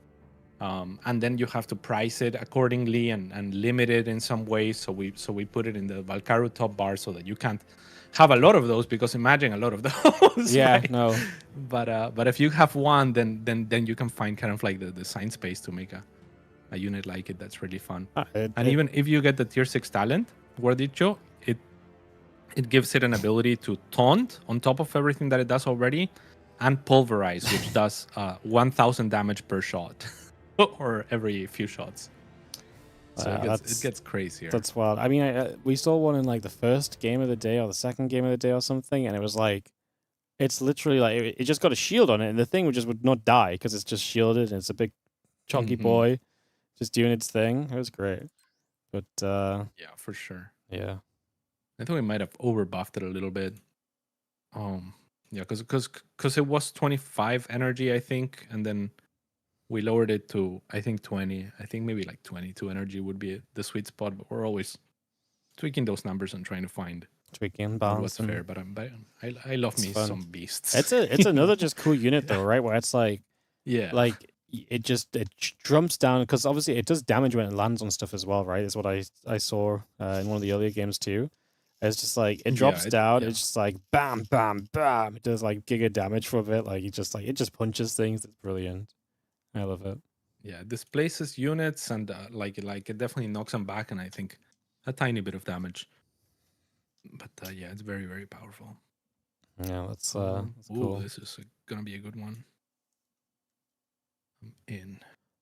And then you have to price it accordingly and limit it in some ways. So we put it in the Valkaru top bar so that you can't have a lot of those, because imagine a lot of those. Yeah, right? no. But if you have one, then you can find kind of like the design space to make a unit like it that's really fun. Even if you get the tier 6 talent, WardiTV, it gives it an ability to taunt on top of everything that it does already, and pulverize, which does 1000 damage per shot or every few shots. So it gets crazier. That's wild. I mean, we saw one in like the first game of the day or the second game of the day or something, and it was like, it's literally like it just got a shield on it, and the thing would not die because it's just shielded, and it's a big chunky boy just doing its thing. It was great. But yeah, for sure. Yeah. I think we might have overbuffed it a little bit. Yeah, because it was 25 energy, I think, and then we lowered it to, I think, 20. I think maybe like 22 energy would be the sweet spot, but we're always tweaking those numbers and trying to find balance what's fair. But I love me fun. some beasts. It's another just cool unit though, right? Where it's like, yeah, like it jumps down because obviously it does damage when it lands on stuff as well, right? Is what I saw in one of the earlier games too. It's just like it drops down. It's just like bam, bam, bam. It does like giga damage for a bit. Like it just punches things. It's brilliant. I love it. Yeah, displaces units and like it definitely knocks them back, and I think a tiny bit of damage. But yeah, it's very, very powerful. Yeah, that's cool. This is gonna be a good one. I'm in.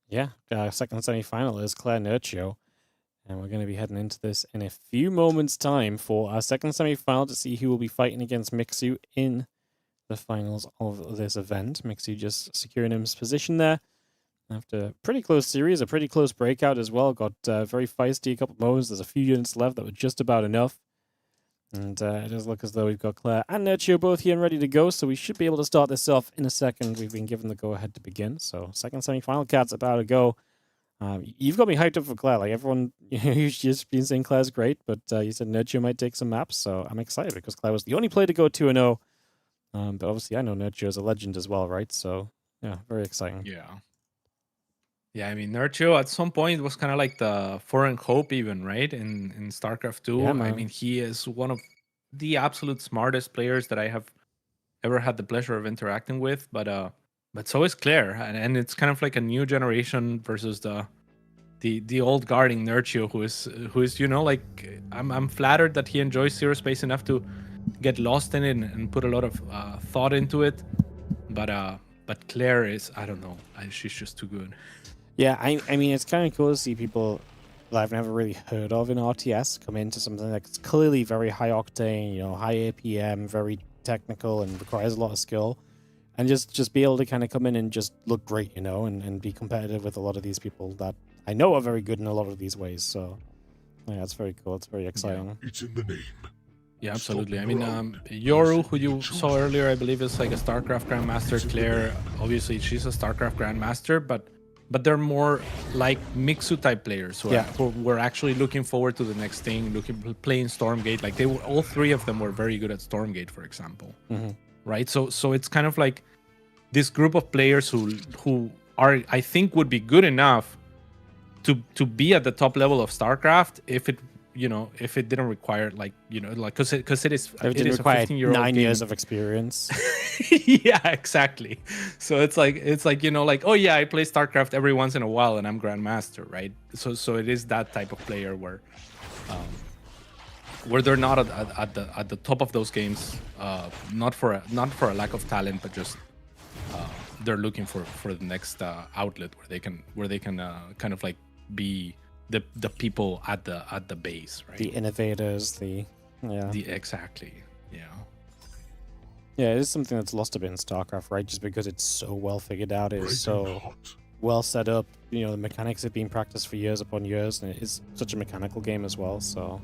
Yeah, second semi-final is Claire Nurtio. And we're going to be heading into this in a few moments' time for our second semi-final to see who will be fighting against Mixu in the finals of this event. Mixu just securing his position there after a pretty close series, a pretty close breakout as well. Got very feisty a couple of moments. There's a few units left that were just about enough. And it does look as though we've got Claire and Nurtio both here and ready to go, so we should be able to start this off in a second. We've been given the go-ahead to begin, so second semi-final cat's about to go. You've got me hyped up for Claire. Like everyone, you've just been saying Claire's great, but you said Nurtio might take some maps, so I'm excited because Claire was the only player to go 2-0. But obviously, I know Nurtio is a legend as well, right? So yeah, very exciting. Yeah, I mean, Nurtio at some point was kind of like the foreign hope, even, right? In StarCraft 2. Yeah, I mean, he is one of the absolute smartest players that I have ever had the pleasure of interacting with. But so is Claire, and it's kind of like a new generation versus the old guarding Nurtio, who is like I'm flattered that he enjoys ZeroSpace enough to get lost in it and put a lot of thought into it. But Claire is, I don't know, she's just too good. Yeah, I mean, it's kind of cool to see people that I've never really heard of in RTS come into something that's clearly very high octane, high APM, very technical, and requires a lot of skill, and just be able to kind of come in and just look great, and be competitive with a lot of these people that I know are very good in a lot of these ways. So yeah, it's very cool. It's very exciting. It's in the name. Yeah, absolutely. I mean, Yoru, who you saw earlier, I believe is like a StarCraft Grandmaster. Claire, obviously, she's a StarCraft Grandmaster, but they're more like Mixu type players who were actually looking forward to the next thing, playing Stormgate. Like all three of them were very good at Stormgate, for example. Right? So it's kind of like this group of players who are, I think, would be good enough to be at the top level of StarCraft if it didn't require because it is a 15-year-old 9 game. years of experience. Yeah, exactly. So it's like oh yeah, I play StarCraft every once in a while and I'm Grandmaster, right? So it is that type of player where they're not at the top of those games, not for a lack of talent, but just they're looking for the next outlet where they can kind of like be the people at the base, right? The innovators, exactly. Yeah, it is something that's lost a bit in StarCraft, right? Just because it's so well figured out, it is so well set up. The mechanics have been practiced for years upon years, and it is such a mechanical game as well. So,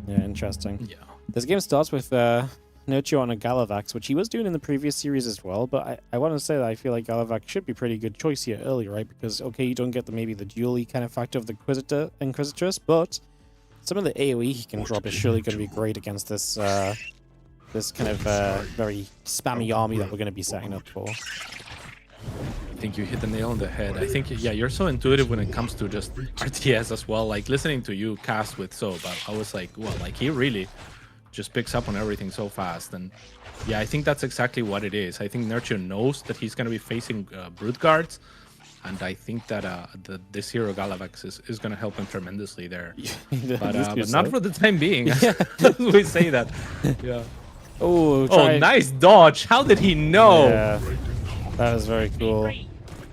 yeah, interesting. Yeah. This game starts with Nurtio on a Galavax, which he was doing in the previous series as well. But I want to say that I feel like Galavax should be a pretty good choice here early, right? Because, okay, you don't get maybe the dually kind of factor of the Inquisitress, but some of the AoE he can drop is surely going to be great against this this kind of very spammy army that we're going to be setting up for. I think you hit the nail on the head. I think, yeah, you're so intuitive when it comes to just RTS as well. Like, listening to you cast with Soap, I was like, well, like, he really just picks up on everything so fast. And yeah, I think that's exactly what it is. I think Nurtio knows that he's going to be facing Brute Guards, and I think that this hero Galavax is going to help him tremendously there. But not for the time being. We say that. Yeah. Oh, nice dodge. How did he know? Yeah, that was very cool.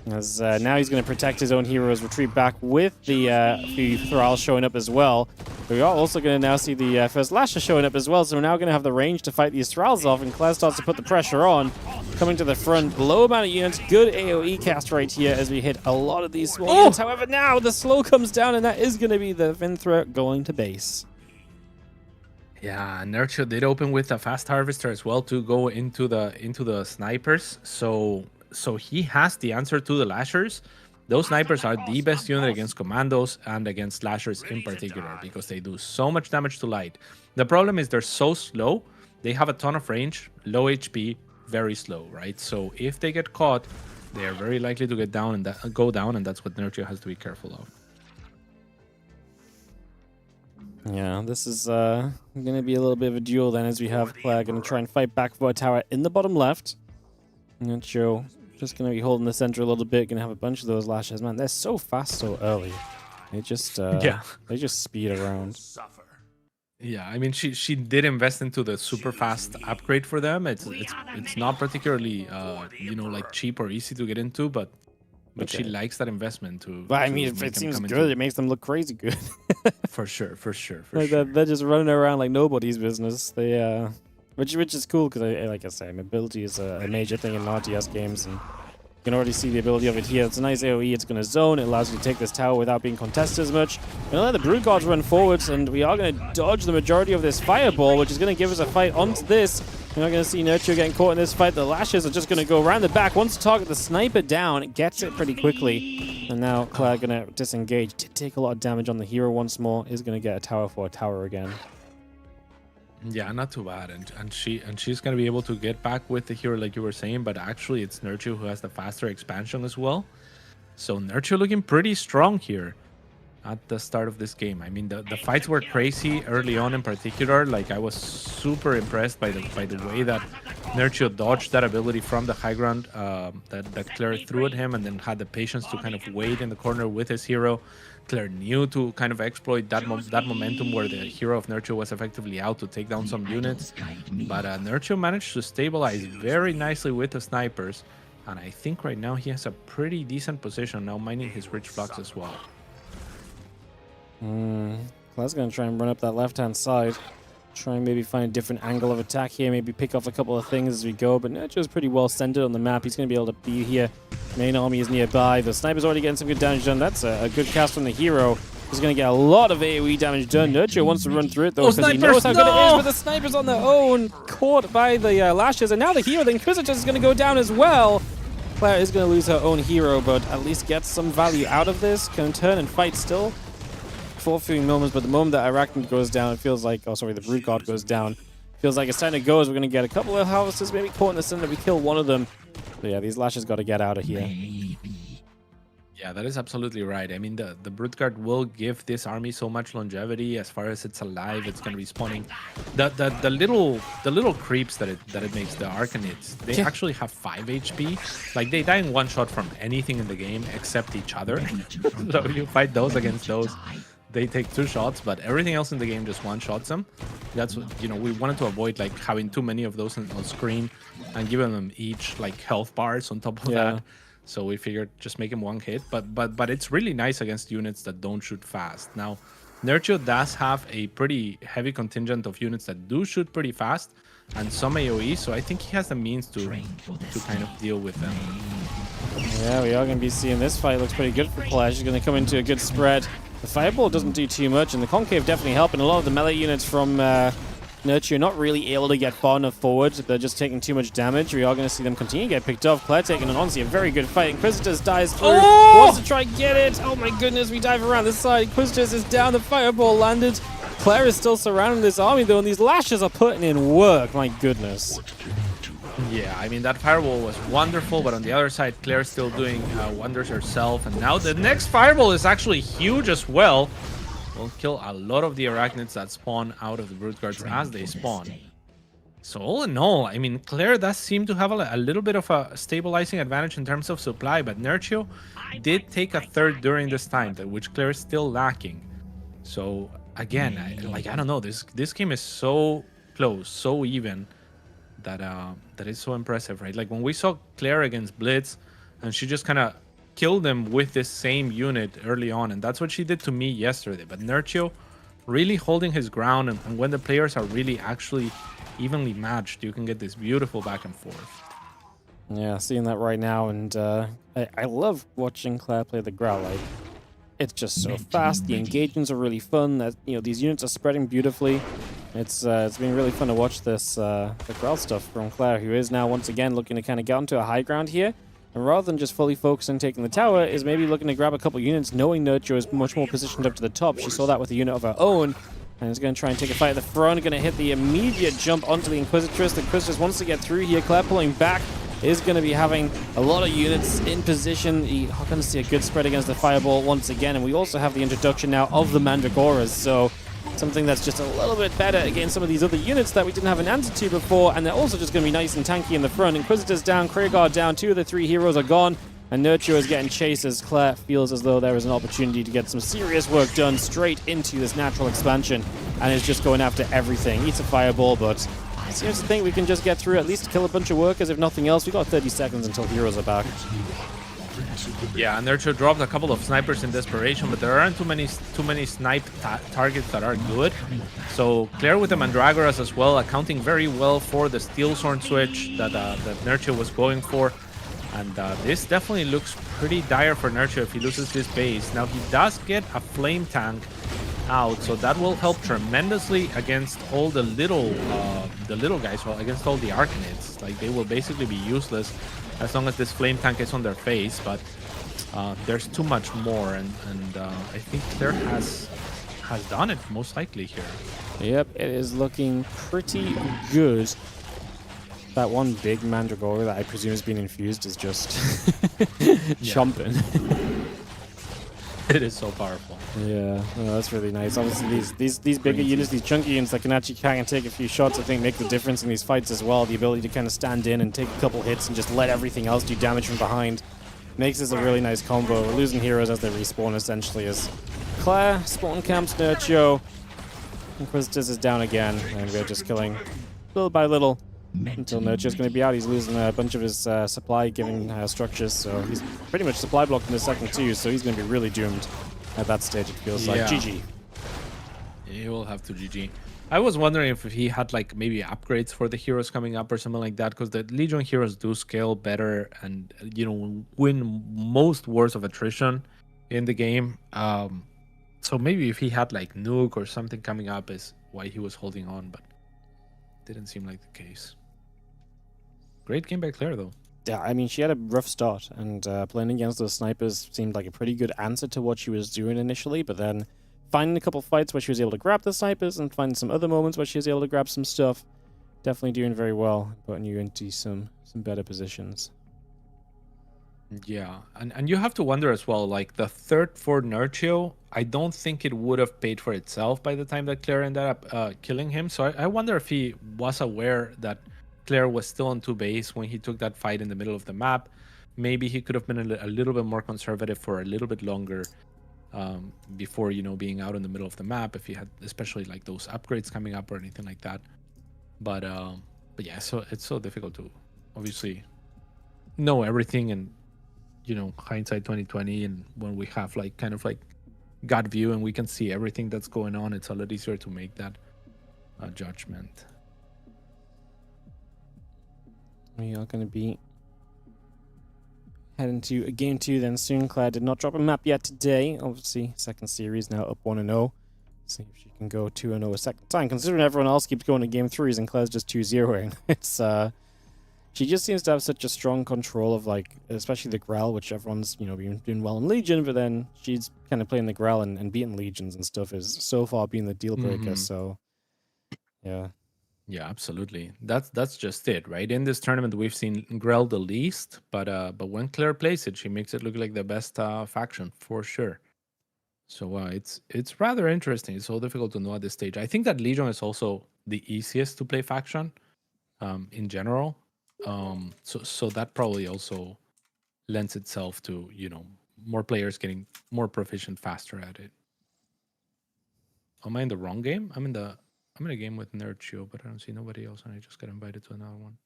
As now he's going to protect his own heroes, retreat back with the few Thralls showing up as well. We are also going to now see the first Lasher showing up as well, so we're now going to have the range to fight these Thralls off, and Claire starts to put the pressure on. Coming to the front, low amount of units, good AoE cast right here as we hit a lot of these small units. However, now the slow comes down, and that is going to be the Vinthra going to base. Yeah, Nurtio did open with a fast harvester as well to go into the snipers. So he has the answer to the Lashers. Those snipers are the best unit against commandos and against Lashers in particular because they do so much damage to light. The problem is they're so slow. They have a ton of range, low HP, very slow, right? So if they get caught, They are very likely to get down and go down, and that's what Nurtio has to be careful of. Yeah, this is going to be a little bit of a duel then, as we have Claire going to try and fight back for a tower in the bottom left. Nurtio just going to be holding the center a little bit, going to have a bunch of those lashes. Man, they're so fast so early. They just they just speed around. Yeah, I mean, she did invest into the super fast upgrade for them. It's not particularly like cheap or easy to get into, but she likes that investment to. Well, I mean, if it seems good, it makes them look crazy good. For sure. They're just running around like nobody's business. They which is cool because like I say, mobility is a major thing in RTS games, and you can already see the ability of it here. It's a nice AoE. It's going to zone. It allows you to take this tower without being contested as much. We're going to let the Brood Guards run forwards, and we are going to dodge the majority of this fireball, which is going to give us a fight onto this. We're not going to see Nurtio getting caught in this fight. The lashes are just going to go around the back. Once the target the sniper down, it gets it pretty quickly. And now Claire going to disengage. Did take a lot of damage on the hero once more. Is going to get a tower for a tower again. Yeah, not too bad, and she's gonna be able to get back with the hero like you were saying, but actually it's Nurtio who has the faster expansion as well. So Nurtio looking pretty strong here at the start of this game. I mean, the fights were crazy early on in particular. Like I was super impressed by the way that Nurtio dodged that ability from the high ground that Claire threw at him, and then had the patience to kind of wait in the corner with his hero. Claire knew to kind of exploit that momentum where the hero of Nurtio was effectively out to take down some units. But Nurtio managed to stabilize very nicely with the snipers. And I think right now he has a pretty decent position now, mining his rich flux as well. Claire's going to try and run up that left-hand side. Try and maybe find a different angle of attack here. Maybe pick off a couple of things as we go. But Nurtio's pretty well centered on the map. He's going to be able to be here. Main army is nearby. The sniper's already getting some good damage done. That's a good cast from the hero. He's going to get a lot of AoE damage done. Nurtio wants to run through it, though, because he knows how good it is. But the sniper's on their own, caught by the lashes. And now the hero, the Inquisitor, is going to go down as well. Claire is going to lose her own hero, but at least get some value out of this. Can turn and fight still. For a few moments, but the moment that Arachnid goes down, it feels like, oh sorry, the Brood Guard goes down. Feels like it's time to go, as we're going to get a couple of harvesters, maybe caught in the center, we kill one of them. But yeah, these lashes got to get out of here. Yeah, that is absolutely right. I mean, the Brood Guard will give this army so much longevity. As far as it's alive, it's going to be spawning. The little creeps that it makes, the Arcanids, they actually have 5 HP. Like, they die in one shot from anything in the game except each other. So you fight those against those, they take 2 shots, but everything else in the game just one-shots them. That's what, we wanted to avoid, like, having too many of those on screen and giving them each, like, health bars on top of that. So we figured just make him one hit. But it's really nice against units that don't shoot fast. Now, Nurtio does have a pretty heavy contingent of units that do shoot pretty fast and some AoE, so I think he has the means to kind of deal with them. Yeah, we are going to be seeing this fight. Looks pretty good for Clash. He's going to come into a good spread. The Fireball doesn't do too much, and the Concave definitely helping. A lot of the melee units from Nurtio not really able to get far enough forward. They're just taking too much damage. We are going to see them continue to get picked off. Claire taking on, honestly, a very good fight. Inquisitors dies through. Wants to try and get it. Oh my goodness, we dive around the side. Inquisitors is down. The Fireball landed. Claire is still surrounding this army, though, and these lashes are putting in work. My goodness. Yeah, I mean, that Fireball was wonderful, but on the other side, Claire's still doing wonders herself. And now the next Fireball is actually huge as well. Will kill a lot of the Arachnids that spawn out of the Brood Guards as they spawn. So all in all, I mean, Claire does seem to have a little bit of a stabilizing advantage in terms of supply, but Nurtio did take a third during this time, which Claire is still lacking. So again, I don't know, this game is so close, so even, that is so impressive, right? Like when we saw Claire against Blitz, and she just kind of killed them with this same unit early on, and that's what she did to me yesterday. But Nurtio really holding his ground, and when the players are really actually evenly matched, you can get this beautiful back and forth. Yeah, seeing that right now, and I love watching Claire play the Growl. Like, it's just so fast. The engagements are really fun. That these units are spreading beautifully. It's been really fun to watch this the Growl stuff from Claire, who is now once again looking to kind of get onto a high ground here. And rather than just fully focus on taking the tower, is maybe looking to grab a couple units, knowing Nurtio is much more positioned up to the top. She saw that with a unit of her own, and is going to try and take a fight at the front. Going to hit the immediate jump onto the Inquisitress. The Inquisitress wants to get through here. Claire pulling back. is going to be having a lot of units in position. You're going to see a good spread against the Fireball once again, and we also have the introduction now of the Mandragoras, so something that's just a little bit better against some of these other units that we didn't have an answer to before, and they're also just going to be nice and tanky in the front. Inquisitor's down, Kragar down, 2 of the 3 heroes are gone, and Nurtio is getting chased as Claire feels as though there is an opportunity to get some serious work done straight into this natural expansion, and is just going after everything. Eats a Fireball, but seems to think we can just get through, at least kill a bunch of workers, if nothing else. We got 30 seconds until heroes are back. Yeah, and Nurtio dropped a couple of snipers in desperation, but there aren't too many snipe targets that are good. So Claire with the Mandragoras as well, accounting very well for the Steel Sword switch that Nurtio was going for. And this definitely looks pretty dire for Nurtio if he loses this base. Now he does get a flame tank out, so that will help tremendously against all the little guys, well, against all the Arcanids. Like, they will basically be useless as long as this flame tank is on their face, but there's too much more, and I think Claire has done it most likely here. Yep, it is looking pretty good. That one big Mandragora that I presume has been infused is just chomping. It is so powerful. Yeah, no, that's really nice. Obviously, these bigger units, these chunky units that can actually kind of take a few shots, I think make the difference in these fights as well. The ability to kind of stand in and take a couple hits and just let everything else do damage from behind makes this a really nice combo. We're losing heroes as they respawn, essentially, as Claire spawn camps Nurtio. Inquisitors is down again, and we're just killing little by little until Nurtio's going to be out. He's losing a bunch of his supply-giving structures, so he's pretty much supply blocked in the second too, so he's going to be really doomed at that stage, it feels like. GG. He will have to GG. I was wondering if he had like maybe upgrades for the heroes coming up or something like that, because the Legion heroes do scale better and, you know, win most wars of attrition in the game. So maybe if he had like Nuke or something coming up is why he was holding on, but didn't seem like the case. Great game by Claire, though. Yeah, I mean, she had a rough start, and playing against those snipers seemed like a pretty good answer to what she was doing initially, but then finding a couple fights where she was able to grab the snipers and finding some other moments where she was able to grab some stuff, definitely doing very well, putting you into some better positions. Yeah, and you have to wonder as well, like the third for Nurtio, I don't think it would have paid for itself by the time that Claire ended up killing him. So I wonder if he was aware that Claire was still on 2 base when he took that fight in the middle of the map. Maybe he could have been a little bit more conservative for a little bit longer before, you know, being out in the middle of the map, if he had especially like those upgrades coming up or anything like that. But yeah, so it's so difficult to obviously know everything, and, you know, hindsight 2020, and when we have like kind of like gut view and we can see everything that's going on, it's a lot easier to make that judgment. We are going to be heading to game 2 then soon. Claire did not drop a map yet today. Obviously, second series now up 1-0. See if she can go 2-0 a second time. Considering everyone else keeps going to game 3s and Claire's just 2-0ing. It's she just seems to have such a strong control of, like, especially the Grell, which everyone's, you know, been doing well in Legion, but then she's kind of playing the Grell and beating Legions and stuff is so far being the deal breaker. So yeah. Yeah, absolutely. That's just it, right? In this tournament, we've seen Grell the least, but when Claire plays it, she makes it look like the best faction for sure. So it's rather interesting. It's so difficult to know at this stage. I think that Legion is also the easiest to play faction in general. So that probably also lends itself to, you know, more players getting more proficient faster at it. Am I in the wrong game? I'm in a game with Nurtio, but I don't see nobody else, and I just got invited to another one.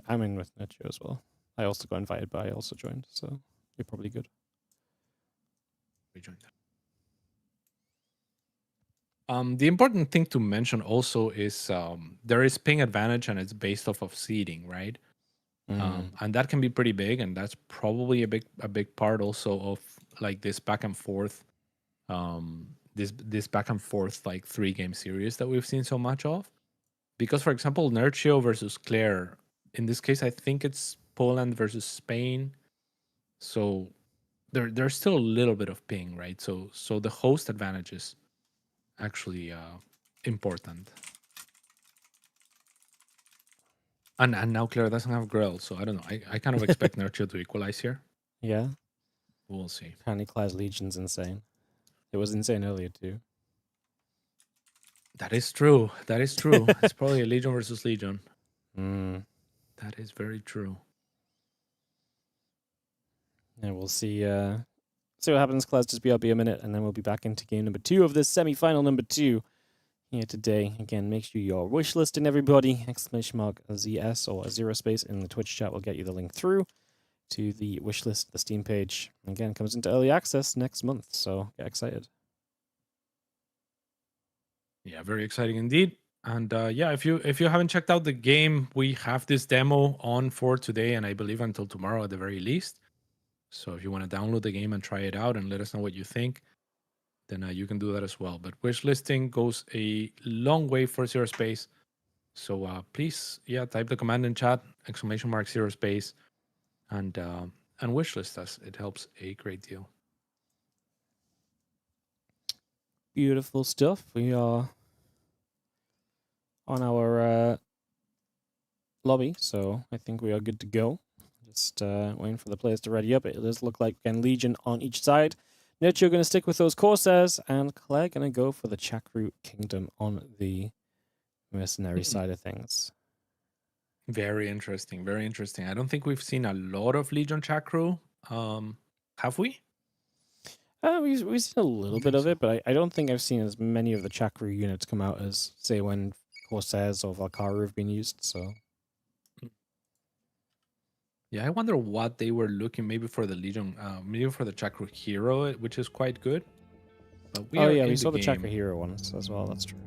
I'm in with Nurtio as well. I also got invited, but I also joined, so you're probably good. We joined that. The important thing to mention also is there is ping advantage, and it's based off of seeding, right? And that can be pretty big, and that's probably a big part also of like this back and forth. This back and forth like 3-game series that we've seen so much of, because for example Nurtio versus Claire, in this case I think it's Poland versus Spain, so there's still a little bit of ping, right? So the host advantage is actually important. And now Claire doesn't have Grill, so I don't know. I kind of expect Nurtio to equalize here. Yeah. We'll see. Apparently Claire's Legion's insane. It was insane earlier too. That is true. That is true. It's probably a Legion versus Legion. Mm. That is very true. Yeah, we'll see. See what happens. Claire's just BRB a minute, and then we'll be back into game number 2 of this semi-final number 2 here today. Again, make sure you're wish listing everybody. !ZS or ZeroSpace in the Twitch chat will get you the link through to the wish list, the Steam page. Again, comes into early access next month, so get excited. Yeah, very exciting indeed. And yeah, if you haven't checked out the game, we have this demo on for today, and I believe until tomorrow at the very least. So if you want to download the game and try it out and let us know what you think, then you can do that as well. But wish listing goes a long way for ZeroSpace. So please, yeah, type the command in chat, !ZeroSpace, and wish list us. It helps a great deal. Beautiful stuff. We are on our lobby, so I think we are good to go. Just waiting for the players to ready up. It does look like, again, Legion on each side. Nurtio going to stick with those Corsairs, and Claire going to go for the Chakru Kingdom on the mercenary side of things. Very interesting. Very interesting. I don't think we've seen a lot of Legion Chakru. Have we? We've seen a little bit of it, but I don't think I've seen as many of the Chakru units come out as, say, when Corsairs or Valkyrie have been used, so... Yeah, I wonder what they were looking maybe for the Legion, maybe for the Chakra Hero, which is quite good. But we saw the Chakra Hero ones as well, that's true.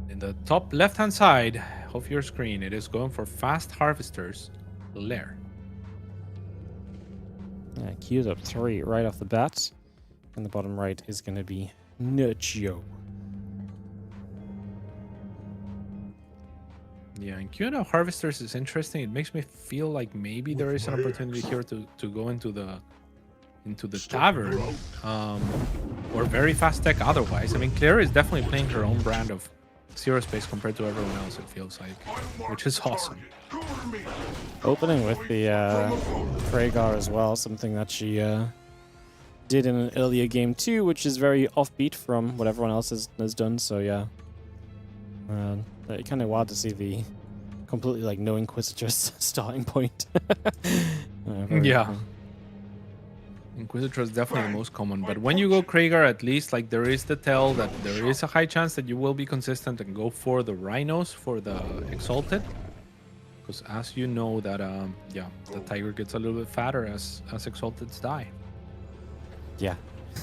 In the top left-hand side of your screen, it is going for Fast Harvesters Lair. Yeah, queued up 3 right off the bat. And the bottom right is going to be Nurtio. Yeah, and queuing up Harvesters is interesting. It makes me feel like maybe there is an opportunity here to go into the tavern, or very fast tech otherwise. I mean, Claire is definitely playing her own brand of ZeroSpace compared to everyone else, it feels like, which is awesome. Opening with the Kragar as well, something that she did in an earlier game too, which is very offbeat from what everyone else has done, so yeah. Kind of wild to see the completely like no Inquisitress starting point. Yeah. Inquisitor is definitely the most common, but when you go Kragar, at least like there is the tell that there is a high chance that you will be consistent and go for the Rhinos for the Exalted, because as you know that yeah, the Tiger gets a little bit fatter as Exalteds die. Yeah.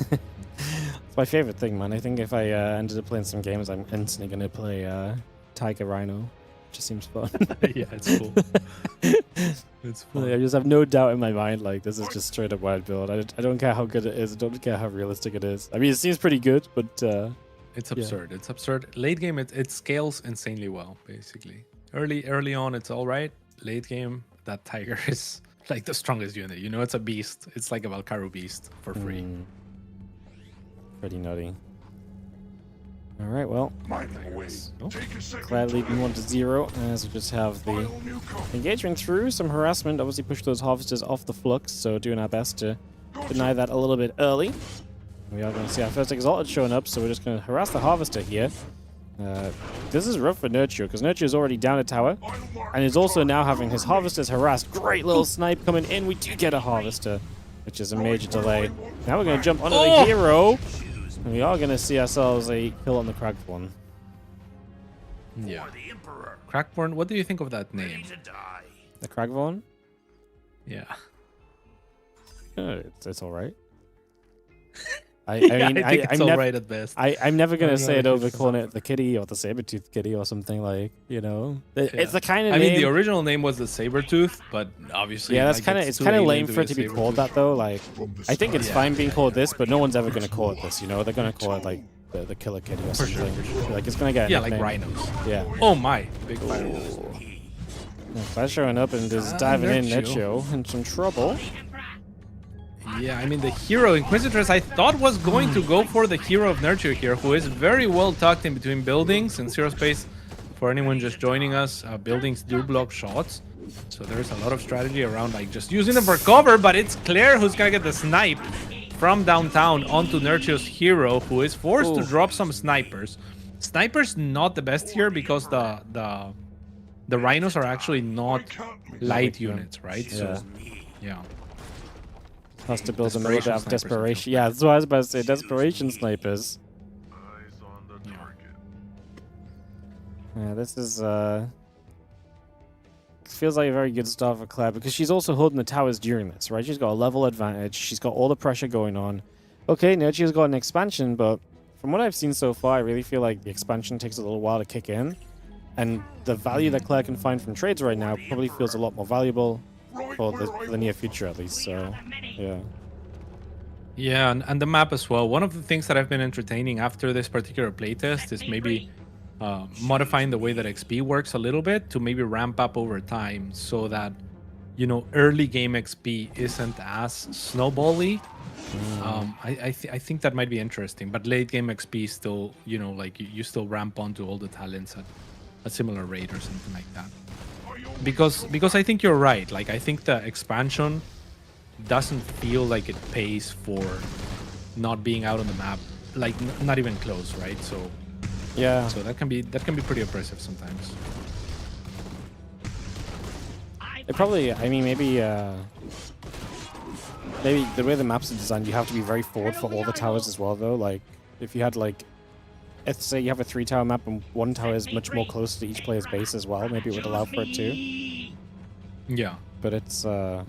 It's my favorite thing, man. I think if I ended up playing some games, I'm instantly gonna play Tiger Rhino. Just seems fun. Yeah, it's cool. It's fun. I just have no doubt in my mind, like, this is just straight up wild build. I don't care how good it is. I don't care how realistic it is. I mean, it seems pretty good, but... it's absurd. Yeah. It's absurd. Late game, it scales insanely well, basically. Early on, it's all right. Late game, that Tiger is like the strongest unit. You know, it's a beast. It's like a Valkyrie beast for free. Pretty nutty. All right, well, Claire leading 1-0 as we just have the engagement through. Some harassment, obviously push those Harvesters off the Flux, so doing our best to deny that a little bit early. We are going to see our first Exalted showing up, so we're just going to harass the Harvester here. This is rough for Nurtio, because Nurtio is already down a tower, and is also now having his Harvesters harassed. Great little snipe coming in. We do get a Harvester, which is a major delay. Now we're going to jump onto the hero. And we are going to see ourselves a kill on the Cragborn. Yeah. Cragborn, what do you think of that name? The Cragborn? Yeah. It's all right. I think it's all right at best. I'm never going to say it over calling it the Kitty or the Sabertooth Kitty or something, like, you know. It's the kind of name... I mean, the original name was the Sabertooth, but obviously... Yeah, that's kind of, it's kind of lame for it to be called that, though. Like, I think it's fine being called this, but no one's ever going to call it this, you know. They're going to call it, like, the Killer Kitty or something. For sure. Like, it's going to get a like Rhinos. Yeah. Oh my, big fireballs. By showing up and just diving in, Nurtio in some trouble. Yeah, I mean, the hero Inquisitress I thought was going to go for the hero of Nurtio here, who is very well tucked in between buildings, and ZeroSpace for anyone just joining us, buildings do block shots. So there's a lot of strategy around like just using them for cover, but it's Claire who's gonna get the snipe from downtown onto Nurtio's hero, who is forced to drop some snipers. Snipers not the best here because the rhinos are actually not light units, right? Yeah. So yeah. Has to build a little bit Desperation of snipers, desperation. Yeah, that's what I was about to say. Desperation snipers. Eyes on the target. Yeah, this is feels like a very good start for Claire because she's also holding the towers during this, right? She's got a level advantage. She's got all the pressure going on. Okay, Nurtio's got an expansion, but from what I've seen so far, I really feel like the expansion takes a little while to kick in. And the value that Claire can find from trades right now probably feels a lot more valuable for the near future, at least. So, yeah. Yeah, and the map as well. One of the things that I've been entertaining after this particular playtest is maybe modifying the way that XP works a little bit to maybe ramp up over time so that, you know, early game XP isn't as snowbally. I think that might be interesting, but late game XP still, you know, like you still ramp onto all the talents at a similar rate or something like that. Because I think you're right. Like I think the expansion doesn't feel like it pays for not being out on the map, like not even close, right? So Yeah. so that can be pretty oppressive sometimes. It probably, I mean, maybe the way the maps are designed, you have to be very forward for all the towers as well, though. Like, if you had, like, let's say you have a 3-tower map and one tower is much more close to each player's base as well, maybe it would allow for it too. Yeah. But it's, Yeah,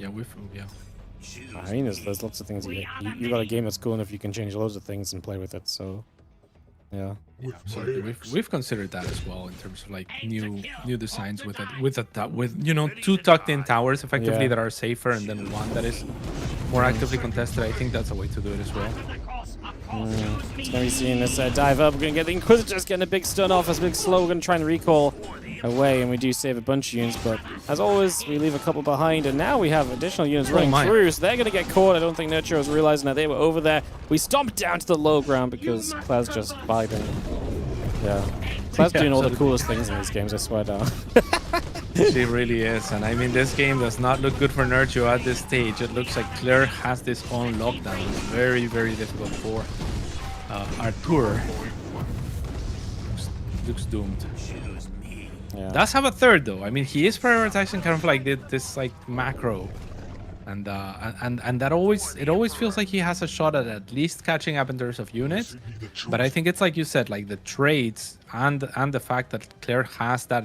I mean, there's lots of things. You got a game that's cool enough you can change loads of things and play with it, so, yeah. absolutely. We've considered that as well in terms of like new designs with you know 2 tucked in towers effectively that are safer and then one that is more actively contested. I think that's a way to do it as well. It's going to be seeing this dive up. We're going to get the Inquisitors getting a big stun off as Big Slow. We're going to try and recall away, and we do save a bunch of units, but as always, we leave a couple behind, and now we have additional units running through, so they're going to get caught. I don't think Nurtio was realizing that they were over there. We stomped down to the low ground because Claire's just vibing. Yeah. Claire's doing all the coolest things in these games, I swear down. She really is, and I mean this game does not look good for Nurtio at this stage. It looks like Claire has this on lockdown. It's very, very difficult for Artur. Looks doomed. Yeah. Does have a third though. I mean, he is prioritizing kind of like this like macro, and that always feels like he has a shot at least catching up in terms of units. But I think it's like you said, like the trades and the fact that Claire has that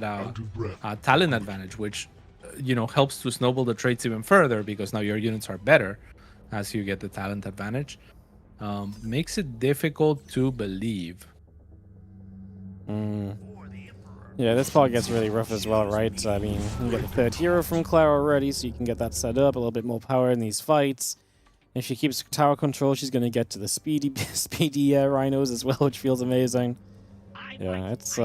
talent advantage, which you know helps to snowball the trades even further because now your units are better as you get the talent advantage. Makes it difficult to believe. Yeah, this part gets really rough as well, right? I mean, you get the 3rd hero from Claire already, so you can get that set up, a little bit more power in these fights. If she keeps tower control, she's going to get to the speedy rhinos as well, which feels amazing. Yeah, it's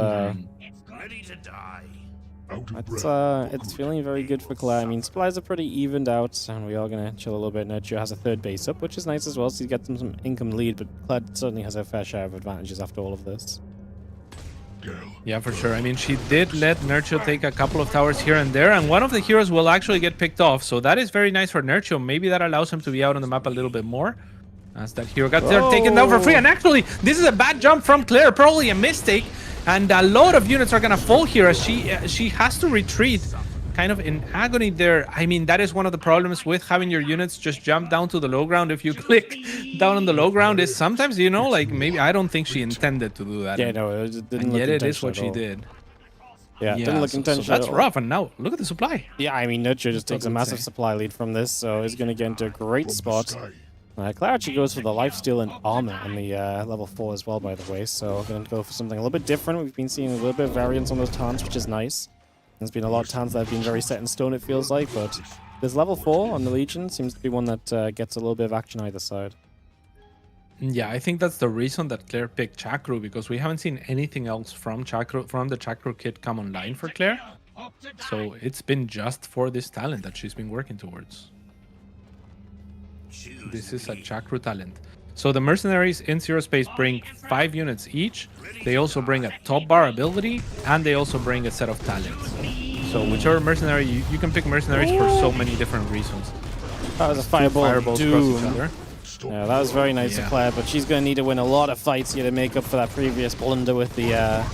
it's feeling very good for Claire. I mean, supplies are pretty evened out, and we are going to chill a little bit. Nurtio has a 3rd base up, which is nice as well, so you get some income lead, but Claire certainly has her fair share of advantages after all of this. Yeah, for sure. I mean, she did let Nurtio take a couple of towers here and there, and one of the heroes will actually get picked off. So that is very nice for Nurtio. Maybe that allows him to be out on the map a little bit more. As that hero got there taken down for free. And actually, this is a bad jump from Claire. Probably a mistake. And a lot of units are going to fall here as she has to retreat kind of in agony there. I mean, that is one of the problems with having your units just jump down to the low ground. If you click down on the low ground, is sometimes, you know, like maybe I don't think she intended to do that. Yeah, no, it didn't and look yet it is what intentional she at all. did. Yeah, didn't look intentional. So that's rough. And now look at the supply. Yeah, I mean, Nurtio just takes a massive supply lead from this, so he's going to get into a great spot. Claire actually goes for the lifesteal and armor on the level 4 as well, by the way, so we're going to go for something a little bit different. We've been seeing a little bit of variance on those taunts, which is nice. There's been a lot of taunts that have been very set in stone, it feels like, but this level 4 on the Legion seems to be one that gets a little bit of action either side. Yeah, I think that's the reason that Claire picked Chakru, because we haven't seen anything else from the Chakru kit come online for Claire. So it's been just for this talent that she's been working towards. This is a Chakru talent. So the mercenaries in ZeroSpace bring 5 units each. They also bring a top bar ability, and they also bring a set of talents. So whichever mercenary, you can pick mercenaries for so many different reasons. That was a fireball Fireballs across doom. each other. Yeah, that was very nice of Claire, but she's going to need to win a lot of fights here to make up for that previous blunder with the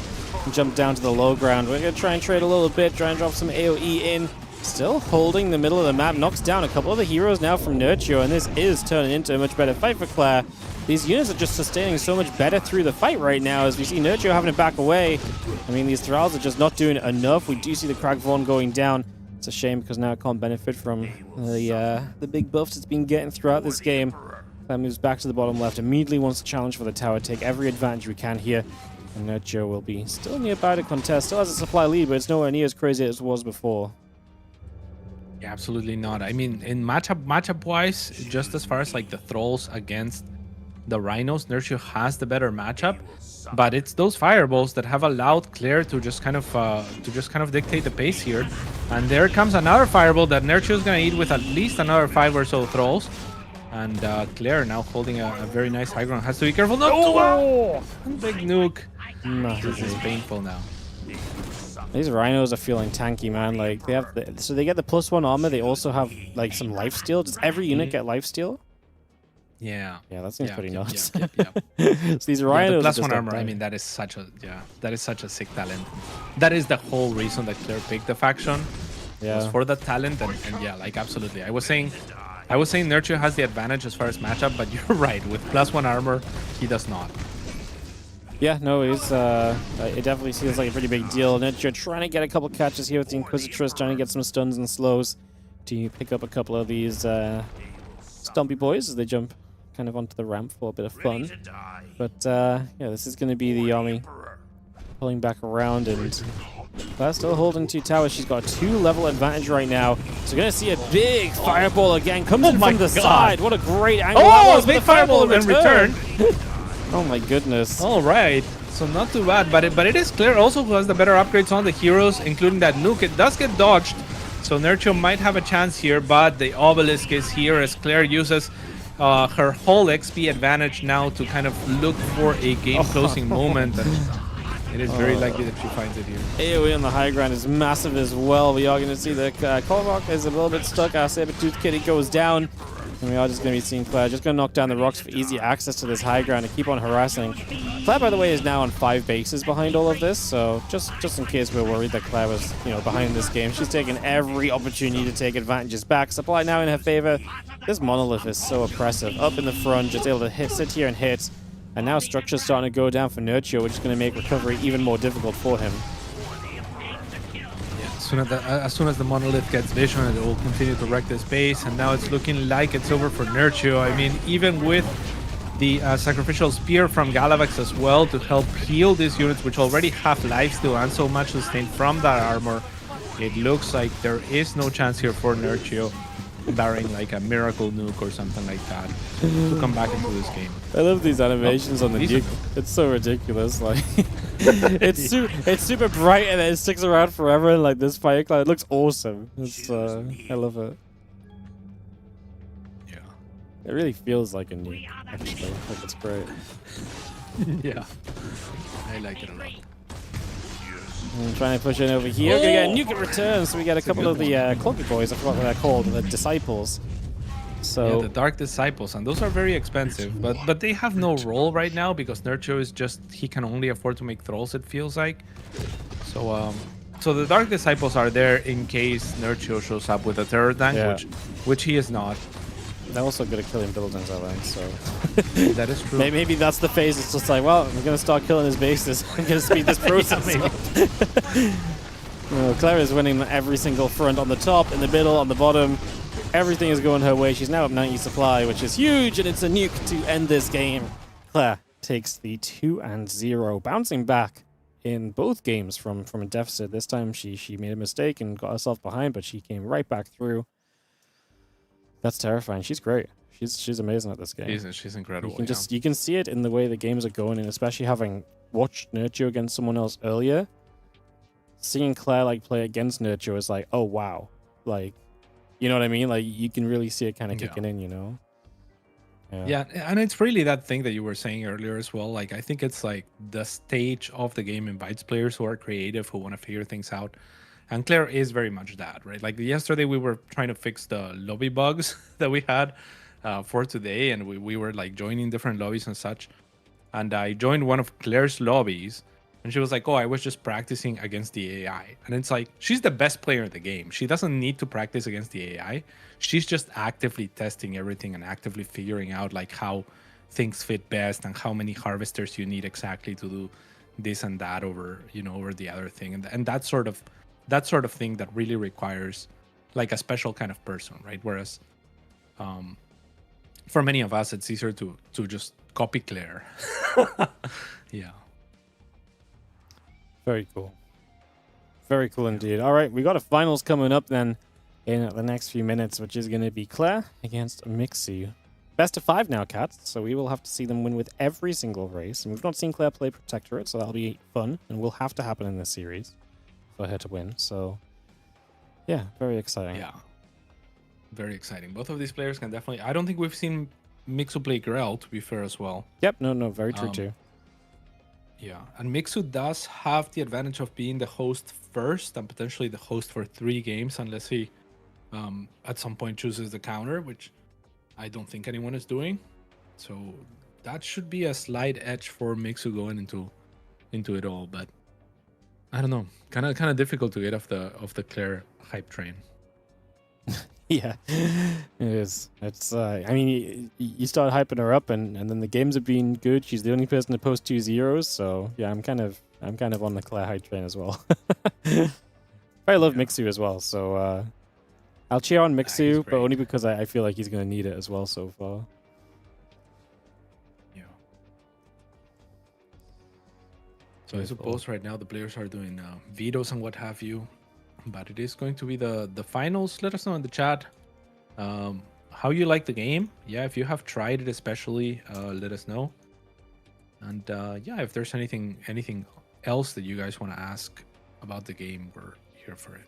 jump down to the low ground. We're going to try and trade a little bit, try and drop some AoE in. Still holding the middle of the map, knocks down a couple of the heroes now from Nurtio, and this is turning into a much better fight for Claire. These units are just sustaining so much better through the fight right now, as we see Nurtio having to back away. I mean, these Thralls are just not doing enough. We do see the Kragvorn going down. It's a shame because now it can't benefit from the big buffs it's been getting throughout this game. That moves back to the bottom left, immediately wants to challenge for the tower, take every advantage we can here. And Nurtio will be still nearby to contest, still has a supply lead, but it's nowhere near as crazy as it was before. Yeah, absolutely not. I mean, in matchup wise, just as far as like the Thralls against the Rhinos, Nurtio has the better matchup, but it's those fireballs that have allowed Claire to just kind of dictate the pace here. And there comes another fireball that Nurtio is gonna eat with at least another 5 or so Thralls. And Claire now holding a very nice high ground. Has to be careful. No! Big nuke. This is painful now. These Rhinos are feeling tanky, man. Like they have, so they get the +1 armor. They also have like some lifesteal. Does every unit get lifesteal? Yeah. Yeah, that seems pretty nuts. Yeah. So these Rhinos. The +1 armor. I mean, that is such a sick talent. That is the whole reason that Claire picked the faction. Yeah. Was for the talent, and yeah, like absolutely. I was saying Nurtio has the advantage as far as matchup, but you're right. With +1 armor, he does not. Yeah, no, it's it definitely seems like a pretty big deal. Nurtio trying to get a couple catches here with the Inquisitress, trying to get some stuns and slows to pick up a couple of these stumpy boys as they jump kind of onto the ramp for a bit of fun. But yeah, this is going to be the army pulling back around, and Claire still holding 2 towers. She's got a 2-level advantage right now. So we're going to see a big fireball again. Comes in from the side. What a great angle that was. Big fireball in return. Oh my goodness. All right. So not too bad, but it is Claire also who has the better upgrades on the heroes, including that nuke. It does get dodged, so Nurtio might have a chance here, but the obelisk is here as Claire uses her whole XP advantage now to kind of look for a game-closing moment. And it is very likely that she finds it here. AoE on the high ground is massive as well. We are going to see the Korok is a little bit stuck. Our Sabertooth Kitty goes down. And we are just going to be seeing Claire just going to knock down the rocks for easy access to this high ground and keep on harassing. Claire, by the way, is now on 5 bases behind all of this. So just in case we're worried that Claire was, behind this game, she's taken every opportunity to take advantages back. Supply now in her favor. This monolith is so oppressive. Up in the front, just able to sit here and hit. And now structure's starting to go down for Nurtio, which is going to make recovery even more difficult for him. As soon as the monolith gets vision, it will continue to wreck the space, and now it's looking like it's over for Nurtio. I mean, even with the sacrificial spear from Galavax as well to help heal these units, which already have lifesteal and so much sustained from that armor, it looks like there is no chance here for Nurtio, barring like a miracle nuke or something like that, to come back into this game. I love these animations on the nuke. It's so ridiculous. Like, it's super bright and then it sticks around forever. And like this fire cloud, it looks awesome. It's I love it. Yeah, it really feels like a nuke. Actually, like it's great. Yeah, I like it a lot. I'm trying to push in over here. We're gonna get a nuke in return, so we get a couple of the clunky boys. I forgot what they're called, the disciples. So yeah, the Dark Disciples, and those are very expensive, but they have no role right now because Nurtio is just, he can only afford to make Thralls, it feels like. So so the Dark Disciples are there in case Nurtio shows up with a terror tank, which he is not. They're also good at killing buildings, I think, so... That is true. Maybe that's the phase. It's just like, well, I'm going to start killing his bases. I'm going to speed this process up. Claire is winning every single front on the top, in the middle, on the bottom. Everything is going her way. She's now up 90 supply, which is huge, and it's a nuke to end this game. Claire takes the 2-0, bouncing back in both games from a deficit. This time she made a mistake and got herself behind, but she came right back through. That's terrifying. She's great. She's amazing at this game. She's incredible. You can see it in the way the games are going, and especially having watched Nurtio against someone else earlier. Seeing Claire like play against Nurtio is like, oh wow, like, you know what I mean? Like you can really see it kind of kicking in, you know. Yeah, and it's really that thing that you were saying earlier as well. Like, I think it's like the stage of the game invites players who are creative, who want to figure things out. And Claire is very much that, right? Like yesterday, we were trying to fix the lobby bugs that we had for today, and we were like joining different lobbies and such. And I joined one of Claire's lobbies, and she was like, "Oh, I was just practicing against the AI." And it's like, she's the best player in the game. She doesn't need to practice against the AI. She's just actively testing everything and actively figuring out like how things fit best and how many harvesters you need exactly to do this and that over, over the other thing. And that sort of thing that really requires like a special kind of person, right? Whereas for many of us, it's easier to just copy Claire. Yeah. Very cool. Very cool indeed. All right, we got a finals coming up then in the next few minutes, which is going to be Claire against Mixu. Best of 5 now, Cats, so we will have to see them win with every single race. And we've not seen Claire play Protectorate, so that'll be fun, and will have to happen in this series for her to win. So, yeah, very exciting. Yeah. Very exciting. Both of these players can definitely... I don't think we've seen Mixu play Grell, to be fair, as well. Yep, no, very true too. Yeah, and Mixu does have the advantage of being the host first and potentially the host for 3 games, unless he at some point chooses the counter, which I don't think anyone is doing. So that should be a slight edge for Mixu going into it all. But I don't know, kind of difficult to get off the Claire hype train. Yeah, it is. It's I mean, you start hyping her up, and then the games have been good. She's the only person to post 2 zeros, so yeah, I'm kind of on the Claire hype train as well. I love Mixu as well, so I'll cheer on Mixu, but only because I feel like he's going to need it as well so far. Yeah. So I suppose right now the players are doing vetoes and what have you. But it is going to be the finals. Let us know in the chat how you like the game. Yeah, if you have tried it especially, let us know. And yeah, if there's anything else that you guys want to ask about the game, we're here for it.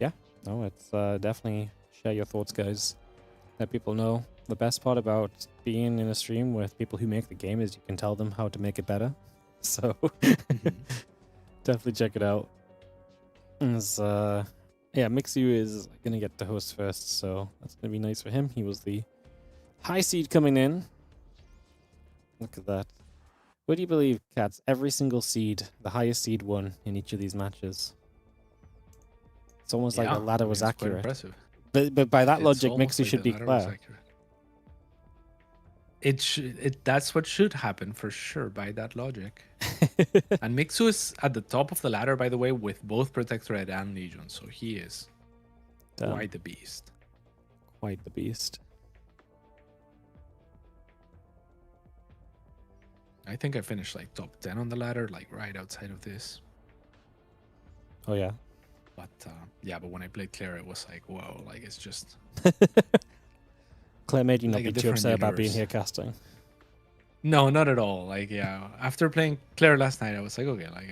Yeah, no, it's definitely share your thoughts, guys. Let people know. The best part about being in a stream with people who make the game is you can tell them how to make it better. So... Definitely check it out. Yeah, Mixu is going to get the host first, so that's going to be nice for him. He was the high seed coming in. Look at that. What do you believe, Cats? Every single seed, the highest seed won in each of these matches. It's almost like the ladder was accurate. Impressive. But by that logic, Mixu should be Claire. That's what should happen for sure by that logic. And Mixu is at the top of the ladder, by the way, with both Protectorate and Legion, so he is quite the beast. Quite the beast. I think I finished like top 10 on the ladder, like right outside of this. Oh yeah. But yeah, but when I played Claire, it was like, whoa, like it's just... Claire made you not like be too upset about being here casting. No, not at all. Like, yeah, after playing Claire last night, I was like, okay, like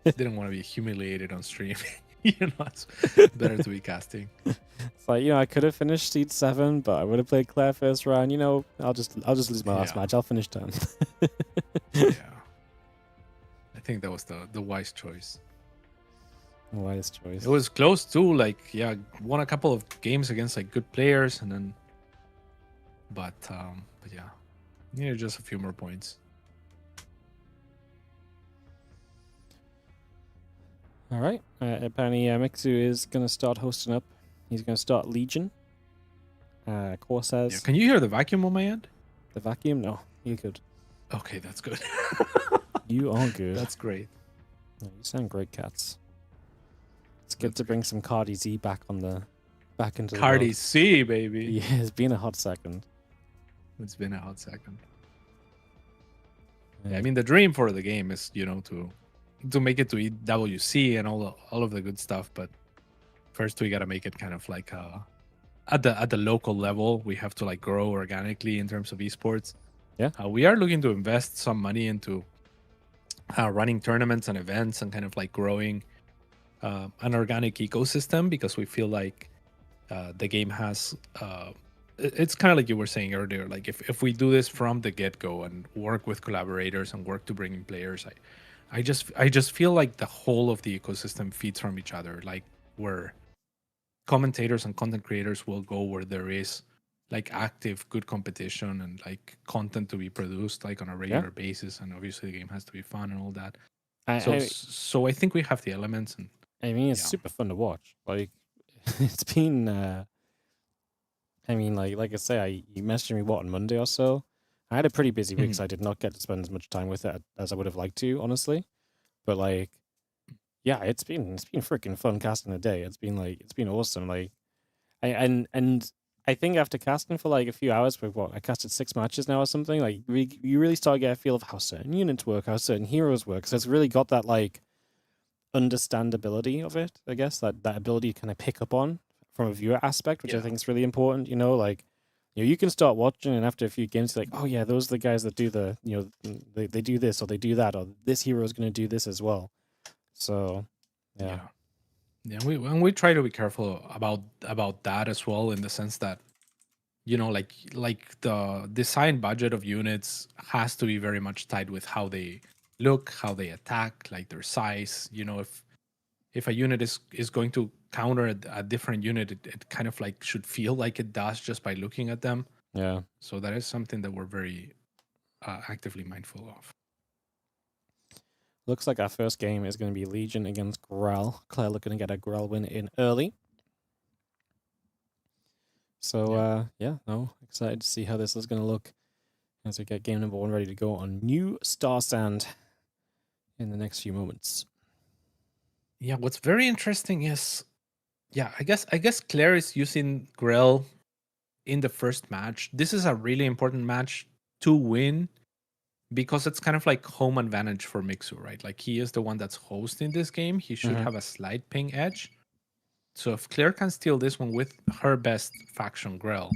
I didn't want to be humiliated on stream. It's better to be casting. It's like, I could have finished seed 7, but I would have played Claire first round. I'll just lose my last match. I'll finish 10. Yeah, I think that was the wise choice. Wise choice. It was close too. Like, yeah, won a couple of games against like good players, and then, but yeah, just a few more points. All right. Apparently, Mixu is going to start hosting up. He's going to start Legion. Core says... Yeah, can you hear the vacuum on my end? The vacuum? No, you're good. Okay, that's good. You are good. That's great. No, you sound great, Cats. It's good to bring some Cardi Z back into the Cardi C, baby. Yeah, it's been a hot second. It's been a hot second. Yeah, I mean, the dream for the game is, to make it to EWC and all of the good stuff, but first we got to make it kind of like at the local level. We have to like grow organically in terms of esports. Yeah, we are looking to invest some money into running tournaments and events and kind of like growing an organic ecosystem, because we feel like the game has. It's kind of like you were saying earlier. Like if we do this from the get go and work with collaborators and work to bring in players, I just feel like the whole of the ecosystem feeds from each other. Like where commentators and content creators will go where there is like active good competition and like content to be produced like on a regular basis, and obviously the game has to be fun and all that. So I think we have the elements, and I mean, it's super fun to watch. Like, it's been. I mean, like I say, you messaged me on Monday or so. I had a pretty busy week, so I did not get to spend as much time with it as I would have liked to, honestly. But like, yeah, it's been freaking fun casting a day. It's been awesome. Like, and I think after casting for like a few hours, I casted 6 matches now or something. Like, you really start to get a feel of how certain units work, how certain heroes work. So it's really got that like understandability of it, I guess, that ability to kind of pick up on from a viewer aspect, which I think is really important. You know, like, you can start watching, and after a few games, you're like, oh yeah, those are the guys that do the, they do this or they do that, or this hero is going to do this as well. So, yeah. We try to be careful about that as well, in the sense that, like the design budget of units has to be very much tied with how they look, how they attack, like their size. If a unit is going to counter a different unit, it kind of like should feel like it does just by looking at them. Yeah. So that is something that we're very actively mindful of. Looks like our first game is going to be Legion against Grell. Claire looking to get a Grell win in early. So, excited to see how this is going to look as we get game number 1 ready to go on New Star Sand in the next few moments. Yeah, what's very interesting is, I guess Claire is using Grell in the first match. This is a really important match to win, because it's kind of like home advantage for Mixu, right? Like, he is the one that's hosting this game. He should have a slight ping edge. So if Claire can steal this one with her best faction, Grell,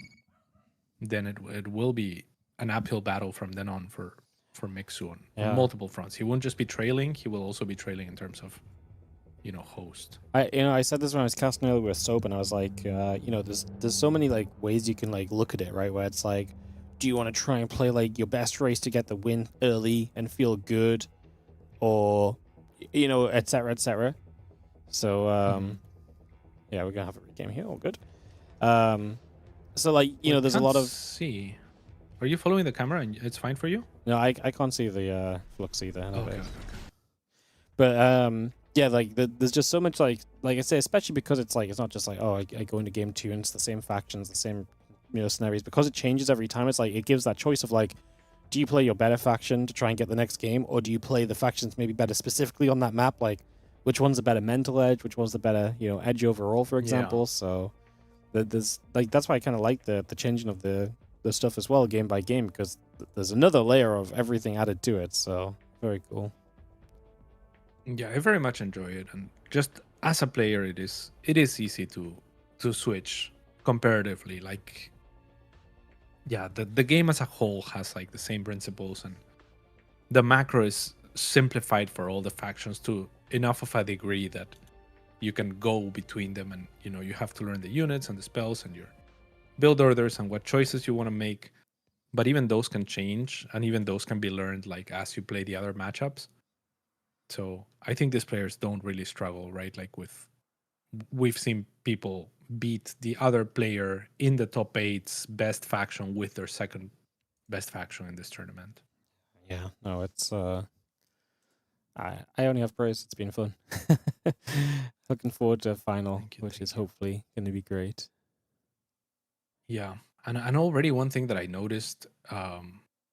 then it will be an uphill battle from then on for Mixu on multiple fronts. He won't just be trailing; he will also be trailing in terms of, host. I said this when I was casting earlier with Soap, and I was like, there's so many like ways you can like look at it, right? Where it's like, do you want to try and play like your best race to get the win early and feel good, or et cetera, et cetera. So we're gonna have a game here. All good. So like there's a lot of. See, are you following the camera and it's fine for you? No, I can't see the flux either. Okay. But there's just so much like I say, especially because it's like, it's not just like, oh, I go into game 2 and it's the same factions, the same scenarios, because it changes every time. It's like, it gives that choice of like, do you play your better faction to try and get the next game, or do you play the factions maybe better specifically on that map? Like, which one's the better mental edge, which one's the better edge overall, for example. So there's like, that's why I kind of like the changing of the stuff as well, game by game, because there's another layer of everything added to it. So very cool. Yeah, I very much enjoy it, and just as a player, it is easy to switch comparatively. Like, the game as a whole has like the same principles, and the macro is simplified for all the factions to enough of a degree that you can go between them, and you have to learn the units and the spells and your build orders and what choices you want to make. But even those can change, and even those can be learned like as you play the other matchups. So I think these players don't really struggle, right? Like, we've seen people beat the other player in the top 8's best faction with their second best faction in this tournament. Yeah, no, it's I only have praise. It's been fun. Looking forward to a final, which is hopefully going to be great. Yeah, and already one thing that I noticed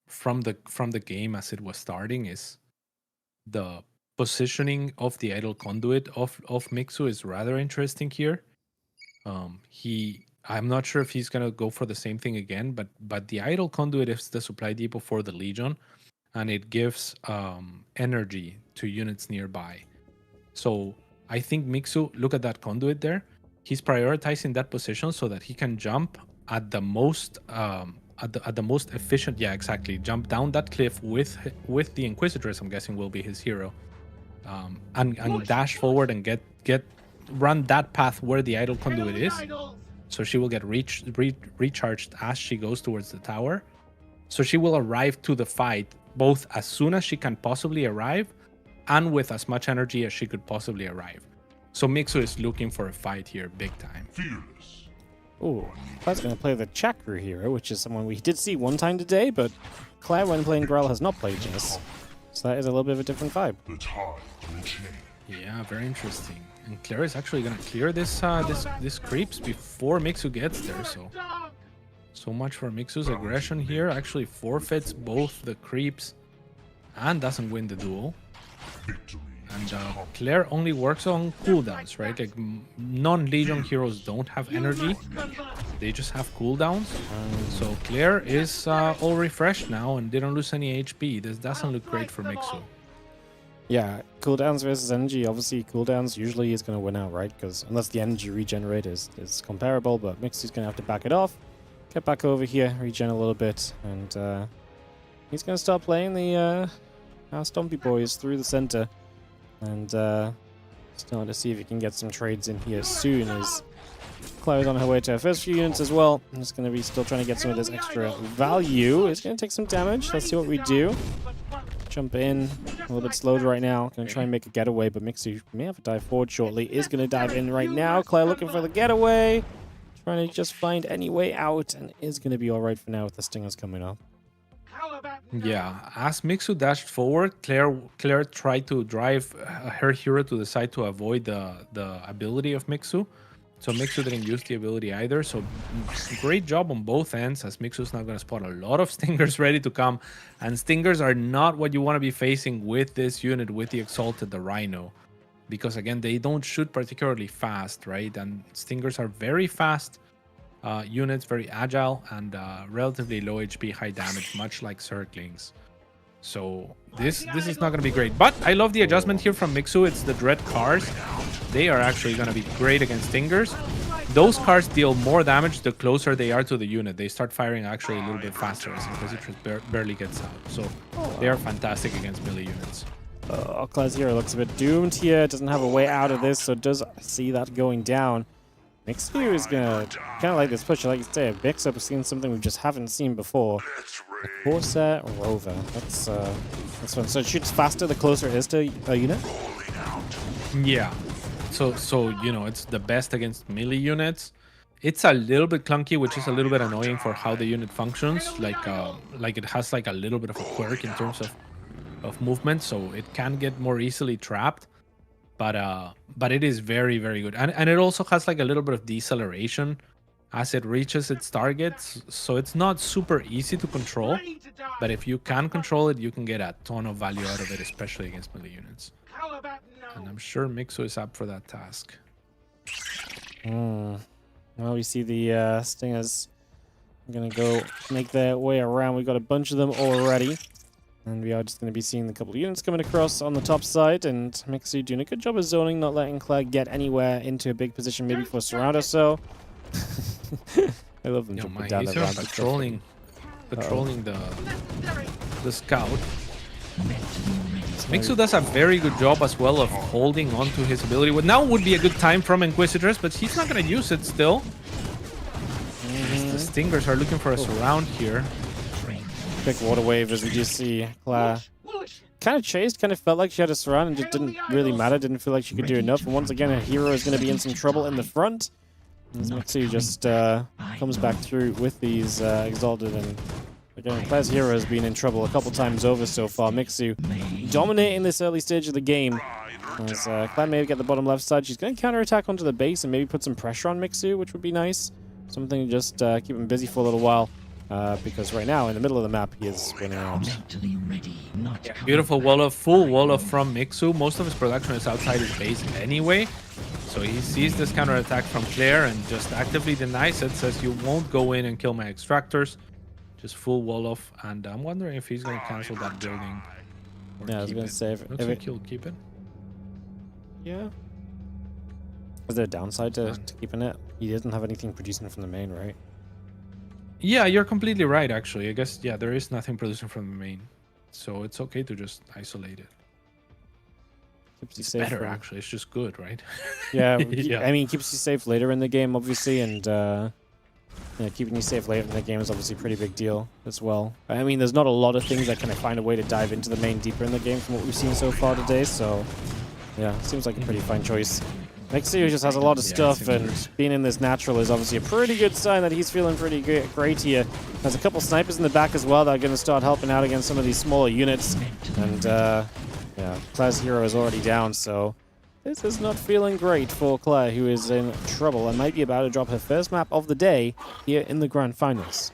from the game as it was starting is the positioning of the idle conduit of Mixu is rather interesting here. I'm not sure if he's gonna go for the same thing again, but the idle conduit is the supply depot for the Legion, and it gives energy to units nearby. So I think Mixu, look at that conduit there. He's prioritizing that position so that he can jump at the most at the most efficient. Yeah, exactly. Jump down that cliff with the Inquisitors. I'm guessing will be his hero, and dash forward and run that path where the idle conduit is, So she will get recharged as she goes towards the tower. So she will arrive to the fight both as soon as she can possibly arrive and with as much energy as she could possibly arrive. So Mixu is looking for a fight here big time. Fearless. Ooh, I was going to play the Chakra hero, which is someone we did see one time today, but Claire, when playing Grell, has not played this. So that is a little bit of a different vibe. The tide will change. Yeah, very interesting. And Claire is actually gonna clear this this creeps before Mixu gets there. So much for Mixu's aggression here. Actually forfeits both the creeps and doesn't win the duel. Victory. And Claire only works on cooldowns, right? Like non-Legion heroes don't have energy; they just have cooldowns. So Claire is all refreshed now and didn't lose any HP. This doesn't look great for Mixu. Yeah, cooldowns versus energy. Obviously, cooldowns usually is going to win out, right? Because unless the energy regenerate is comparable, but Mixu's going to have to back it off. Get back over here, regen a little bit, and he's going to start playing the Stompy Boys through the center. And starting to see if he can get some trades in here soon as Claire's on her way to her first few units as well. I'm just going to be still trying to get some of this extra value. It's going to take some damage. Let's see what we do. Jump in. A little bit slowed right now. Going to try and make a getaway, but Mixu may have to dive forward shortly. Is going to dive in right now. Claire looking for the getaway. Trying to just find any way out, and is going to be all right for now with the stingers coming up. Yeah, as Mixu dashed forward, Claire tried to drive her hero to the side to avoid the ability of Mixu. So Mixu didn't use the ability either. So great job on both ends, as Mixu's now going to spot a lot of stingers ready to come. And stingers are not what you want to be facing with this unit, with the Exalted, the Rhino. Because again, they don't shoot particularly fast, right? And stingers are very fast units, very agile, and relatively low HP, high damage, much like Zerglings. So this is not going to be great. But I love the adjustment here from Mixu. It's the Dread cars. They are actually going to be great against stingers. Those cars deal more damage the closer they are to the unit. They start firing actually a little bit faster as Inquisitress barely gets out. So they are fantastic against melee units. Claire's hero looks a bit doomed here. Doesn't have a way out of this, so does see that going down. Mixu is gonna kind of like this push, like you say. Mix-up has seen something we just haven't seen before. The Corsair Rover. That's fun. So it shoots faster the closer it is to a unit. Yeah. So you know, it's the best against melee units. It's a little bit clunky, which is a little bit annoying for how the unit functions. Like it has like a little bit of a quirk in terms of movement, so it can get more easily trapped. But it is very, very good. And it also has like a little bit of deceleration as it reaches its targets. So it's not super easy to control. But if you can control it, you can get a ton of value out of it, especially against melee units. And I'm sure Mixu is up for that task. Well, we see the stingers are going to go make their way around. We've got a bunch of them already. And we are just going to be seeing a couple of units coming across on the top side. And Mixu doing a good job of zoning, not letting Claire get anywhere into a big position, maybe for a surround or so. I love them jumping down that ramp. Patrolling the scout. Mixu does a very good job as well of holding on to his ability. Well, now would be a good time from Inquisitress, but he's not going to use it still. The Stingers are looking for a surround here. Quick water wave as we just see Claire kind of chased, kind of felt like she had a surround and it didn't really matter, didn't feel like she could do enough. And once again, her hero is going to be in some trouble in the front. As Mixu just comes back through with these Exalted, and again, Claire's hero has been in trouble a couple times over so far. Mixu dominating this early stage of the game. As Claire may get the bottom left side, she's going to counterattack onto the base and maybe put some pressure on Mixu, which would be nice. Something to just keep him busy for a little while. Because right now, in the middle of the map, he is winning out. Beautiful wall-off, full wall-off from Mixu. Most of his production is outside his base anyway. So he sees this counterattack from Claire and just actively denies it. Says, you won't go in and kill my extractors. Just full wall-off. And I'm wondering if he's going to cancel that building. Yeah, I was going to say... Looks like he'll keep it. Yeah. Is there a downside to keeping it? He doesn't have anything producing from the main, right? Yeah, you're completely right, actually. I guess, yeah, there is nothing producing from the main. So it's okay to just isolate it. Keeps you It's safe. better, actually. It's just good, right? Yeah, Yeah. I mean, keeps you safe later in the game, obviously, and keeping you safe later in the game is obviously a pretty big deal as well. I mean, there's not a lot of things that kind of find a way to dive into the main deeper in the game from what we've seen so far today, so yeah, seems like a pretty fine choice. Mixu just has a lot of stuff, and being in this natural is obviously a pretty good sign that he's feeling pretty great here. There's a couple snipers in the back as well that are going to start helping out against some of these smaller units, and yeah, Claire's hero is already down, so this is not feeling great for Claire, who is in trouble and might be about to drop her first map of the day here in the Grand Finals.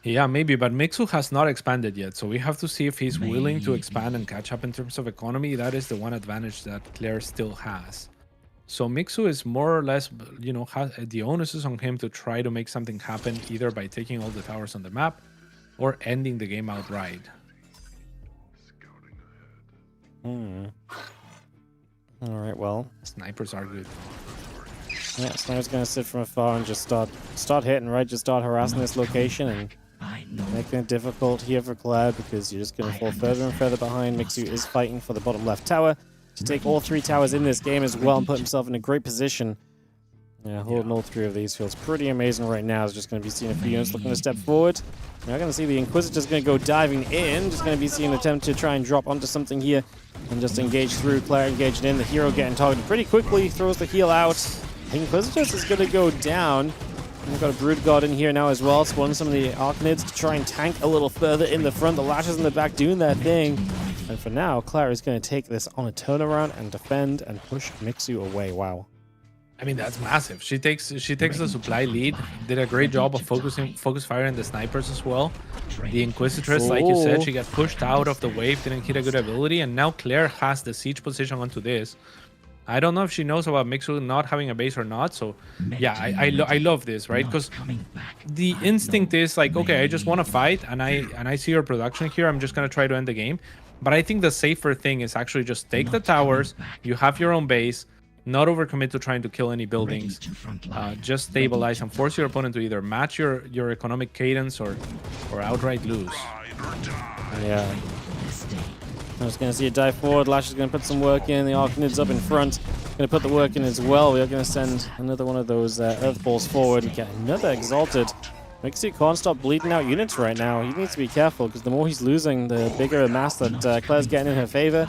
Yeah, maybe, but Mixu has not expanded yet, so we have to see if he's willing to expand and catch up in terms of economy. That is the one advantage that Claire still has. So Mixu is more or less, you know, the onus is on him to try to make something happen, either by taking all the towers on the map or ending the game outright. Alright, well. Snipers are good. Yeah, Sniper's gonna sit from afar and just start hitting, right? Just start harassing this location and making it difficult here for Cloud, because you're just gonna fall further and further behind. Mixu is fighting for the bottom left tower to take all 3 towers in this game as well and put himself in a great position. Yeah, holding all 3 of these feels pretty amazing right now. It's just going to be seeing a few units looking to step forward. Now going to see the Inquisitor's going to go diving in. Just going to be seeing an attempt to try and drop onto something here and just engage through. Claire engaging in. The hero getting targeted pretty quickly. Throws the heal out. The Inquisitor's is going to go down. And we've got a Brood God in here now as well. Spawning some of the Arcanids to try and tank a little further in the front. The Lashes in the back doing their thing. And for now, Claire is going to take this on a turnaround and defend and push Mixu away. Wow. I mean, that's massive. She takes the supply lead. Did a great job of focus firing the snipers as well. The Inquisitress, like you said, she got pushed out of the wave, didn't hit a good ability, and now Claire has the siege position onto this. I don't know if she knows about Mixu not having a base or not, so yeah, I love this, right? Because the instinct is like, okay, I just want to fight, and I see your production here, I'm just gonna try to end the game. But I think the safer thing is actually just take the towers, you have your own base, not overcommit to trying to kill any buildings, just stabilize and force your opponent to either match your economic cadence or outright lose. Yeah. I'm just going to see it dive forward. Lash is going to put some work in. The Arcanid's up in front. Going to put the work in as well. We are going to send another one of those Earth Balls forward and get another Exalted. Mixu can't stop bleeding out units right now. He needs to be careful, because the more he's losing, the bigger a mass that Claire's getting in her favor.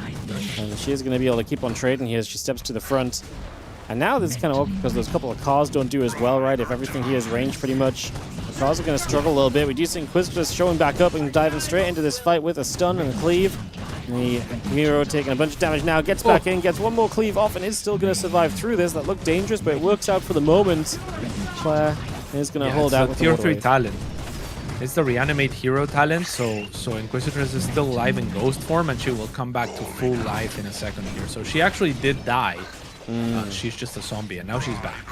And she is going to be able to keep on trading here as she steps to the front. And now this is kind of awkward because those couple of cars don't do as well, right? If everything here is ranged pretty much, the cars are going to struggle a little bit. We do see Inquisitors showing back up and diving straight into this fight with a stun and a cleave. The hero taking a bunch of damage now, gets back in, gets one more cleave off, and is still going to survive through this. That looked dangerous, but it works out for the moment. Claire is going to hold out with tier 3 talent. It's the reanimate hero talent, so Inquisitress is still alive in ghost form, and she will come back to full life in a second here. So she actually did die. She's just a zombie, and now she's back.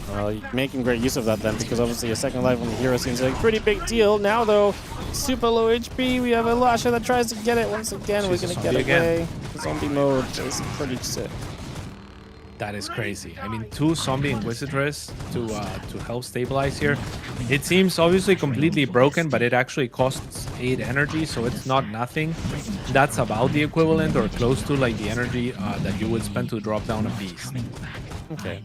Well, making great use of that then, because obviously a second life on the hero seems like a pretty big deal. Now though, super low HP, we have a Lasher that tries to get it once again. We're going to get away. Zombie mode is pretty sick. That is crazy. I mean, 2 zombie Inquisitress to help stabilize here. It seems obviously completely broken, but it actually costs 8 energy, so it's not nothing. That's about the equivalent or close to like the energy that you would spend to drop down a beast. Okay.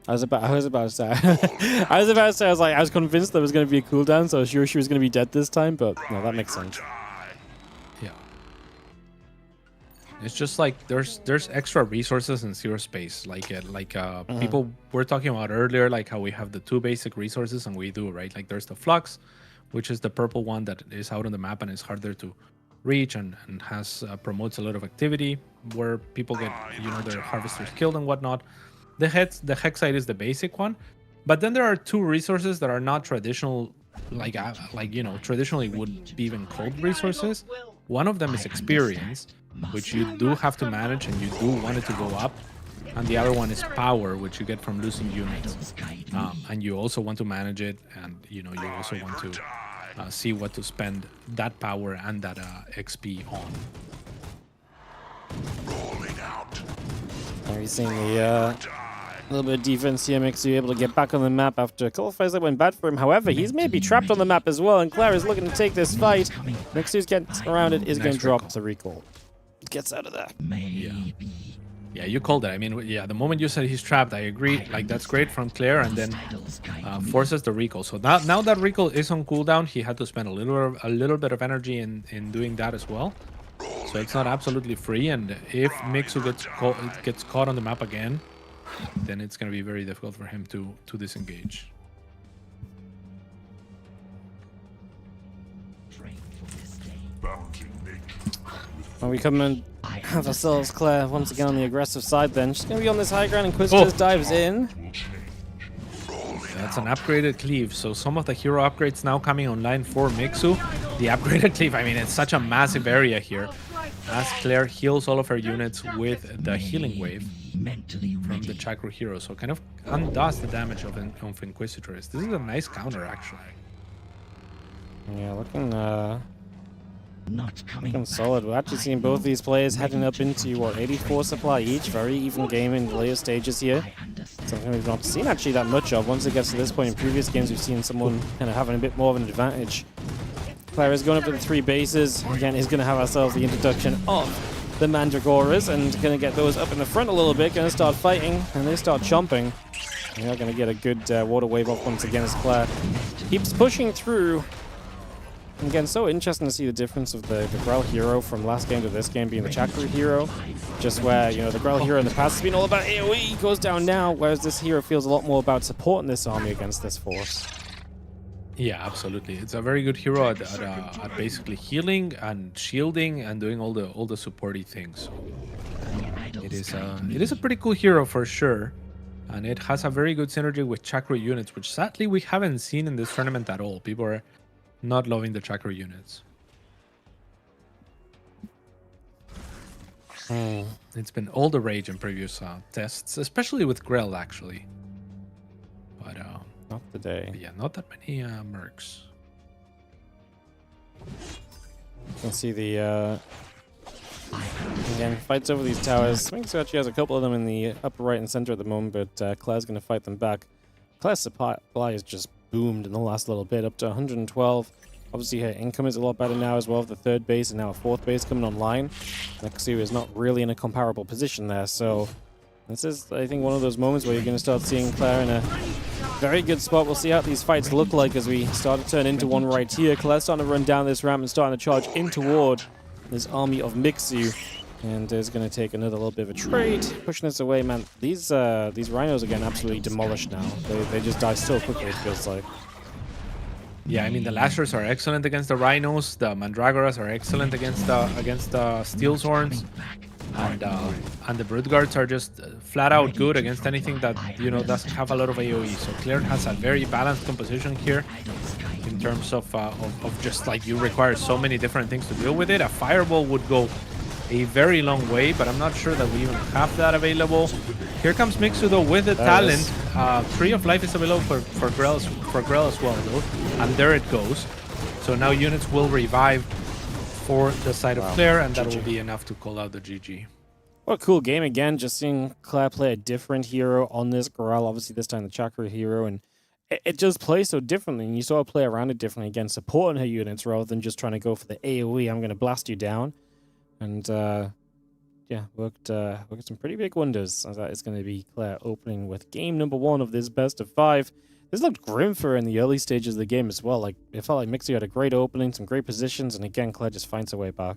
I was about to say I was convinced there was going to be a cooldown, so I was sure she was going to be dead this time, but no, that makes sense. Yeah. It's just like there's extra resources in ZeroSpace, like people were talking about earlier, like how we have the 2 basic resources, and we do, right? Like there's the Flux, which is the purple one that is out on the map and is harder to reach and has promotes a lot of activity where people get, you know, their harvesters killed and whatnot. The Hexite is the basic one, but then there are 2 resources that are not traditional, like you know, traditionally would be even called resources. One of them is experience, which you do have to manage and you do want it to go up, and the other one is power, which you get from losing units, and you also want to manage it, and you know, you also want to see what to spend that power and that XP on. Are you seeing the little bit of defense here? Mixu able to get back on the map after a couple of fights that went bad for him. However, he's maybe trapped on the map as well, and Claire is looking to take this fight. Mixu's getting around it, is going to drop the recall. gets out of there. Maybe. Yeah, you called it. I mean, yeah, the moment you said he's trapped, I agree. Like, that's great from Claire, and then forces the recall. So now that recall is on cooldown, he had to spend a little bit of energy in doing that as well. So it's not absolutely free, and if Mixu gets caught on the map again, then it's going to be very difficult for him to disengage. Well, we come and have ourselves Claire once again on the aggressive side then. She's going to be on this high ground, Inquisitor dives in. That's an upgraded cleave, so some of the hero upgrades now coming online for Mixu. The upgraded cleave, I mean, it's such a massive area here. As Claire heals all of her units with the healing wave from the Chakra hero, so kind of undoes the damage of Inquisitors. This is a nice counter, actually. Yeah, looking Not coming solid. We're actually seeing both these players heading up into, what, 84 supply each. Very even game in the later stages here. Something we've not seen actually that much of. Once it gets to this point in previous games, we've seen someone kind of having a bit more of an advantage. Claire is going up to the 3 bases. Again, is going to have ourselves the introduction of the Mandragoras and going to get those up in the front a little bit. Going to start fighting and they start chomping. We are going to get a good water wave off once again as Claire keeps pushing through. And again, so interesting to see the difference of the Grell hero from last game to this game being the Chakra hero. Just where, you know, the Grell hero in the past has been all about AoE, goes down now, whereas this hero feels a lot more about supporting this army against this force. Yeah, absolutely. It's a very good hero at basically healing and shielding and doing all the supporty things. It is a pretty cool hero for sure, and it has a very good synergy with Chakra units, which sadly we haven't seen in this tournament at all. People are not loving the Chakra units. It's been all the rage in previous tests, especially with Grell actually. But not today. Yeah, not that many mercs. You can see the again fights over these towers. Mixu actually has a couple of them in the upper right and center at the moment, but Claire's going to fight them back. Claire's supply has just boomed in the last little bit, up to 112. Obviously, her income is a lot better now as well. The 3rd base and now a 4th base coming online. Mixu is not really in a comparable position there, so this is, I think, one of those moments where you're going to start seeing Claire in a very good spot. We'll see how these fights look like as we start to turn into one right here. Claire's starting to run down this ramp and starting to charge in toward this army of Mixu. And is going to take another little bit of a trade. Pushing this away, man. These rhinos are getting absolutely demolished now. They just die so quickly, it feels like. Yeah, I mean, the Lashers are excellent against the Rhinos. The Mandragoras are excellent against the Steel Sworns. And the Brood Guards are just flat out good against anything that, you know, doesn't have a lot of AoE. So Claire has a very balanced composition here in terms of just like you require so many different things to deal with it. A Fireball would go a very long way, but I'm not sure that we even have that available. Here comes Mixu though with the talent. Tree of Life is available for Grell as well though, and there it goes. So now units will revive for the side of Claire, and that will be enough to call out the GG. What a cool game again, just seeing Claire play a different hero on this Grell, obviously this time the Chakra hero, and it just plays so differently, and you saw her play around it differently, again, supporting her units rather than just trying to go for the AoE, I'm going to blast you down. And yeah, worked some pretty big wonders. As that is going to be Claire opening with game number 1 of this best of 5. This looked grim for her in the early stages of the game as well. Like, it felt like Mixu had a great opening, some great positions, and again, Claire just finds her way back.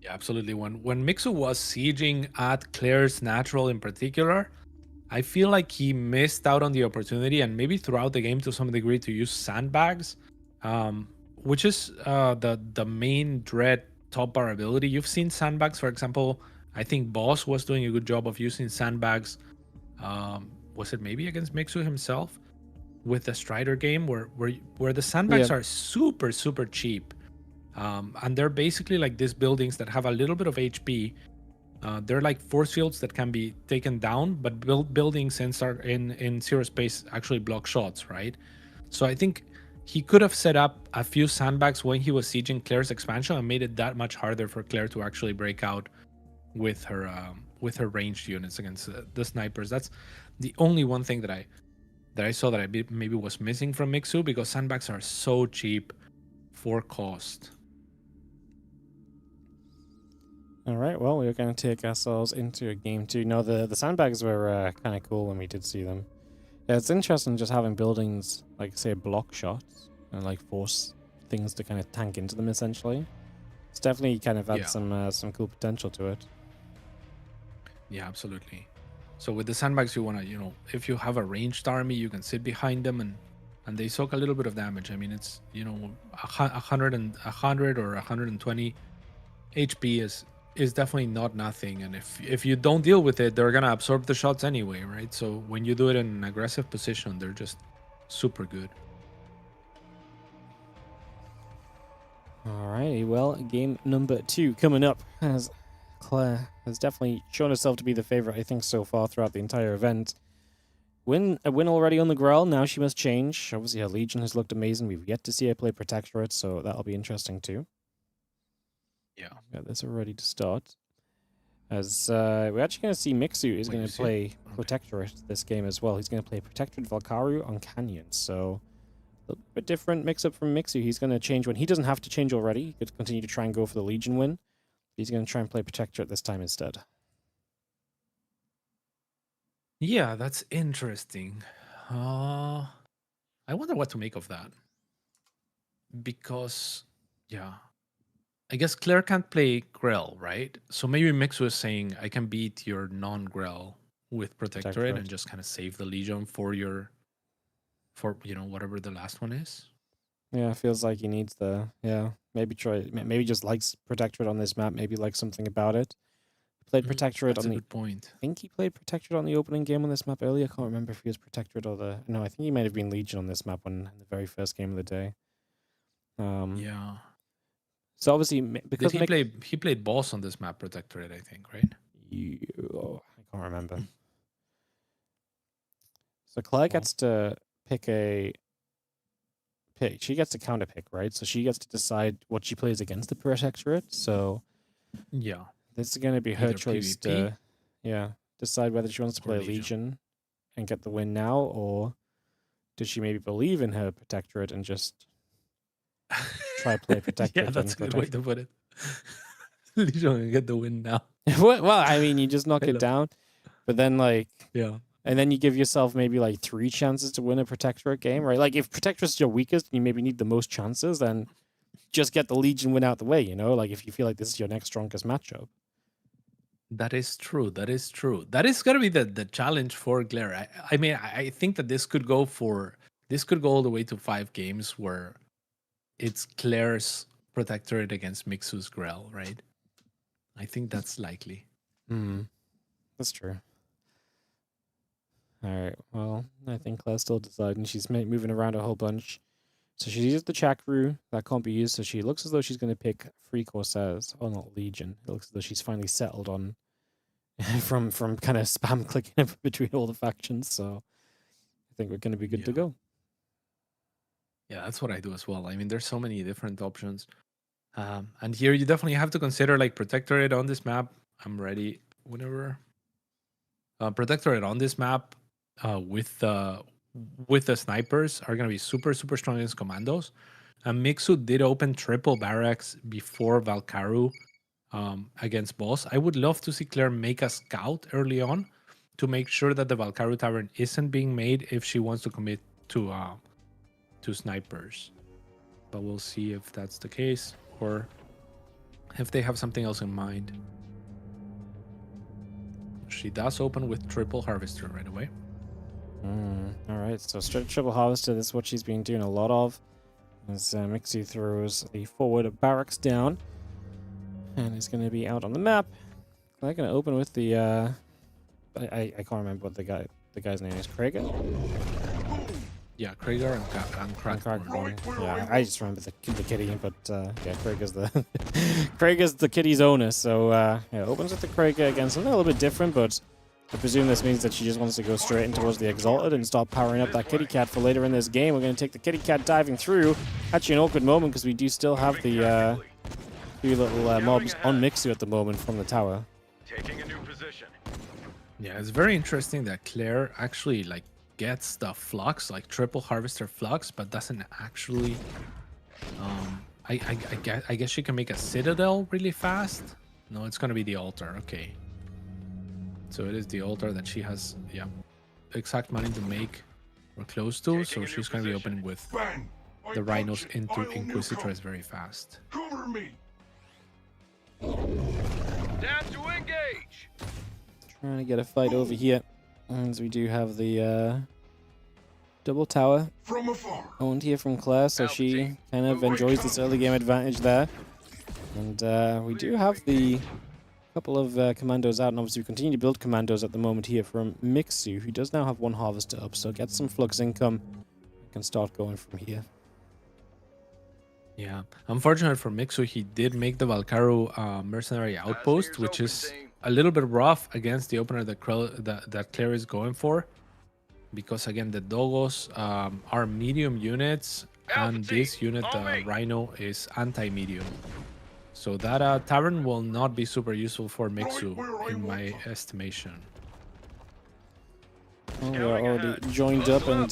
Yeah, absolutely. When Mixu was sieging at Claire's natural in particular, I feel like he missed out on the opportunity, and maybe throughout the game to some degree, to use sandbags, which is the main dread top bar ability. You've seen sandbags, for example. I think Boss was doing a good job of using sandbags. Was it maybe against Mixu himself with the Strider game, where the sandbags are super cheap, and they're basically like these buildings that have a little bit of HP. They're like force fields that can be taken down, but buildings in ZeroSpace actually block shots, right? So I think he could have set up a few sandbags when he was sieging Claire's expansion and made it that much harder for Claire to actually break out with her ranged units against the snipers. That's the only one thing that I saw that I maybe was missing from Mixu, because sandbags are so cheap for cost. All right, well, we're going to take ourselves into a game 2. No, the sandbags were kind of cool when we did see them. Yeah, it's interesting just having buildings, like, say, block shots and, like, force things to kind of tank into them, essentially. It's definitely kind of had some cool potential to it. Yeah, absolutely. So with the sandbags, you want to, if you have a ranged army, you can sit behind them and they soak a little bit of damage. I mean, it's, 100 or 120 HP is definitely not nothing. And if you don't deal with it, they're going to absorb the shots anyway, right? So when you do it in an aggressive position, they're just super good. Alrighty, well, game number 2 coming up, as Claire has definitely shown herself to be the favorite, I think, so far throughout the entire event. A win already on the Grell, now she must change. Obviously, her Legion has looked amazing. We've yet to see her play Protectorate, so that'll be interesting too. Yeah. Got this all ready to start. As we're actually going to see Mixu is going to play Protectorate this game as well. He's going to play Protectorate Valkyrie on Canyon, so a little bit different mix-up from Mixu. He's going to change when he doesn't have to change already. He could continue to try and go for the Legion win. He's going to try and play Protectorate this time instead. Yeah, that's interesting. I wonder what to make of that. Because, yeah, I guess Claire can't play Grell, right? So maybe Mixu is saying, I can beat your non-Grell with Protectorate and just kind of save the Legion for whatever the last one is. Yeah, it feels like he needs maybe just likes Protectorate on this map, maybe likes something about it. Played Protectorate on the good point. I think he played Protectorate on the opening game on this map earlier. I can't remember if he was Protectorate or no, I think he might have been Legion on this map in the very first game of the day. Yeah. So obviously, because he played boss on this map, Protectorate, I think, right? I can't remember. So Claire gets to pick she gets to counter pick, right? So she gets to decide what she plays against the Protectorate. So yeah, this is going to be her Either choice PvP, to decide whether she wants to play Legion and get the win now, or does she maybe believe in her Protectorate and just try play Protectorate? Yeah, that's a good way to put it. Legion and get the win now. Well, I mean, you just knock it down, but then and then you give yourself maybe like 3 chances to win a Protectorate game, right? Like if Protectorate's your weakest and you maybe need the most chances, then just get the Legion win out the way, Like if you feel like this is your next strongest matchup. That is true. That is true. That is gonna be the challenge for Claire. I mean, I think that this could go all the way to 5 games where it's Claire's Protectorate against Mixu's Grell, right? I think that's likely. That's true. All right. Well, I think Claire's still deciding. She's moving around a whole bunch. So she uses the Chakru. That can't be used. So she looks as though she's going to pick 3 Corsairs. Oh, not Legion. It looks as though she's finally settled on from kind of spam clicking between all the factions. So I think we're going to be good to go. Yeah, that's what I do as well. I mean, there's so many different options. And here you definitely have to consider like Protectorate on this map. I'm ready whenever. Protectorate on this map with the snipers are going to be super, super strong against commandos. And Mixu did open triple barracks before Valkyrie against boss. I would love to see Claire make a scout early on to make sure that the Valkyrie Tavern isn't being made if she wants to commit to snipers. But we'll see if that's the case or if they have something else in mind. She does open with triple harvester right away. All right, so straight triple harvester. This is what she's been doing a lot of. As Mixu throws the forward barracks down, and is going to be out on the map. They're going to open with the. I can't remember what the guy's name is. Krieger. Yeah, Krieger and Crackborn. Yeah, I just remember the kitty, but yeah, Krieger's the kitty's owner. So yeah, opens with the Krieger again. Something a little bit different, but I presume this means that she just wants to go straight in towards the Exalted and start powering up that kitty cat for later in this game. We're going to take the kitty cat diving through. Actually, an awkward moment because we do still have the 3 little mobs on Mixu at the moment from the tower. Taking a new position. Yeah, it's very interesting that Claire actually like gets the flux, like triple harvester flux, but doesn't actually I guess she can make a citadel really fast No, it's gonna be the altar. Okay. So it is the altar that she has, yeah, exact money to make or close to. So she's gonna be opening with Bang! I the punch rhinos it. into I own your Inquisitress cover. very fast. Cover me. Time to engage. Trying to get a fight over here. As we do have the double tower From afar. owned here from Claire, so she kind of enjoys this early game advantage there. And we do have the couple of commandos out, and obviously we continue to build commandos at the moment here from Mixu, who does now have one harvester up, so get some flux income. Can start going from here. Yeah, unfortunate for Mixu, he did make the Valkaru mercenary outpost, which is a little bit rough against the opener that Claire is going for. Because again, the Dogos are medium units, and this unit, the Rhino, is anti-medium. So that Tavern will not be super useful for Mixu, in my estimation. Well, we are already joined up and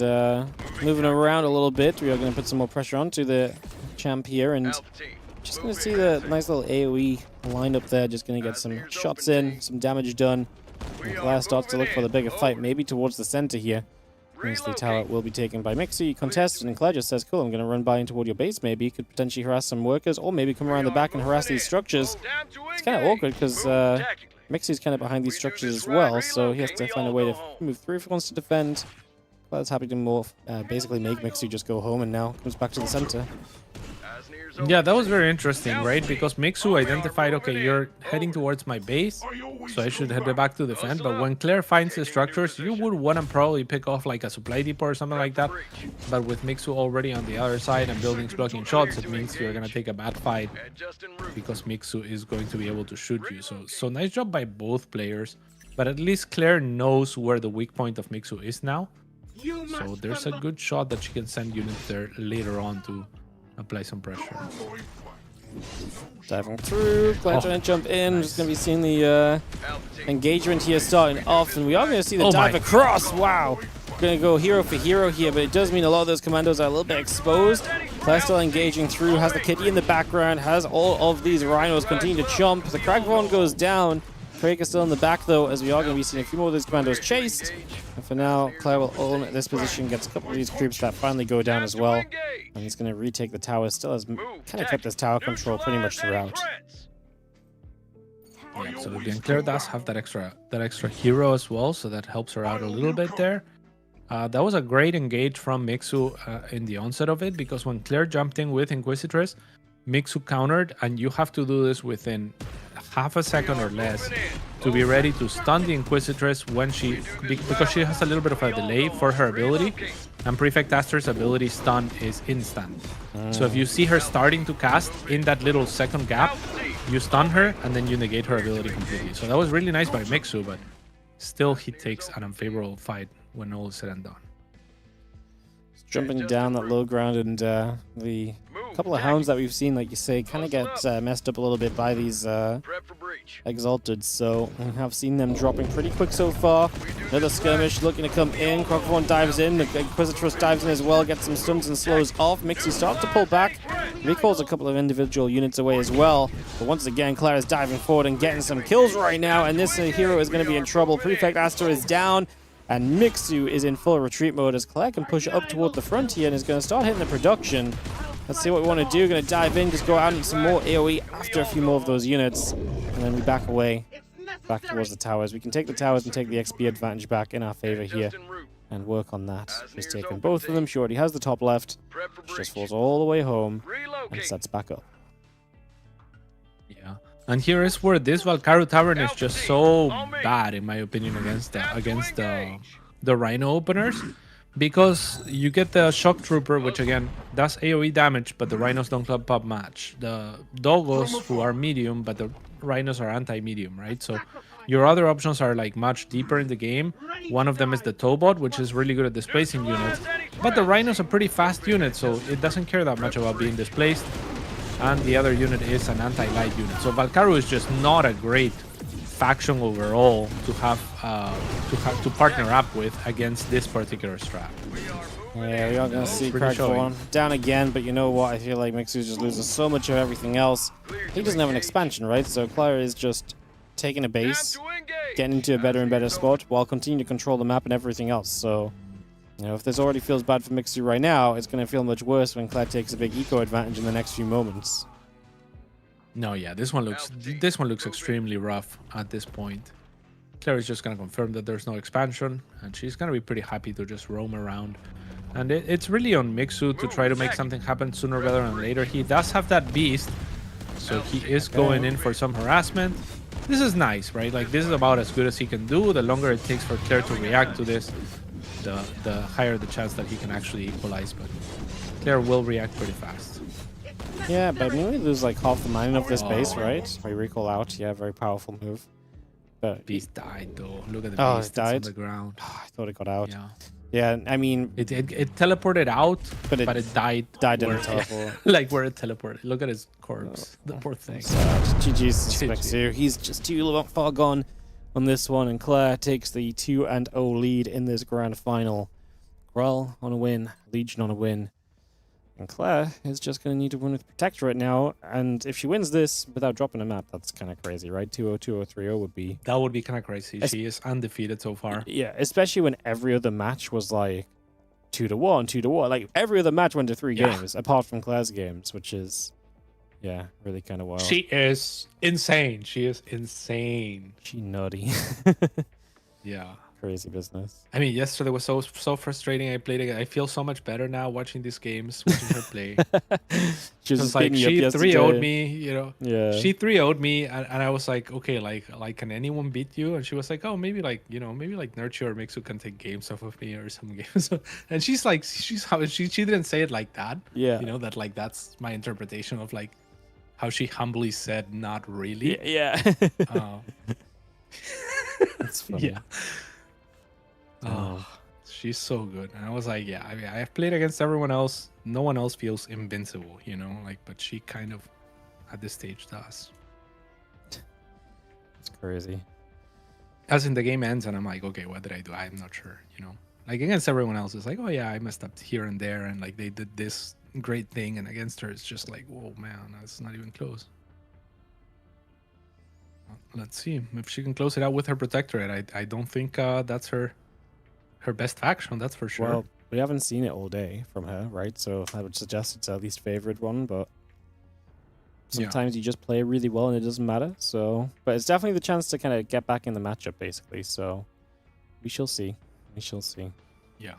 moving around a little bit. We are going to put some more pressure onto the champ here, and just going to see the nice little AoE lineup there. Just going to get some shots in, some damage done. And Claire starts to look for the bigger fight, maybe towards the center here. As the tower will be taken by Mixu. You contest, and Claire just says, cool, I'm going to run by and toward your base maybe. Could potentially harass some workers, or maybe come around the back and harass these structures. It's kind of awkward, because Mixu's kind of behind these structures as well, so he has to find a way to move through if he wants to defend. Claire's happy to morph, basically make Mixu just go home, and now comes back to the center. Yeah, that was very interesting, right? Because Mixu identified, okay, you're heading towards my base, so I should head back to defend. But when Claire finds the structures, you would want to probably pick off like a supply depot or something like that. But with Mixu already on the other side and buildings blocking shots, it means you're going to take a bad fight because Mixu is going to be able to shoot you. So nice job by both players. But at least Claire knows where the weak point of Mixu is now. So there's a good shot that she can send units there later on to apply some pressure. Diving through, Claire trying to jump in. Nice. Just going to be seeing the engagement here starting off, and we are going to see the dive across. Wow. Going to go hero for hero here, but it does mean a lot of those commandos are a little bit exposed. Claire still engaging through, has the kitty in the background, has all of these rhinos continue to chomp. The Kragvon goes down. Craig is still in the back though, as we are going to be seeing a few more of these commandos chased. And for now, Claire will own this position, gets a couple of these creeps that finally go down as well. And he's going to retake the tower. Still has kind of kept this tower control pretty much throughout. Yeah, so again, Claire does have that extra hero as well, so that helps her out a little bit there. That was a great engage from Mixu in the onset of it, because when Claire jumped in with Inquisitress, Mixu countered, and you have to do this within half a second or less to be ready to stun the Inquisitress when because she has a little bit of a delay for her ability, and Prefect Aster's ability stun is instant. So if you see her starting to cast in that little second gap, you stun her and then you negate her ability completely. So that was really nice by Mixu, but still he takes an unfavorable fight when all is said and done. Jumping down that low ground, and the couple of hounds that we've seen, like you say, kind of get messed up a little bit by these exalted. So we have seen them dropping pretty quick so far. Another skirmish looking to come in. Crocodile dives in. The Inquisitress dives in as well, gets some stuns and slows off. Mixu starts to pull back. Recalls a couple of individual units away as well. But once again, Claire is diving forward and getting some kills right now, and this hero is going to be in trouble. Prefect Aster is down. And Mixu is in full retreat mode as Claire can push up toward the front here and is going to start hitting the production. Let's see what we want to do. Going to dive in, just go out and some more AoE after a few more of those units. And then we back away, back towards the towers. We can take the towers and take the XP advantage back in our favor here and work on that. Just taking both of them. She already has the top left. She just falls all the way home and sets back up. Yeah. And here is where this Valkaru Tavern is just so bad, in my opinion, against the Rhino openers, because you get the Shock Trooper, which again does AoE damage, but the Rhinos don't club pop match. The Dogos, who are medium, but the Rhinos are anti-medium, right? So your other options are like much deeper in the game. One of them is the Towbot, which is really good at displacing units, but the Rhinos are pretty fast unit, so it doesn't care that much about being displaced. And the other unit is an anti-light unit. So Valkaru is just not a great faction overall to have to partner up with against this particular strat. Yeah, we are going to see pretty Craig showing. Vaughan down again, but you know what? I feel like Mixu just loses so much of everything else. He doesn't have an expansion, right? So Clara is just taking a base, getting into a better and better spot, while continuing to control the map and everything else. So, you know, if this already feels bad for Mixu right now, it's going to feel much worse when Claire takes a big eco advantage in the next few moments. No, yeah, this one looks extremely rough at this point. Claire is just gonna confirm that there's no expansion, and she's gonna be pretty happy to just roam around. And it's really on Mixu to try to make something happen sooner rather than later. He does have that beast, so he is going in for some harassment. This is nice, right? Like, this is about as good as he can do. The longer it takes for Claire to react to this, the higher the chance that he can actually equalize. But Claire will react pretty fast. Yeah, but I mean, we lose like half the mining of this base, right? We recall out. Yeah, very powerful move. But Beast died though. Look at the Oh, beast. it died? It's on the ground. I thought it got out. Yeah. Yeah, I mean, It teleported out, But but it it died. died in where, the teleport. like where it teleported. Look at his corpse. The poor thing. GG's to GG. Mixu. He's just too far gone on this one, and Claire takes the 2-0 lead in this grand final. Grell on a win, Legion on a win. And Claire is just going to need to win with Protectorate now, and if she wins this without dropping a map, that's kind of crazy, right? 2-0, 2-0, 3-0 would be... That would be kind of crazy. She is undefeated so far. Yeah, especially when every other match was like 2-1, 2-1. Like, every other match went to 3 games, apart from Claire's games, which is, yeah, really kind of wild. She is insane. She is insane. She nutty. Yeah. Crazy business. I mean, yesterday was so frustrating. I played again. I feel so much better now watching these games, watching her play. She was It's like beating you up she 3-0'd yesterday. me, you know. Yeah. She 3-0'd me, and I was like, okay, like can anyone beat you? And she was like, oh, maybe like, you know, maybe like Nurtio or Mixu can take games off of me or some games. And she's like, she didn't say it like that. Yeah. You know, that like that's my interpretation of like how she humbly said not really. Yeah. That's funny. Yeah. Oh, she's so good. And I was like, yeah, I mean, I've played against everyone else. No one else feels invincible, you know, like, but she kind of at this stage does. It's crazy. As in the game ends, and I'm like, okay, what did I do? I'm not sure, you know, like against everyone else, it's like, oh yeah, I messed up here and there, and like they did this great thing, and against her, it's just like, whoa, man, that's not even close. Let's see if she can close it out with her Protectorate. I don't think that's her best faction, that's for sure. Well, we haven't seen it all day from her, right? So I would suggest it's our least favorite one, but sometimes you just play really well and it doesn't matter. So, but it's definitely the chance to kind of get back in the matchup, basically. So we shall see. We shall see. Yeah.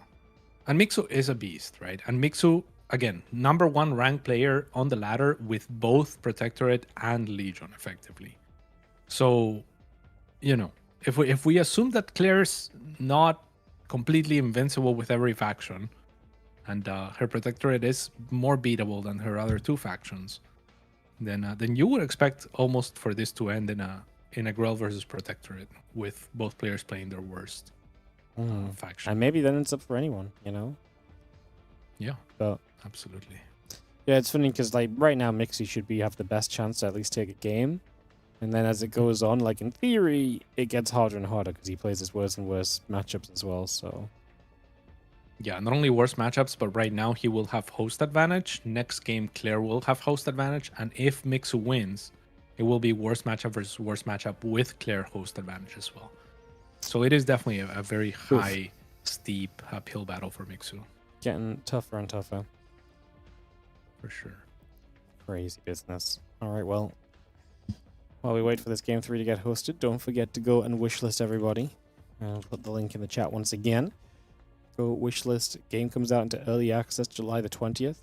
And Mixu is a beast, right? And Mixu, again, #1 ranked player on the ladder with both Protectorate and Legion, effectively. So, you know, if we assume that Claire's not completely invincible with every faction, and her Protectorate is more beatable than her other 2 factions, then you would expect almost for this to end in a Grell versus Protectorate with both players playing their worst faction. And maybe then it's up for anyone, you know? Yeah, But absolutely. yeah, it's funny because like right now Mixu should have the best chance to at least take a game. And then as it goes on, like in theory, it gets harder and harder because he plays his worse and worse matchups as well. So Yeah, not only worse matchups, but right now he will have host advantage. Next game, Claire will have host advantage. And if Mixu wins, it will be worst matchup versus worst matchup with Claire host advantage as well. So it is definitely a very high, steep uphill battle for Mixu. getting tougher and tougher. For sure. Crazy business. All right, well, while we wait for this Game 3 to get hosted, don't forget to go and wishlist everybody. I'll put the link in the chat once again. Go wishlist. Game comes out into early access July the 20th.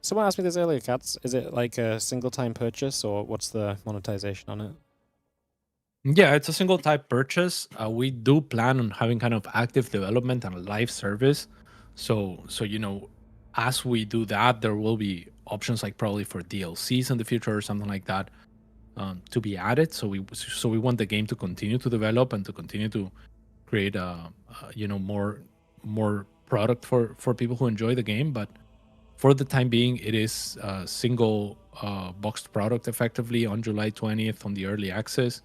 Someone asked me this earlier, Cats. Is it like a single-time purchase, or what's the monetization on it? Yeah, it's a single type purchase. We do plan on having kind of active development and a live service. So you know, as we do that, there will be options like probably for DLCs in the future or something like that to be added. So we want the game to continue to develop and to continue to create you know, more product for people who enjoy the game. But for the time being, it is a single boxed product effectively on July 20th on the early access,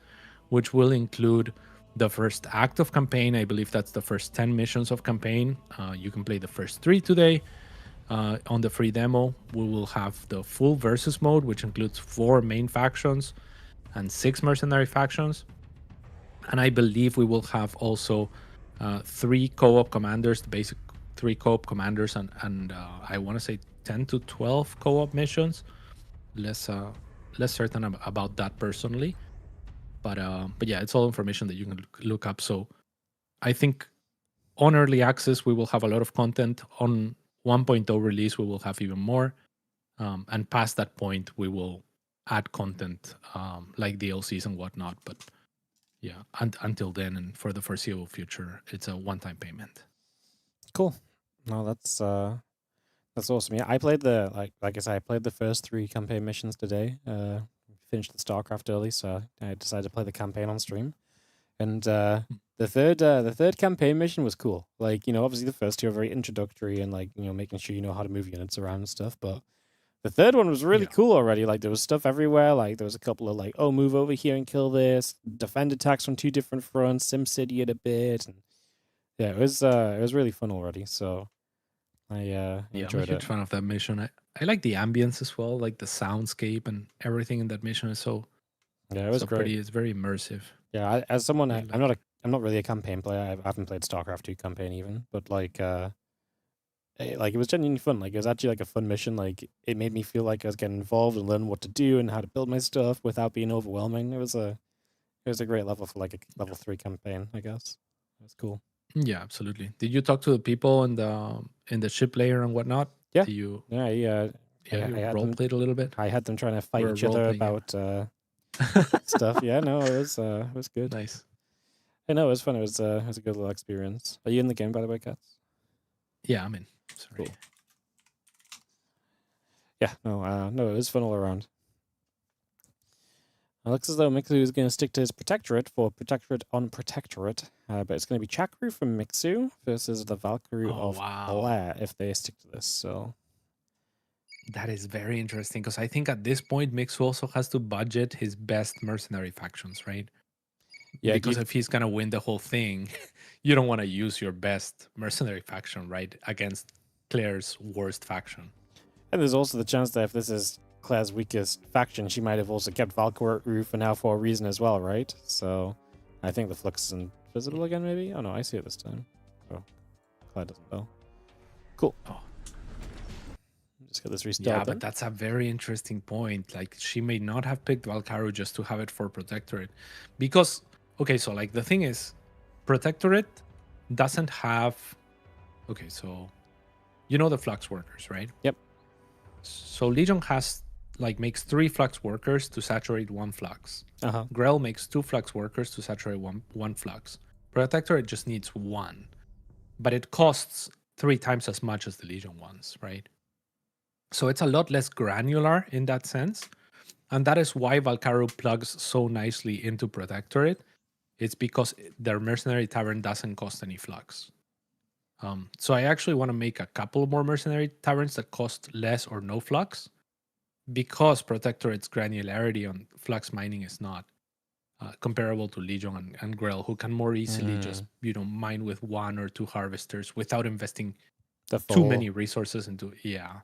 which will include the first act of campaign. I believe that's the first 10 missions of campaign. You can play the first 3 today. On the free demo, we will have the full versus mode, which includes 4 main factions and 6 mercenary factions. And I believe we will have also 3 co-op commanders, the basic 3 co-op commanders, and I want to say 10 to 12 co-op missions. Less certain about that personally. But yeah, it's all information that you can look up. So I think on early access, we will have a lot of content. On 1.0 release, we will have even more. And past that point, we will add content like DLCs and whatnot. But yeah, until then and for the foreseeable future, it's a one-time payment. Cool. No, that's awesome. Yeah, I played like I said, I played the first 3 campaign missions today. Finished the StarCraft early, so I decided to play the campaign on stream. And the third campaign mission was cool. Like, you know, obviously the first 2 are very introductory and like, you know, making sure you know how to move units around and stuff. But the third one was really cool already. Like there was stuff everywhere. Like there was a couple of like, oh, move over here and kill this. Defend attacks from 2 different fronts. SimCity it a bit. And yeah, it was really fun already. So I enjoyed I'm a huge fan of that mission. I like the ambience as well, like the soundscape and everything in that mission is so it was great. pretty. It's very immersive. Yeah, as someone, I I'm not really a campaign player. I haven't played StarCraft 2 campaign even, but like it was genuinely fun. Like it was actually like a fun mission. Like it made me feel like I was getting involved and learning what to do and how to build my stuff without being overwhelming. It was a great level for like a level 3 campaign, I guess. It was cool. Yeah, absolutely. Did you talk to the people in the ship layer and whatnot? Yeah. Do you Yeah, you role played a little bit? I had them trying to fight We're each other role-playing about stuff. Yeah, no, it was good. Nice. I know it was fun. It was a good little experience. Are you in the game, by the way, Cats? Yeah, I'm in. Sorry. Cool. Yeah, no, it was fun all around. It looks as though Mixu is going to stick to his Protectorate for Protectorate on Protectorate, but it's going to be Chakru from Mixu versus the Valkyrie of Blair if they stick to this. So that is very interesting because I think at this point Mixu also has to budget his best mercenary factions, right? Yeah, because if he's gonna win the whole thing, you don't want to use your best mercenary faction, right, against Claire's worst faction. And there's also the chance that if this is Claire's weakest faction, she might have also kept Valkyrie for now for a reason as well, right? So I think the Flux is invisible again, maybe? Oh no, I see it this time. Oh, Claire doesn't know. Cool. Oh. Just get this restarted. Yeah, but that's a very interesting point. Like, she may not have picked Valkyrie just to have it for Protectorate. Because, okay, so like the thing is, Protectorate doesn't have... Okay, so you know the Flux workers, right? Yep. So Legion has makes 3 Flux workers to saturate 1 Flux. Grell makes 2 Flux workers to saturate one Flux. Protectorate just needs 1. But it costs 3 times as much as the Legion ones, right? So it's a lot less granular in that sense. And that is why Valkyrie plugs so nicely into Protectorate. It's because their Mercenary Tavern doesn't cost any Flux. So I actually want to make a couple more Mercenary Taverns that cost less or no Flux, because Protectorate's granularity on Flux mining is not comparable to Legion and Grell, who can more easily just, mine with 1 or 2 harvesters without investing too many resources into... Yeah.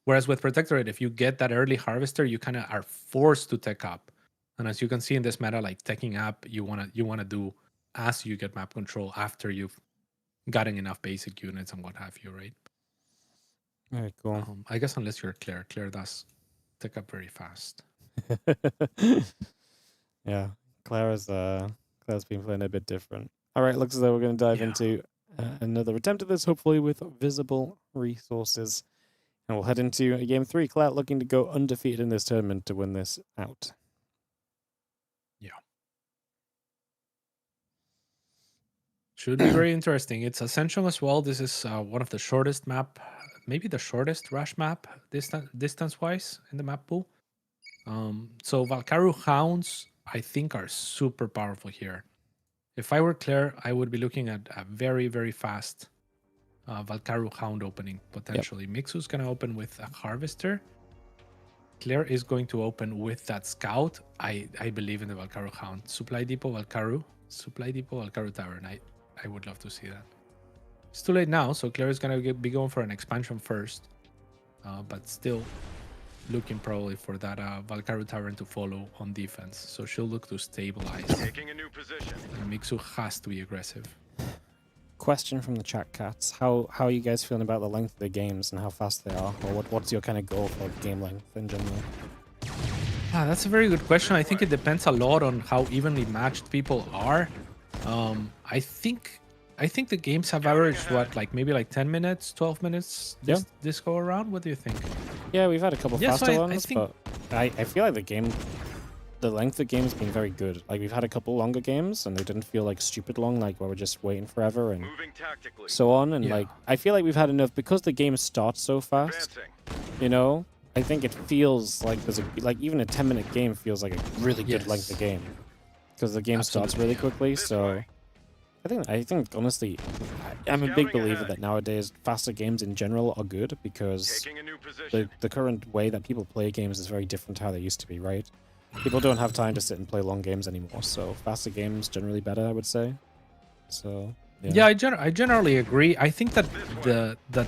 Whereas with Protectorate, if you get that early harvester, you kind of are forced to tech up. And as you can see in this meta, like teching up, you wanna do as you get map control after you've gotten enough basic units and what have you, right? Very cool. I guess unless you're Claire. Claire does tech up very fast. Yeah, Claire's been playing a bit different. All right, looks as though we're going to dive into another attempt at this, hopefully with visible resources. And we'll head into game 3. Claire looking to go undefeated in this tournament to win this out. Yeah. Should be very interesting. It's Ascension as well. This is one of the shortest map, maybe the shortest rush map distance-wise in the map pool. So Valkyrie Hounds, I think, are super powerful here. If I were Claire, I would be looking at a very, very fast Valkyrie Hound opening, potentially. Yep. Mixu's going to open with a Harvester. Claire is going to open with that Scout. I believe in the Valkyrie Hound. Supply Depot Valkyrie Supply Depot, Alcaro Tavern. I would love to see that. It's too late now, so Claire is going to be going for an expansion first. But still looking probably for that Valkyrie Tavern to follow on defense. So she'll look to stabilize. Taking a new position. And Mixu has to be aggressive. Question from the chat cats. How are you guys feeling about the length of the games and how fast they are? Or what's your kind of goal for game length in general? That's a very good question. I think it depends a lot on how evenly matched people are. I think the games have averaged what, like maybe like 10 minutes, 12 minutes this go around. What do you think? Yeah, we've had a couple Yeah, so faster I ones, think- but I feel like the length of the game has been very good. Like we've had a couple longer games and they didn't feel like stupid long, like where we're just waiting forever and Moving tactically. so on. And Yeah. like I feel like we've had enough because the game starts so fast. Advancing. You know, I think it feels like there's even a 10-minute game feels like a really good Yes. length of game because the game starts really quickly. This So way. I think honestly, I'm a big believer that nowadays faster games in general are good because Taking a new position. the current way that people play games is very different to how they used to be, right? People don't have time to sit and play long games anymore, so faster games generally better, I would say. So Yeah, I generally agree. I think that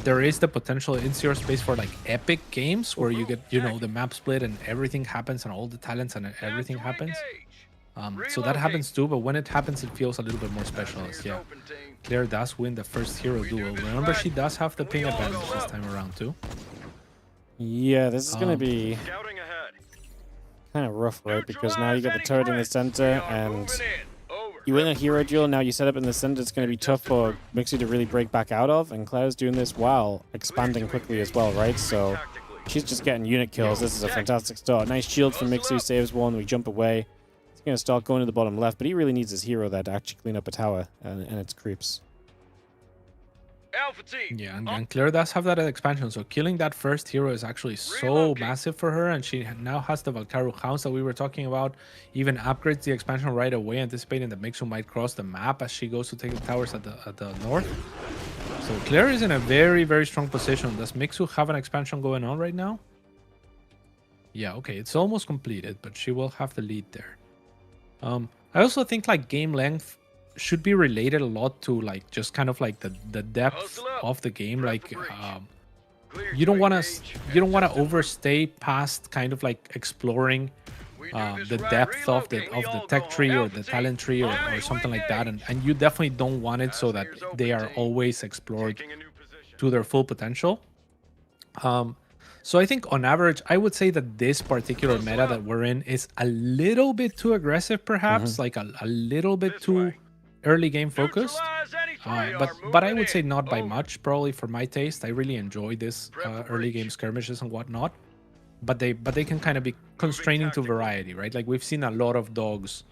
there is the potential in ZeroSpace for like epic games where you get the map split and everything happens and all the talents and everything happens. So that happens too, but when it happens, it feels a little bit more specialized. Yeah, Claire does win the first hero duel. Remember, she does have the ping advantage this time around too. yeah, this is gonna be Scouting ahead. kind of rough, right? Because now you get the turret in the center, and Moving in. Over. you win a hero duel. Now you set up in the center. It's gonna be tough for Mixu to really break back out of, and Claire's doing this while expanding quickly as well, right? So she's just getting unit kills. This is a fantastic start. Nice shield from Mixu, saves one. We jump away. He's going to start going to the bottom left, but he really needs his hero there to actually clean up a tower and its creeps. Alpha team. Yeah, and Claire does have that expansion, so killing that first hero is actually so massive for her, and she now has the Valkyrie Hounds that we were talking about, even upgrades the expansion right away, anticipating that Mixu might cross the map as she goes to take the towers at the north. So Claire is in a very, very strong position. Does Mixu have an expansion going on right now? Yeah, okay, it's almost completed, but she will have the lead there. I also think like game length should be related a lot to like just kind of like the depth of the game. Like you don't want to overstay past kind of like exploring the depth of the tech tree or the talent tree or something like that, and you definitely don't want it so that they are always explored Taking a new position. to their full potential. So I think on average, I would say that this particular meta that we're in is a little bit too aggressive, perhaps, like a little bit too early game focused. Neutralize any three. But I would say not by much, probably for my taste. I really enjoy this early game skirmishes and whatnot. But they can kind of be constraining to variety, right? Like we've seen a lot of dogs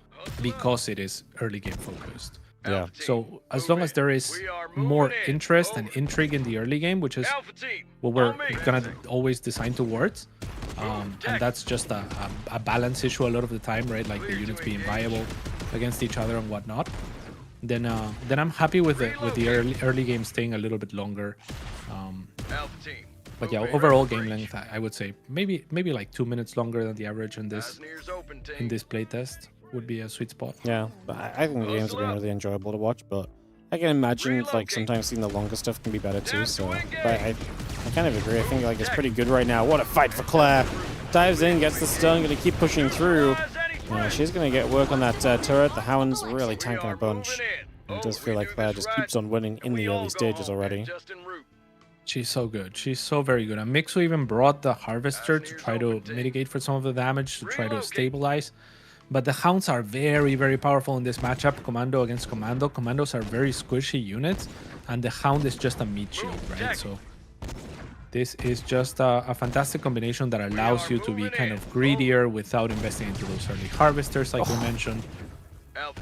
because it is early game focused. Yeah. So as long as there is more interest and intrigue in the early game, which is what we're gonna always design towards, and that's just a balance issue a lot of the time, right? Like the units being viable against each other and whatnot. Then I'm happy with the early game staying a little bit longer. But yeah, overall game length, I would say maybe like 2 minutes longer than the average in this playtest would be a sweet spot. Yeah, but I think the games have been really enjoyable to watch, but I can imagine like sometimes seeing the longer stuff can be better too. So, but I kind of agree. I think like it's pretty good right now. What a fight for Claire! Dives in, gets the stun, gonna keep pushing through. She's gonna get work on that turret. The Hound's really tanking a bunch. It does feel like Claire just keeps on winning in the early stages already. She's so good. She's so very good. And Mixu even brought the Harvester to try to mitigate for some of the damage, to try to stabilize. But the Hounds are very, very powerful in this matchup, Commando against Commando. Commandos are very squishy units, and the Hound is just a meat shield, right? So this is just a fantastic combination that allows you to be kind of greedier without investing into those early Harvesters, like we mentioned. That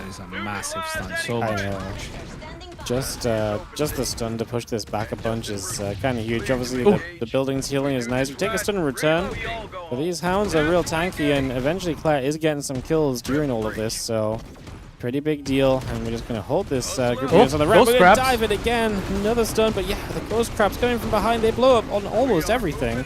is a massive stun. So I much know. damage. Just the stun to push this back a bunch is kind of huge. Obviously, the building's healing is nice. We take a stun in return, but these Hounds are real tanky, and eventually Claire is getting some kills during all of this, so pretty big deal. And we're just going to hold this group of units on the ramp. We're going to dive it again. Another stun, but yeah, the Ghost Crab's coming from behind. They blow up on almost everything.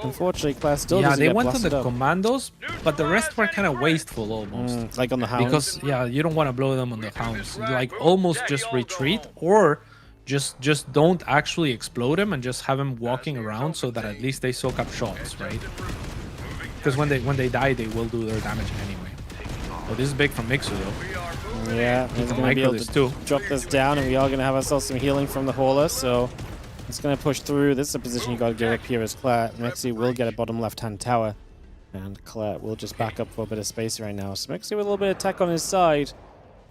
Unfortunately, Claire still Yeah, doesn't they get went on blasted the up. commandos, but the rest were kind of wasteful almost. Like on the Hounds. Because yeah, you don't want to blow them on the hounds. Like almost just retreat or just don't actually explode them and just have them walking around so that at least they soak up shots, right? Because when they die, they will do their damage anyway. Oh, this is big from Mixu though. Yeah, he's going to be micro able this to too. drop this down, and we are going to have ourselves some healing from the Hauler, so it's going to push through. This is a position you got to give up here as Claire. Mixu will get a bottom left-hand tower, and Claire will just back up for a bit of space right now. So Mixu with a little bit of tech on his side,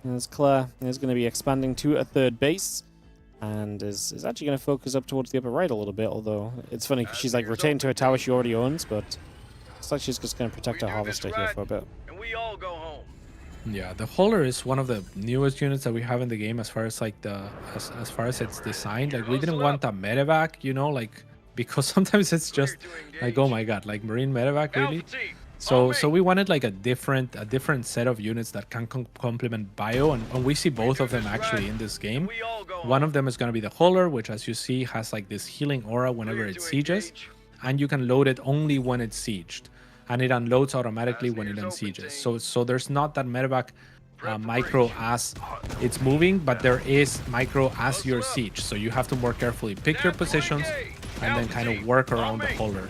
as Claire is going to be expanding to a third base, and is actually going to focus up towards the upper right a little bit, although it's funny because she's like rotating to a tower she already owns, but it's like she's just going to protect her Harvester here for a bit. And we all go home. Yeah, the Hauler is one of the newest units that we have in the game as far as like as far as it's designed. Like we didn't want a medevac, you know, like because sometimes it's just like, oh my god, like Marine medevac really. So we wanted like a different set of units that can complement bio, and we see both of them actually in this game. One of them is going to be the Hauler, which as you see has like this healing aura whenever it sieges, and you can load it only when it's sieged, and it unloads automatically when it unsieges. So there's not that medevac micro as it's moving, but there is micro as your siege. So you have to more carefully pick your positions and then kind of work around the Hauler.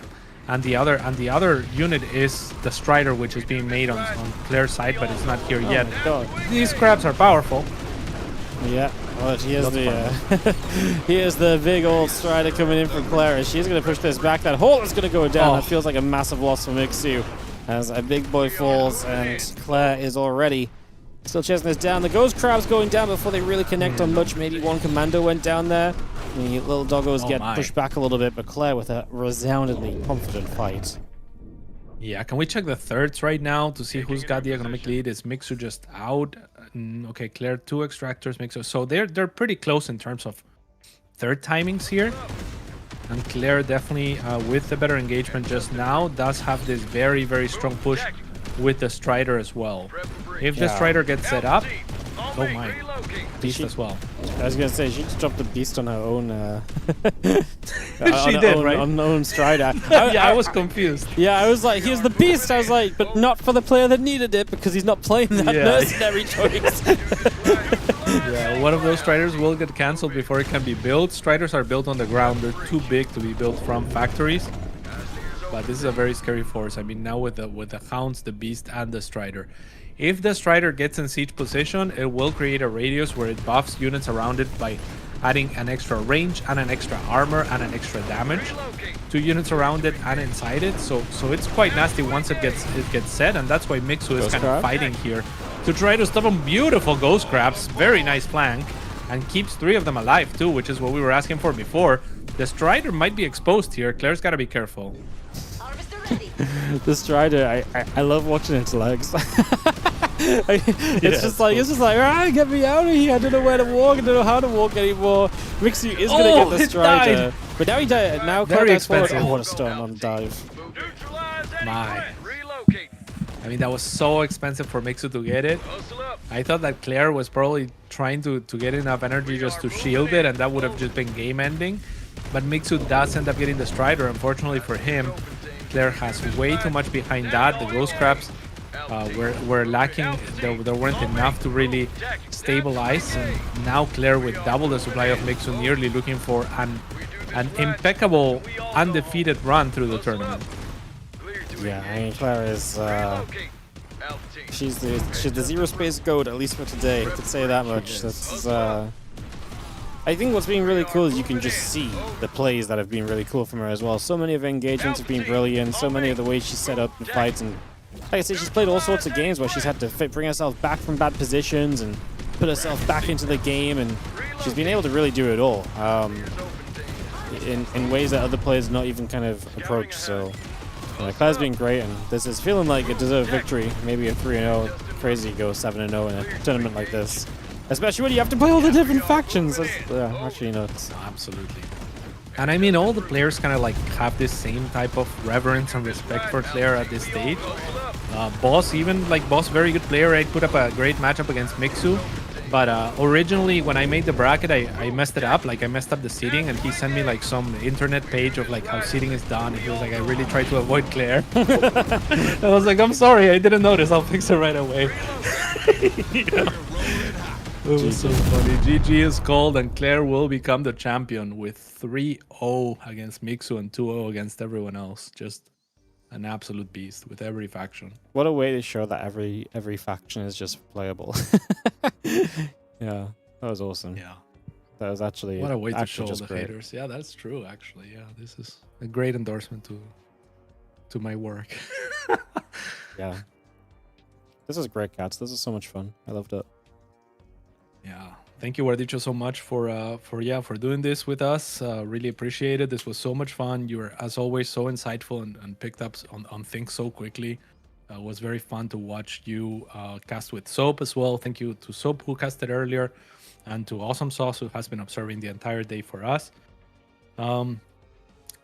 And the other unit is the Strider, which is being made on Claire's side, but it's not here yet. These crabs are powerful. Yeah, well, here's the big old Strider coming in from Claire. She's going to push this back. That hole is going to go down. That feels like a massive loss for Mixu as a big boy falls, and Claire is already still chasing this down. The Ghost Crab's going down before they really connect on much. Maybe one Commando went down there. The little doggos get pushed back a little bit, but Claire with a resoundingly confident fight. Yeah, can we check the thirds right now to see who's got the economic lead? Is Mixu just out? Okay, Claire 2 extractors, Mixu. So they're pretty close in terms of third timings here. And Claire definitely with the better engagement just now does have this very, very strong push with the Strider as well. If the Strider gets set up, oh my, Beast as well. I was gonna say she just dropped the Beast on her own. She did, right? On her own Strider. I was confused. Yeah, I was like, here's the Beast. I was like, but not for the player that needed it because he's not playing that mercenary choice. Yeah, one of those Striders will get cancelled before it can be built. Striders are built on the ground. They're too big to be built from factories. But this is a very scary force. I mean, now with the Hounds, the Beast, and the Strider. If the Strider gets in siege position, it will create a radius where it buffs units around it by adding an extra range and an extra armor and an extra damage to units around it and inside it. So it's quite nasty once it gets set, and that's why Mixu is kind of fighting here to try to stop them. Beautiful Ghost Crabs, very nice flank, and keeps 3 of them alive too, which is what we were asking for before. The Strider might be exposed here. Claire's got to be careful. The Strider, I love watching its legs. It's just like get me out of here. I don't know where to walk. I don't know how to walk anymore. Mixu is gonna get the Strider, but now he died. Now very expensive. Oh, what a stun on the dive. My. I mean, that was so expensive for Mixu to get it. I thought that Claire was probably trying to get enough energy just to shield it, and that would have just been game ending. But Mixu does end up getting the Strider. Unfortunately for him, Claire has way too much behind that. The Ghost Crabs were lacking. There weren't enough to really stabilize. And now Claire with double the supply of Mixu, nearly looking for an impeccable undefeated run through the tournament. Yeah, I mean, Claire is she's the ZeroSpace goat, at least for today. I could say that much. That's I think what's been really cool is you can just see the plays that have been really cool from her as well. So many of her engagements have been brilliant. So many of the ways she's set up the fights, and like I said, she's played all sorts of games where she's had to bring herself back from bad positions and put herself back into the game, and she's been able to really do it all in ways that other players not even kind of approach. So Claire's been great, and this is feeling like a deserved victory. Maybe a 3-0. Crazy to go 7-0 in a tournament like this. Especially when you have to play all the different factions. Actually, no. Absolutely. And I mean, all the players kind of like have this same type of reverence and respect for Claire at this stage. Boss, very good player, right? Put up a great matchup against Mixu. But originally, when I made the bracket, I messed it up. Like, I messed up the seating, and he sent me like some internet page of like how seating is done. And he was like, I really tried to avoid Claire. I was like, I'm sorry, I didn't notice. I'll fix it right away. You know? It was so funny. GG is called, and Claire will become the champion with 3-0 against Mixu and 2-0 against everyone else. Just an absolute beast with every faction. What a way to show that every faction is just playable. Yeah, that was awesome. Yeah. That was actually What a way to show just the great. haters. Yeah, that's true, actually. Yeah, this is a great endorsement to my work. Yeah. This is great, cats. This is so much fun. I loved it. Yeah, thank you, WardiTV, so much for doing this with us. Really appreciate it. This was so much fun. You were, as always, so insightful and picked up on things so quickly. It was very fun to watch you cast with Soap as well. Thank you to Soap, who casted earlier, and to Awesome Sauce, who has been observing the entire day for us.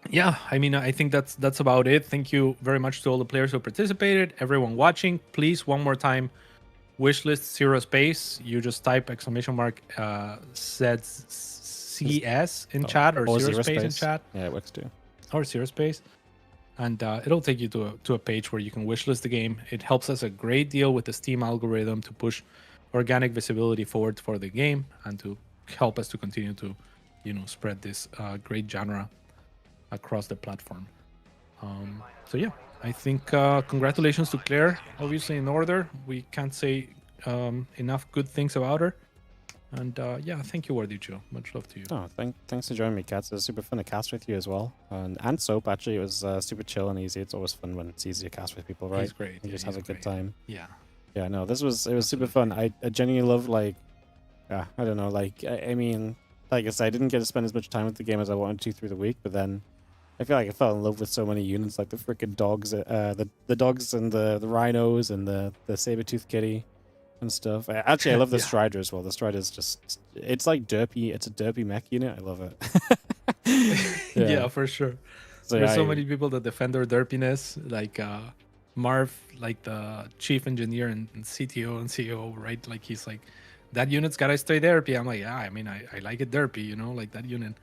Yeah, I mean, I think that's about it. Thank you very much to all the players who participated, everyone watching. Please, one more time, wishlist ZeroSpace. You just type says CS in chat or ZeroSpace in chat. Yeah, it works too. Or ZeroSpace. And it'll take you to a page where you can wishlist the game. It helps us a great deal with the Steam algorithm to push organic visibility forward for the game and to help us to continue to, spread this great genre across the platform. So yeah, I think congratulations to Claire, obviously in order. We can't say enough good things about her. And yeah, thank you, WardiTV. Much love to you. Oh, thanks for joining me, cats. It was super fun to cast with you as well. And Soap, actually, it was super chill and easy. It's always fun when it's easy to cast with people, right? He's great. You just have a good time. Yeah. Yeah, no, it was super fun. I genuinely love, like, I don't know, like, I mean, like I said, I didn't get to spend as much time with the game as I wanted to through the week, but then I feel like I fell in love with so many units, like the freaking dogs, the dogs and the rhinos and the saber-toothed kitty and stuff. Actually, I love the Strider as well. The Strider's just, it's like derpy. It's a derpy mech unit. I love it. Yeah, for sure. So, There's so many people that defend their derpiness, like Marv, like the chief engineer and CTO and CEO, right? Like he's like, that unit's gotta stay derpy. I'm like, yeah, I mean, I like it derpy, like that unit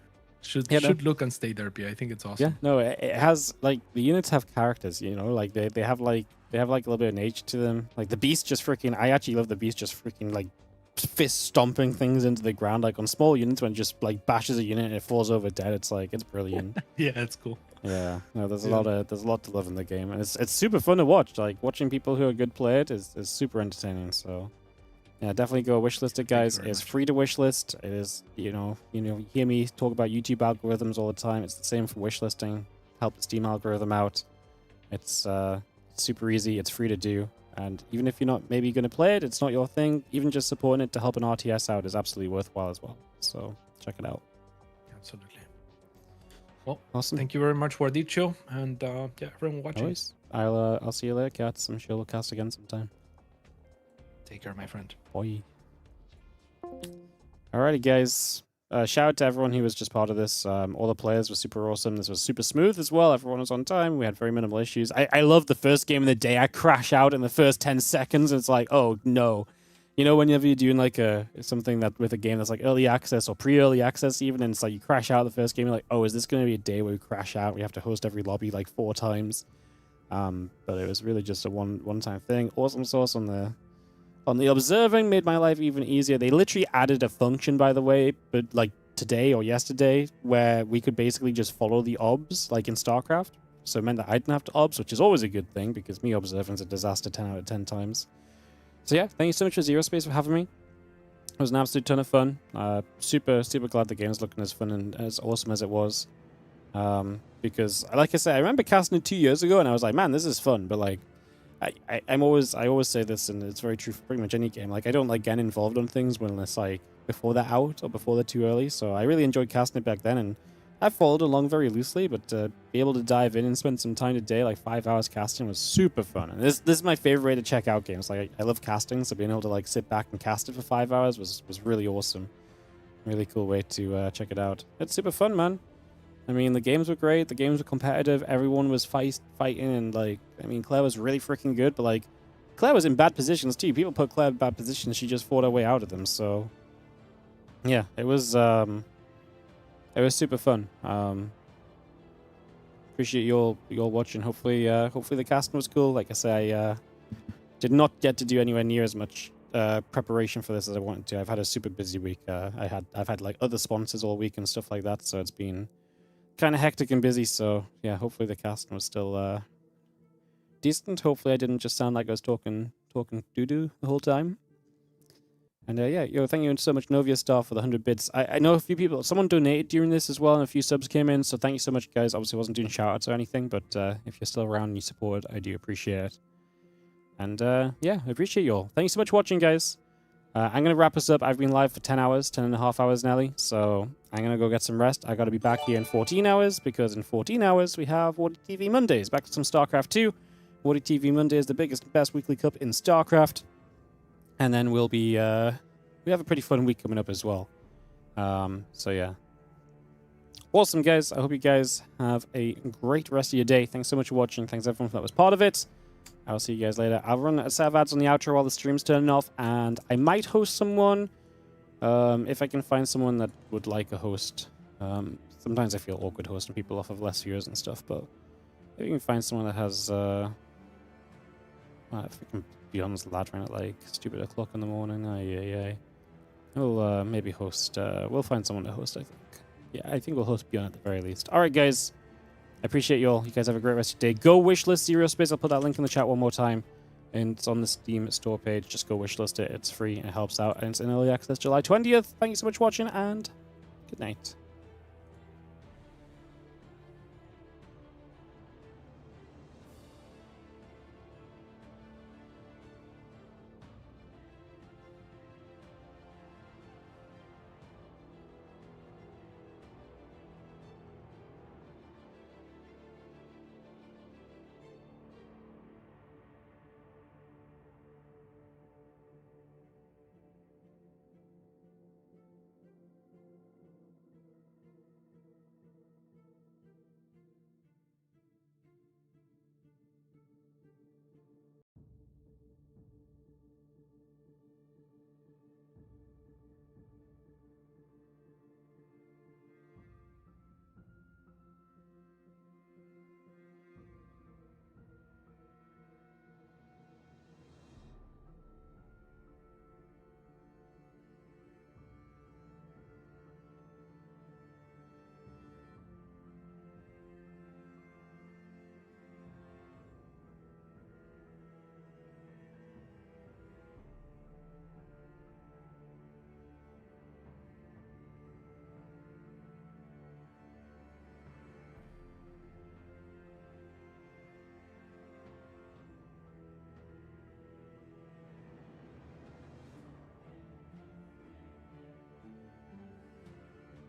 should look and stay derpy. I think it's awesome. Yeah, no, it has, like, the units have characters, like they have like a little bit of nature to them. Like the beast just freaking, I actually love the beast just freaking like fist stomping things into the ground, like on small units when it just like bashes a unit and it falls over dead. It's like, it's brilliant. Yeah, it's cool. Yeah, no, there's a lot to love in the game, and it's super fun to watch. Like watching people who are good players is super entertaining. So yeah, definitely go wishlist it, guys. It's free to wishlist. It is, you hear me talk about YouTube algorithms all the time. It's the same for wishlisting. Help the Steam algorithm out. It's super easy. It's free to do. And even if you're not maybe going to play it, it's not your thing, even just supporting it to help an RTS out is absolutely worthwhile as well. So check it out. Absolutely. Well, awesome. Thank you very much, WardiTV, and yeah, everyone watching. Always. I'll see you later, cats. I'm sure we'll cast again sometime. Take care, my friend. Boy. Alrighty, guys. Shout out to everyone who was just part of this. All the players were super awesome. This was super smooth as well. Everyone was on time. We had very minimal issues. I love the first game of the day. I crash out in the first 10 seconds. It's like, oh no. Whenever you're doing like something that with a game that's like early access or pre-early access even, and it's like you crash out the first game, you're like, oh, is this going to be a day where we crash out? We have to host every lobby like 4 times. But it was really just a one-time thing. Awesome Sauce on the observing made my life even easier. They literally added a function, by the way, but like today or yesterday, where we could basically just follow the obs, like in StarCraft. So it meant that I didn't have to obs, which is always a good thing, because me observing is a disaster 10 out of 10 times. So yeah, thank you so much for ZeroSpace for having me. It was an absolute ton of fun. Super glad the game's looking as fun and as awesome as it was. Because, like I said, I remember casting it 2 years ago, and I was like, man, this is fun, but like, I always say this, and it's very true for pretty much any game. Like, I don't like getting involved on things when it's like before they're out or before they're too early. So I really enjoyed casting it back then, and I followed along very loosely. But to be able to dive in and spend some time today, like 5 hours casting, was super fun. And this is my favorite way to check out games. Like I love casting, so being able to like sit back and cast it for 5 hours was really awesome. Really cool way to check it out. It's super fun, man. I mean, the games were great. The games were competitive. Everyone was fighting, and like, I mean, Claire was really freaking good, but like, Claire was in bad positions too. People put Claire in bad positions. She just fought her way out of them. So yeah, it was super fun. Appreciate you all watching. Hopefully the casting was cool. Like I say, I did not get to do anywhere near as much preparation for this as I wanted to. I've had a super busy week. I've had like other sponsors all week and stuff like that, so it's been kind of hectic and busy. So yeah, hopefully the casting was still decent. Hopefully I didn't just sound like I was talking doo-doo the whole time. And yeah, thank you so much, Novia Star, for the 100 bits. I know a few people, someone donated during this as well, and a few subs came in, so thank you so much, guys. Obviously, I wasn't doing shout-outs or anything, but if you're still around and you support, I do appreciate it. And yeah, I appreciate you all. Thank you so much for watching, guys. I'm going to wrap us up. I've been live for 10 hours, 10 and a half hours, Nelly, so I'm going to go get some rest. I got to be back here in 14 hours, because in 14 hours, we have WardiTV Mondays. Back to some StarCraft 2. WardiTV Monday is the biggest and best weekly cup in StarCraft. And then we'll be, we have a pretty fun week coming up as well. So yeah. Awesome, guys. I hope you guys have a great rest of your day. Thanks so much for watching. Thanks everyone that was part of it. I'll see you guys later. I'll run a set of ads on the outro while the stream's turning off, and I might host someone, if I can find someone that would like a host. Sometimes I feel awkward hosting people off of less viewers and stuff, but if you can find someone that has, well, if I can be on this laddering at like stupid o'clock in the morning, we'll maybe host, we'll find someone to host, I think. Yeah, I think we'll host Beyond at the very least. Alright, guys. I appreciate you all. You guys have a great rest of your day. Go wishlist ZeroSpace. I'll put that link in the chat one more time. And it's on the Steam store page. Just go wishlist it. It's free and it helps out. And it's in early access July 20th. Thank you so much for watching, and good night.